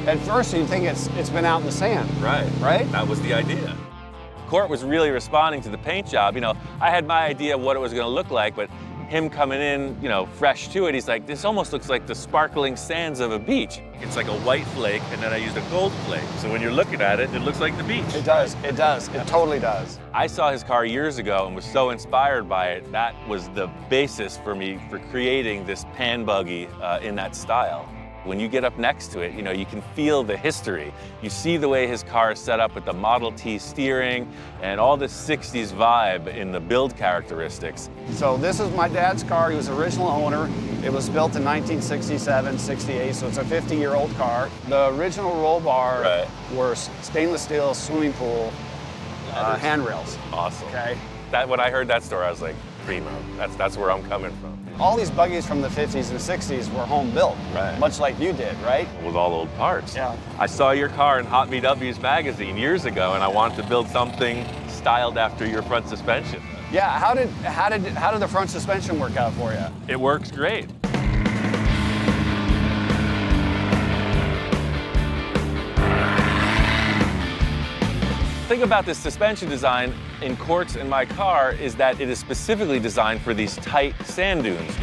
at first you think it's been out in the sand. Right. Right? That was the idea. Court was really responding to the paint job. You know, I had my idea of what it was gonna look like, but him coming in, you know, fresh to it, he's like, this almost looks like the sparkling sands of a beach. It's like a white flake, and then I used a gold flake. So when you're looking at it, it looks like the beach. It does, it does, it totally does. I saw his car years ago and was so inspired by it. That was the basis for me for creating this pan buggy in that style. When you get up next to it, you know, you can feel the history. You see the way his car is set up with the Model T steering and all the 60s vibe in the build characteristics. So this is my dad's car. He was the original owner. It was built in 1967, 68, so it's a 50-year-old car. The original roll bar were stainless steel swimming pool handrails. Awesome. Okay. When I heard that story, I was like, primo. That's where I'm coming from. All these buggies from the 50s and 60s were home built, much like you did, right? With all old parts. Yeah. I saw your car in Hot VW's magazine years ago, and I wanted to build something styled after your front suspension. Yeah, how did the front suspension work out for you? It works great. The thing about this suspension design in Quartz in my car is that it is specifically designed for these tight sand dunes.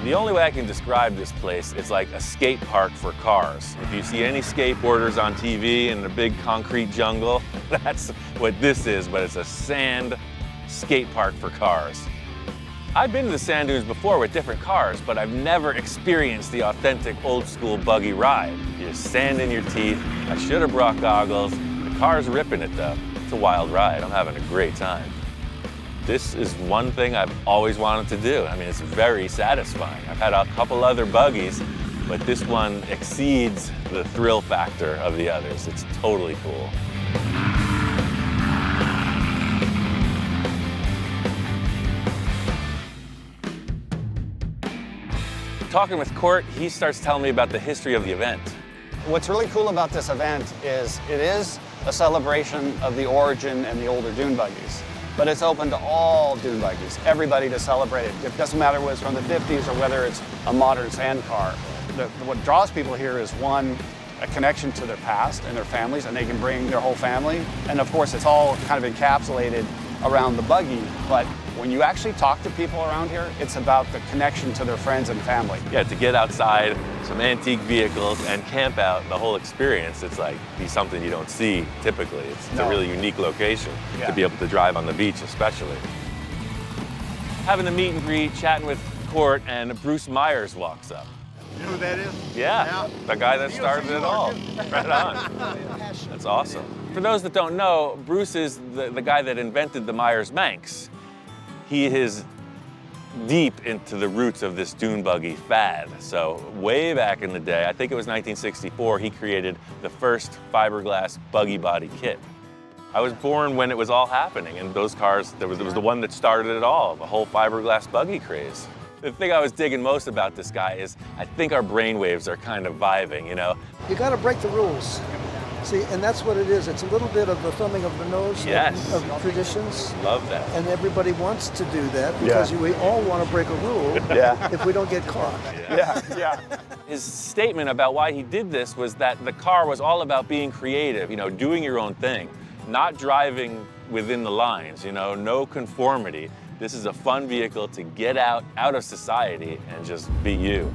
The only way I can describe this place, it's like a skate park for cars. If you see any skateboarders on TV in a big concrete jungle, that's what this is, but it's a sand skate park for cars. I've been to the sand dunes before with different cars, but I've never experienced the authentic old school buggy ride. You just sand in your teeth. I should have brought goggles. The car's ripping it though. It's a wild ride. I'm having a great time. This is one thing I've always wanted to do. I mean, it's very satisfying. I've had a couple other buggies, but this one exceeds the thrill factor of the others. It's totally cool. Talking with Court, he starts telling me about the history of the event. What's really cool about this event is it is a celebration of the origin and the older dune buggies, but it's open to all dune buggies, everybody to celebrate it. It doesn't matter whether it's from the 50s or whether it's a modern sand car. What draws people here is one, a connection to their past and their families, and they can bring their whole family. And of course, it's all kind of encapsulated around the buggy, but when you actually talk to people around here, it's about the connection to their friends and family. Yeah, to get outside, some antique vehicles, and camp out, the whole experience, it's like be something you don't see typically. It's a really unique location to be able to drive on the beach especially. Having the meet and greet, chatting with Court, and Bruce Myers walks up. You know who that is? Yeah, the guy that started it all. Right on. That's awesome. For those that don't know, Bruce is the guy that invented the Myers Manx. He is deep into the roots of this dune buggy fad. So way back in the day, I think it was 1964, he created the first fiberglass buggy body kit. I was born when it was all happening, and those cars, there was the one that started it all, the whole fiberglass buggy craze. The thing I was digging most about this guy is I think our brainwaves are kind of vibing, you know? You got to break the rules. See, and that's what it is. It's a little bit of the thumbing of the nose of traditions. Love that. And everybody wants to do that because we all want to break a rule if we don't get caught. His statement about why he did this was that the car was all about being creative, you know, doing your own thing, not driving within the lines, you know, no conformity. This is a fun vehicle to get out of society and just be you.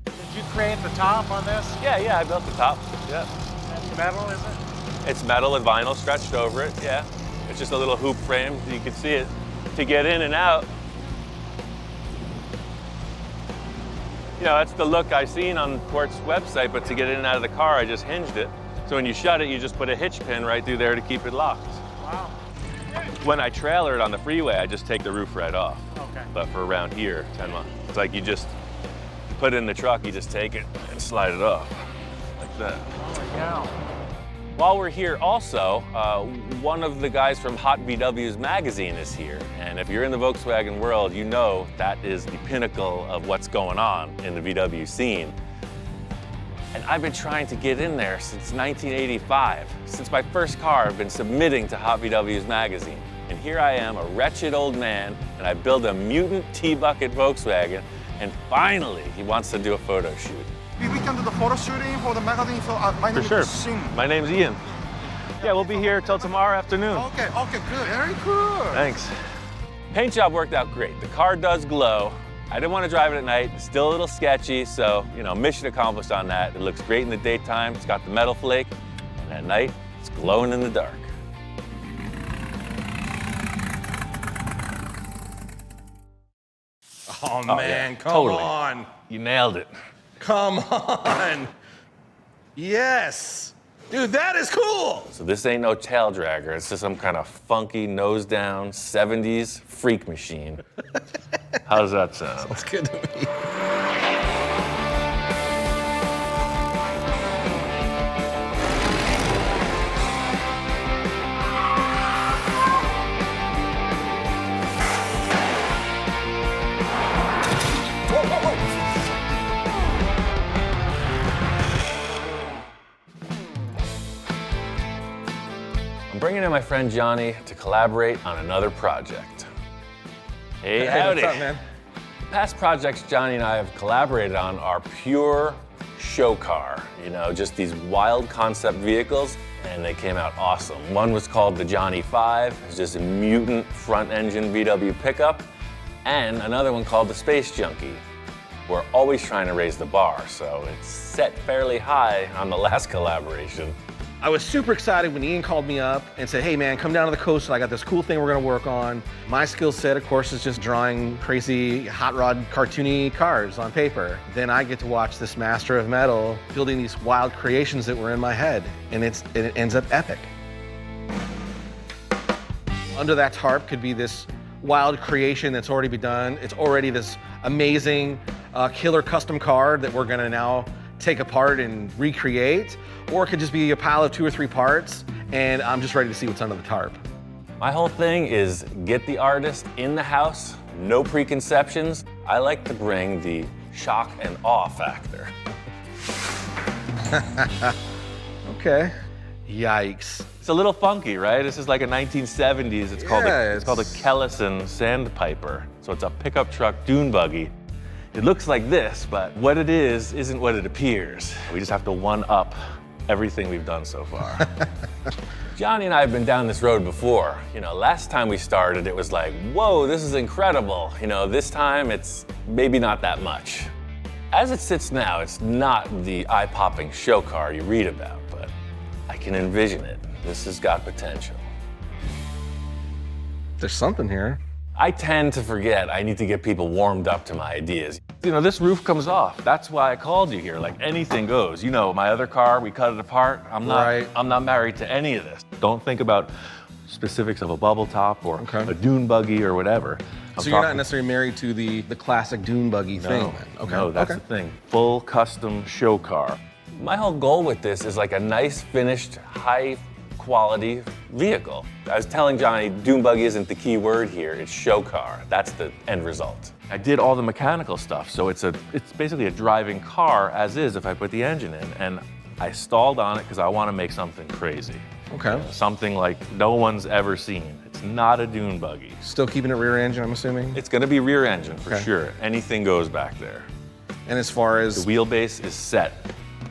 Did you create the top on this? Yeah, I built the top. Yeah. It's metal, is it? It's metal with vinyl stretched over it, yeah. It's just a little hoop frame, you can see it. To get in and out, you know, that's the look I seen on Quart's website, but to get in and out of the car, I just hinged it. So when you shut it, you just put a hitch pin right through there to keep it locked. Wow. When I trailer it on the freeway, I just take the roof right off. Okay. But for around here, 10 miles, it's like you just put it in the truck, you just take it and slide it off, like that. Yeah. While we're here also, one of the guys from Hot VW's magazine is here. And if you're in the Volkswagen world, you know that is the pinnacle of what's going on in the VW scene. And I've been trying to get in there since 1985. Since my first car, I've been submitting to Hot VW's magazine. And here I am, a wretched old man, and I build a mutant T-bucket Volkswagen, and finally, he wants to do a photo shoot. We can do the photo shooting for the magazine, so my name is Shin. My name's Ian. Yeah, we'll be here till tomorrow afternoon. Okay, good, very cool. Thanks. Paint job worked out great. The car does glow. I didn't want to drive it at night. It's still a little sketchy, so, you know, mission accomplished on that. It looks great in the daytime. It's got the metal flake, and at night, it's glowing in the dark. Oh man, yeah, come totally. on. You nailed it. Come on. Yes. Dude, that is cool. So this ain't no tail dragger. It's just some kind of funky nose down 70s freak machine. How does that sound? Sounds good to me. I'm bringing in my friend Johnny to collaborate on another project. Hey, howdy. What's up, man? Past projects Johnny and I have collaborated on are pure show car, you know, just these wild concept vehicles, and they came out awesome. One was called the Johnny 5, it's just a mutant front engine VW pickup, and another one called the Space Junkie. We're always trying to raise the bar, so it's set fairly high on the last collaboration. I was super excited when Ian called me up and said, hey man, come down to the coast, I got this cool thing we're gonna work on. My skill set, of course, is just drawing crazy hot rod cartoony cars on paper. Then I get to watch this master of metal building these wild creations that were in my head, and it ends up epic. Under that tarp could be this wild creation that's already been done. It's already this amazing killer custom car that we're gonna now take apart and recreate, or it could just be a pile of 2 or 3 parts, and I'm just ready to see what's under the tarp. My whole thing is get the artist in the house, no preconceptions. I like to bring the shock and awe factor. Okay. Yikes. It's a little funky, right? This is like a 1970s. It's called a Kellison Sandpiper. So it's a pickup truck dune buggy. It looks like this, but what it is isn't what it appears. We just have to one-up everything we've done so far. Johnny and I have been down this road before. You know, last time we started, it was like, whoa, this is incredible. You know, this time it's maybe not that much. As it sits now, it's not the eye-popping show car you read about, but I can envision it. This has got potential. There's something here. I tend to forget I need to get people warmed up to my ideas. You know, this roof comes off. That's why I called you here. Like, anything goes. You know, my other car, we cut it apart. I'm not married to any of this. Don't think about specifics of a bubble top or a dune buggy or whatever. So you're not necessarily married to the classic dune buggy thing? Okay. No, that's the thing. Full custom show car. My whole goal with this is like a nice, finished, high quality vehicle. I was telling Johnny, dune buggy isn't the key word here, it's show car. That's the end result. I did all the mechanical stuff, so it's basically a driving car as is if I put the engine in, and I stalled on it because I want to make something crazy. Okay. Something like no one's ever seen. It's not a dune buggy. Still keeping it rear engine, I'm assuming? It's going to be rear engine for sure. Anything goes back there. And as far as... The wheelbase is set.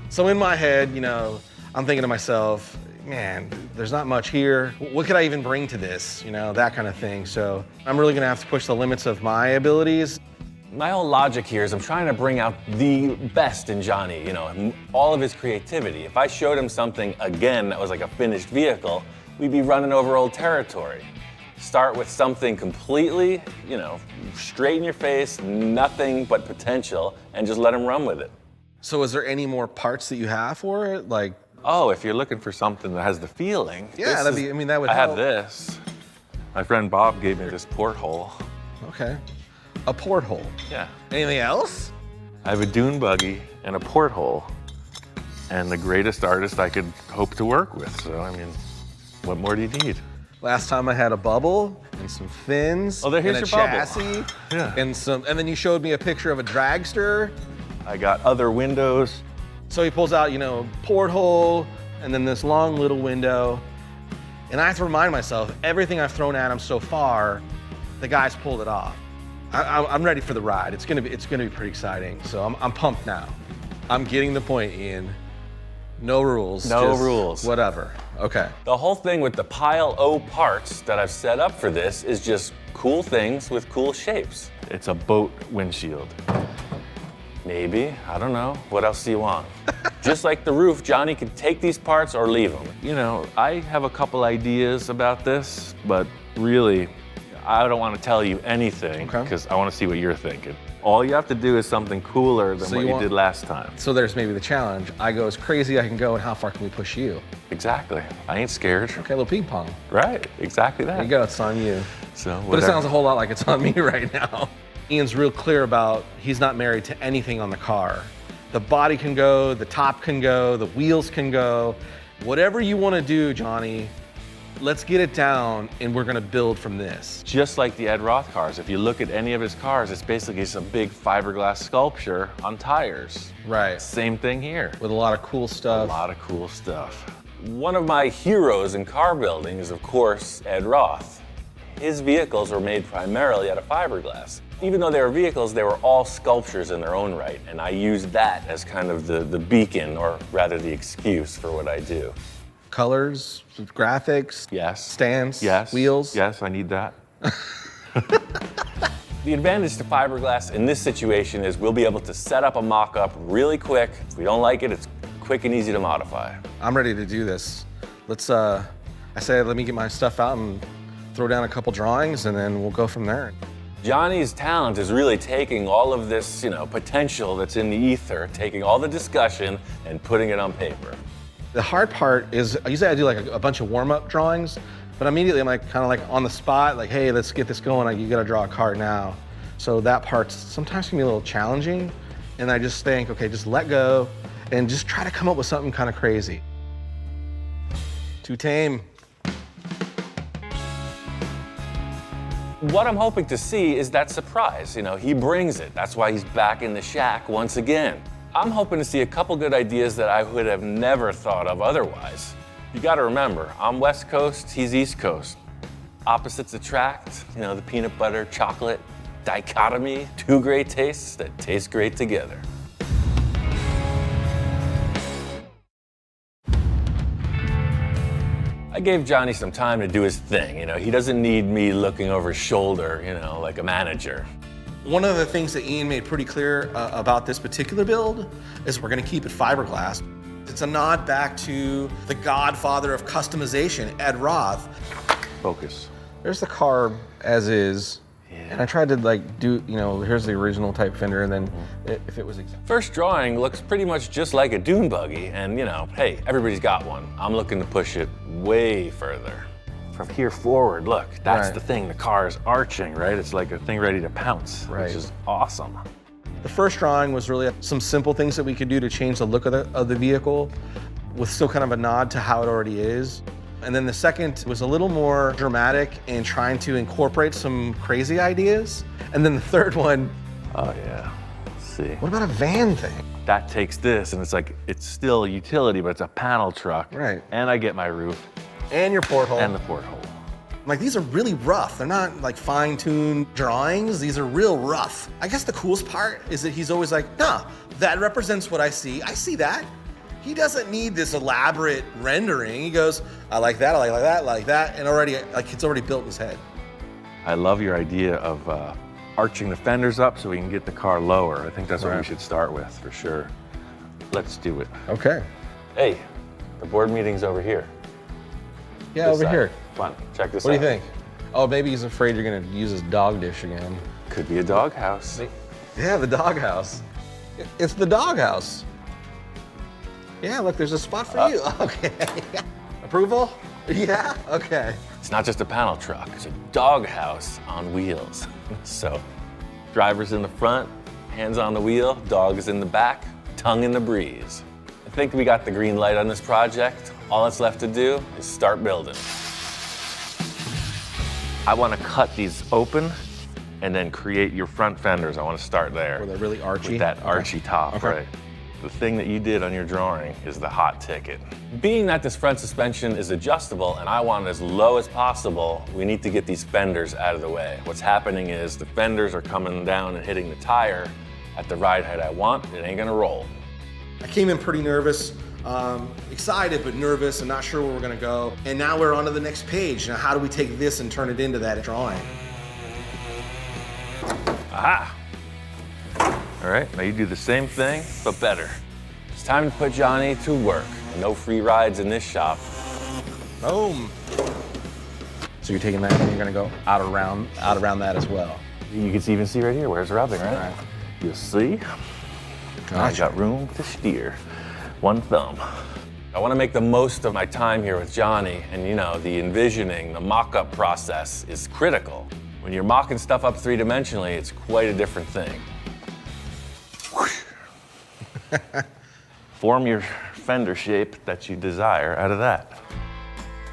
So in my head, you know, I'm thinking to myself, man, there's not much here. What could I even bring to this? You know, that kind of thing. So I'm really gonna have to push the limits of my abilities. My whole logic here is I'm trying to bring out the best in Johnny, you know, all of his creativity. If I showed him something again that was like a finished vehicle, we'd be running over old territory. Start with something completely, you know, straight in your face, nothing but potential, and just let him run with it. So is there any more parts that you have for it? Like, oh, if you're looking for something that has the feeling. Yeah, that would I help. have this. My friend Bob gave me this porthole. Okay. A porthole? Yeah. Anything else? I have a dune buggy and a porthole, and the greatest artist I could hope to work with. So, I mean, what more do you need? Last time I had a bubble and some fins here's and a your chassis. bubble. Yeah. And then you showed me a picture of a dragster. I got other windows. So he pulls out, you know, porthole, and then this long little window. And I have to remind myself, everything I've thrown at him so far, the guy's pulled it off. I'm ready for the ride. It's gonna be pretty exciting. So I'm pumped now. I'm getting the point, Ian. No rules. No just rules. Whatever. Okay. The whole thing with the pile O parts that I've set up for this is just cool things with cool shapes. It's a boat windshield. Maybe, I don't know. What else do you want? Just like the roof, Johnny could take these parts or leave them. You know, I have a couple ideas about this, but really, I don't want to tell you anything because I want to see what you're thinking. All you have to do is something cooler than what you did last time. So there's maybe the challenge. I go as crazy I can go, and how far can we push you? Exactly. I ain't scared. Okay, a little ping pong. Right, exactly that. There you go, it's on you. So, but it sounds a whole lot like it's on me right now. Ian's real clear about he's not married to anything on the car. The body can go, the top can go, the wheels can go. Whatever you want to do, Johnny, let's get it down and we're gonna build from this. Just like the Ed Roth cars. If you look at any of his cars, it's basically just a big fiberglass sculpture on tires. Right. Same thing here. With a lot of cool stuff. A lot of cool stuff. One of my heroes in car building is, of course, Ed Roth. His vehicles were made primarily out of fiberglass. Even though they were vehicles, they were all sculptures in their own right, and I used that as kind of the beacon, or rather the excuse for what I do. Colors, graphics, yes. Stands, yes. Wheels. Yes, I need that. The advantage to fiberglass in this situation is we'll be able to set up a mock-up really quick. If we don't like it, it's quick and easy to modify. I'm ready to do this. Let's, I say, let me get my stuff out and throw down a couple drawings, and then we'll go from there. Johnny's talent is really taking all of this, potential that's in the ether, taking all the discussion and putting it on paper. The hard part is, usually I do like a bunch of warm-up drawings, but immediately I'm like kind of like on the spot, like, hey, let's get this going. Like, you gotta draw a car now. So that part sometimes can be a little challenging. And I just think, okay, just let go and just try to come up with something kind of crazy. Too tame. What I'm hoping to see is that surprise. He brings it. That's why he's back in the shack once again. I'm hoping to see a couple good ideas that I would have never thought of otherwise. You gotta remember, I'm West Coast, he's East Coast. Opposites attract, the peanut butter, chocolate dichotomy, two great tastes that taste great together. I gave Johnny some time to do his thing. He doesn't need me looking over his shoulder, like a manager. One of the things that Ian made pretty clear about this particular build is we're gonna keep it fiberglass. It's a nod back to the godfather of customization, Ed Roth. Focus. There's the car as is. And I tried to do, here's the original type fender, and then if it was exact. First drawing looks pretty much just like a Dune buggy, and hey, everybody's got one. I'm looking to push it way further. From here forward, look, that's the thing. The car is arching, right? It's like a thing ready to pounce, which is awesome. The first drawing was really some simple things that we could do to change the look of the vehicle, with still kind of a nod to how it already is. And then the second was a little more dramatic and trying to incorporate some crazy ideas. And then the third one. Oh yeah, let's see. What about a van thing? That takes this, and it's still a utility, but it's a panel truck. Right. And I get my roof. And your porthole. And the porthole. These are really rough. They're not like fine-tuned drawings. These are real rough. I guess the coolest part is that he's always like, nah, that represents what I see. I see that. He doesn't need this elaborate rendering. He goes, I like that, I like that, I like that, and already, it's already built in his head. I love your idea of arching the fenders up so we can get the car lower. I think that's what we should start with, for sure. Let's do it. Okay. Hey, the board meeting's over here. Yeah, over here. Come on, check this out. What do you think? Oh, maybe he's afraid you're gonna use his dog dish again. Could be a doghouse. Yeah, the doghouse. It's the doghouse. Yeah, look, there's a spot for you. Okay. Approval? Yeah? Okay. It's not just a panel truck, it's a doghouse on wheels. So, driver's in the front, hands on the wheel, dog is in the back, tongue in the breeze. I think we got the green light on this project. All that's left to do is start building. I want to cut these open and then create your front fenders. I want to start there. Were they really archy? With that archy top, right? The thing that you did on your drawing is the hot ticket. Being that this front suspension is adjustable and I want it as low as possible, we need to get these fenders out of the way. What's happening is the fenders are coming down and hitting the tire at the ride height I want. It ain't gonna roll. I came in pretty nervous, excited but nervous and not sure where we're gonna go. And now we're on to the next page. Now how do we take this and turn it into that drawing? Aha! All right, now you do the same thing, but better. It's time to put Johnny to work. No free rides in this shop. Boom. So you're taking that and you're gonna go out around that as well. You can even see right here where it's rubbing, right? You'll see. I got room to steer. One thumb. I want to make the most of my time here with Johnny, and you know, the envisioning, the mock-up process is critical. When you're mocking stuff up three-dimensionally, it's quite a different thing. Form your fender shape that you desire out of that.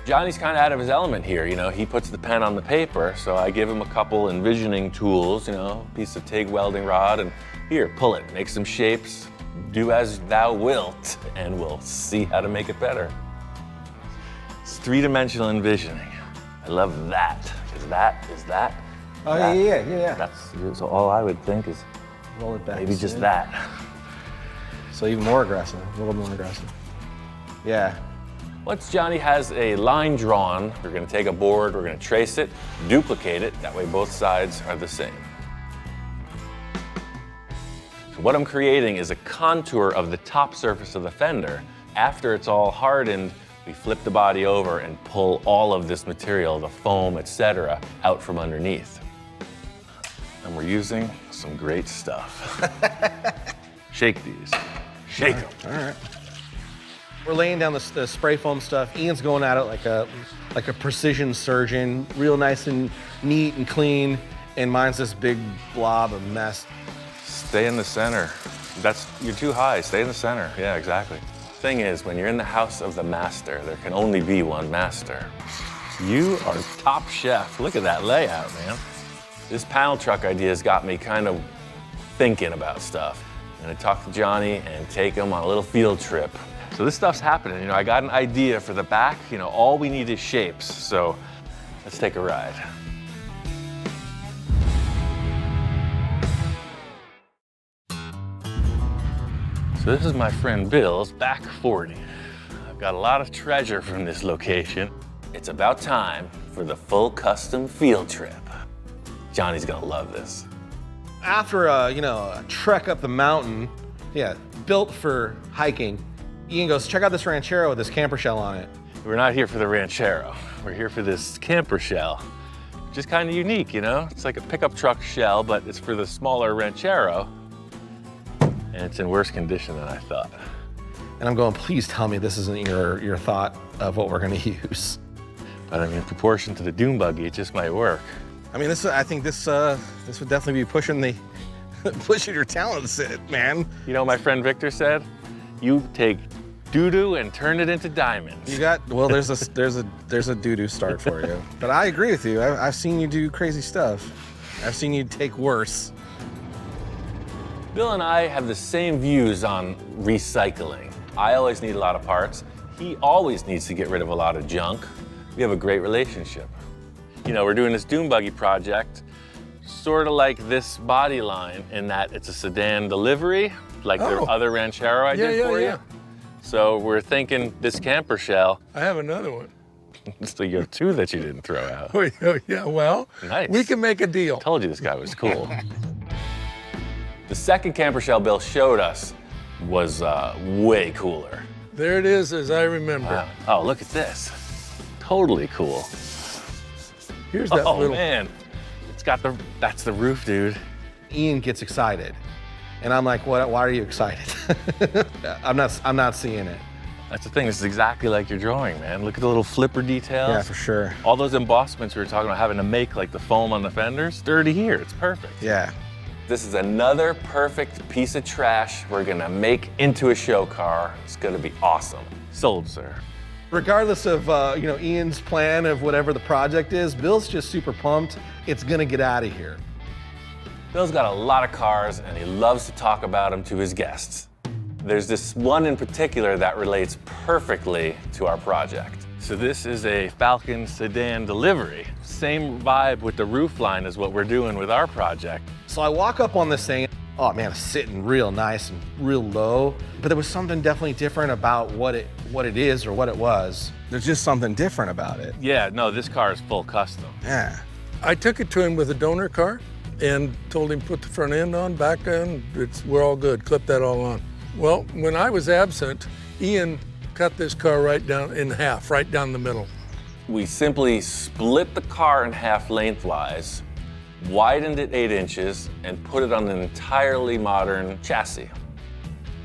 Johnny's kind of out of his element here, you know, he puts the pen on the paper, so I give him a couple envisioning tools, you know, a piece of TIG welding rod, and here, pull it, make some shapes, do as thou wilt, and we'll see how to make it better. It's three-dimensional envisioning. I love that. Is that? Oh, that. yeah. That's all I would think is roll it back. maybe just that. So even more aggressive, a little more aggressive. Yeah. Once Johnny has a line drawn, we're gonna take a board, we're gonna trace it, duplicate it, that way both sides are the same. So what I'm creating is a contour of the top surface of the fender. After it's all hardened, we flip the body over and pull all of this material, the foam, etc., out from underneath. And we're using some great stuff. Shake these. Shake them. All right. We're laying down the spray foam stuff. Ian's going at it like a precision surgeon, real nice and neat and clean. And mine's this big blob of mess. Stay in the center. You're too high. Stay in the center. Yeah, exactly. Thing is, when you're in the house of the master, there can only be one master. You are top chef. Look at that layout, man. This panel truck idea has got me kind of thinking about stuff. I'm gonna talk to Johnny and take him on a little field trip. So this stuff's happening. You know, I got an idea for the back. You know, all we need is shapes. So let's take a ride. So this is my friend Bill's back 40. I've got a lot of treasure from this location. It's about time for the full custom field trip. Johnny's gonna love this. After a trek up the mountain, built for hiking, Ian goes, check out this ranchero with this camper shell on it. We're not here for the ranchero. We're here for this camper shell, which is kind of unique, you know? It's like a pickup truck shell, but it's for the smaller ranchero, and it's in worse condition than I thought. And I'm going, please tell me this isn't your thought of what we're gonna use. But I mean, in proportion to the Dune Buggy, it just might work. I mean, I think this would definitely be pushing your talents, man. You know what my friend Victor said? You take doo-doo and turn it into diamonds. There's a doo-doo start for you. But I agree with you. I've seen you do crazy stuff. I've seen you take worse. Bill and I have the same views on recycling. I always need a lot of parts. He always needs to get rid of a lot of junk. We have a great relationship. You know, we're doing this Dune Buggy project, sort of like this body line in that it's a sedan delivery, like the other Ranchero I did for you. So we're thinking this camper shell. I have another one. So you have two that you didn't throw out. Oh, yeah, well, nice. We can make a deal. Told you this guy was cool. The second camper shell Bill showed us was way cooler. There it is, as I remember. Wow. Oh, look at this. Totally cool. Here's that little... Oh, man. That's the roof, dude. Ian gets excited. And I'm like, what? Why are you excited? I'm not seeing it. That's the thing, this is exactly like your drawing, man. Look at the little flipper details. Yeah, for sure. All those embossments we were talking about having to make, like the foam on the fenders, they're already here, it's perfect. Yeah. This is another perfect piece of trash we're gonna make into a show car. It's gonna be awesome. Sold, sir. Regardless of Ian's plan of whatever the project is, Bill's just super pumped. It's gonna get out of here. Bill's got a lot of cars and he loves to talk about them to his guests. There's this one in particular that relates perfectly to our project. So this is a Falcon sedan delivery. Same vibe with the roof line as what we're doing with our project. So I walk up on this thing, oh man, it's sitting real nice and real low, but there was something definitely different about what it is or what it was. There's just something different about it. Yeah, no, this car is full custom. Yeah. I took it to him with a donor car and told him put the front end on, back end, we're all good, clip that all on. Well, when I was absent, Ian cut this car right down in half, right down the middle. We simply split the car in half lengthwise, widened it 8 inches, and put it on an entirely modern chassis.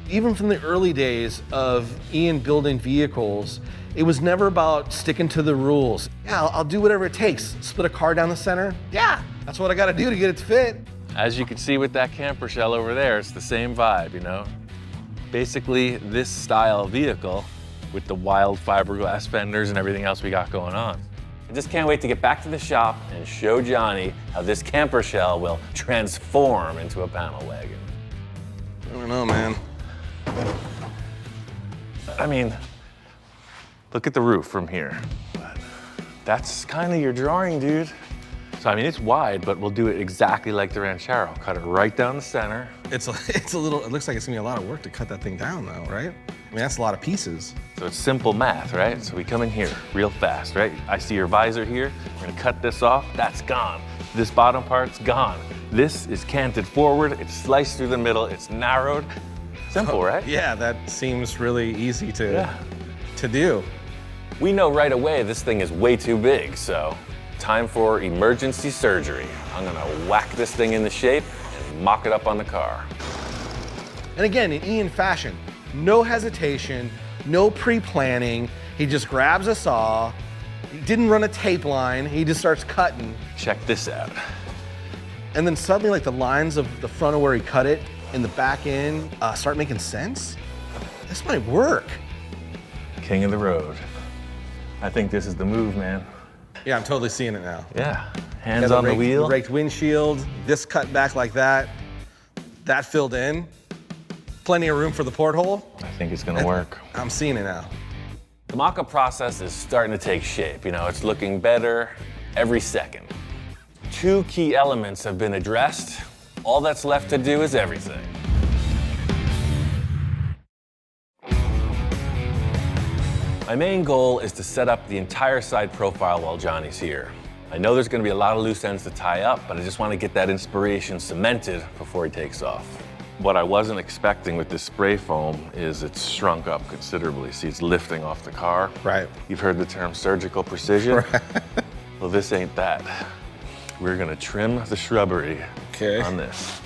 Even from the early days of Ian building vehicles, it was never about sticking to the rules. Yeah, I'll do whatever it takes. Split a car down the center? Yeah, that's what I gotta do to get it to fit. As you can see with that camper shell over there, it's the same vibe, you know? Basically, this style vehicle with the wild fiberglass fenders and everything else we got going on. I just can't wait to get back to the shop and show Johnny how this camper shell will transform into a panel wagon. I don't know, man. I mean, look at the roof from here. That's kind of your drawing, dude. So, I mean, it's wide, but we'll do it exactly like the Ranchero. Cut it right down the center. It's a little, it looks like it's gonna be a lot of work to cut that thing down though, right? I mean, that's a lot of pieces. So it's simple math, right? So we come in here real fast, right? I see your visor here. We're gonna cut this off, that's gone. This bottom part's gone. This is canted forward, it's sliced through the middle, it's narrowed. Simple, right? Yeah, that seems really easy to do. We know right away this thing is way too big, so time for emergency surgery. I'm gonna whack this thing into shape and mock it up on the car. And again, in Ian fashion, no hesitation, no pre-planning. He just grabs a saw. He didn't run a tape line. He just starts cutting. Check this out. And then suddenly, like the lines of the front of where he cut it and the back end start making sense. This might work. King of the road. I think this is the move, man. Yeah, I'm totally seeing it now. Yeah, hands on the wheel. Raked windshield, this cut back like that, that filled in. Plenty of room for the porthole. I think it's gonna work. I'm seeing it now. The mock-up process is starting to take shape. You know, it's looking better every second. 2 key elements have been addressed. All that's left to do is everything. My main goal is to set up the entire side profile while Johnny's here. I know there's gonna be a lot of loose ends to tie up, but I just wanna get that inspiration cemented before he takes off. What I wasn't expecting with this spray foam is it's shrunk up considerably. See, it's lifting off the car. Right. You've heard the term surgical precision. Right. Well, this ain't that. We're gonna trim the shrubbery on this.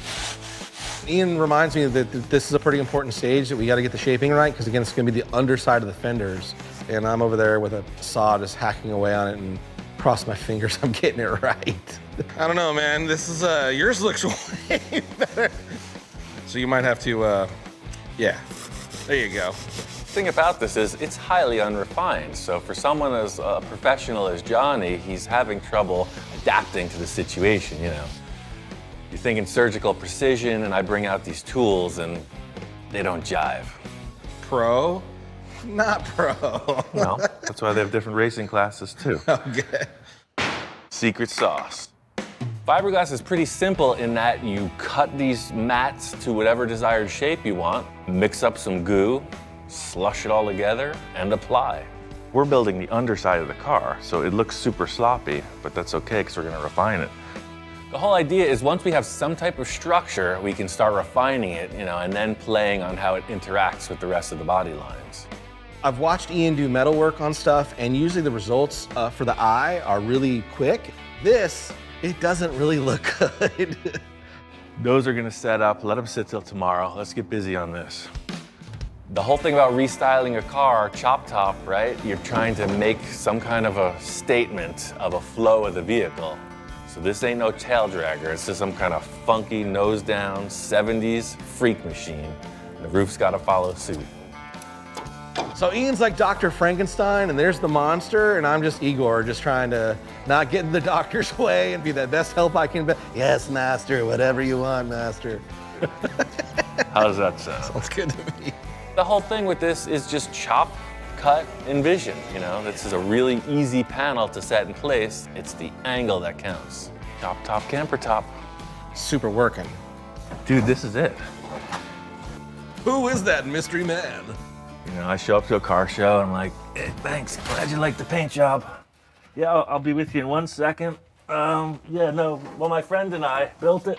Ian reminds me that this is a pretty important stage that we gotta get the shaping right, because again, it's gonna be the underside of the fenders. And I'm over there with a saw just hacking away on it, and cross my fingers I'm getting it right. I don't know, man. This is, yours looks way better. So you might have to, yeah, there you go. The thing about this is it's highly unrefined. So for someone as professional as Johnny, he's having trouble adapting to the situation, you know. You're thinking surgical precision, and I bring out these tools and they don't jive. Pro? Not pro. No, that's why they have different racing classes too. Okay. Secret sauce. Fiberglass is pretty simple in that you cut these mats to whatever desired shape you want, mix up some goo, slush it all together, and apply. We're building the underside of the car, so it looks super sloppy, but that's okay because we're gonna refine it. The whole idea is once we have some type of structure, we can start refining it, you know, and then playing on how it interacts with the rest of the body lines. I've watched Ian do metal work on stuff, and usually the results for the eye are really quick. This, it doesn't really look good. Those are gonna set up, let them sit till tomorrow. Let's get busy on this. The whole thing about restyling a car, chop top, right? You're trying to make some kind of a statement of a flow of the vehicle. So this ain't no tail dragger, it's just some kind of funky nose down 70s freak machine. The roof's gotta follow suit. So Ian's like Dr. Frankenstein, and there's the monster, and I'm just Igor, just trying to not get in the doctor's way and be the best help I can be. Yes, master, whatever you want, master. How does that sound? Sounds good to me. The whole thing with this is just chop, cut, envision, you know? This is a really easy panel to set in place. It's the angle that counts. Chop, top, camper top. Super working. Dude, this is it. Who is that mystery man? You know, I show up to a car show and I'm like, hey, thanks, glad you like the paint job. Yeah, I'll be with you in 1 second. Yeah, no, well, my friend and I built it.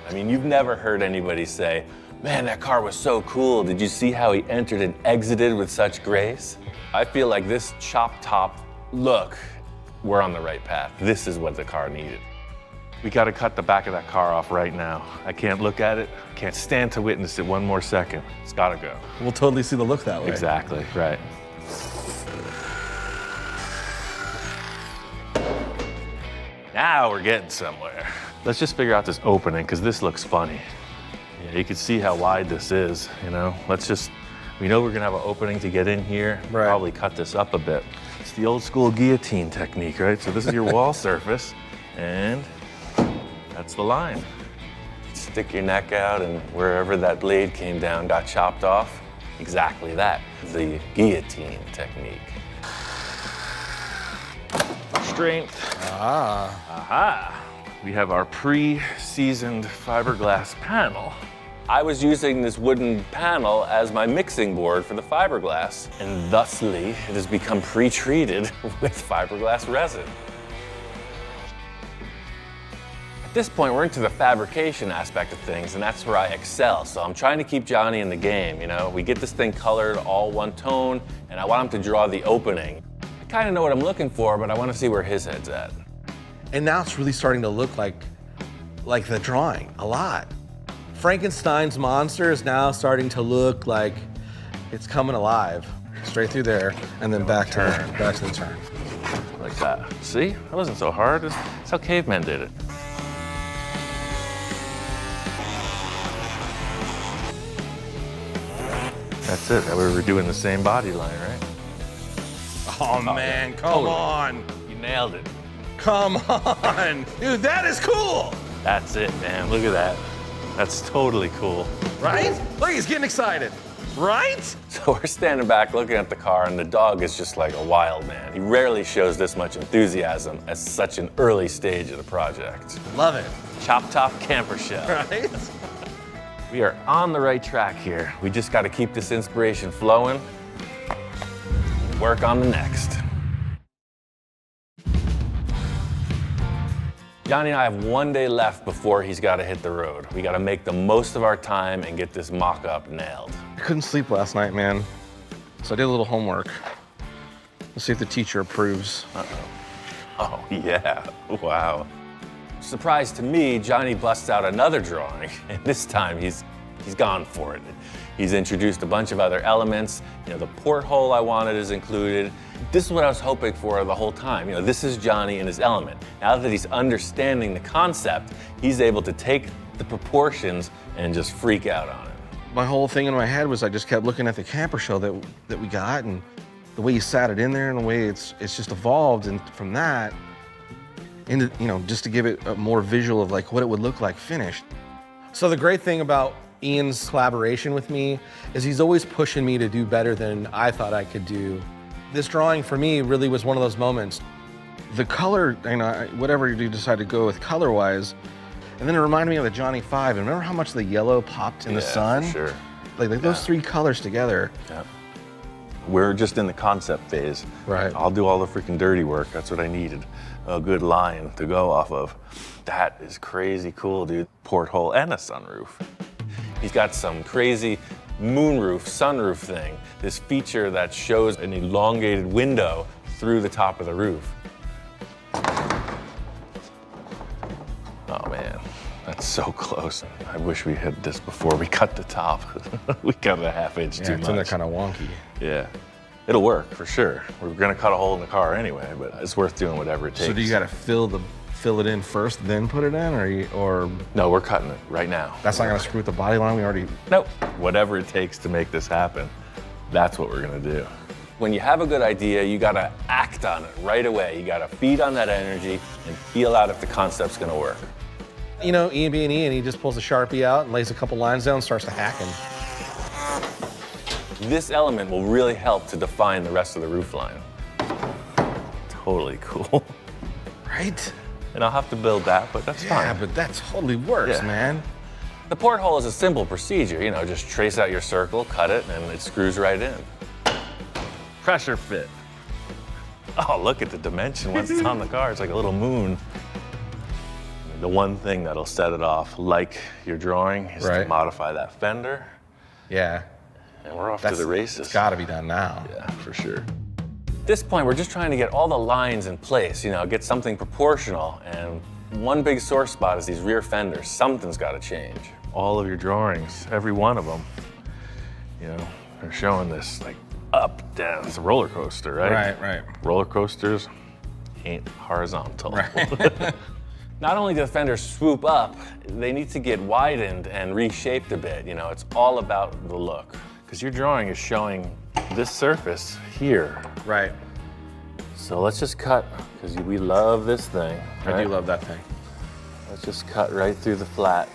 I mean, you've never heard anybody say, Man, that car was so cool. Did you see how he entered and exited with such grace? I feel like this chop top look, we're on the right path. This is what the car needed. We gotta cut the back of that car off right now. I can't look at it. I can't stand to witness it one more second. It's gotta go. We'll totally see the look that way. Exactly, right. Now we're getting somewhere. Let's just figure out this opening, because this looks funny. Yeah, you can see how wide this is, you know? We know we're gonna have an opening to get in here. Right. Probably cut this up a bit. It's the old school guillotine technique, right? So this is your wall surface, and that's the line. Stick your neck out, and wherever that blade came down got chopped off. Exactly that, the guillotine technique. Strength. Aha. We have our pre-seasoned fiberglass panel. I was using this wooden panel as my mixing board for the fiberglass, and thusly it has become pre-treated with fiberglass resin. At this point, we're into the fabrication aspect of things, and that's where I excel. So I'm trying to keep Johnny in the game, you know? We get this thing colored all one tone, and I want him to draw the opening. I kind of know what I'm looking for, but I want to see where his head's at. And now it's really starting to look like the drawing a lot. Frankenstein's monster is now starting to look like it's coming alive. Straight through there, and then back to the turn. Like that. See? That wasn't so hard. That's how cavemen did it. That's it. We were doing the same body line, right? Oh man, come on. You nailed it. Come on. Dude, that is cool. That's it, man. Look at that. That's totally cool. Right? Look, he's getting excited. Right? So we're standing back looking at the car, and the dog is just like a wild man. He rarely shows this much enthusiasm at such an early stage of the project. Love it. Chop top camper shell. Right? We are on the right track here. We just got to keep this inspiration flowing. Work on the next. Johnny and I have 1 day left before he's got to hit the road. We got to make the most of our time and get this mock-up nailed. I couldn't sleep last night, man. So I did a little homework. Let's see if the teacher approves. Uh-oh. Oh, yeah. Wow. Surprise to me, Johnny busts out another drawing, and this time he's gone for it. He's introduced a bunch of other elements. You know, the porthole I wanted is included. This is what I was hoping for the whole time. You know, this is Johnny in his element. Now that he's understanding the concept, he's able to take the proportions and just freak out on it. My whole thing in my head was I just kept looking at the camper shell that we got, and the way you sat it in there and the way it's just evolved, and from that into, you know, just to give it a more visual of like what it would look like finished. So the great thing about Ian's collaboration with me is he's always pushing me to do better than I thought I could do. This drawing for me really was one of those moments. The color, you know, whatever you decide to go with color-wise, and then it reminded me of the Johnny 5. And remember how much the yellow popped in the sun? For sure. Like those three colors together. Yeah. We're just in the concept phase. Right. I'll do all the freaking dirty work. That's what I needed. A good line to go off of. That is crazy cool, dude. Porthole and a sunroof. He's got some crazy moonroof, sunroof thing. This feature that shows an elongated window through the top of the roof. Oh man, that's so close. I wish we had this before we cut the top. We cut it a half-inch too much. It's in there kind of wonky. Yeah, it'll work for sure. We're gonna cut a hole in the car anyway, but it's worth doing whatever it takes. So do you gotta fill it in first, then put it in, or? No, we're cutting it right now. That's not gonna screw with the body line, we already? Nope. Whatever it takes to make this happen, that's what we're gonna do. When you have a good idea, you gotta act on it right away. You gotta feed on that energy and feel out if the concept's gonna work. You know, Ian being Ian, he just pulls a Sharpie out and lays a couple lines down and starts to hacking. This element will really help to define the rest of the roof line. Totally cool. Right? And I'll have to build that, but that's fine. Yeah, but that totally works, man. The porthole is a simple procedure. You know, just trace out your circle, cut it, and it screws right in. Pressure fit. Oh, look at the dimension once it's on the car. It's like a little moon. The one thing that'll set it off, like your drawing, is to modify that fender. Yeah. And we're off to the races. It's gotta be done now. Yeah, for sure. At this point, we're just trying to get all the lines in place, get something proportional. And one big sore spot is these rear fenders. Something's gotta change. All of your drawings, every one of them, they're showing this like up, down. It's a roller coaster, right? Right. Roller coasters ain't horizontal. Right. Not only do the fenders swoop up, they need to get widened and reshaped a bit. It's all about the look. Because your drawing is showing this surface here. Right. So let's just cut, because we love this thing. Right? I do love that thing. Let's just cut right through the flat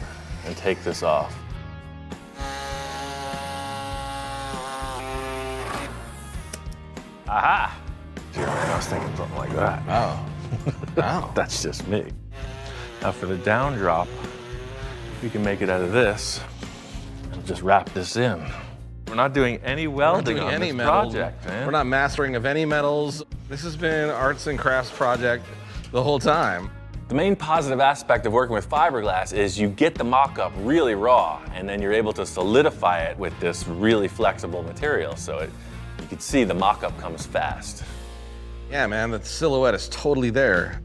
and take this off. Aha! I was thinking something like that. Oh. Wow. That's just me. Now for the down drop, we can make it out of this and just wrap this in. We're not doing any welding on this project, man. We're not mastering of any metals. This has been arts and crafts project the whole time. The main positive aspect of working with fiberglass is you get the mock-up really raw, and then you're able to solidify it with this really flexible material. So you can see the mock-up comes fast. Yeah, man, the silhouette is totally there.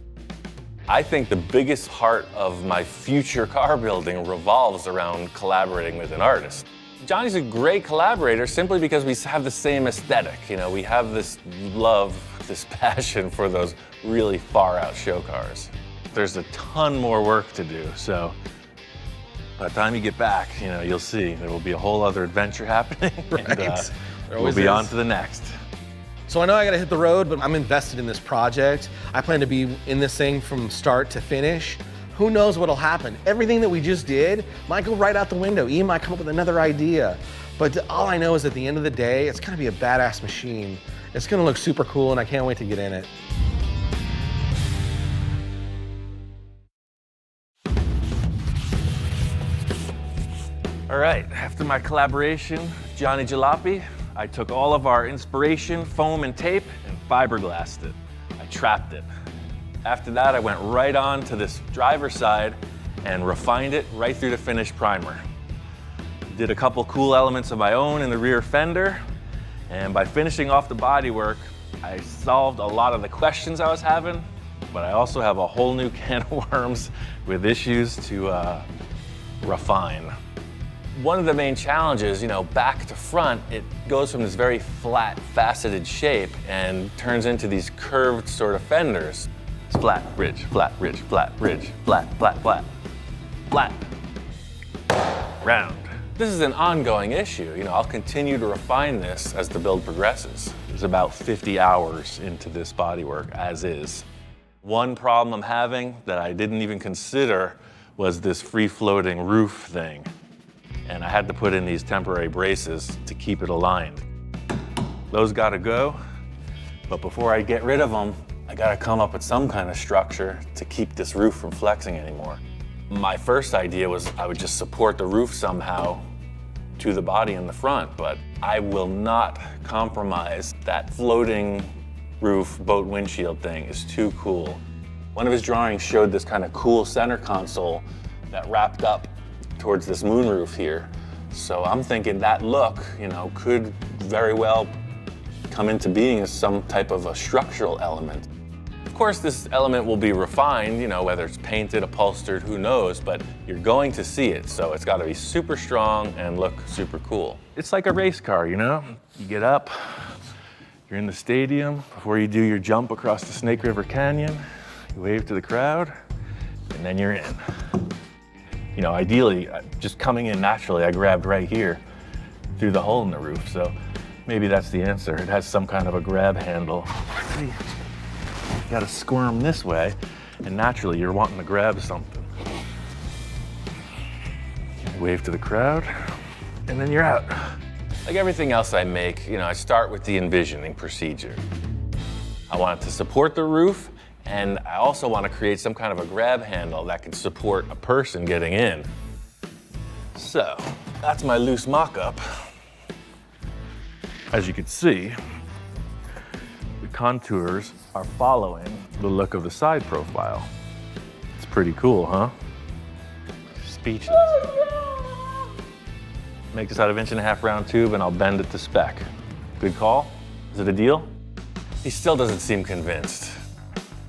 I think the biggest part of my future car building revolves around collaborating with an artist. Johnny's a great collaborator simply because we have the same aesthetic. We have this love, this passion for those really far out show cars. There's a ton more work to do, so by the time you get back, you'll see there will be a whole other adventure happening. Right. And, we'll be on to the next. So I know I gotta hit the road, but I'm invested in this project. I plan to be in this thing from start to finish. Who knows what'll happen? Everything that we just did might go right out the window. Ian might come up with another idea. But all I know is at the end of the day, it's gonna be a badass machine. It's gonna look super cool, and I can't wait to get in it. All right, after my collaboration with Johnny Jalopy, I took all of our inspiration, foam and tape, and fiberglassed it. I trapped it. After that, I went right on to this driver's side and refined it right through to finished primer. Did a couple cool elements of my own in the rear fender, and by finishing off the bodywork, I solved a lot of the questions I was having, but I also have a whole new can of worms with issues to refine. One of the main challenges, back to front, it goes from this very flat, faceted shape and turns into these curved sort of fenders. It's flat, ridge, flat, ridge, flat, ridge, flat, flat, flat, flat, round. This is an ongoing issue. I'll continue to refine this as the build progresses. There's about 50 hours into this bodywork as is. One problem I'm having that I didn't even consider was this free-floating roof thing. And I had to put in these temporary braces to keep it aligned. Those gotta go, but before I get rid of them, I gotta come up with some kind of structure to keep this roof from flexing anymore. My first idea was I would just support the roof somehow to the body in the front, but I will not compromise that floating roof boat windshield thing. Is too cool. One of his drawings showed this kind of cool center console that wrapped up towards this moonroof here. So I'm thinking that look, could very well come into being as some type of a structural element. Of course, this element will be refined, whether it's painted, upholstered, who knows, but you're going to see it. So it's gotta be super strong and look super cool. It's like a race car, You get up, you're in the stadium, before you do your jump across the Snake River Canyon, you wave to the crowd, and then you're in. Ideally, just coming in naturally, I grabbed right here through the hole in the roof. So maybe that's the answer. It has some kind of a grab handle. See, you gotta squirm this way, and naturally you're wanting to grab something. Wave to the crowd, and then you're out. Like everything else I make, I start with the envisioning procedure. I want it to support the roof, and I also want to create some kind of a grab handle that can support a person getting in. So, that's my loose mock-up. As you can see, the contours are following the look of the side profile. It's pretty cool, huh? Speechless. Make this out of 1.5-inch round tube and I'll bend it to spec. Good call? Is it a deal? He still doesn't seem convinced.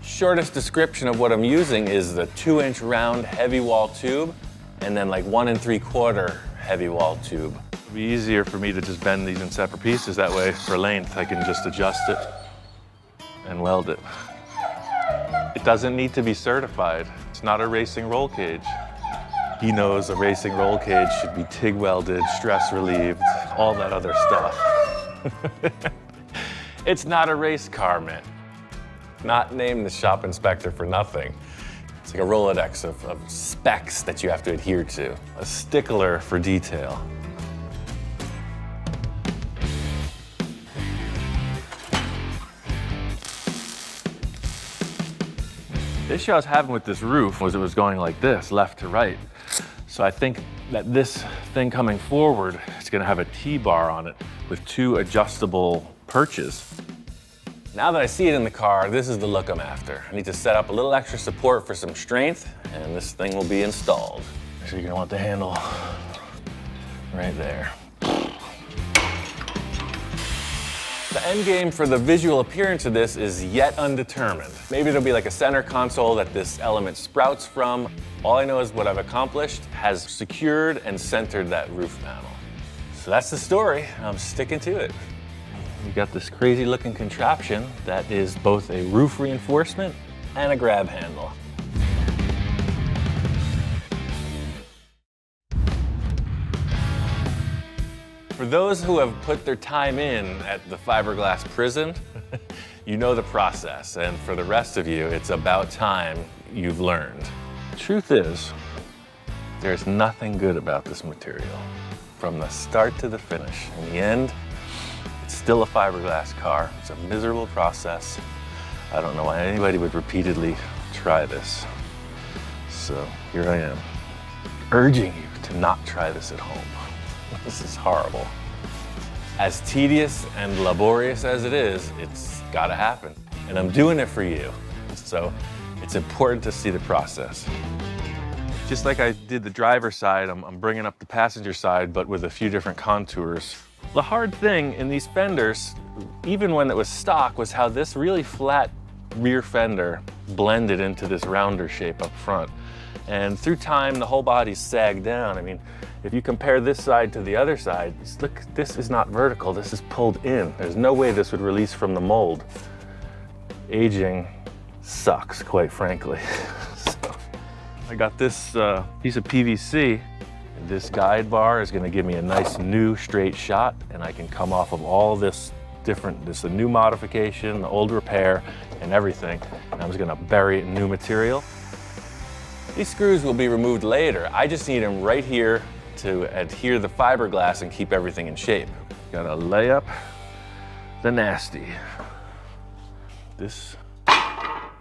Shortest description of what I'm using is the 2-inch round heavy wall tube and then like 1 3/4 heavy wall tube. It'd be easier for me to just bend these in separate pieces. That way, for length, I can just adjust it and weld it. It doesn't need to be certified. It's not a racing roll cage. He knows a racing roll cage should be TIG welded, stress relieved, all that other stuff. It's not a race car, man. Not named the shop inspector for nothing. It's like a Rolodex of specs that you have to adhere to. A stickler for detail. The issue I was having with this roof was it was going like this, left to right. So I think that this thing coming forward is gonna have a T-bar on it with 2 adjustable perches. Now that I see it in the car, this is the look I'm after. I need to set up a little extra support for some strength, and this thing will be installed. So you're gonna want the handle right there. The end game for the visual appearance of this is yet undetermined. Maybe it'll be like a center console that this element sprouts from. All I know is what I've accomplished has secured and centered that roof panel. So that's the story. I'm sticking to it. We got this crazy looking contraption that is both a roof reinforcement and a grab handle. For those who have put their time in at the fiberglass prison, you know the process. And for the rest of you, it's about time you've learned. The truth is, there's nothing good about this material. From the start to the finish. In the end, it's still a fiberglass car. It's a miserable process. I don't know why anybody would repeatedly try this. So here I am, urging you to not try this at home. This is horrible. As tedious and laborious as it is, it's gotta happen. And I'm doing it for you. So it's important to see the process. Just like I did the driver's side, I'm bringing up the passenger side, but with a few different contours. The hard thing in these fenders, even when it was stock, was how this really flat rear fender blended into this rounder shape up front. And through time, the whole body's sagged down. I mean, if you compare this side to the other side, look, this is not vertical, this is pulled in. There's no way this would release from the mold. Aging sucks, quite frankly. So, I got this piece of PVC. This guide bar is gonna give me a nice new straight shot, and I can come off of all this the new modification, the old repair, and everything. And I'm just gonna bury it in new material. These screws will be removed later. I just need them right here to adhere the fiberglass and keep everything in shape. Gotta lay up the nasty. This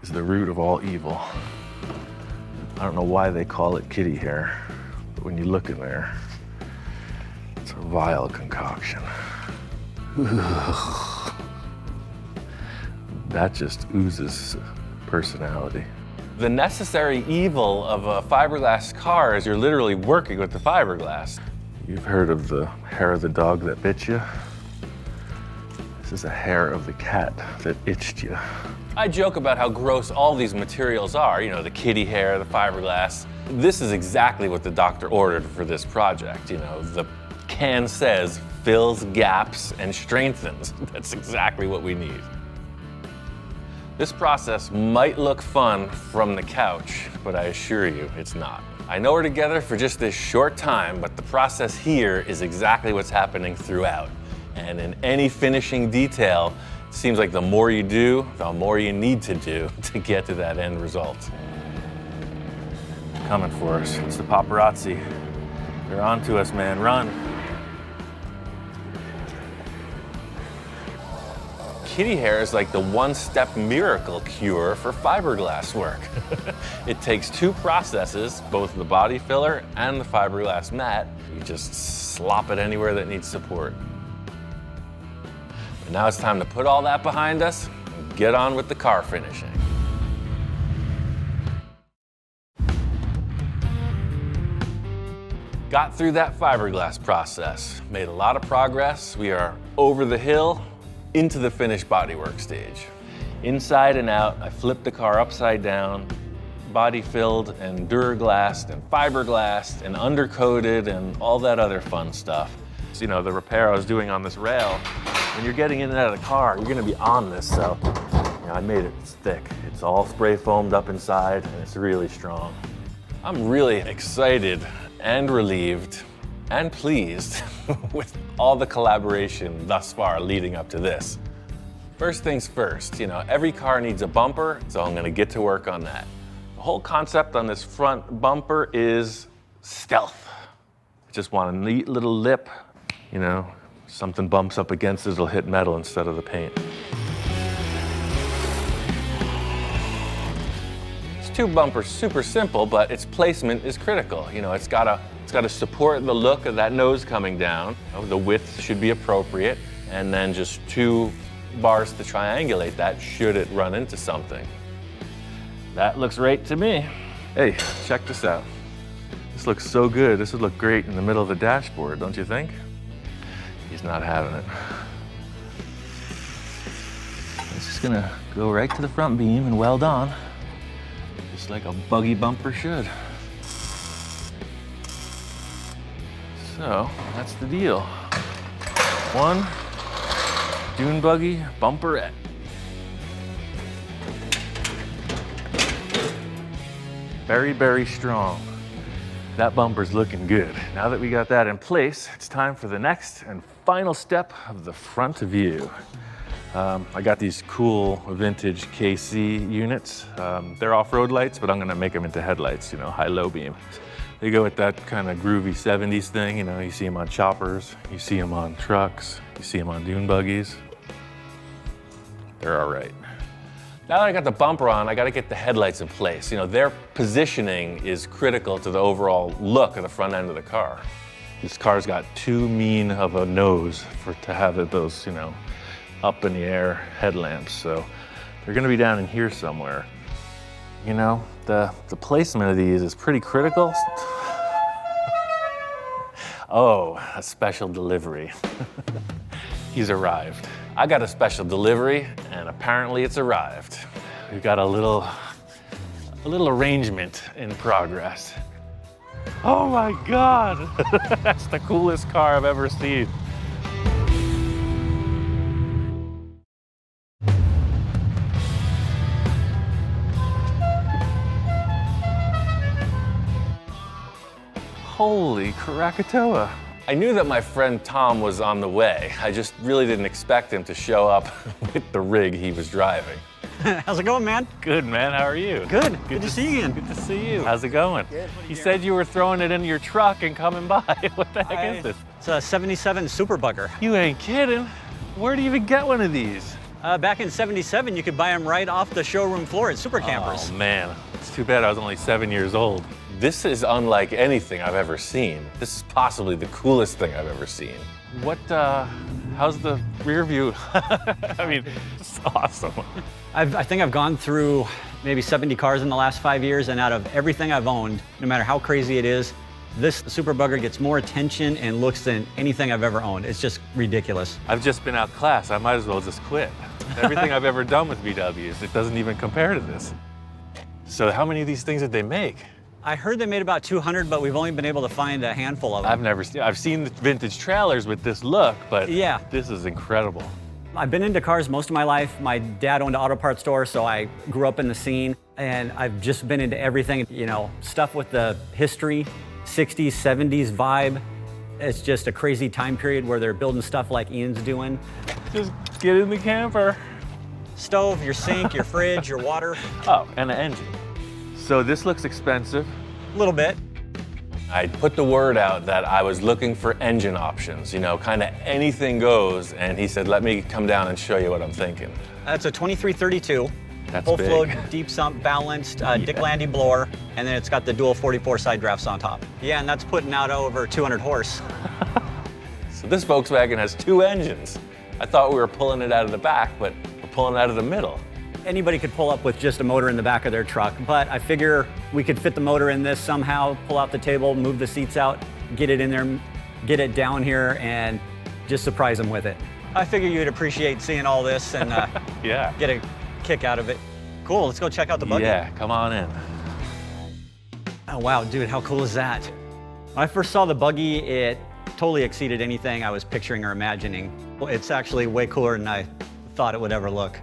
is the root of all evil. I don't know why they call it kitty hair, but when you look in there, it's a vile concoction. That just oozes personality. The necessary evil of a fiberglass car is you're literally working with the fiberglass. You've heard of the hair of the dog that bit you? This is the hair of the cat that itched you. I joke about how gross all these materials are, you know, the kitty hair, the fiberglass. This is exactly what the doctor ordered for this project. You know, the can says fills gaps and strengthens. That's exactly what we need. This process might look fun from the couch, but I assure you it's not. I know we're together for just this short time, but the process here is exactly what's happening throughout. And in any finishing detail, it seems like the more you do, the more you need to do to get to that end result. Coming for us. It's the paparazzi. They're on to us, man. Run. Kitty hair is like the one-step miracle cure for fiberglass work. It takes 2 processes, both the body filler and the fiberglass mat. You just slop it anywhere that needs support. But now it's time to put all that behind us and get on with the car finishing. Got through that fiberglass process, made a lot of progress. We are over the hill into the finished bodywork stage. Inside and out, I flipped the car upside down, body filled and Duraglassed and fiberglassed and undercoated and all that other fun stuff. So, you know, the repair I was doing on this rail, when you're getting in and out of the car, you're gonna be on this, so you know, I made it thick. It's all spray foamed up inside and it's really strong. I'm really excited and relieved and pleased with all the collaboration thus far leading up to this. First things first, you know, every car needs a bumper, so I'm gonna get to work on that. The whole concept on this front bumper is stealth. I just want a neat little lip, you know, something bumps up against it, it'll hit metal instead of the paint. This tube bumper's super simple, but its placement is critical. You know, it's gotta support the look of that nose coming down. The width should be appropriate, and then just 2 bars to triangulate that should it run into something. That looks right to me. Hey, check this out. This looks so good. This would look great in the middle of the dashboard, don't you think? He's not having it. It's just gonna go right to the front beam and weld on, just like a buggy bumper should. So, that's the deal. 1 Dune buggy bumperette. Very, very strong. That bumper's looking good. Now that we got that in place, it's time for the next and final step of the front view. I got these cool vintage KC units. They're off-road lights, but I'm gonna make them into headlights, you know, high-low beam. They go with that kind of groovy 70s thing, you know, you see them on choppers, you see them on trucks, you see them on dune buggies. They're all right. Now that I got the bumper on, I gotta get the headlights in place. You know, their positioning is critical to the overall look of the front end of the car. This car's got too mean of a nose to have those, you know, up in the air headlamps. So they're gonna be down in here somewhere. You know, the placement of these is pretty critical. Oh, a special delivery. He's arrived. I got a special delivery, and apparently it's arrived. We've got a little arrangement in progress. Oh my God, that's the coolest car I've ever seen. Holy Krakatoa. I knew that my friend Tom was on the way. I just really didn't expect him to show up with the rig he was driving. How's it going, man? Good, man. How are you? Good. Good to see you again. Good to see you. How's it going? Good. You said you were throwing it into your truck and coming by. What the heck is this? It's a 77 Super Bugger. You ain't kidding. Where do you even get one of these? Back in 77, you could buy them right off the showroom floor at Super Campers. Oh, man. It's too bad I was only 7 years old. This is unlike anything I've ever seen. This is possibly the coolest thing I've ever seen. What, how's the rear view? I mean, it's awesome. I think I've gone through maybe 70 cars in the last 5 years, and out of everything I've owned, no matter how crazy it is, this Super Bugger gets more attention and looks than anything I've ever owned. It's just ridiculous. I've just been outclassed. I might as well just quit. Everything I've ever done with VWs, it doesn't even compare to this. So how many of these things did they make? I heard they made about 200, but we've only been able to find a handful of them. I've seen the vintage trailers with this look, but yeah, this is incredible. I've been into cars most of my life. My dad owned an auto parts store, so I grew up in the scene, and I've just been into everything, you know, stuff with the history, 60s, 70s vibe. It's just a crazy time period where they're building stuff like Ian's doing. Just get in the camper. Stove, your sink, your fridge, your water. Oh, and an engine. So this looks expensive. A little bit. I put the word out that I was looking for engine options, you know, kind of anything goes, and he said, let me come down and show you what I'm thinking. That's a 2332. That's full big. flow, deep sump, balanced, Dick Landy blower, and then it's got the dual 44 side drafts on top. Yeah, and that's putting out over 200 horse. So this Volkswagen has 2 engines. I thought we were pulling it out of the back, but we're pulling it out of the middle. Anybody could pull up with just a motor in the back of their truck, but I figure we could fit the motor in this somehow, pull out the table, move the seats out, get it in there, get it down here, and just surprise them with it. I figure you'd appreciate seeing all this and yeah, get a kick out of it. Cool, let's go check out the Buggy. Yeah, come on in. Oh wow, dude, how cool is that? When I first saw the Buggy, it totally exceeded anything I was picturing or imagining. Well, it's actually way cooler than I thought it would ever look.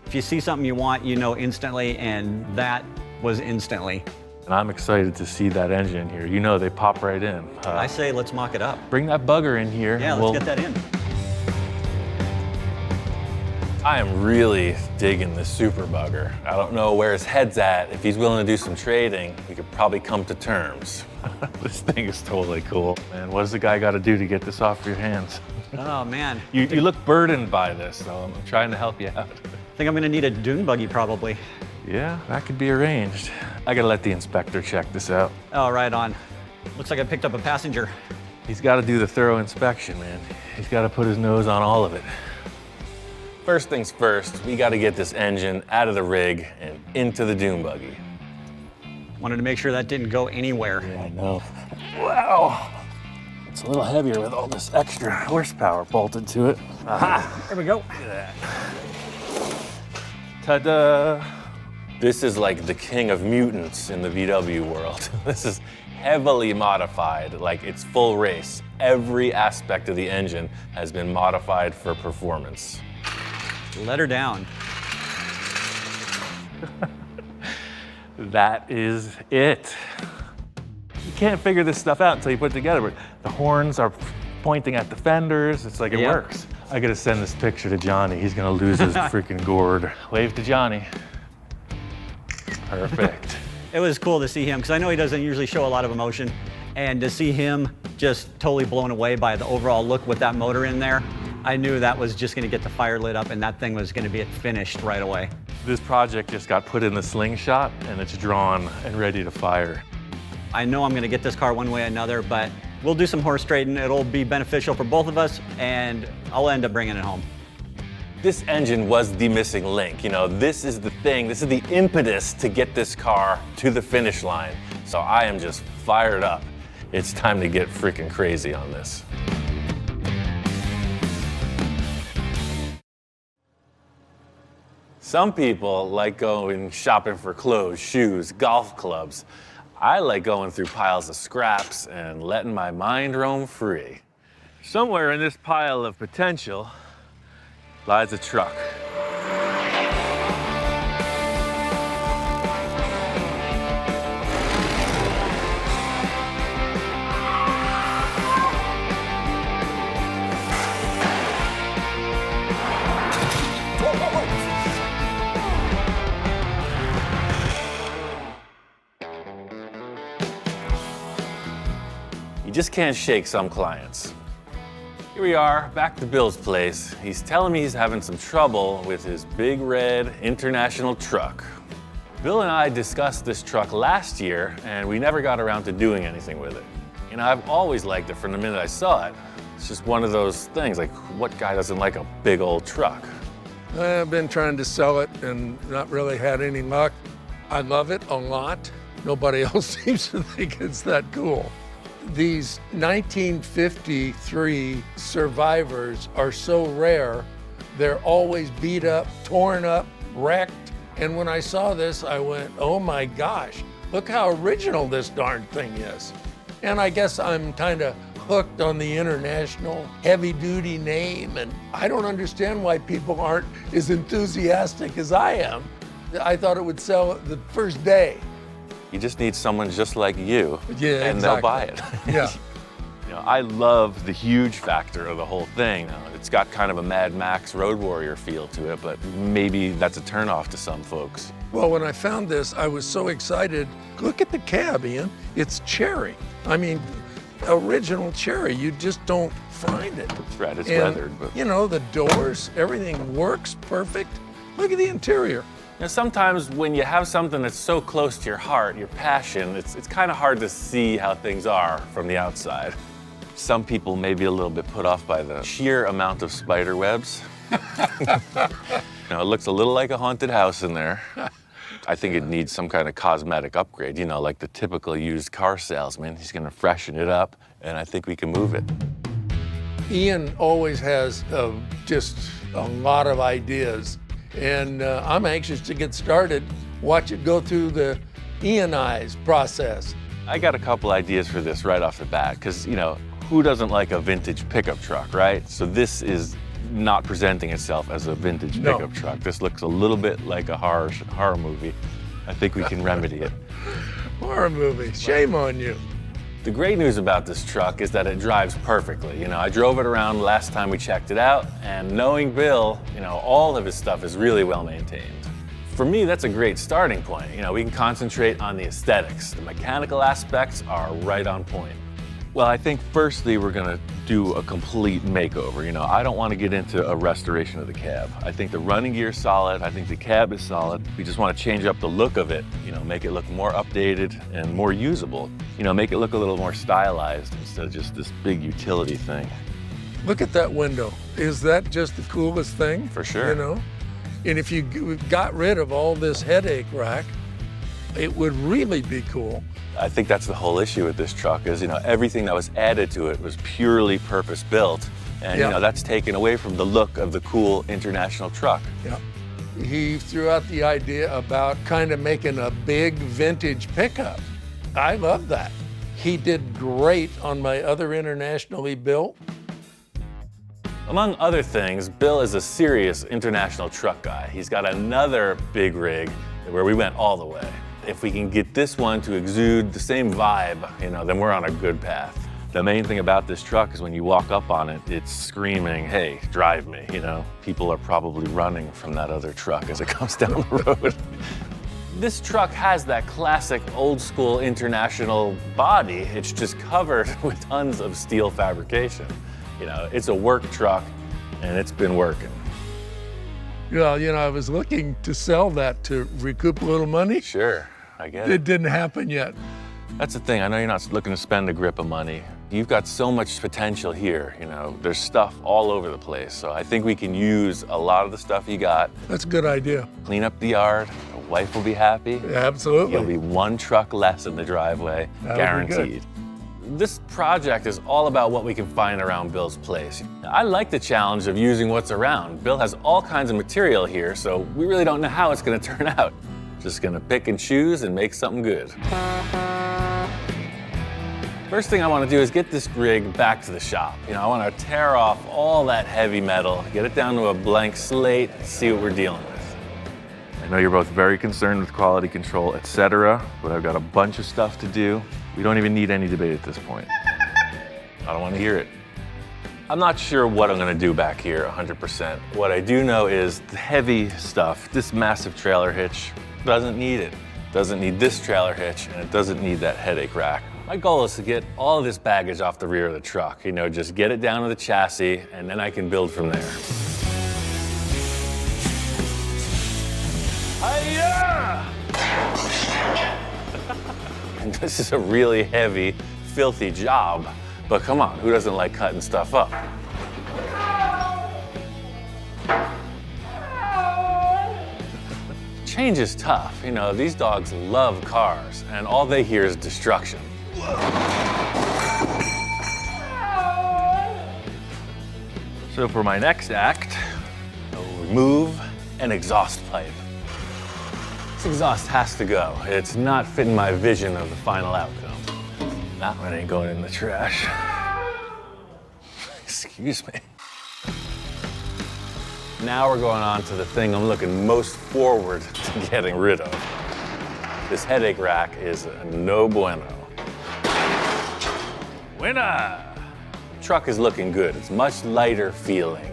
If you see something you want, you know instantly, and that was instantly. And I'm excited to see that engine here. You know, they pop right in. I say let's mock it up. Bring that bugger in here. Yeah, let's get that in. I am really digging the Super Bugger. I don't know where his head's at. If he's willing to do some trading, we could probably come to terms. This thing is totally cool. Man, what does the guy got to do to get this off your hands? Oh, man. You look burdened by this, so I'm trying to help you out. I think I'm gonna need a Dune Buggy probably. Yeah, that could be arranged. I gotta let the inspector check this out. Oh, right on. Looks like I picked up a passenger. He's gotta do the thorough inspection, man. He's gotta put his nose on all of it. First things first, we gotta get this engine out of the rig and into the Dune Buggy. Wanted to make sure that didn't go anywhere. Yeah, I know. Wow. It's a little heavier with all this extra horsepower bolted to it. Aha! There we go. Look at that. Ta-da! This is like the king of mutants in the VW world. This is heavily modified, like it's full race. Every aspect of the engine has been modified for performance. Let her down. That is it. You can't figure this stuff out until you put it together, but the horns are pointing at the fenders. It's like it works. I gotta send this picture to Johnny. He's gonna lose his freaking gourd. Wave to Johnny. Perfect. It was cool to see him, because I know he doesn't usually show a lot of emotion, and to see him just totally blown away by the overall look with that motor in there, I knew that was just gonna get the fire lit up and that thing was gonna be finished right away. This project just got put in the slingshot and it's drawn and ready to fire. I know I'm gonna get this car one way or another, but we'll do some horse trading. It'll be beneficial for both of us, and I'll end up bringing it home. This engine was the missing link. You know, this is the thing, this is the impetus to get this car to the finish line. So I am just fired up. It's time to get freaking crazy on this. Some people like going shopping for clothes, shoes, golf clubs. I like going through piles of scraps and letting my mind roam free. Somewhere in this pile of potential lies a truck. You just can't shake some clients. Here we are, back to Bill's place. He's telling me he's having some trouble with his big red international truck. Bill and I discussed this truck last year, and we never got around to doing anything with it. You know, I've always liked it from the minute I saw it. It's just one of those things, like what guy doesn't like a big old truck? I've been trying to sell it and not really had any luck. I love it a lot. Nobody else seems to think it's that cool. These 1953 survivors are so rare. They're always beat up, torn up, wrecked. And when I saw this, I went, oh my gosh, look how original this darn thing is. And I guess I'm kind of hooked on the international heavy-duty name, and I don't understand why people aren't as enthusiastic as I am. I thought it would sell the first day. You just need someone just like you, yeah, and exactly. They'll buy it. Yeah. You know, I love the huge factor of the whole thing. It's got kind of a Mad Max Road Warrior feel to it, but maybe that's a turnoff to some folks. Well, when I found this, I was so excited. Look at the cab, Ian. It's cherry. I mean, original cherry. You just don't find it. That's right, it's and, weathered. But you know, the doors, everything works perfect. Look at the interior. You know, sometimes when you have something that's so close to your heart, your passion, it's kind of hard to see how things are from the outside. Some people may be a little bit put off by the sheer amount of spider webs. You know, it looks a little like a haunted house in there. I think it needs some kind of cosmetic upgrade, you know, like the typical used car salesman. He's gonna freshen it up, and I think we can move it. Ian always has just a lot of ideas, and I'm anxious to get started, watch it go through the Ianize process. I got a couple ideas for this right off the bat, because, you know, who doesn't like a vintage pickup truck, right? So this is not presenting itself as a vintage pickup truck. This looks a little bit like a horror movie. I think we can remedy it. Horror movie, shame on you. The great news about this truck is that it drives perfectly. You know, I drove it around last time we checked it out, and knowing Bill, you know, all of his stuff is really well maintained. For me, that's a great starting point. You know, we can concentrate on the aesthetics. The mechanical aspects are right on point. Well, I think firstly, we're gonna do a complete makeover. You know, I don't wanna get into a restoration of the cab. I think the running gear is solid. I think the cab is solid. We just wanna change up the look of it, you know, make it look more updated and more usable. You know, make it look a little more stylized instead of just this big utility thing. Look at that window. Is that just the coolest thing? For sure. You know? And if you got rid of all this headache rack, it would really be cool. I think that's the whole issue with this truck is, you know, everything that was added to it was purely purpose-built. And, you know, that's taken away from the look of the cool international truck. Yeah. He threw out the idea about kind of making a big vintage pickup. I love that. He did great on my other internationally built. Among other things, Bill is a serious international truck guy. He's got another big rig where we went all the way. If we can get this one to exude the same vibe, you know, then we're on a good path. The main thing about this truck is when you walk up on it, it's screaming, hey, drive me, you know? People are probably running from that other truck as it comes down the road. This truck has that classic old school international body. It's just covered with tons of steel fabrication. You know, it's a work truck and it's been working. Well, you know, I was looking to sell that to recoup a little money. Sure, I get it. It didn't happen yet. That's the thing. I know you're not looking to spend a grip of money. You've got so much potential here, you know. There's stuff all over the place. So I think we can use a lot of the stuff you got. That's a good idea. Clean up the yard. The wife will be happy. Absolutely. You'll be one truck less in the driveway, guaranteed. This project is all about what we can find around Bill's place. I like the challenge of using what's around. Bill has all kinds of material here, so we really don't know how it's gonna turn out. Just gonna pick and choose and make something good. First thing I wanna do is get this rig back to the shop. You know, I wanna tear off all that heavy metal, get it down to a blank slate, see what we're dealing with. I know you're both very concerned with quality control, etc., but I've got a bunch of stuff to do. We don't even need any debate at this point. I don't want to hear it. I'm not sure what I'm going to do back here 100%. What I do know is the heavy stuff, this massive trailer hitch, doesn't need it. Doesn't need this trailer hitch, and it doesn't need that headache rack. My goal is to get all of this baggage off the rear of the truck. You know, just get it down to the chassis, and then I can build from there. Hi-ya! This is a really heavy, filthy job, but come on, who doesn't like cutting stuff up? Change is tough. You know, these dogs love cars, and all they hear is destruction. So for my next act, I'll remove an exhaust pipe. This exhaust has to go. It's not fitting my vision of the final outcome. That one ain't going in the trash. Excuse me. Now we're going on to the thing I'm looking most forward to getting rid of. This headache rack is no bueno. Winner! The truck is looking good. It's much lighter feeling.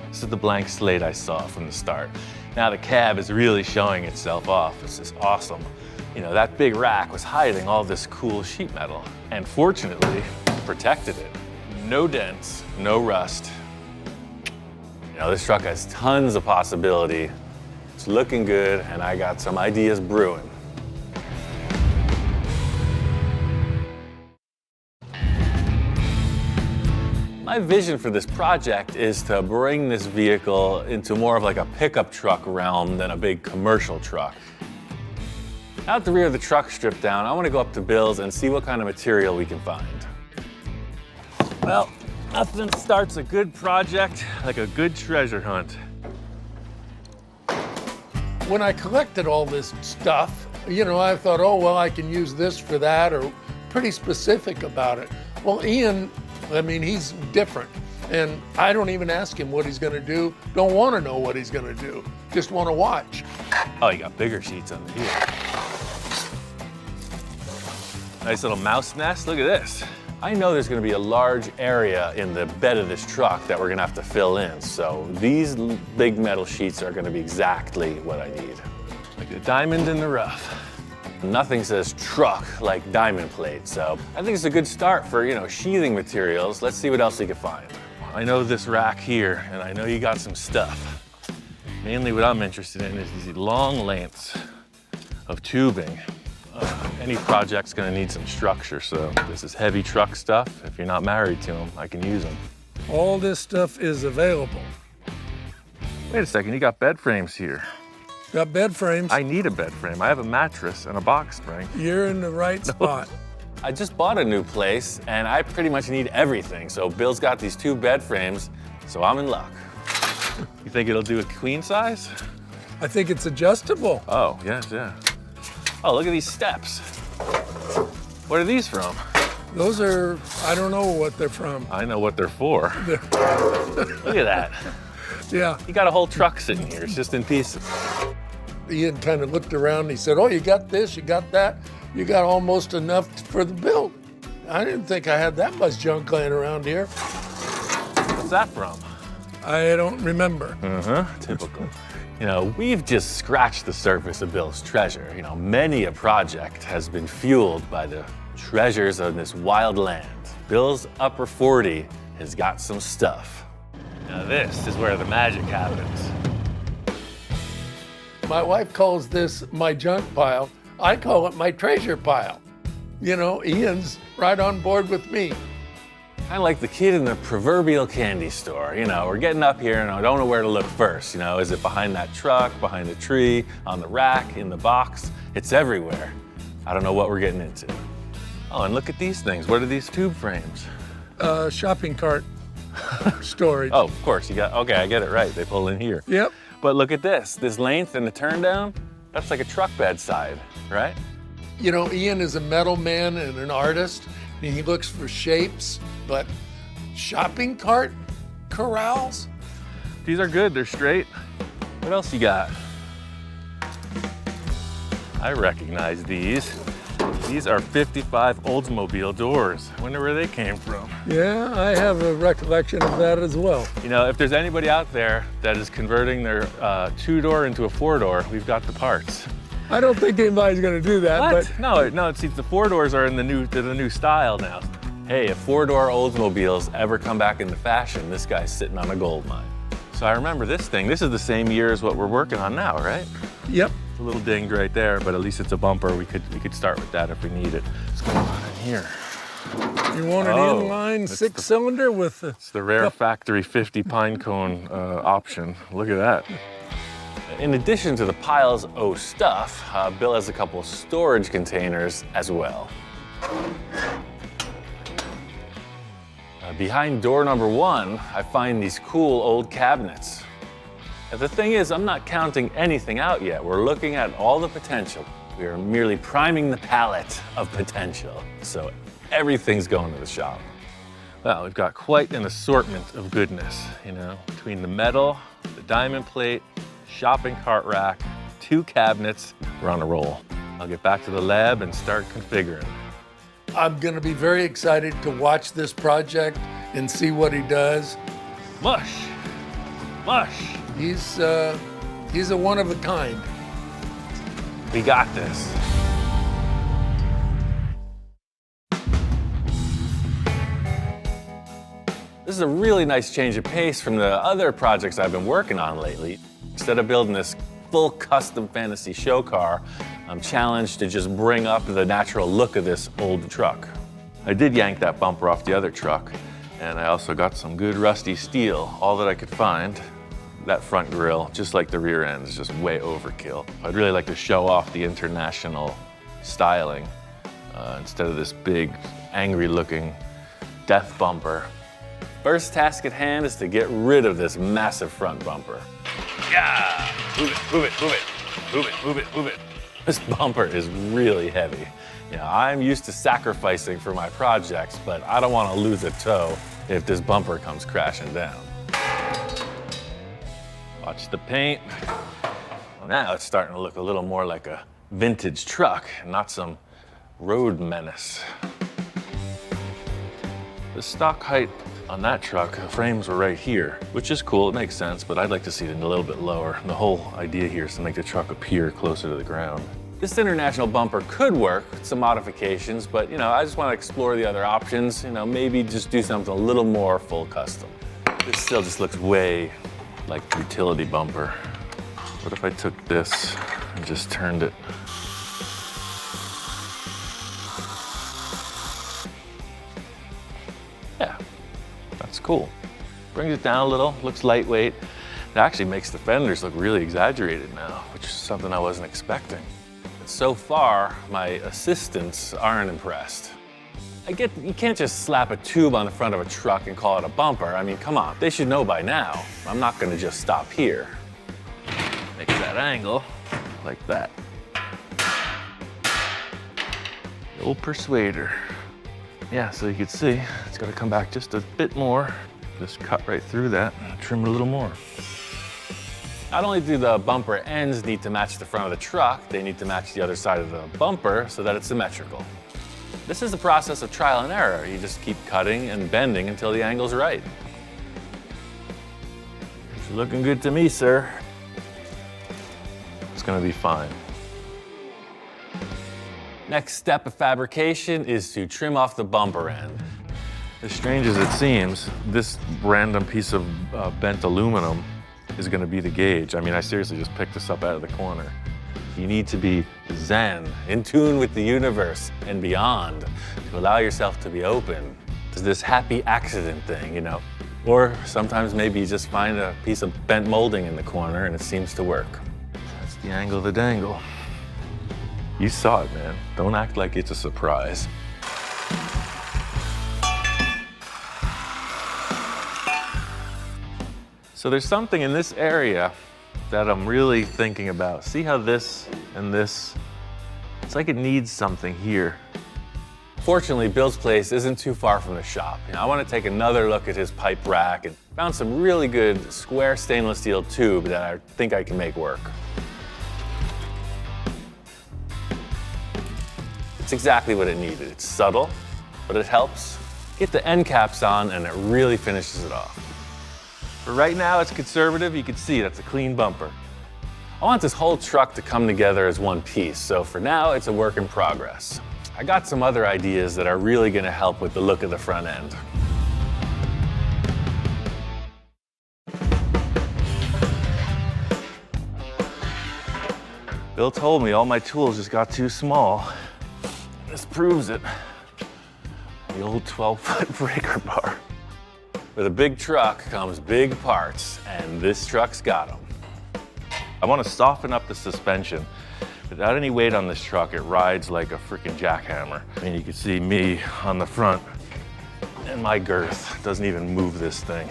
This is the blank slate I saw from the start. Now the cab is really showing itself off. This is awesome. You know, that big rack was hiding all this cool sheet metal, and fortunately, protected it. No dents, no rust. You know, this truck has tons of possibility. It's looking good, and I got some ideas brewing. My vision for this project is to bring this vehicle into more of like a pickup truck realm than a big commercial truck. Now that the rear of the truck stripped down, I want to go up to Bill's and see what kind of material we can find. Well, nothing starts a good project like a good treasure hunt. When I collected all this stuff, you know, I thought, oh, well, I can use this for that, or pretty specific about it. Well, Ian, I mean, he's different. And I don't even ask him what he's gonna do. Don't wanna know what he's gonna do. Just wanna watch. Oh, you got bigger sheets under here. Nice little mouse nest, look at this. I know there's gonna be a large area in the bed of this truck that we're gonna have to fill in. So these big metal sheets are gonna be exactly what I need. Like a diamond in the rough. Nothing says truck like diamond plate, so I think it's a good start for, you know, sheathing materials. Let's see what else we can find. I know this rack here, and I know you got some stuff. Mainly what I'm interested in is these long lengths of tubing. Any project's gonna need some structure, so this is heavy truck stuff. If you're not married to them, I can use them. All this stuff is available. Wait a second, you got bed frames here. Got bed frames. I need a bed frame. I have a mattress and a box spring. You're in the right spot. I just bought a new place and I pretty much need everything. So Bill's got these 2 bed frames, so I'm in luck. You think it'll do a queen size? I think it's adjustable. Oh, yes, yeah. Oh, look at these steps. What are these from? Those are, I don't know what they're from. I know what they're for. Look at that. Yeah. You got a whole truck sitting here. It's just in pieces. Ian kind of looked around and he said, oh, you got this, you got that. You got almost enough for the build. I didn't think I had that much junk laying around here. What's that from? I don't remember. Typical. You know, we've just scratched the surface of Bill's treasure. You know, many a project has been fueled by the treasures of this wild land. Bill's upper 40 has got some stuff. Now this is where the magic happens. My wife calls this my junk pile. I call it my treasure pile. You know, Ian's right on board with me. Kind of like the kid in the proverbial candy store. You know, we're getting up here and I don't know where to look first. You know, is it behind that truck, behind the tree, on the rack, in the box? It's everywhere. I don't know what we're getting into. Oh, and look at these things. What are these tube frames? Shopping cart storage. Oh, of course, you got, okay, I get it right. They pull in here. Yep. But look at this length and the turn down, that's like a truck bed side, right? You know, Ian is a metal man and an artist, and he looks for shapes, but shopping cart corrals? These are good, they're straight. What else you got? I recognize these. These are 55 Oldsmobile doors. I wonder where they came from. Yeah, I have a recollection of that as well. You know, if there's anybody out there that is converting their 2-door into a 4-door, we've got the parts. I don't think anybody's gonna do that. What? But No, see, the 4-doors are in the new style now. Hey, if 4-door Oldsmobiles ever come back into fashion, this guy's sitting on a gold mine. So I remember this thing. This is the same year as what we're working on now, right? Yep. A little dinged right there, but at least it's a bumper. We could start with that if we need it. What's going on in here? You want an inline 6-cylinder with It's the rare factory 50 pine cone option. Look at that. In addition to the piles of stuff, Bill has a couple storage containers as well. Behind door number 1, I find these cool old cabinets. And the thing is, I'm not counting anything out yet. We're looking at all the potential. We are merely priming the palette of potential. So everything's going to the shop. Well, we've got quite an assortment of goodness, you know, between the metal, the diamond plate, shopping cart rack, 2 cabinets, we're on a roll. I'll get back to the lab and start configuring. I'm gonna be very excited to watch this project and see what he does. Mush, mush. He's a one of a kind. We got this. This is a really nice change of pace from the other projects I've been working on lately. Instead of building this full custom fantasy show car, I'm challenged to just bring up the natural look of this old truck. I did yank that bumper off the other truck, and I also got some good rusty steel, all that I could find. that front grille, just like the rear end, is just way overkill. I'd really like to show off the international styling instead of this big, angry-looking death bumper. First task at hand is to get rid of this massive front bumper. Yeah! Move it, move it, move it, move it, move it, move it. This bumper is really heavy. You know, I'm used to sacrificing for my projects, but I don't want to lose a toe if this bumper comes crashing down. Watch the paint. Well, now it's starting to look a little more like a vintage truck, not some road menace. The stock height on that truck, the frames were right here, which is cool, it makes sense, but I'd like to see it a little bit lower. The whole idea here is to make the truck appear closer to the ground. This international bumper could work with some modifications, but I just want to explore the other options. Maybe just do something a little more full custom. This still just looks way like the utility bumper. What if I took this and just turned it? Yeah, that's cool. Brings it down a little, looks lightweight. It actually makes the fenders look really exaggerated now, which is something I wasn't expecting. So far, my assistants aren't impressed. You can't just slap a tube on the front of a truck and call it a bumper. I mean, come on, they should know by now. I'm not gonna just stop here. Make that angle like that. The old persuader. Yeah, so you can see, it's gotta come back just a bit more. Just cut right through that and trim it a little more. Not only do the bumper ends need to match the front of the truck, they need to match the other side of the bumper so that it's symmetrical. This is the process of trial and error. You just keep cutting and bending until the angle's right. It's looking good to me, sir. It's gonna be fine. Next step of fabrication is to trim off the bumper end. As strange as it seems, this random piece of bent aluminum is gonna be the gauge. I mean, I seriously just picked this up out of the corner. You need to be zen, in tune with the universe and beyond, to allow yourself to be open to this happy accident thing, Or sometimes maybe you just find a piece of bent molding in the corner and it seems to work. That's the angle of the dangle. You saw it, man. Don't act like it's a surprise. So there's something in this area that I'm really thinking about. See how this and this, it's like it needs something here. Fortunately, Bill's place isn't too far from the shop. I want to take another look at his pipe rack and found some really good square stainless steel tube that I think I can make work. It's exactly what it needed. It's subtle, but it helps. Get the end caps on and it really finishes it off. For right now, it's conservative. You can see that's a clean bumper. I want this whole truck to come together as one piece, so for now, it's a work in progress. I got some other ideas that are really gonna help with the look of the front end. Bill told me all my tools just got too small. This proves it. The old 12-foot breaker bar. With a big truck comes big parts, and this truck's got them. I want to soften up the suspension. Without any weight on this truck, it rides like a freaking jackhammer. I mean, you can see me on the front, and my girth doesn't even move this thing.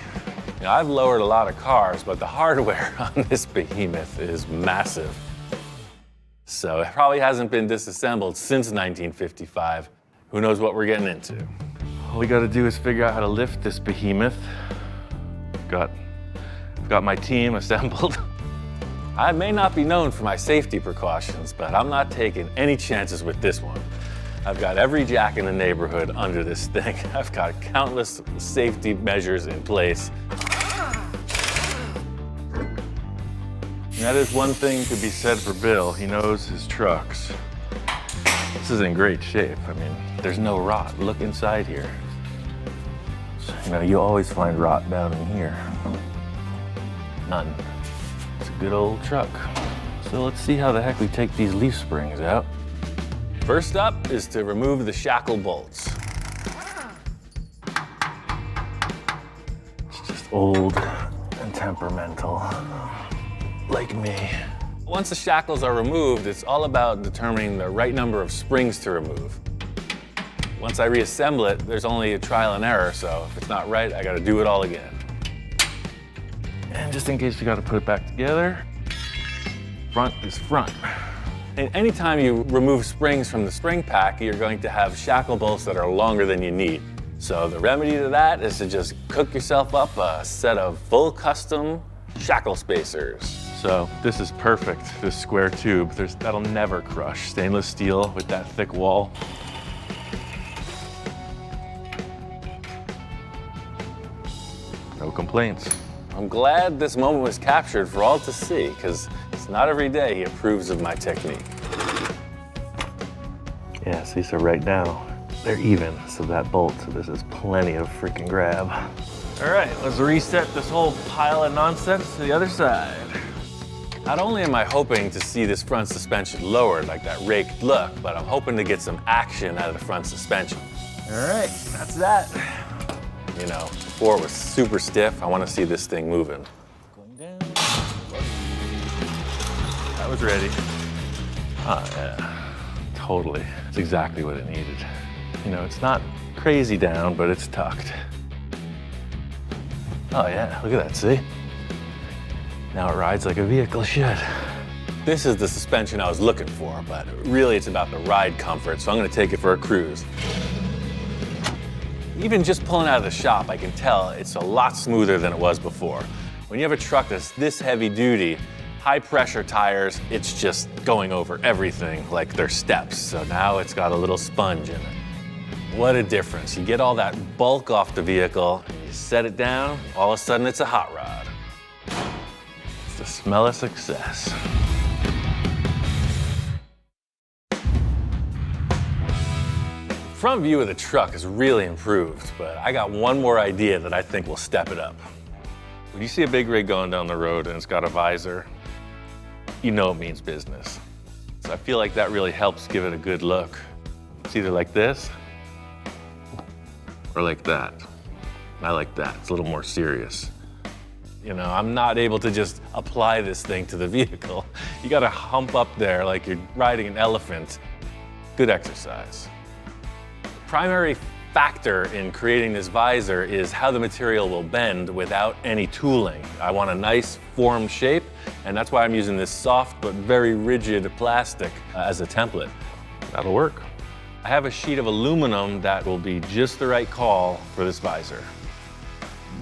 I've lowered a lot of cars, but the hardware on this behemoth is massive. So it probably hasn't been disassembled since 1955. Who knows what we're getting into? All we gotta do is figure out how to lift this behemoth. Got my team assembled. I may not be known for my safety precautions, but I'm not taking any chances with this one. I've got every jack in the neighborhood under this thing. I've got countless safety measures in place. And that is one thing to be said for Bill. He knows his trucks. This is in great shape. I mean, there's no rot. Look inside here. You always find rot down in here. None. It's a good old truck. So let's see how the heck we take these leaf springs out. First up is to remove the shackle bolts. It's just old and temperamental, like me. Once the shackles are removed, it's all about determining the right number of springs to remove. Once I reassemble it, there's only a trial and error, so if it's not right, I gotta do it all again. And just in case you gotta put it back together, front is front. And anytime you remove springs from the spring pack, you're going to have shackle bolts that are longer than you need. So the remedy to that is to just cook yourself up a set of full custom shackle spacers. So this is perfect, this square tube. That'll never crush. Stainless steel with that thick wall. No complaints. I'm glad this moment was captured for all to see, because it's not every day he approves of my technique. Yeah, see, so right now, they're even, so that bolt, so this is plenty of freaking grab. All right, let's reset this whole pile of nonsense to the other side. Not only am I hoping to see this front suspension lowered, like that raked look, but I'm hoping to get some action out of the front suspension. All right, that's that. You know, before it was super stiff, I want to see this thing moving. Going down. That was ready. Oh, yeah, totally. It's exactly what it needed. You know, it's not crazy down, but it's tucked. Oh yeah, look at that, see? Now it rides like a vehicle should. This is the suspension I was looking for, but really it's about the ride comfort, so I'm gonna take it for a cruise. Even just pulling out of the shop, I can tell it's a lot smoother than it was before. When you have a truck that's this heavy duty, high pressure tires, it's just going over everything like they're steps. So now it's got a little sponge in it. What a difference. You get all that bulk off the vehicle, you set it down, all of a sudden it's a hot rod. It's the smell of success. Front view of the truck is really improved, but I got one more idea that I think will step it up. When you see a big rig going down the road and it's got a visor, you know it means business. So I feel like that really helps give it a good look. It's either like this or like that. I like that, it's a little more serious. You know, I'm not able to just apply this thing to the vehicle. You gotta hump up there like you're riding an elephant. Good exercise. The primary factor in creating this visor is how the material will bend without any tooling. I want a nice formed shape, and that's why I'm using this soft but very rigid plastic as a template. That'll work. I have a sheet of aluminum that will be just the right call for this visor.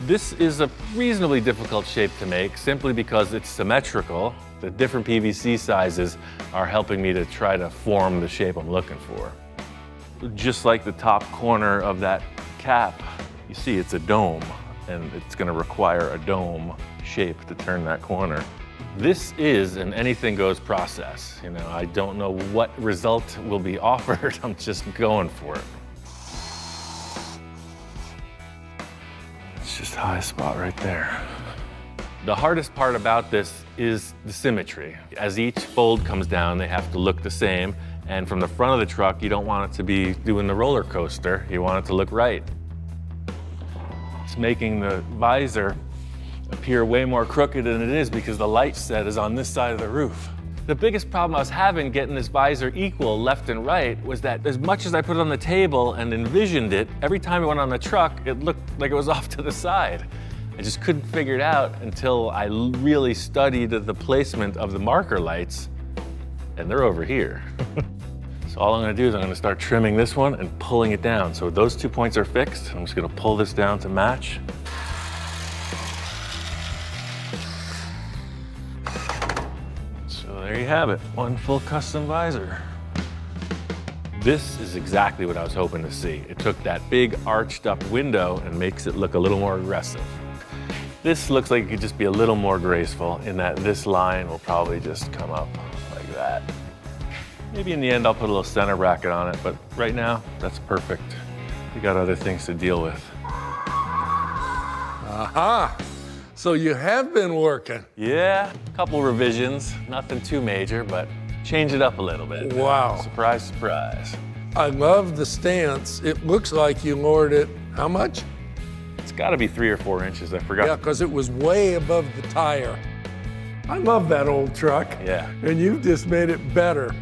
This is a reasonably difficult shape to make simply because it's symmetrical. The different PVC sizes are helping me to try to form the shape I'm looking for. Just like the top corner of that cap, you see it's a dome, and it's going to require a dome shape to turn that corner. This is an anything goes process. You know, I don't know what result will be offered. I'm just going for it. It's just a high spot right there. The hardest part about this is the symmetry. As each fold comes down, they have to look the same. And from the front of the truck, you don't want it to be doing the roller coaster. You want it to look right. It's making the visor appear way more crooked than it is because the light set is on this side of the roof. The biggest problem I was having getting this visor equal left and right was that as much as I put it on the table and envisioned it, every time it went on the truck, it looked like it was off to the side. I just couldn't figure it out until I really studied the placement of the marker lights, and they're over here. So all I'm gonna do is I'm gonna start trimming this one and pulling it down. So those 2 points are fixed. I'm just gonna pull this down to match. So there you have it, one full custom visor. This is exactly what I was hoping to see. It took that big arched up window and makes it look a little more aggressive. This looks like it could just be a little more graceful in that this line will probably just come up like that. Maybe in the end I'll put a little center bracket on it, but right now, that's perfect. We got other things to deal with. Aha! So you have been working. Yeah, a couple revisions, nothing too major, but change it up a little bit. Wow. Surprise, surprise. I love the stance. It looks like you lowered it, how much? It's got to be 3 or 4 inches. I forgot. Yeah, because it was way above the tire. I love that old truck. Yeah. And you just made it better.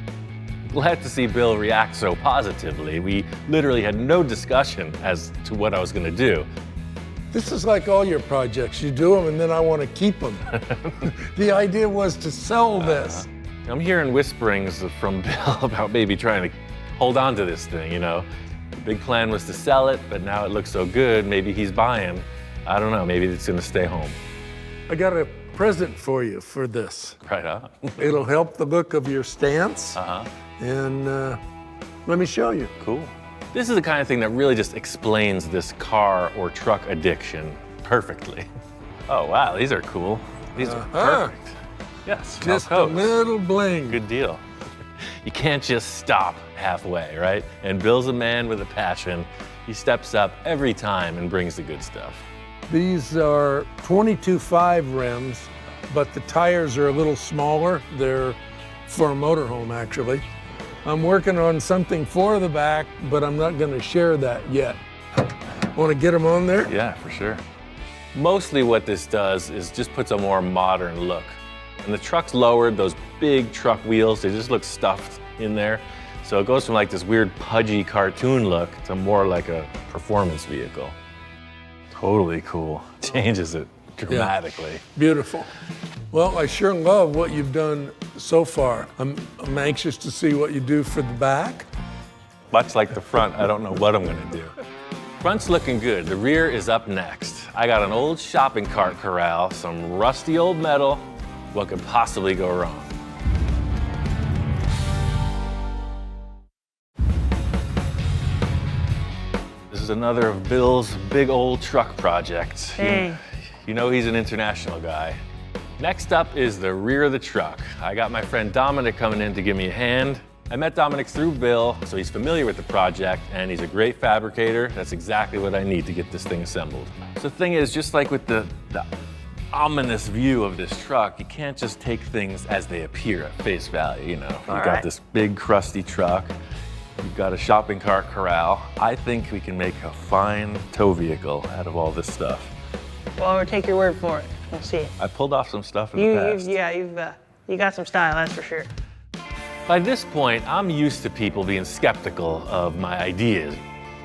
Glad to see Bill react so positively. We literally had no discussion as to what I was going to do. This is like all your projects. You do them and then I want to keep them. The idea was to sell this. I'm hearing whisperings from Bill about maybe trying to hold on to this thing, you know. The big plan was to sell it, but now it looks so good, maybe he's buying. I don't know, maybe it's going to stay home. I got a present for you for this. Right on. It'll help the look of your stance. And let me show you. Cool. This is the kind of thing that really just explains this car or truck addiction perfectly. Oh, wow, these are cool. These are perfect. Yes, just a little bling. Good deal. You can't just stop halfway, right? And Bill's a man with a passion. He steps up every time and brings the good stuff. These are 22.5 rims, but the tires are a little smaller. They're for a motorhome, actually. I'm working on something for the back, but I'm not going to share that yet. Want to get them on there? Yeah, for sure. Mostly what this does is just puts a more modern look. And the truck's lowered, those big truck wheels, they just look stuffed in there. So it goes from like this weird pudgy cartoon look to more like a performance vehicle. Totally cool. Changes it dramatically. Yeah. Beautiful. Well, I sure love what you've done so far. I'm anxious to see what you do for the back. Much like the front, I don't know what I'm gonna do. Front's looking good. The rear is up next. I got an old shopping cart corral, some rusty old metal. What could possibly go wrong? This is another of Bill's big old truck projects. Hey. You know he's an international guy. Next up is the rear of the truck. I got my friend Dominic coming in to give me a hand. I met Dominic through Bill, so he's familiar with the project, and he's a great fabricator. That's exactly what I need to get this thing assembled. So the thing is, just like with the ominous view of this truck, you can't just take things as they appear at face value, you know. You've got this big, crusty truck. You've got a shopping cart corral. I think we can make a fine tow vehicle out of all this stuff. Well, we'll take your word for it. We'll see it. I pulled off some stuff in the past. You got some style, that's for sure. By this point, I'm used to people being skeptical of my ideas.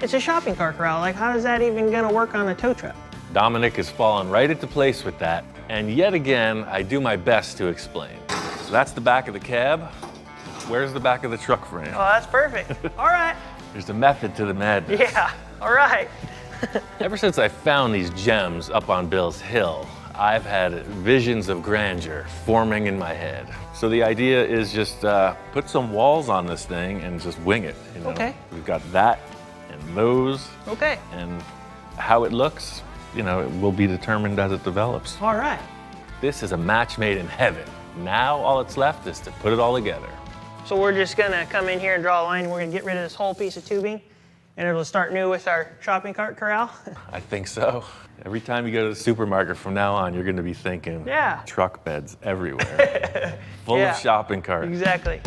It's a shopping cart corral. Like, how is that even gonna work on a tow truck? Dominic has fallen right into place with that, and yet again, I do my best to explain. So that's the back of the cab. Where's the back of the truck frame? Oh, that's perfect. All right. There's a method to the madness. Yeah, all right. Ever since I found these gems up on Bill's Hill, I've had visions of grandeur forming in my head. So the idea is just put some walls on this thing and just wing it. You know? Okay. We've got that and those. Okay. And how it looks, you know, it will be determined as it develops. All right. This is a match made in heaven. Now all that's left is to put it all together. So we're just gonna come in here and draw a line. We're gonna get rid of this whole piece of tubing, and it'll start new with our shopping cart corral. I think so. Every time you go to the supermarket from now on, you're gonna be thinking, yeah, truck beds everywhere, full of shopping carts. Exactly.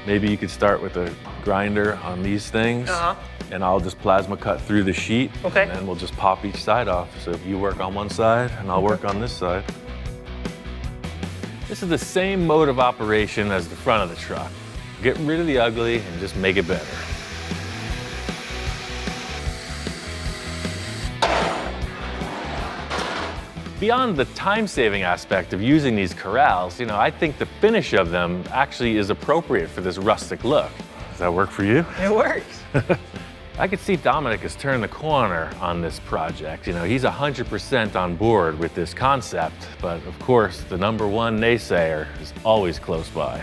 Maybe you could start with a grinder on these things, and I'll just plasma cut through the sheet, and then we'll just pop each side off. So if you work on one side, and I'll work on this side. This is the same mode of operation as the front of the truck. Get rid of the ugly and just make it better. Beyond the time-saving aspect of using these corrals, you know, I think the finish of them actually is appropriate for this rustic look. Does that work for you? It works. I could see Dominic has turned the corner on this project. You know, he's 100% on board with this concept, but of course, the #1 naysayer is always close by.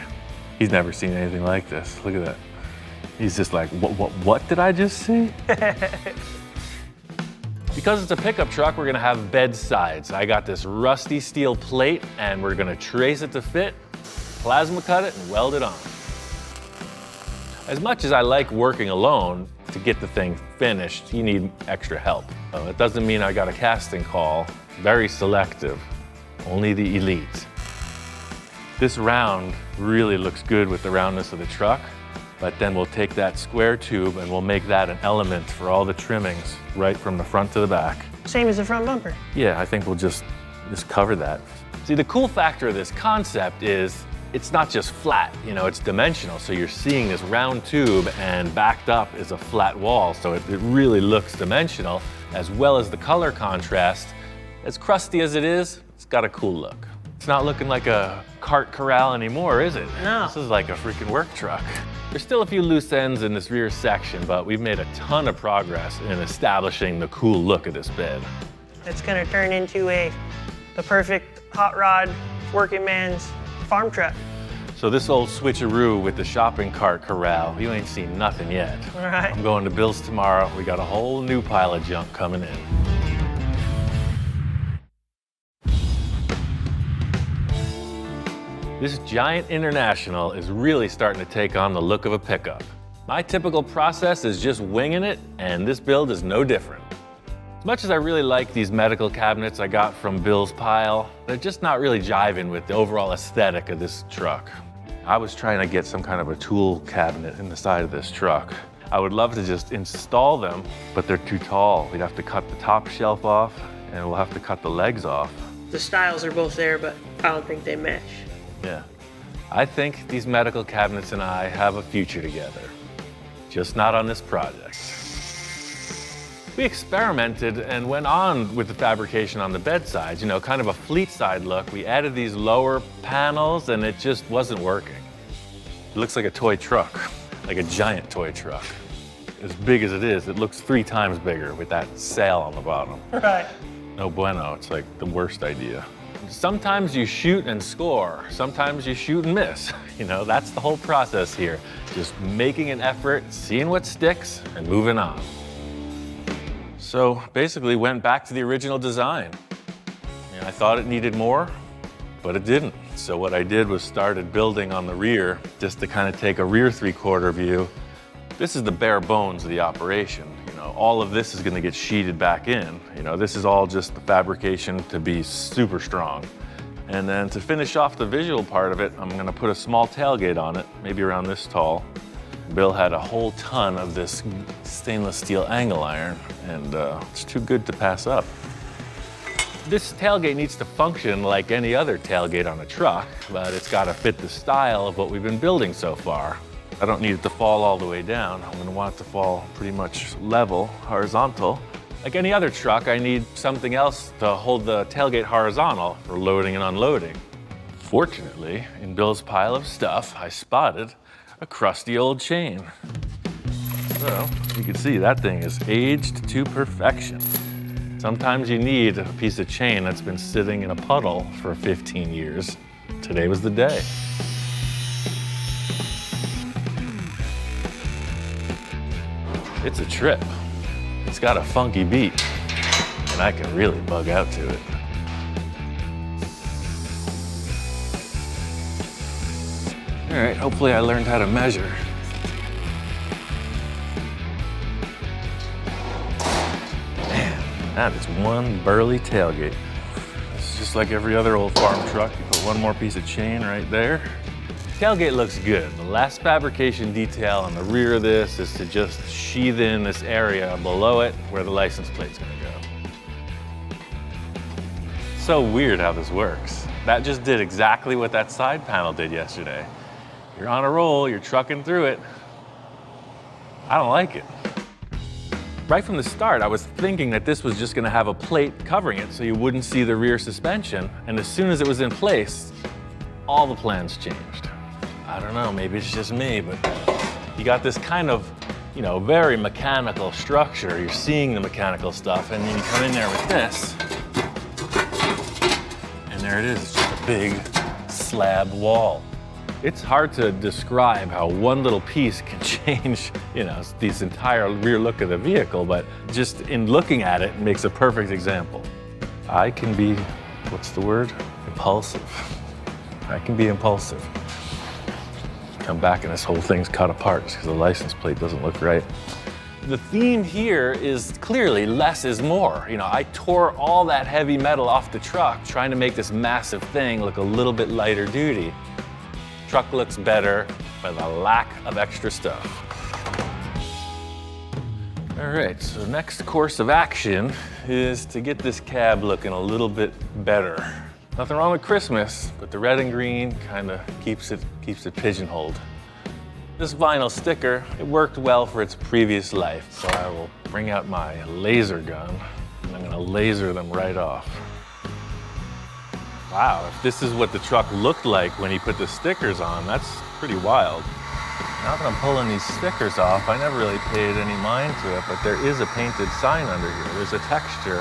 He's never seen anything like this. Look at that. He's just like, what did I just see? Because it's a pickup truck, we're gonna have bed sides. I got this rusty steel plate, and we're gonna trace it to fit, plasma cut it, and weld it on. As much as I like working alone, to get the thing finished, you need extra help. It doesn't mean I got a casting call. Very selective, only the elite. This round really looks good with the roundness of the truck. But then we'll take that square tube and we'll make that an element for all the trimmings, right from the front to the back. Same as the front bumper. Yeah, I think we'll just cover that. See, the cool factor of this concept is it's not just flat, you know, it's dimensional. So you're seeing this round tube and backed up is a flat wall. So it really looks dimensional, as well as the color contrast. As crusty as it is, it's got a cool look. It's not looking like a cart corral anymore, is it? No. This is like a freaking work truck. There's still a few loose ends in this rear section, but we've made a ton of progress in establishing the cool look of this bed. It's gonna turn into the perfect hot rod working man's farm truck. So this old switcheroo with the shopping cart corral, you ain't seen nothing yet. All right. I'm going to Bill's tomorrow. We got a whole new pile of junk coming in. This giant International is really starting to take on the look of a pickup. My typical process is just winging it, and this build is no different. As much as I really like these medical cabinets I got from Bill's pile, they're just not really jiving with the overall aesthetic of this truck. I was trying to get some kind of a tool cabinet in the side of this truck. I would love to just install them, but they're too tall. We'd have to cut the top shelf off, and we'll have to cut the legs off. The styles are both there, but I don't think they mesh. Yeah. I think these medical cabinets and I have a future together. Just not on this project. We experimented and went on with the fabrication on the bedsides, you know, kind of a fleet side look. We added these lower panels and it just wasn't working. It looks like a toy truck, like a giant toy truck. As big as it is, it looks 3 times bigger with that sail on the bottom. Right. No bueno, it's like the worst idea. Sometimes you shoot and score, sometimes you shoot and miss. You know, that's the whole process here. Just making an effort, seeing what sticks, and moving on. So basically went back to the original design. And I thought it needed more, but it didn't. So what I did was started building on the rear just to kind of take a rear 3/4 view. This is the bare bones of the operation. You know, all of this is going to get sheeted back in. You know, this is all just the fabrication to be super strong. And then to finish off the visual part of it, I'm going to put a small tailgate on it, maybe around this tall. Bill had a whole ton of this stainless steel angle iron, and it's too good to pass up. This tailgate needs to function like any other tailgate on a truck, but it's got to fit the style of what we've been building so far. I don't need it to fall all the way down. I'm going to want it to fall pretty much level, horizontal. Like any other truck, I need something else to hold the tailgate horizontal for loading and unloading. Fortunately, in Bill's pile of stuff, I spotted a crusty old chain. So, you can see that thing is aged to perfection. Sometimes you need a piece of chain that's been sitting in a puddle for 15 years. Today was the day. It's a trip. It's got a funky beat, and I can really bug out to it. All right, hopefully I learned how to measure. Man, that is one burly tailgate. It's just like every other old farm truck. You put one more piece of chain right there. Tailgate looks good. The last fabrication detail on the rear of this is to just sheath in this area below it where the license plate's gonna go. So weird how this works. That just did exactly what that side panel did yesterday. You're on a roll, you're trucking through it. I don't like it. Right from the start, I was thinking that this was just gonna have a plate covering it so you wouldn't see the rear suspension, and as soon as it was in place, all the plans changed. I don't know, maybe it's just me, but you got this kind of, you know, very mechanical structure. You're seeing the mechanical stuff, and then you come in there with this, and there it is. It's just a big slab wall. It's hard to describe how one little piece can change, you know, this entire rear look of the vehicle, but just in looking at it, it makes a perfect example. I can be, what's the word? Impulsive. I can be impulsive. Come back and this whole thing's cut apart just because the license plate doesn't look right. The theme here is clearly less is more. You know, I tore all that heavy metal off the truck trying to make this massive thing look a little bit lighter duty. Truck looks better, by the lack of extra stuff. All right, so next course of action is to get this cab looking a little bit better. Nothing wrong with Christmas, but the red and green kind of keeps it pigeonholed. This vinyl sticker, it worked well for its previous life, so I will bring out my laser gun and I'm gonna laser them right off. Wow, if this is what the truck looked like when he put the stickers on, that's pretty wild. Now that I'm pulling these stickers off, I never really paid any mind to it, but there is a painted sign under here. There's a texture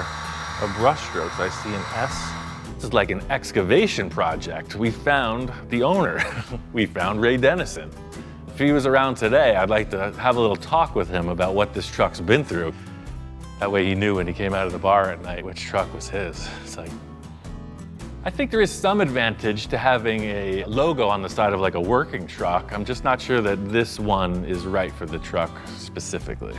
of brushstrokes. I see an S. This is like an excavation project. We found the owner. We found Ray Dennison. If he was around today, I'd like to have a little talk with him about what this truck's been through. That way he knew when he came out of the bar at night which truck was his. It's like, I think there is some advantage to having a logo on the side of like a working truck. I'm just not sure that this one is right for the truck specifically.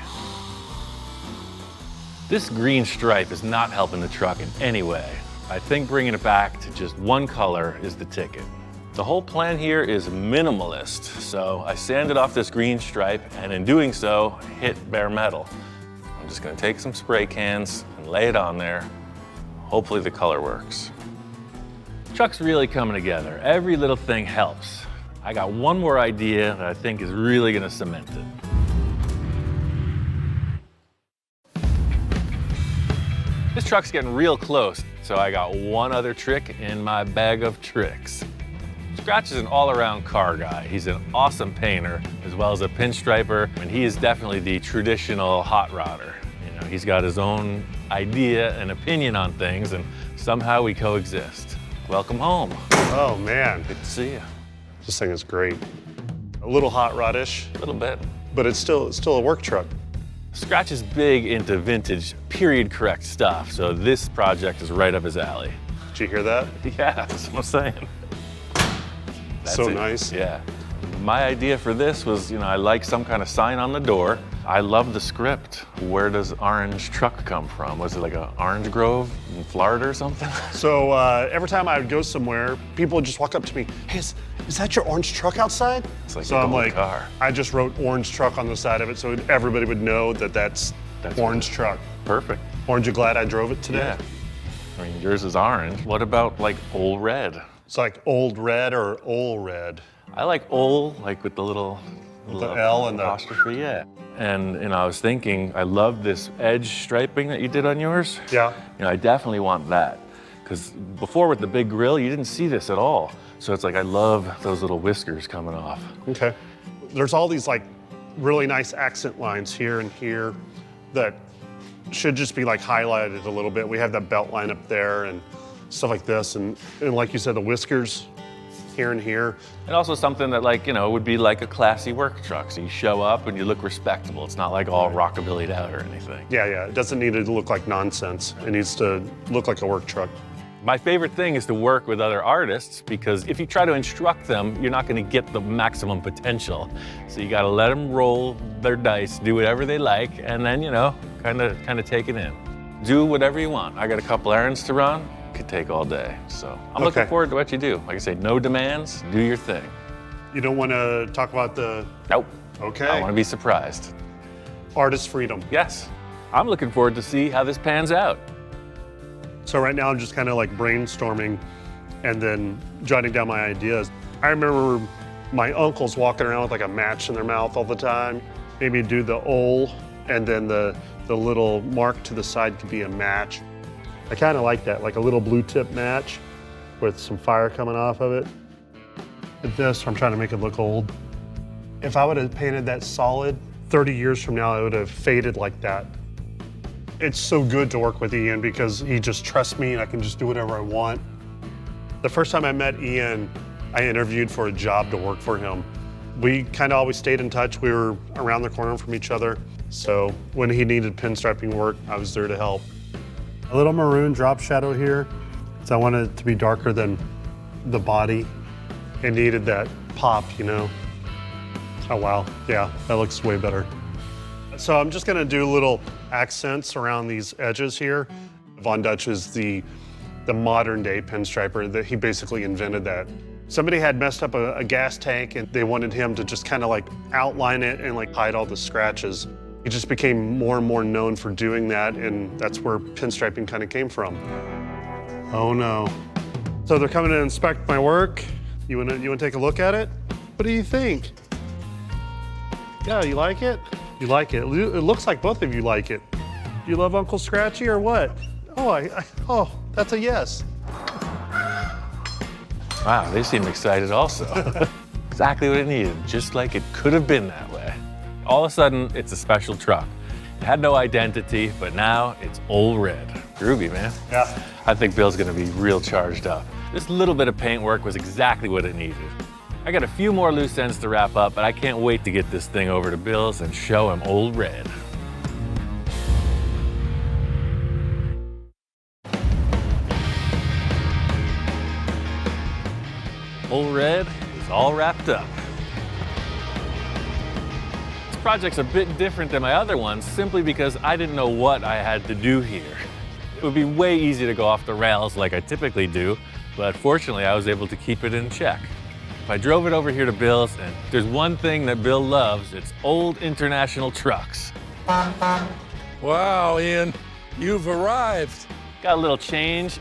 This green stripe is not helping the truck in any way. I think bringing it back to just one color is the ticket. The whole plan here is minimalist, so I sanded off this green stripe and in doing so, hit bare metal. I'm just gonna take some spray cans and lay it on there. Hopefully the color works. Truck's really coming together. Every little thing helps. I got one more idea that I think is really gonna cement it. This truck's getting real close, so I got one other trick in my bag of tricks. Scratch is an all-around car guy. He's an awesome painter, as well as a pinstriper, and he is definitely the traditional hot rodder. You know, he's got his own idea and opinion on things, and somehow we coexist. Welcome home. Oh man. Good to see you. This thing is great. A little hot rod-ish. A little bit. But it's still a work truck. Scratch is big into vintage, period correct stuff, so this project is right up his alley. Did you hear that? Yeah, that's what I'm saying. That's so it. nice. Yeah. My idea for this was, you know, I like some kind of sign on the door. I love the script. Where does orange truck come from? Was it like an orange grove in Florida or something? So every time I would go somewhere, people would just walk up to me, hey, is that your orange truck outside? It's like so a I'm like, car. I just wrote orange truck on the side of it so everybody would know that that's orange truck. Perfect. Aren't you glad I drove it today? Yeah. I mean, yours is orange. What about like old red? It's like old red or old red. I like old, like with the little L and the apostrophe, yeah. And you know, I was thinking, I love this edge striping that you did on yours. Yeah. You know, I definitely want that. Because before with the big grill, you didn't see this at all. So it's like, I love those little whiskers coming off. Okay. There's all these like really nice accent lines here and here that should just be like highlighted a little bit. We have that belt line up there and stuff like this. And like you said, the whiskers here and here. And also something that like, you know, would be like a classy work truck. So you show up and you look respectable. It's not like all rockabilly'd out or anything. Yeah, yeah. It doesn't need to look like nonsense. It needs to look like a work truck. My favorite thing is to work with other artists because if you try to instruct them, you're not going to get the maximum potential. So you got to let them roll their dice, do whatever they like, and then, you know, kind of take it in. Do whatever you want. I got a couple errands to run. Could take all day. So I'm looking forward to what you do. Like I say, no demands, do your thing. You don't want to talk about the... Nope. Okay. I want to be surprised. Artist freedom. Yes. I'm looking forward to see how this pans out. So right now I'm just kind of like brainstorming and then jotting down my ideas. I remember my uncles walking around with like a match in their mouth all the time. Maybe do the old and then the little mark to the side could be a match. I kind of like that, like a little blue tip match with some fire coming off of it. With this, I'm trying to make it look old. If I would have painted that solid, 30 years from now, it would have faded like that. It's so good to work with Ian because he just trusts me and I can just do whatever I want. The first time I met Ian, I interviewed for a job to work for him. We kind of always stayed in touch. We were around the corner from each other. So when he needed pinstriping work, I was there to help. A little maroon drop shadow here, so I wanted it to be darker than the body. It needed that pop, you know? Oh wow, yeah, that looks way better. So I'm just gonna do little accents around these edges here. Von Dutch is the modern day pinstriper, that he basically invented that. Somebody had messed up a gas tank and they wanted him to just kind of like outline it and like hide all the scratches. He just became more and more known for doing that, and that's where pinstriping kind of came from. Oh no. So they're coming to inspect my work. You wanna take a look at it? What do you think? Yeah, you like it? You like it. It looks like both of you like it. Do you love Uncle Scratchy or what? Oh, that's a yes. Wow, they seem excited also. Exactly what it needed, just like it could have been that way. All of a sudden, it's a special truck. It had no identity, but now it's Old Red. Groovy, man. Yeah. I think Bill's gonna be real charged up. This little bit of paint work was exactly what it needed. I got a few more loose ends to wrap up, but I can't wait to get this thing over to Bill's and show him Old Red. Old Red is all wrapped up. This project's a bit different than my other ones simply because I didn't know what I had to do here. It would be way easy to go off the rails like I typically do, but fortunately I was able to keep it in check. I drove it over here to Bill's, and there's one thing that Bill loves, it's old international trucks. Wow, Ian, you've arrived. Got a little change,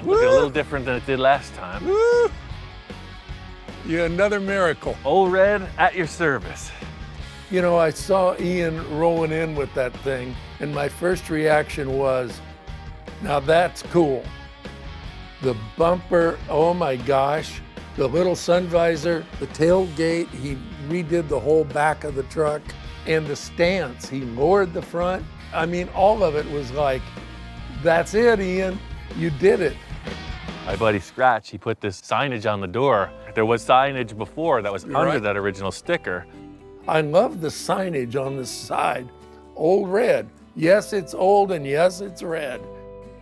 looking a little different than it did last time. Woo! You're another miracle. Old Red, at your service. You know, I saw Ian rolling in with that thing, and my first reaction was, now that's cool. The bumper, oh my gosh. The little sun visor, the tailgate, he redid the whole back of the truck, and the stance, he lowered the front. I mean, all of it was like, that's it, Ian, you did it. My buddy Scratch, he put this signage on the door. There was signage before that was under that original sticker. I love the signage on the side, Old Red. Yes, it's old, and yes, it's red.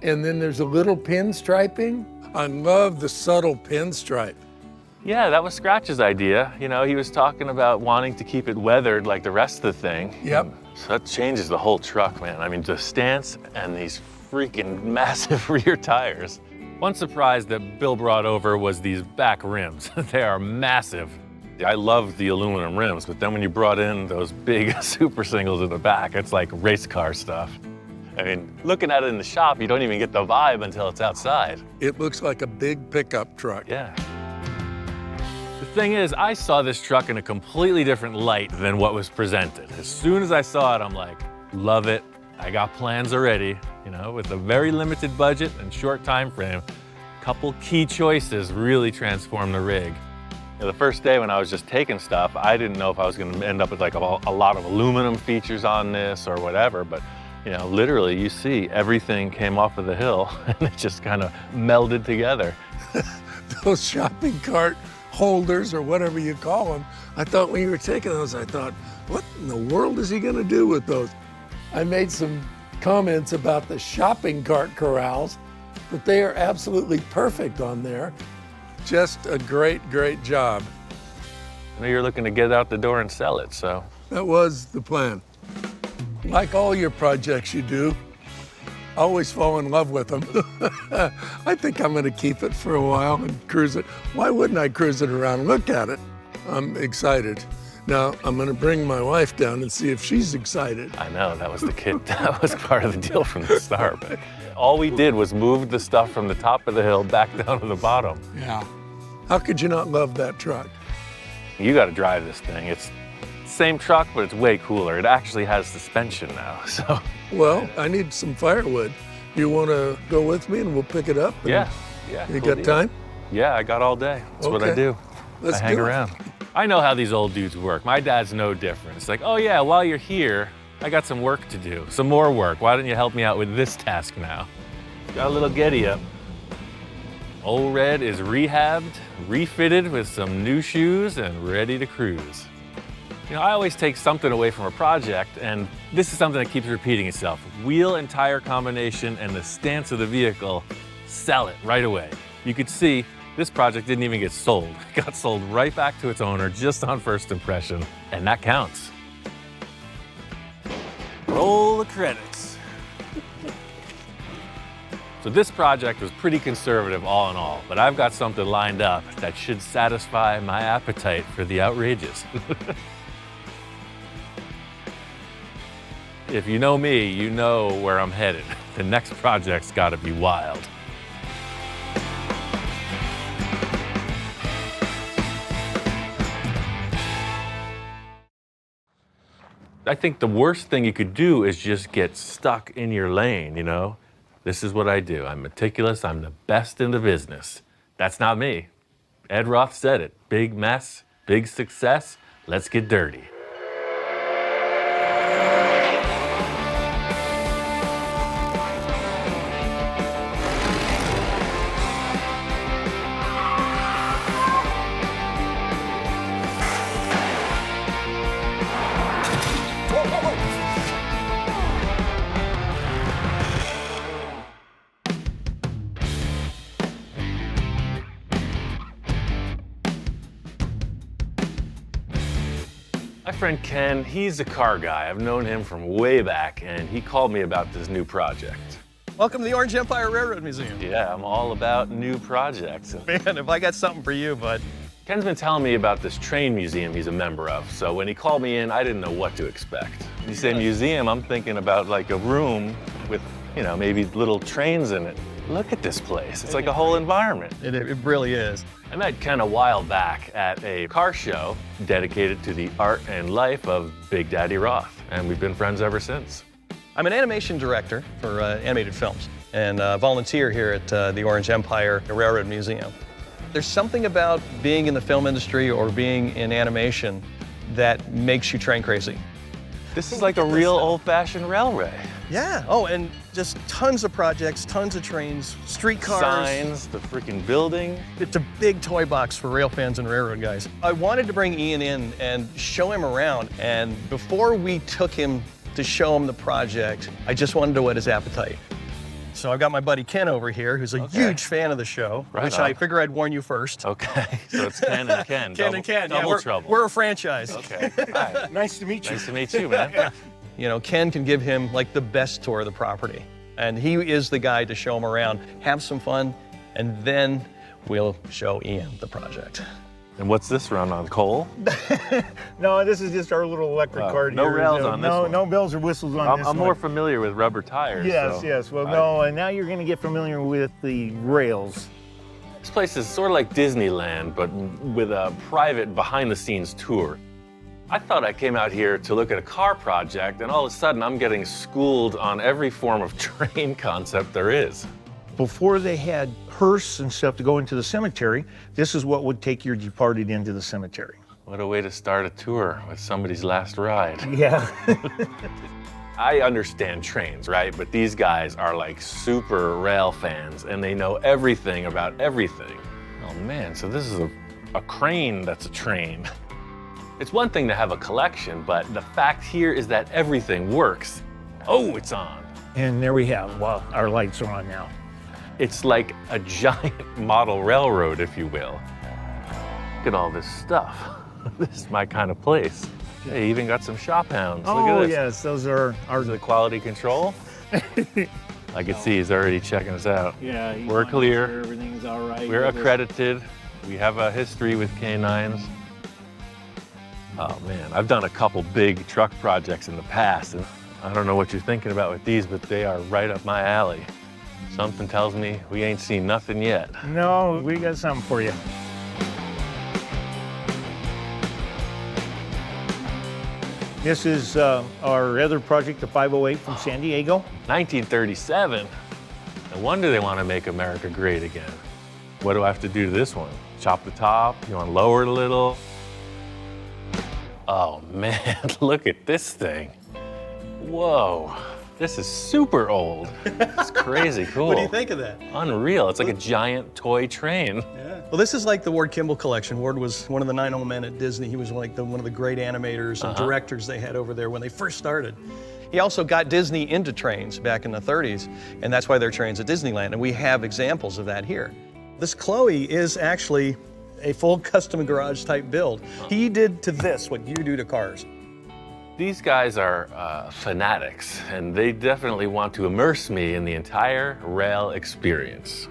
And then there's a little pinstriping. I love the subtle pinstripe. Yeah, that was Scratch's idea. You know, he was talking about wanting to keep it weathered like the rest of the thing. Yep. So that changes the whole truck, man. I mean, the stance and these freaking massive rear tires. One surprise that Bill brought over was these back rims. They are massive. I love the aluminum rims, but then when you brought in those big super singles in the back, it's like race car stuff. I mean, looking at it in the shop, you don't even get the vibe until it's outside. It looks like a big pickup truck. Yeah. The thing is, I saw this truck in a completely different light than what was presented. As soon as I saw it, I'm like, love it. I got plans already. You know, with a very limited budget and short time frame, a couple key choices really transformed the rig. You know, the first day when I was just taking stuff, I didn't know if I was going to end up with like a lot of aluminum features on this or whatever, but you know, literally you see everything came off of the hill and it just kind of melded together. Those shopping cart holders or whatever you call them, I thought when you were taking those, I thought, what in the world is he going to do with those? I made some comments about the shopping cart corrals, but they are absolutely perfect on there. Just a great, great job. I know you're looking to get out the door and sell it, so. That was the plan. Like all your projects you do, I always fall in love with them. I think I'm gonna keep it for a while and cruise it. Why wouldn't I cruise it around? Look at it. I'm excited. Now, I'm gonna bring my wife down and see if she's excited. I know, that was the kid. That was part of the deal from the start. But all we did was move the stuff from the top of the hill back down to the bottom. Yeah. How could you not love that truck? You gotta drive this thing. It's the same truck, but it's way cooler. It actually has suspension now, so. Well, I need some firewood. You wanna go with me and we'll pick it up? Yeah. You got time? Yeah, I got all day. That's what I Okay. do. Let's I hang do it. around. I know how these old dudes work. My dad's no different. It's like, oh yeah, while you're here, I got some work to do, some more work. Why don't you help me out with this task now? Got a little Getty up. Old Red is rehabbed, refitted with some new shoes and ready to cruise. You know, I always take something away from a project, and this is something that keeps repeating itself. Wheel and tire combination and the stance of the vehicle, sell it right away. You could see this project didn't even get sold. It got sold right back to its owner just on first impression, and that counts. Roll the credits. So this project was pretty conservative all in all, but I've got something lined up that should satisfy my appetite for the outrageous. If you know me, you know where I'm headed. The next project's gotta be wild. I think the worst thing you could do is just get stuck in your lane, you know? This is what I do. I'm meticulous, I'm the best in the business. That's not me. Ed Roth said it. Big mess, big success, let's get dirty. My friend Ken, he's a car guy. I've known him from way back, and he called me about this new project. Welcome to the Orange Empire Railroad Museum. Yeah, I'm all about new projects. Man, if I got something for you, bud. Ken's been telling me about this train museum he's a member of, so when he called me in, I didn't know what to expect. When you say museum, I'm thinking about like a room with, you know, maybe little trains in it. Look at this place. It's like a whole environment. It really is. I met Ken a while back at a car show dedicated to the art and life of Big Daddy Roth, and we've been friends ever since. I'm an animation director for animated films and volunteer here at the Orange Empire Railroad Museum. There's something about being in the film industry or being in animation that makes you train crazy. This is like a real old-fashioned railway. Yeah. Oh, and just tons of projects, tons of trains, streetcars. Signs, the freaking building. It's a big toy box for rail fans and railroad guys. I wanted to bring Ian in and show him around, and before we took him to show him the project, I just wanted to whet his appetite. So I've got my buddy Ken over here, who's a huge fan of the show, which I figure I'd warn you first. Okay, so it's Ken and Ken. Ken and Ken, double yeah, trouble. We're a franchise. Okay, all right. Nice to meet you. Nice to meet you, man. You know, Ken can give him like the best tour of the property. And he is the guy to show him around, have some fun, and then we'll show Ian the project. And what's this run on, coal? No, this is just our little electric car. No rails on this one. No bells or whistles on this one. I'm more familiar with rubber tires. Yes, yes. Well, no, and now you're going to get familiar with the rails. This place is sort of like Disneyland, but with a private behind-the-scenes tour. I thought I came out here to look at a car project, and all of a sudden I'm getting schooled on every form of train concept there is. Before they had hearse and stuff to go into the cemetery, this is what would take your departed into the cemetery. What a way to start a tour with somebody's last ride. Yeah. I understand trains, right? But these guys are like super rail fans, and they know everything about everything. Oh man, so this is a crane that's a train. It's one thing to have a collection, but the fact here is that everything works. Oh, it's on. And there we have, well, our lights are on now. It's like a giant model railroad, if you will. Look at all this stuff. This is my kind of place. They even got some shop hounds. Look at this. Yes, those are our... The quality control. I can see he's already checking us out. Yeah. We're clear. Sure everything's all right. We're accredited. We have a history with K9s. Oh man, I've done a couple big truck projects in the past, and I don't know what you're thinking about with these, but they are right up my alley. Something tells me we ain't seen nothing yet. No, we got something for you. This is our other project, the 508 from San Diego. 1937. No wonder they want to make America great again. What do I have to do to this one? Chop the top? You want to lower it a little? Oh man, look at this thing. Whoa, this is super old. It's crazy cool. What do you think of that? Unreal, it's like a giant toy train. Yeah. Well, this is like the Ward Kimball collection. Ward was one of the 9 old men at Disney. He was like one of the great animators and directors they had over there when they first started. He also got Disney into trains back in the 30s, and that's why there are trains at Disneyland, and we have examples of that here. This Chloe is actually a full custom garage type build. He did to this what you do to cars. These guys are fanatics, and they definitely want to immerse me in the entire rail experience.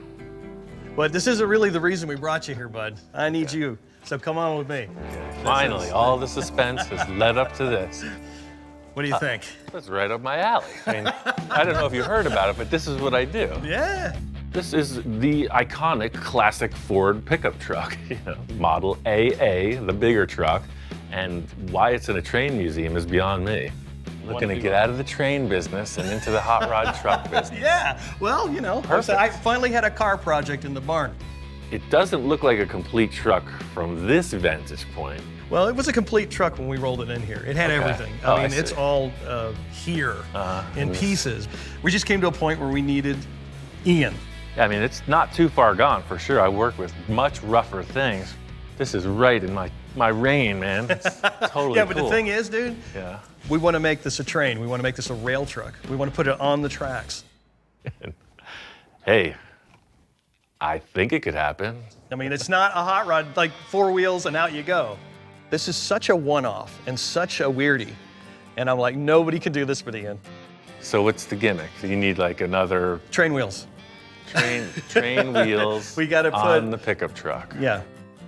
But this isn't really the reason we brought you here, bud. I need you, so come on with me. Finally, all the suspense has led up to this. What do you think? That's right up my alley. I mean, I don't know if you heard about it, but this is what I do. Yeah. This is the iconic classic Ford pickup truck, model AA, the bigger truck. And why it's in a train museum is beyond me. Looking to get out of the train business and into the hot rod truck business. Yeah, well, Perfect. I finally had a car project in the barn. It doesn't look like a complete truck from this vantage point. Well, it was a complete truck when we rolled it in here. It had everything. I mean, it's all here in pieces. We just came to a point where we needed Ian. I mean, it's not too far gone for sure. I work with much rougher things. This is right in my reign, man. It's totally Yeah, but cool. the thing is, dude, Yeah. we want to make this a train. We want to make this a rail truck. We want to put it on the tracks. Hey, I think it could happen. I mean, it's not a hot rod, like 4 wheels and out you go. This is such a one-off and such a weirdie. And I'm like, nobody can do this but Ian. So what's the gimmick? You need like another train wheels. Train wheels We gotta put on the pickup truck. Yeah.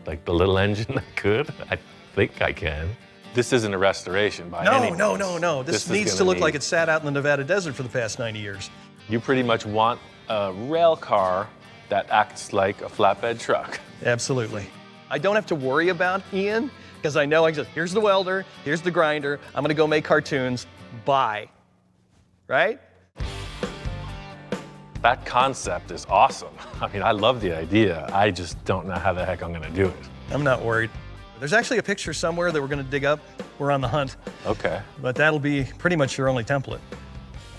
Like the little engine that could? I think I can. This isn't a restoration by any means. No. This is needs gonna to look need- like it sat out in the Nevada desert for the past 90 years. You pretty much want a rail car that acts like a flatbed truck. Absolutely. I don't have to worry about Ian because I know here's the welder, here's the grinder, I'm gonna go make cartoons, bye. Right? That concept is awesome. I mean, I love the idea. I just don't know how the heck I'm gonna do it. I'm not worried. There's actually a picture somewhere that we're gonna dig up. We're on the hunt. Okay. But that'll be pretty much your only template.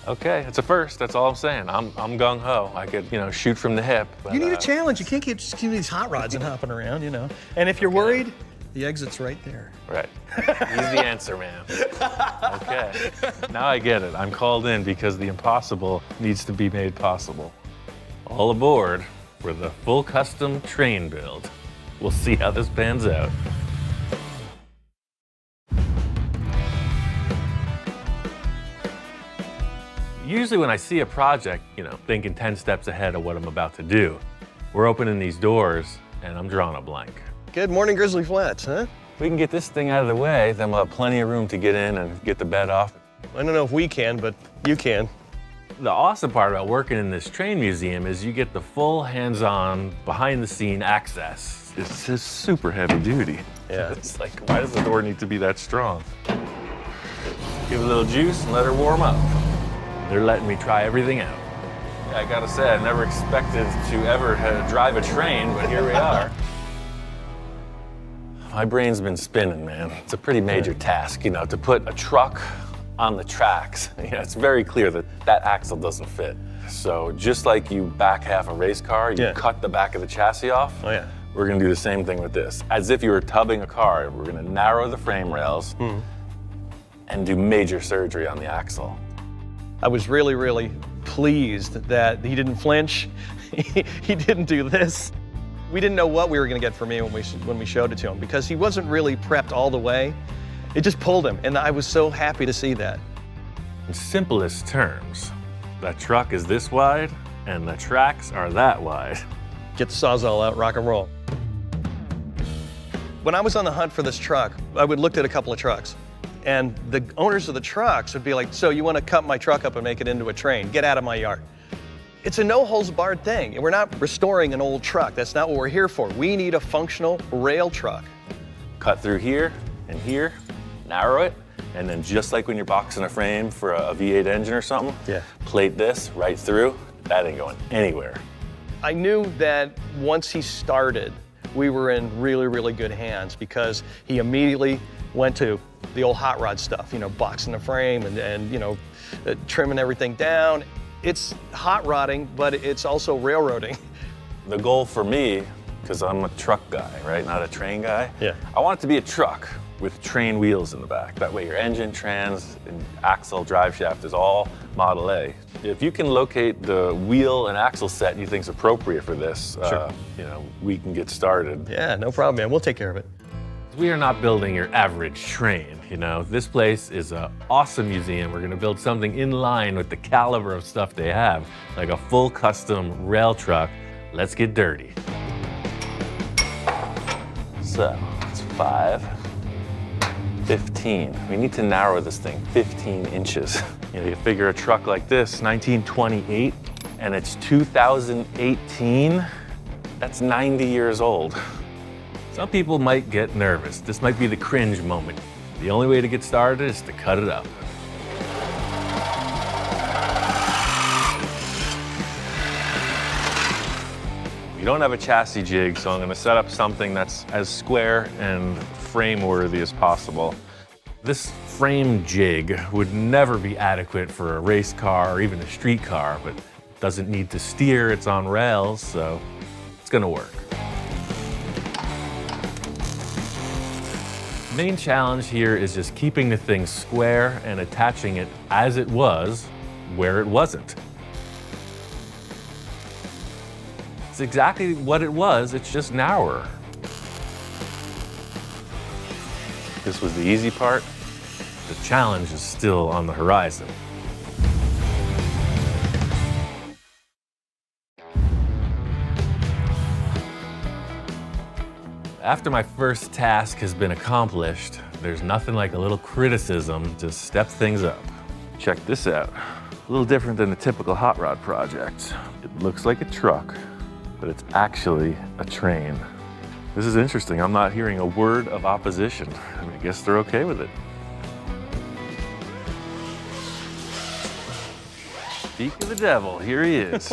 Okay, it's a first, that's all I'm saying. I'm gung-ho. I could, shoot from the hip. But, You need a challenge. You can't keep these hot rods and hopping around, And if you're worried, the exit's right there. Right. Easy answer, man. Okay. Now I get it. I'm called in because the impossible needs to be made possible. All aboard for the full custom train build. We'll see how this pans out. Usually when I see a project, thinking 10 steps ahead of what I'm about to do, we're opening these doors and I'm drawing a blank. Good morning, Grizzly Flats, huh? If we can get this thing out of the way, then we'll have plenty of room to get in and get the bed off. I don't know if we can, but you can. The awesome part about working in this train museum is you get the full hands-on, behind-the-scene access. It's just super heavy duty. Yeah. It's like, why does the door need to be that strong? Give it a little juice and let her warm up. They're letting me try everything out. Yeah, I gotta say, I never expected to ever drive a train, but here we are. My brain's been spinning, man. It's a pretty major task, to put a truck on the tracks. It's very clear that that axle doesn't fit. So just like you back half a race car, you cut the back of the chassis off. Oh, yeah. We're gonna do the same thing with this. As if you were tubbing a car, we're gonna narrow the frame rails and do major surgery on the axle. I was really, really pleased that he didn't flinch. He didn't do this. We didn't know what we were going to get from him when we showed it to him because he wasn't really prepped all the way. It just pulled him, and I was so happy to see that. In simplest terms, that truck is this wide and the tracks are that wide. Get the Sawzall out, rock and roll. When I was on the hunt for this truck, I would look at a couple of trucks. And the owners of the trucks would be like, so you want to cut my truck up and make it into a train? Get out of my yard. It's a no-holds-barred thing. We're not restoring an old truck. That's not what we're here for. We need a functional rail truck. Cut through here and here, narrow it, and then just like when you're boxing a frame for a V8 engine or something, plate this right through. That ain't going anywhere. I knew that once he started, we were in really, really good hands because he immediately went to the old hot rod stuff, boxing the frame and trimming everything down. It's hot rodding, but it's also railroading. The goal for me, because I'm a truck guy, right, not a train guy, Yeah. I want it to be a truck with train wheels in the back. That way your engine, trans, and axle, drive shaft is all Model A. If you can locate the wheel and axle set you think is appropriate for this, Sure. we can get started. Yeah, no problem, man. We'll take care of it. We are not building your average train, you know. This place is an awesome museum. We're gonna build something in line with the caliber of stuff they have, like a full custom rail truck. Let's get dirty. So, it's 5, 15. We need to narrow this thing 15 inches. You know, you figure a truck like this, 1928, and it's 2018, that's 90 years old. Some people might get nervous. This might be the cringe moment. The only way to get started is to cut it up. We don't have a chassis jig, so I'm gonna set up something that's as square and frame-worthy as possible. This frame jig would never be adequate for a race car or even a street car, but it doesn't need to steer, it's on rails, so it's gonna work. The main challenge here is just keeping the thing square and attaching it as it was where it wasn't. It's exactly what it was, it's just narrower. This was the easy part. The challenge is still on the horizon. After my first task has been accomplished, there's nothing like a little criticism to step things up. Check this out. A little different than the typical hot rod project. It looks like a truck, but it's actually a train. This is interesting. I'm not hearing a word of opposition. I guess they're okay with it. Speak of the devil, here he is.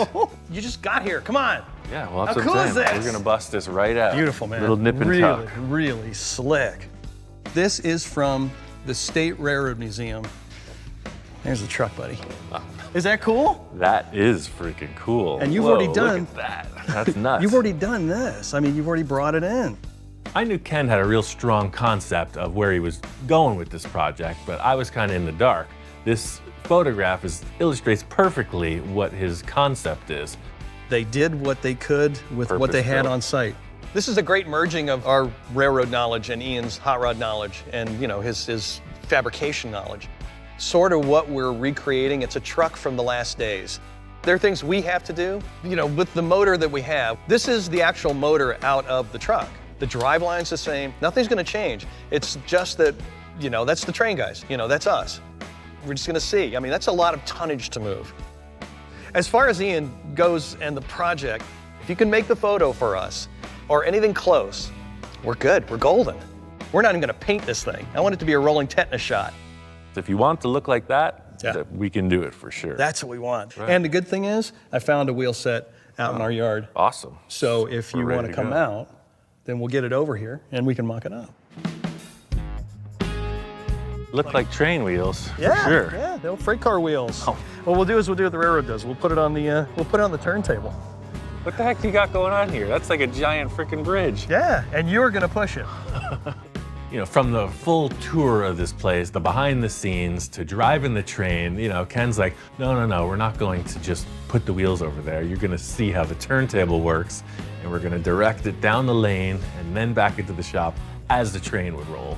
You just got here, come on. Yeah, well, that's How what cool I'm is saying. this? We're gonna bust this right out. Beautiful, man. Little nip and really, tuck. really slick. This is from the State Railroad Museum. There's the truck, buddy. Is that cool? That is freaking cool. And you've Whoa, already done look at that. That's nuts. You've already done this. I mean, you've already brought it in. I knew Ken had a real strong concept of where he was going with this project, but I was kind of in the dark. This photograph illustrates perfectly what his concept is. They did what they could with what they had on site. This is a great merging of our railroad knowledge and Ian's hot rod knowledge and, you know, his fabrication knowledge. Sort of what we're recreating, it's a truck from the last days. There are things we have to do, you know, with the motor that we have. This is the actual motor out of the truck. The driveline's the same, nothing's gonna change. It's just that, you know, that's the train guys, you know, that's us. We're just gonna see. I mean, that's a lot of tonnage to move. As far as Ian goes and the project, if you can make the photo for us or anything close, we're good, we're golden. We're not even gonna paint this thing. I want it to be a rolling tetanus shot. If you want to look like that, we can do it for sure. That's what we want. Right. And the good thing is, I found a wheel set out in our yard. Awesome. So if you We're want ready to to come go. out, then we'll get it over here and we can mock it up. Look like train wheels, Yeah, for sure. yeah, they're freight car wheels. What we'll do is we'll do what the railroad does. We'll put it on the turntable. What the heck do you got going on here? That's like a giant freaking bridge. Yeah, and you're gonna push it. You know, from the full tour of this place, the behind the scenes, to driving the train, you know, Ken's like, no, we're not going to just put the wheels over there. You're gonna see how the turntable works, and we're gonna direct it down the lane and then back into the shop as the train would roll.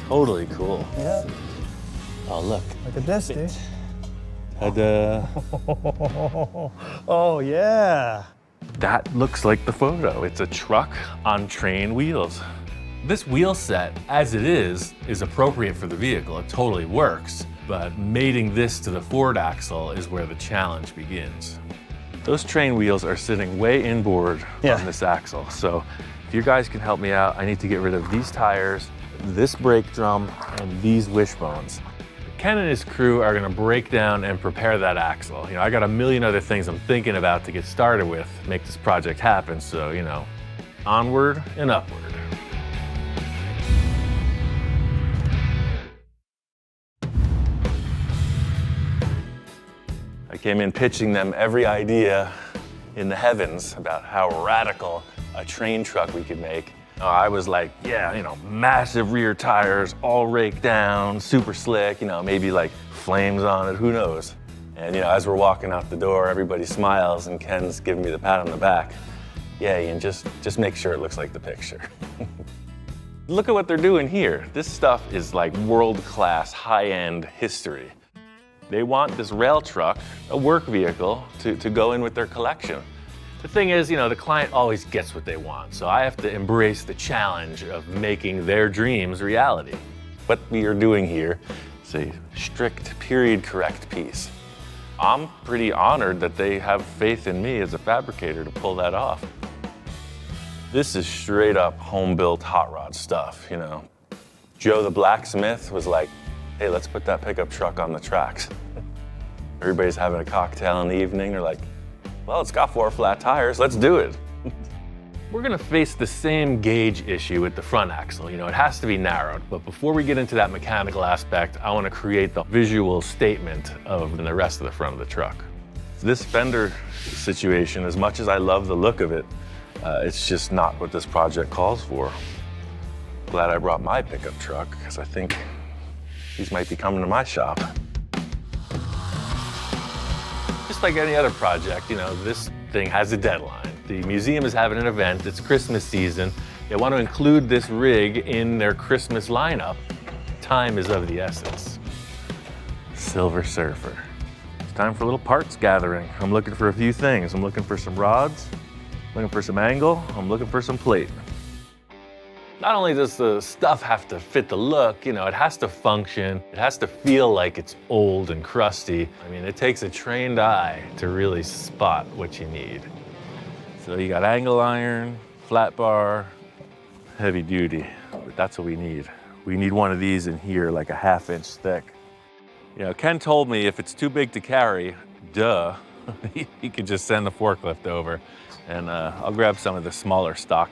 Totally cool. Yeah. Oh, look. Look at this, dude. Ta-da. Oh, yeah. That looks like the photo. It's a truck on train wheels. This wheel set, as it is appropriate for the vehicle. It totally works, but mating this to the Ford axle is where the challenge begins. Those train wheels are sitting way inboard on this axle. So if you guys can help me out, I need to get rid of these tires, this brake drum, and these wishbones. Ken and his crew are gonna break down and prepare that axle. You know, I got a million other things I'm thinking about to get started with, make this project happen, so, you know, onward and upward. I came in pitching them every idea in the heavens about how radical a train truck we could make. I was like, yeah, you know, massive rear tires, all raked down, super slick, you know, maybe like flames on it, who knows? And, you know, as we're walking out the door, everybody smiles and Ken's giving me the pat on the back. Yeah, Ian, just make sure it looks like the picture. Look at what they're doing here. This stuff is like world-class, high-end history. They want this rail truck, a work vehicle, to go in with their collection. The thing is, you know, the client always gets what they want, so I have to embrace the challenge of making their dreams reality. What we are doing here is a strict, period-correct piece. I'm pretty honored that they have faith in me as a fabricator to pull that off. This is straight up home-built hot rod stuff, you know. Joe the blacksmith was like, hey, let's put that pickup truck on the tracks. Everybody's having a cocktail in the evening. They're like, well, it's got 4 flat tires, let's do it. We're gonna face the same gauge issue with the front axle. You know, it has to be narrowed, but before we get into that mechanical aspect, I wanna create the visual statement of the rest of the front of the truck. This fender situation, as much as I love the look of it, it's just not what this project calls for. Glad I brought my pickup truck, because I think these might be coming to my shop. Just like any other project, you know, this thing has a deadline. The museum is having an event, it's Christmas season. They want to include this rig in their Christmas lineup. Time is of the essence. Silver Surfer. It's time for a little parts gathering. I'm looking for a few things. I'm looking for some rods, looking for some angle, I'm looking for some plate. Not only does the stuff have to fit the look, you know, it has to function. It has to feel like it's old and crusty. I mean, it takes a trained eye to really spot what you need. So you got angle iron, flat bar, heavy duty, but that's what we need. We need one of these in here, like a 1/2 inch thick. You know, Ken told me if it's too big to carry, duh, he could just send the forklift over, and I'll grab some of the smaller stock.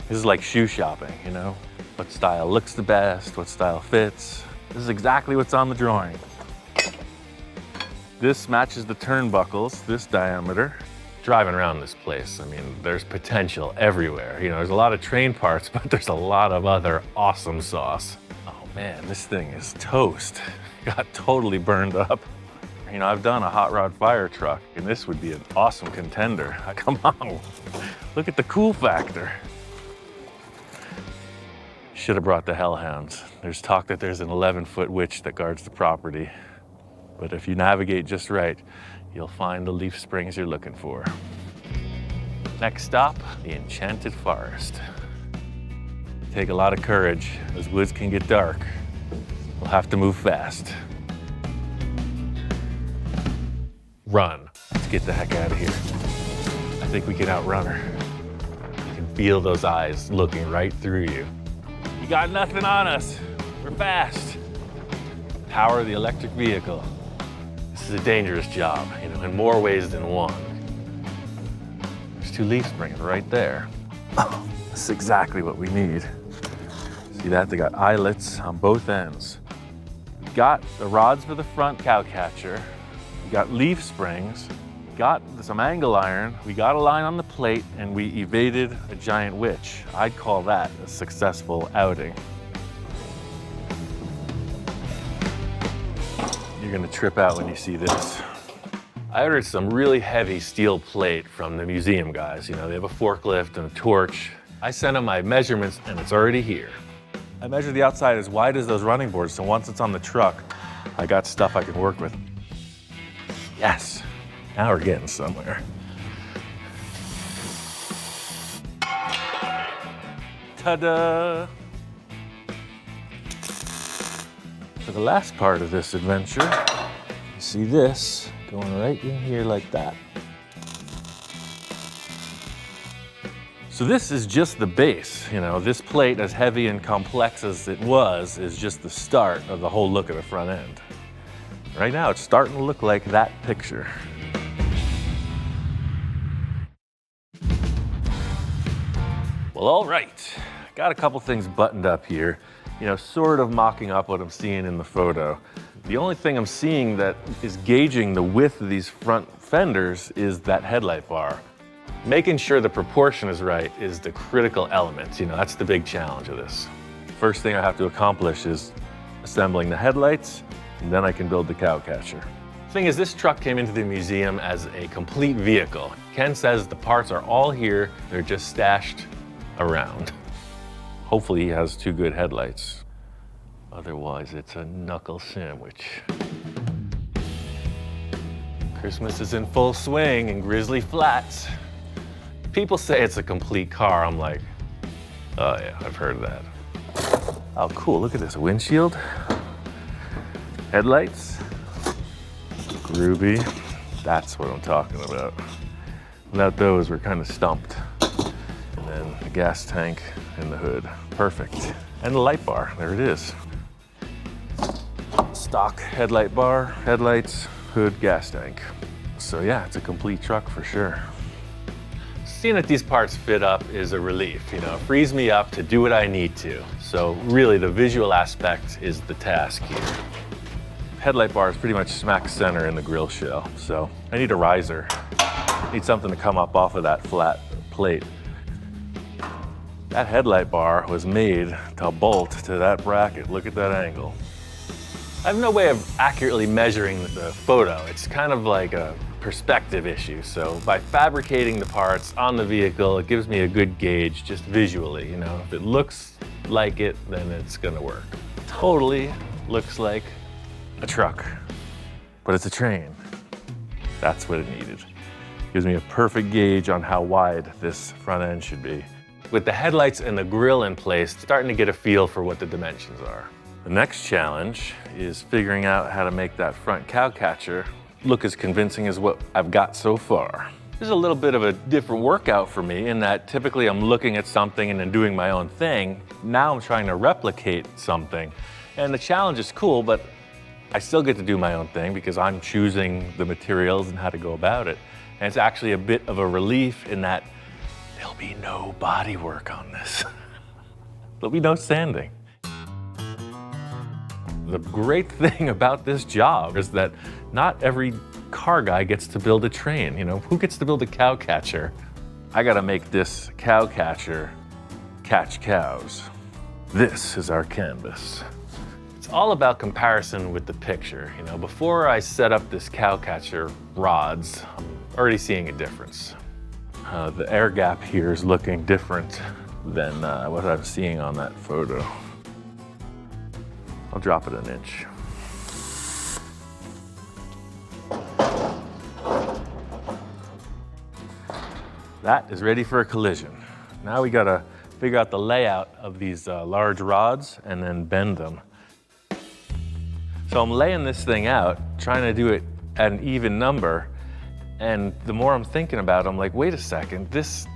This is like shoe shopping, you know? What style looks the best, what style fits. This is exactly what's on the drawing. This matches the turnbuckles, this diameter. Driving around this place, I mean, there's potential everywhere. You know, there's a lot of train parts, but there's a lot of other awesome sauce. Oh man, this thing is toast. Got totally burned up. You know, I've done a hot rod fire truck, and this would be an awesome contender. Come on, look at the cool factor. Should have brought the hellhounds. There's talk that there's an 11-foot witch that guards the property. But if you navigate just right, you'll find the leaf springs you're looking for. Next stop, the Enchanted Forest. Take a lot of courage. Those woods can get dark. We'll have to move fast. Run. Let's get the heck out of here. I think we can outrun her. You can feel those eyes looking right through you. You got nothing on us. We're fast. Power of the electric vehicle. This is a dangerous job, you know, in more ways than one. There's 2 leaf springs right there. Oh, this is exactly what we need. See that? They got eyelets on both ends. We got the rods for the front cow catcher. We got leaf springs. Got some angle iron, we got a line on the plate, and we evaded a giant witch. I'd call that a successful outing. You're gonna trip out when you see this. I ordered some really heavy steel plate from the museum guys. You know, they have a forklift and a torch. I sent them my measurements, and it's already here. I measured the outside as wide as those running boards, so once it's on the truck, I got stuff I can work with. Yes. Now we're getting somewhere. Ta-da! For the last part of this adventure, you see this going right in here like that. So this is just the base. You know, this plate, as heavy and complex as it was, is just the start of the whole look of the front end. Right now, it's starting to look like that picture. Well, all right, got a couple things buttoned up here, you know, sort of mocking up what I'm seeing in the photo. The only thing I'm seeing that is gauging the width of these front fenders is that headlight bar. Making sure the proportion is right is the critical element. You know, that's the big challenge of this. First thing I have to accomplish is assembling the headlights, and then I can build the cow catcher. Thing is, this truck came into the museum as a complete vehicle. Ken says the parts are all here, they're just stashed around. Hopefully he has 2 good headlights. Otherwise, it's a knuckle sandwich. Christmas is in full swing in Grizzly Flats. People say it's a complete car. I'm like, oh yeah, I've heard that. Oh cool, look at this, a windshield. Headlights. Groovy. That's what I'm talking about. Without those, we're kind of stumped. And then the gas tank and the hood. Perfect. And the light bar, there it is. Stock headlight bar, headlights, hood, gas tank. So yeah, it's a complete truck for sure. Seeing that these parts fit up is a relief, you know, it frees me up to do what I need to. So really the visual aspect is the task here. Headlight bar is pretty much smack center in the grille shell, so I need a riser. I need something to come up off of that flat plate. That headlight bar was made to bolt to that bracket. Look at that angle. I have no way of accurately measuring the photo. It's kind of like a perspective issue. So by fabricating the parts on the vehicle, it gives me a good gauge just visually. You know, if it looks like it, then it's gonna work. Totally looks like a truck, but it's a train. That's what it needed. Gives me a perfect gauge on how wide this front end should be. With the headlights and the grille in place, starting to get a feel for what the dimensions are. The next challenge is figuring out how to make that front cow catcher look as convincing as what I've got so far. This is a little bit of a different workout for me in that typically I'm looking at something and then doing my own thing. Now I'm trying to replicate something. And the challenge is cool, but I still get to do my own thing because I'm choosing the materials and how to go about it. And it's actually a bit of a relief in that there'll be no body work on this. There'll be no sanding. The great thing about this job is that not every car guy gets to build a train. You know, who gets to build a cow catcher? I gotta make this cow catcher catch cows. This is our canvas. It's all about comparison with the picture. You know, before I set up this cow catcher rods, I'm already seeing a difference. The air gap here is looking different than what I'm seeing on that photo. I'll drop it an inch. That is ready for a collision. Now we gotta figure out the layout of these large rods and then bend them. So I'm laying this thing out, trying to do it at an even number, and the more I'm thinking about it, I'm like, wait a second, this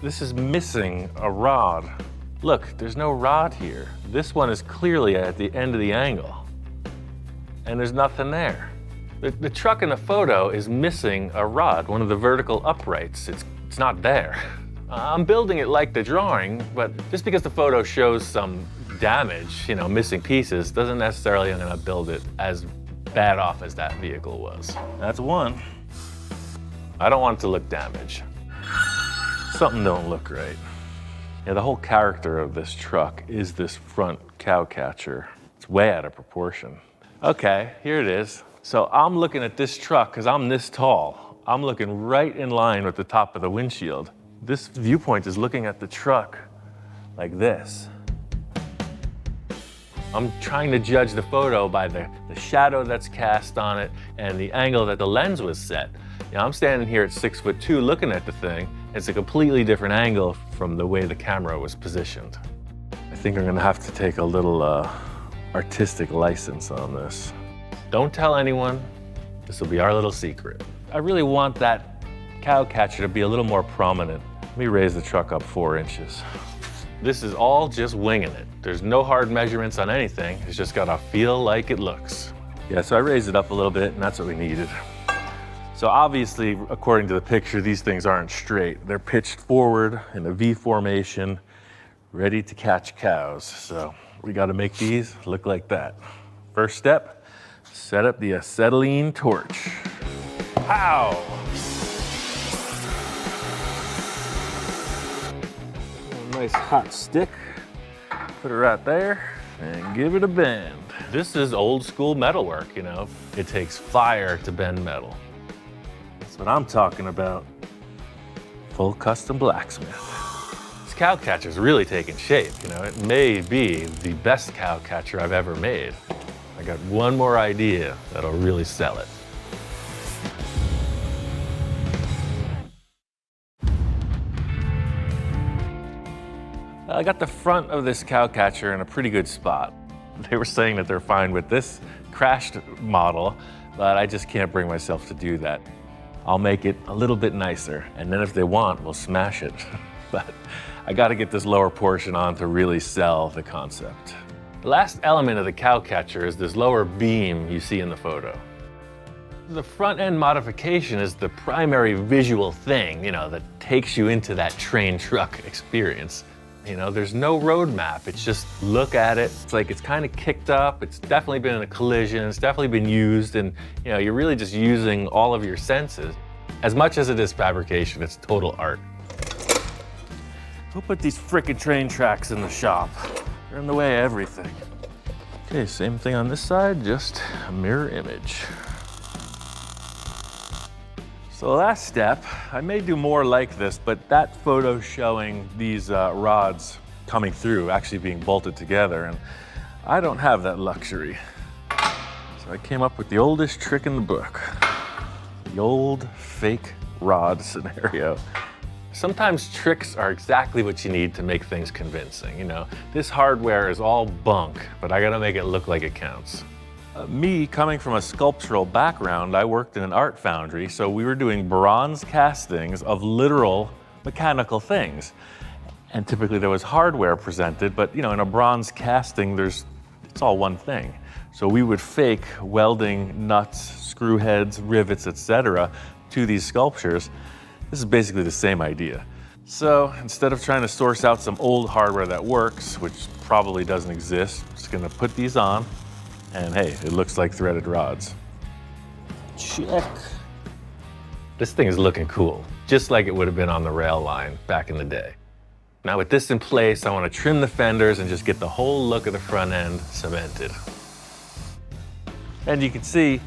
is missing a rod. Look, there's no rod here. This one is clearly at the end of the angle, and there's nothing there. The truck in the photo is missing a rod, one of the vertical uprights. It's not there. I'm building it like the drawing, but just because the photo shows some damage, you know, missing pieces, doesn't necessarily I'm gonna build it as bad off as that vehicle was. That's one. I don't want it to look damaged. Something don't look right. Yeah, the whole character of this truck is this front cow catcher. It's way out of proportion. Okay, here it is. So I'm looking at this truck because I'm this tall. I'm looking right in line with the top of the windshield. This viewpoint is looking at the truck like this. I'm trying to judge the photo by the shadow that's cast on it and the angle that the lens was set. You know, I'm standing here at 6'2" looking at the thing. It's a completely different angle from the way the camera was positioned. I think I'm gonna have to take a little artistic license on this. Don't tell anyone. This will be our little secret. I really want that cow catcher to be a little more prominent. Let me raise the truck up 4 inches. This is all just winging it. There's no hard measurements on anything. It's just gotta feel like it looks. Yeah, so I raised it up a little bit and that's what we needed. So obviously, according to the picture, these things aren't straight. They're pitched forward in a V formation, ready to catch cows. So we gotta make these look like that. First step, set up the acetylene torch. Pow! Nice hot stick. Put it right there. and give it a bend. This is old school metalwork, you know? It takes fire to bend metal. That's what I'm talking about. Full custom blacksmith. This cow catcher's really taking shape, you know? It may be the best cow catcher I've ever made. I got one more idea that'll really sell it. I got the front of this cow catcher in a pretty good spot. They were saying that they're fine with this crashed model, but I just can't bring myself to do that. I'll make it a little bit nicer, and then if they want, we'll smash it. But I gotta get this lower portion on to really sell the concept. The last element of the cow catcher is this lower beam you see in the photo. The front end modification is the primary visual thing, you know, that takes you into that train truck experience. You know, there's no roadmap. It's just look at it. It's like it's kind of kicked up. It's definitely been in a collision. It's definitely been used. And, you know, you're really just using all of your senses. As much as it is fabrication, it's total art. Who put these frickin' train tracks in the shop? They're in the way of everything. Okay, same thing on this side, just a mirror image. So the last step, I may do more like this, but that photo showing these rods coming through, actually being bolted together, and I don't have that luxury. So I came up with the oldest trick in the book, the old fake rod scenario. Sometimes tricks are exactly what you need to make things convincing. You know, this hardware is all bunk, but I gotta make it look like it counts. Me, coming from a sculptural background, I worked in an art foundry, so we were doing bronze castings of literal mechanical things. And typically there was hardware presented, but you know, in a bronze casting, it's all one thing. So we would fake welding nuts, screw heads, rivets, etc. to these sculptures. This is basically the same idea. So instead of trying to source out some old hardware that works, which probably doesn't exist, I'm just gonna put these on. And hey, it looks like threaded rods. Check. This thing is looking cool, just like it would have been on the rail line back in the day. Now with this in place, I want to trim the fenders and just get the whole look of the front end cemented. And you can see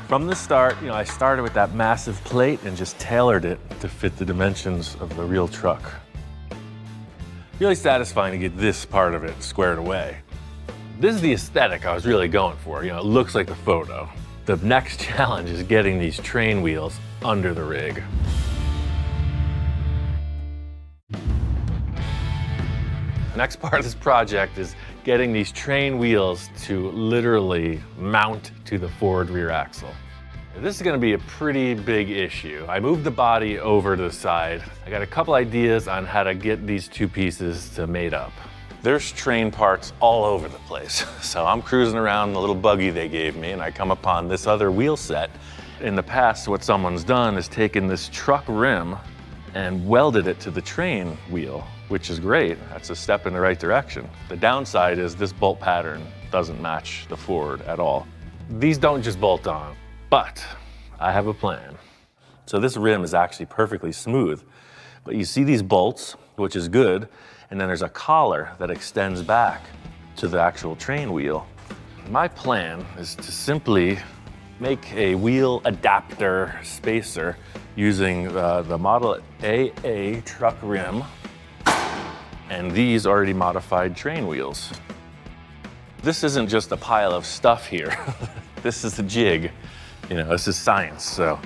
from the start, you know, I started with that massive plate and just tailored it to fit the dimensions of the real truck. Really satisfying to get this part of it squared away. This is the aesthetic I was really going for. You know, it looks like the photo. The next challenge is getting these train wheels under the rig. The next part of this project is getting these train wheels to literally mount to the forward rear axle. This is gonna be a pretty big issue. I moved the body over to the side. I got a couple ideas on how to get these two pieces to mate up. There's train parts all over the place. So I'm cruising around the little buggy they gave me and I come upon this other wheel set. In the past, what someone's done is taken this truck rim and welded it to the train wheel, which is great. That's a step in the right direction. The downside is this bolt pattern doesn't match the forward at all. These don't just bolt on, but I have a plan. So this rim is actually perfectly smooth, but you see these bolts, which is good, and then there's a collar that extends back to the actual train wheel. My plan is to simply make a wheel adapter spacer using the Model AA truck rim and these already modified train wheels. This isn't just a pile of stuff here. This is the jig. You know, this is science. So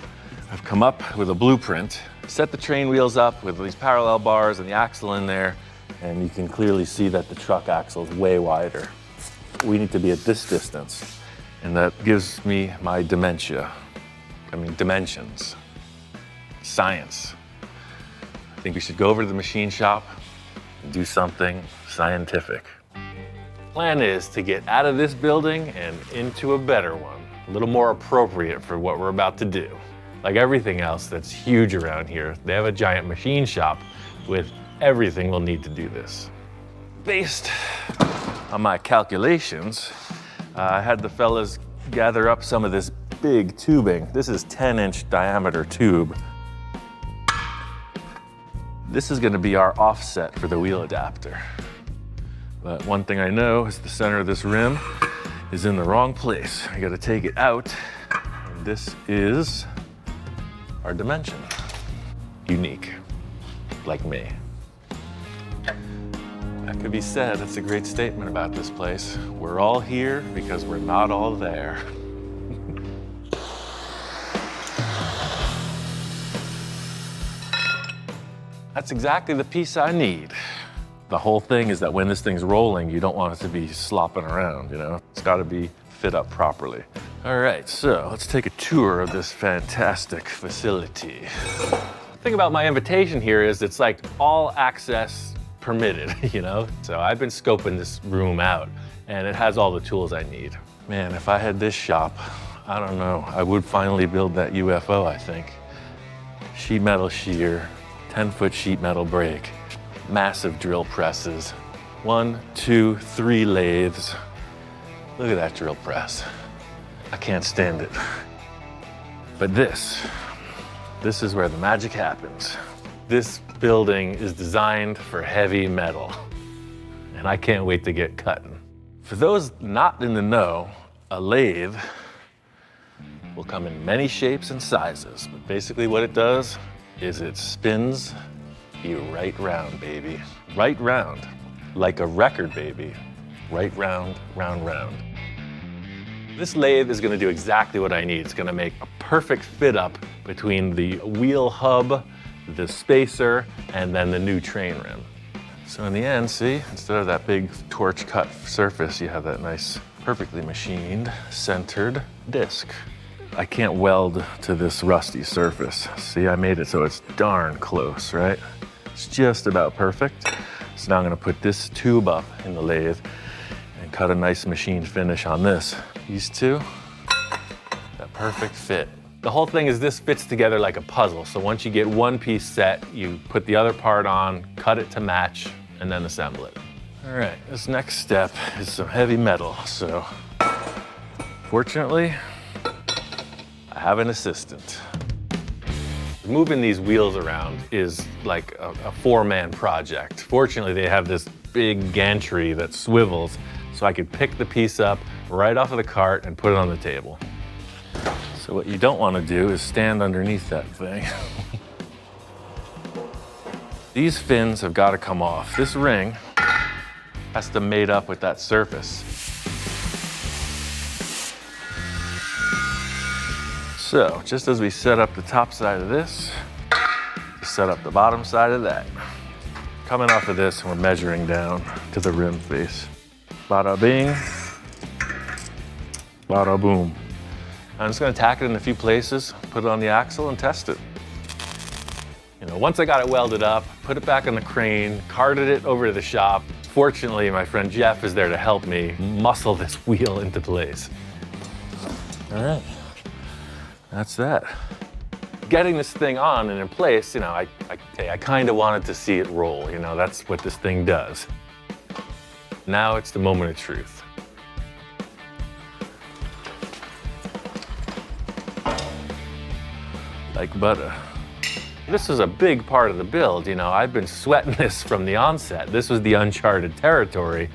I've come up with a blueprint, set the train wheels up with these parallel bars and the axle in there, and you can clearly see that the truck axle is way wider. We need to be at this distance, and that gives me my dimensions. Science. I think we should go over to the machine shop and do something scientific. Plan is to get out of this building and into a better one, a little more appropriate for what we're about to do. Like everything else that's huge around here, they have a giant machine shop with everything we'll need to do this. Based on my calculations, I had the fellas gather up some of this big tubing. This is 10-inch diameter tube. This is gonna be our offset for the wheel adapter. But one thing I know is the center of this rim is in the wrong place. I gotta take it out. And this is our dimension. Unique, like me. That could be said, that's a great statement about this place. We're all here because we're not all there. That's exactly the piece I need. The whole thing is that when this thing's rolling, you don't want it to be slopping around, you know? It's gotta be fit up properly. All right, so let's take a tour of this fantastic facility. The thing about my invitation here is it's like all access permitted, you know? So I've been scoping this room out and it has all the tools I need. Man, if I had this shop, I don't know, I would finally build that UFO, I think. Sheet metal shear, 10-foot sheet metal brake, massive drill presses, 1, 2, 3 lathes. Look at that drill press. I can't stand it. But this is where the magic happens. This building is designed for heavy metal, and I can't wait to get cutting. For those not in the know, a lathe will come in many shapes and sizes, but basically what it does is it spins you right round, baby. Right round, like a record, baby. Right round, round, round. This lathe is gonna do exactly what I need. It's gonna make a perfect fit up between the wheel hub, the spacer, and then the new train rim. So in the end, see, instead of that big torch cut surface, you have that nice, perfectly machined, centered disc. I can't weld to this rusty surface. See, I made it so it's darn close, right? It's just about perfect. So now I'm gonna put this tube up in the lathe and cut a nice machine finish on this. These two, that perfect fit. The whole thing is this fits together like a puzzle. So once you get one piece set, you put the other part on, cut it to match, and then assemble it. All right, this next step is some heavy metal. So fortunately, I have an assistant. Moving these wheels around is like a four-man project. Fortunately, they have this big gantry that swivels, so I could pick the piece up right off of the cart and put it on the table. So what you don't want to do is stand underneath that thing. These fins have got to come off. This ring has to mate up with that surface. So just as we set up the top side of this, set up the bottom side of that. Coming off of this, we're measuring down to the rim face. Bada bing, bada boom. I'm just gonna tack it in a few places, put it on the axle and test it. You know, once I got it welded up, put it back on the crane, carted it over to the shop. Fortunately, my friend Jeff is there to help me muscle this wheel into place. All right, that's that. Getting this thing on and in place, you know, I kind of wanted to see it roll, you know, that's what this thing does. Now it's the moment of truth. Like butter. This is a big part of the build, you know, I've been sweating this from the onset. This was the uncharted territory,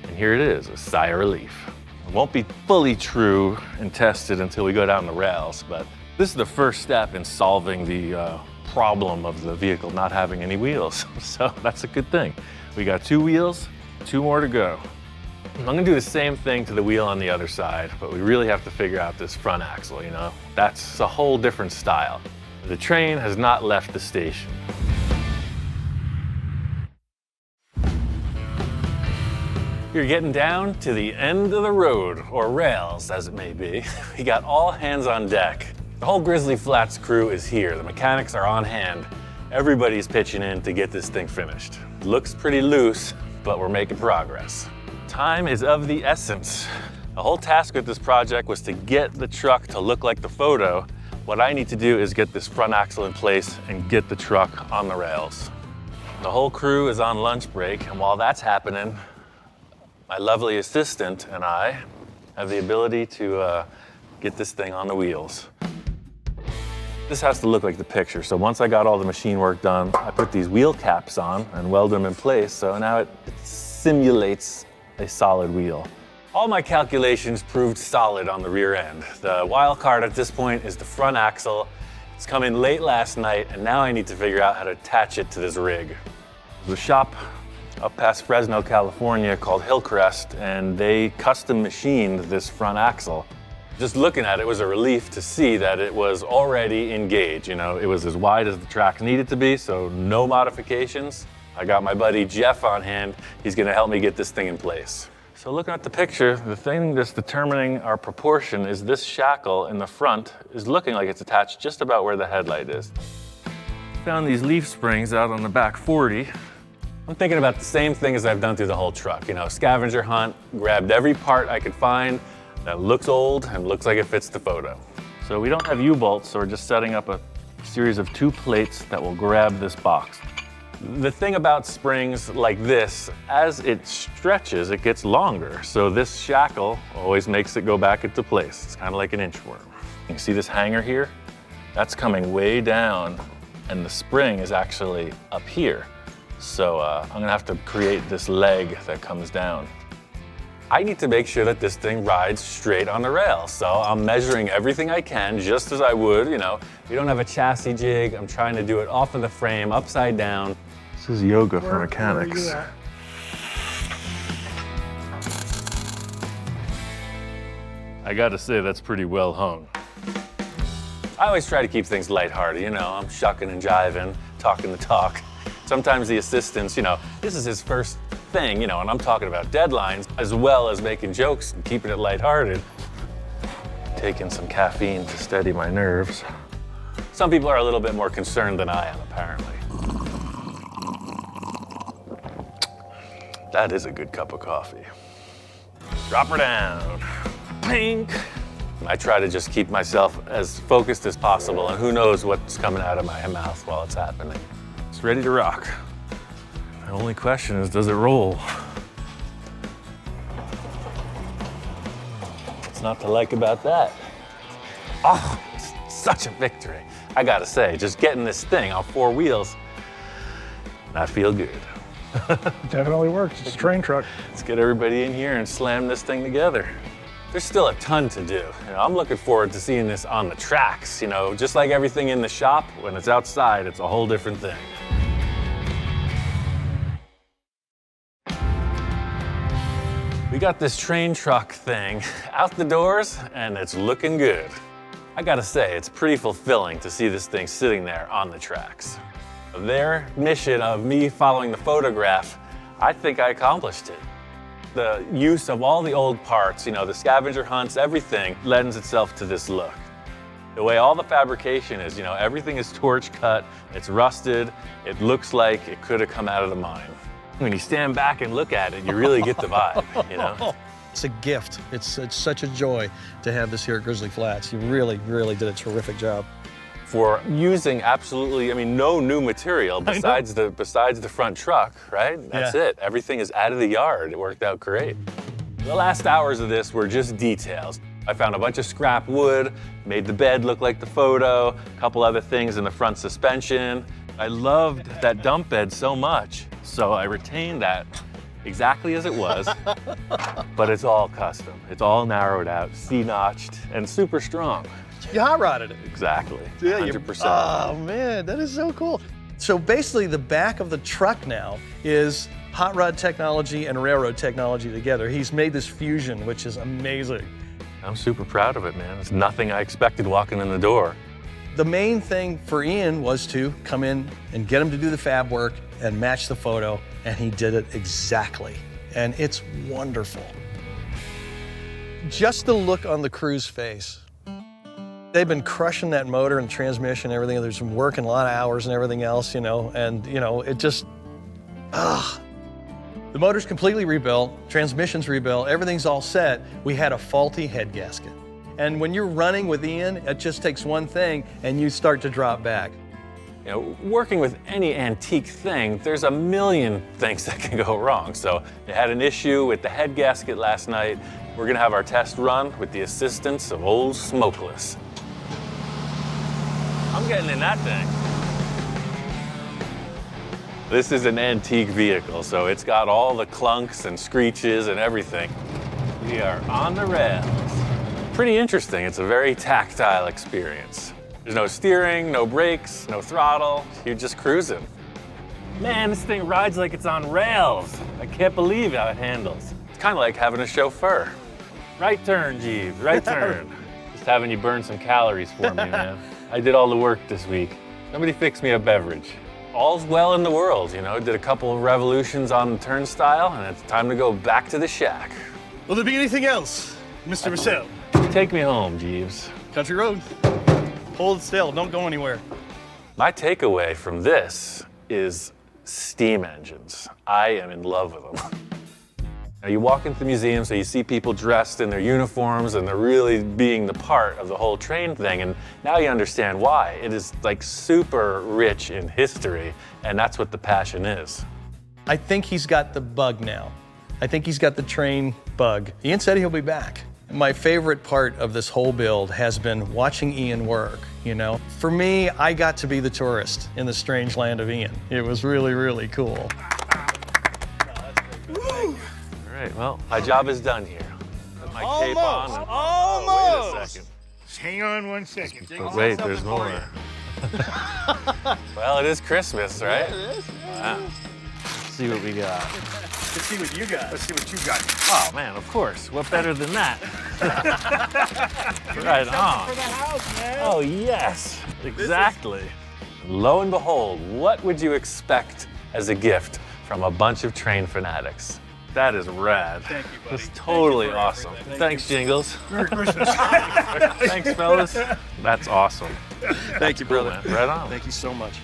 and here it is, a sigh of relief. It won't be fully true and tested until we go down the rails, but this is the first step in solving the problem of the vehicle not having any wheels. So that's a good thing. We got 2 wheels, 2 more to go. I'm gonna do the same thing to the wheel on the other side, but we really have to figure out this front axle, you know? That's a whole different style. The train has not left the station. You're getting down to the end of the road, or rails as it may be. We got all hands on deck. The whole Grizzly Flats crew is here. The mechanics are on hand. Everybody's pitching in to get this thing finished. It looks pretty loose, but we're making progress. Time is of the essence. The whole task with this project was to get the truck to look like the photo. What I need to do is get this front axle in place and get the truck on the rails. The whole crew is on lunch break, and while that's happening, my lovely assistant and I have the ability to get this thing on the wheels. This has to look like the picture. So once I got all the machine work done, I put these wheel caps on and weld them in place. So now it's simulates a solid wheel. All my calculations proved solid on the rear end. The wild card at this point is the front axle. It's come in late last night, and now I need to figure out how to attach it to this rig. There's a shop up past Fresno, California called Hillcrest, and they custom machined this front axle. Just looking at it was a relief to see that it was already in gauge. You know, it was as wide as the track needed to be, so no modifications. I got my buddy Jeff on hand. He's gonna help me get this thing in place. So looking at the picture, the thing that's determining our proportion is this shackle in the front is looking like it's attached just about where the headlight is. Found these leaf springs out on the back 40. I'm thinking about the same thing as I've done through the whole truck. You know, scavenger hunt, grabbed every part I could find that looks old and looks like it fits the photo. So we don't have U-bolts, so we're just setting up a series of 2 plates that will grab this box. The thing about springs like this, as it stretches, it gets longer. So this shackle always makes it go back into place. It's kind of like an inchworm. You see this hanger here? That's coming way down, and the spring is actually up here. So I'm gonna have to create this leg that comes down. I need to make sure that this thing rides straight on the rail. So I'm measuring everything I can, just as I would, you know. We don't have a chassis jig. I'm trying to do it off of the frame, upside down. This is yoga for mechanics. I gotta say, that's pretty well hung. I always try to keep things lighthearted, you know. I'm shucking and jiving, talking the talk. Sometimes the assistants, you know, this is his first thing, you know, and I'm talking about deadlines as well as making jokes and keeping it lighthearted. Taking some caffeine to steady my nerves. Some people are a little bit more concerned than I am, apparently. That is a good cup of coffee. Drop her down. Pink. I try to just keep myself as focused as possible, and who knows what's coming out of my mouth while it's happening. It's ready to rock. The only question is, does it roll? What's not to like about that? Oh, it's such a victory. I gotta say, just getting this thing on 4 wheels, I feel good. Definitely works. It's a train truck. Let's get everybody in here and slam this thing together. There's still a ton to do. You know, I'm looking forward to seeing this on the tracks. You know, just like everything in the shop, when it's outside, it's a whole different thing. We got this train truck thing out the doors, and it's looking good. I gotta say, it's pretty fulfilling to see this thing sitting there on the tracks. Their mission of me following the photograph, I think I accomplished it. The use of all the old parts, you know, the scavenger hunts, everything lends itself to this look. The way all the fabrication is, you know, everything is torch cut, it's rusted, it looks like it could have come out of the mine. When you stand back and look at it, you really get the vibe, you know? It's a gift. It's such a joy to have this here at Grizzly Flats. You really, really did a terrific job. For using absolutely, I mean, no new material besides the front truck, right? That's it. Everything is out of the yard. It worked out great. The last hours of this were just details. I found a bunch of scrap wood, made the bed look like the photo, a couple other things in the front suspension. I loved that dump bed so much, so I retained that exactly as it was, but it's all custom. It's all narrowed out, C-notched, and super strong. You hot rodded it. Exactly, Yeah, 100%. Oh man, that is so cool. So basically the back of the truck now is hot rod technology and railroad technology together. He's made this fusion, which is amazing. I'm super proud of it, man. It's nothing I expected walking in the door. The main thing for Ian was to come in and get him to do the fab work and match the photo, and he did it exactly. And it's wonderful. Just the look on the crew's face. They've been crushing that motor and transmission and everything. There's been working a lot of hours and everything else, you know, and you know, it just, The motor's completely rebuilt, transmission's rebuilt, everything's all set. We had a faulty head gasket. And when you're running with Ian, it just takes one thing and you start to drop back. You know, working with any antique thing, there's a million things that can go wrong. So they had an issue with the head gasket last night. We're gonna have our test run with the assistance of old Smokeless. I'm getting in that thing. This is an antique vehicle, so it's got all the clunks and screeches and everything. We are on the rails. Pretty interesting. It's a very tactile experience. There's no steering, no brakes, no throttle. You're just cruising. Man, this thing rides like it's on rails. I can't believe how it handles. It's kind of like having a chauffeur. Right turn, Jeeves, right turn. Just having you burn some calories for me, man. I did all the work this week. Somebody fix me a beverage. All's well in the world, you know. Did a couple of revolutions on the turnstile, and it's time to go back to the shack. Will there be anything else, Mr. Michelle? Take me home, Jeeves. Country road. Hold still, don't go anywhere. My takeaway from this is steam engines. I am in love with them. Now, you walk into the museum, so you see people dressed in their uniforms, and they're really being the part of the whole train thing, and now you understand why. It is like super rich in history, and that's what the passion is. I think he's got the bug now. I think he's got the train bug. Ian said he'll be back. My favorite part of this whole build has been watching Ian work, you know? For me, I got to be the tourist in the strange land of Ian. It was really, really cool. All right, well, my job is done here. Put my cape on. And, oh, wait a second. Just hang on 1 second. But wait, there's more. Well, it is Christmas, right? Yeah, it is. Wow. Let's see what we got. Let's see what you got. Let's see what you got. Oh, man, of course. What better than that? Right on. For the house, man. Oh, yes. Exactly. Lo and behold, what would you expect as a gift from a bunch of train fanatics? That is rad. Thank you, buddy. That's totally awesome. Thanks, Jingles. Merry Christmas. Thanks, fellas. That's awesome. Thank you, brother. Cool, man. Right on. Thank you so much.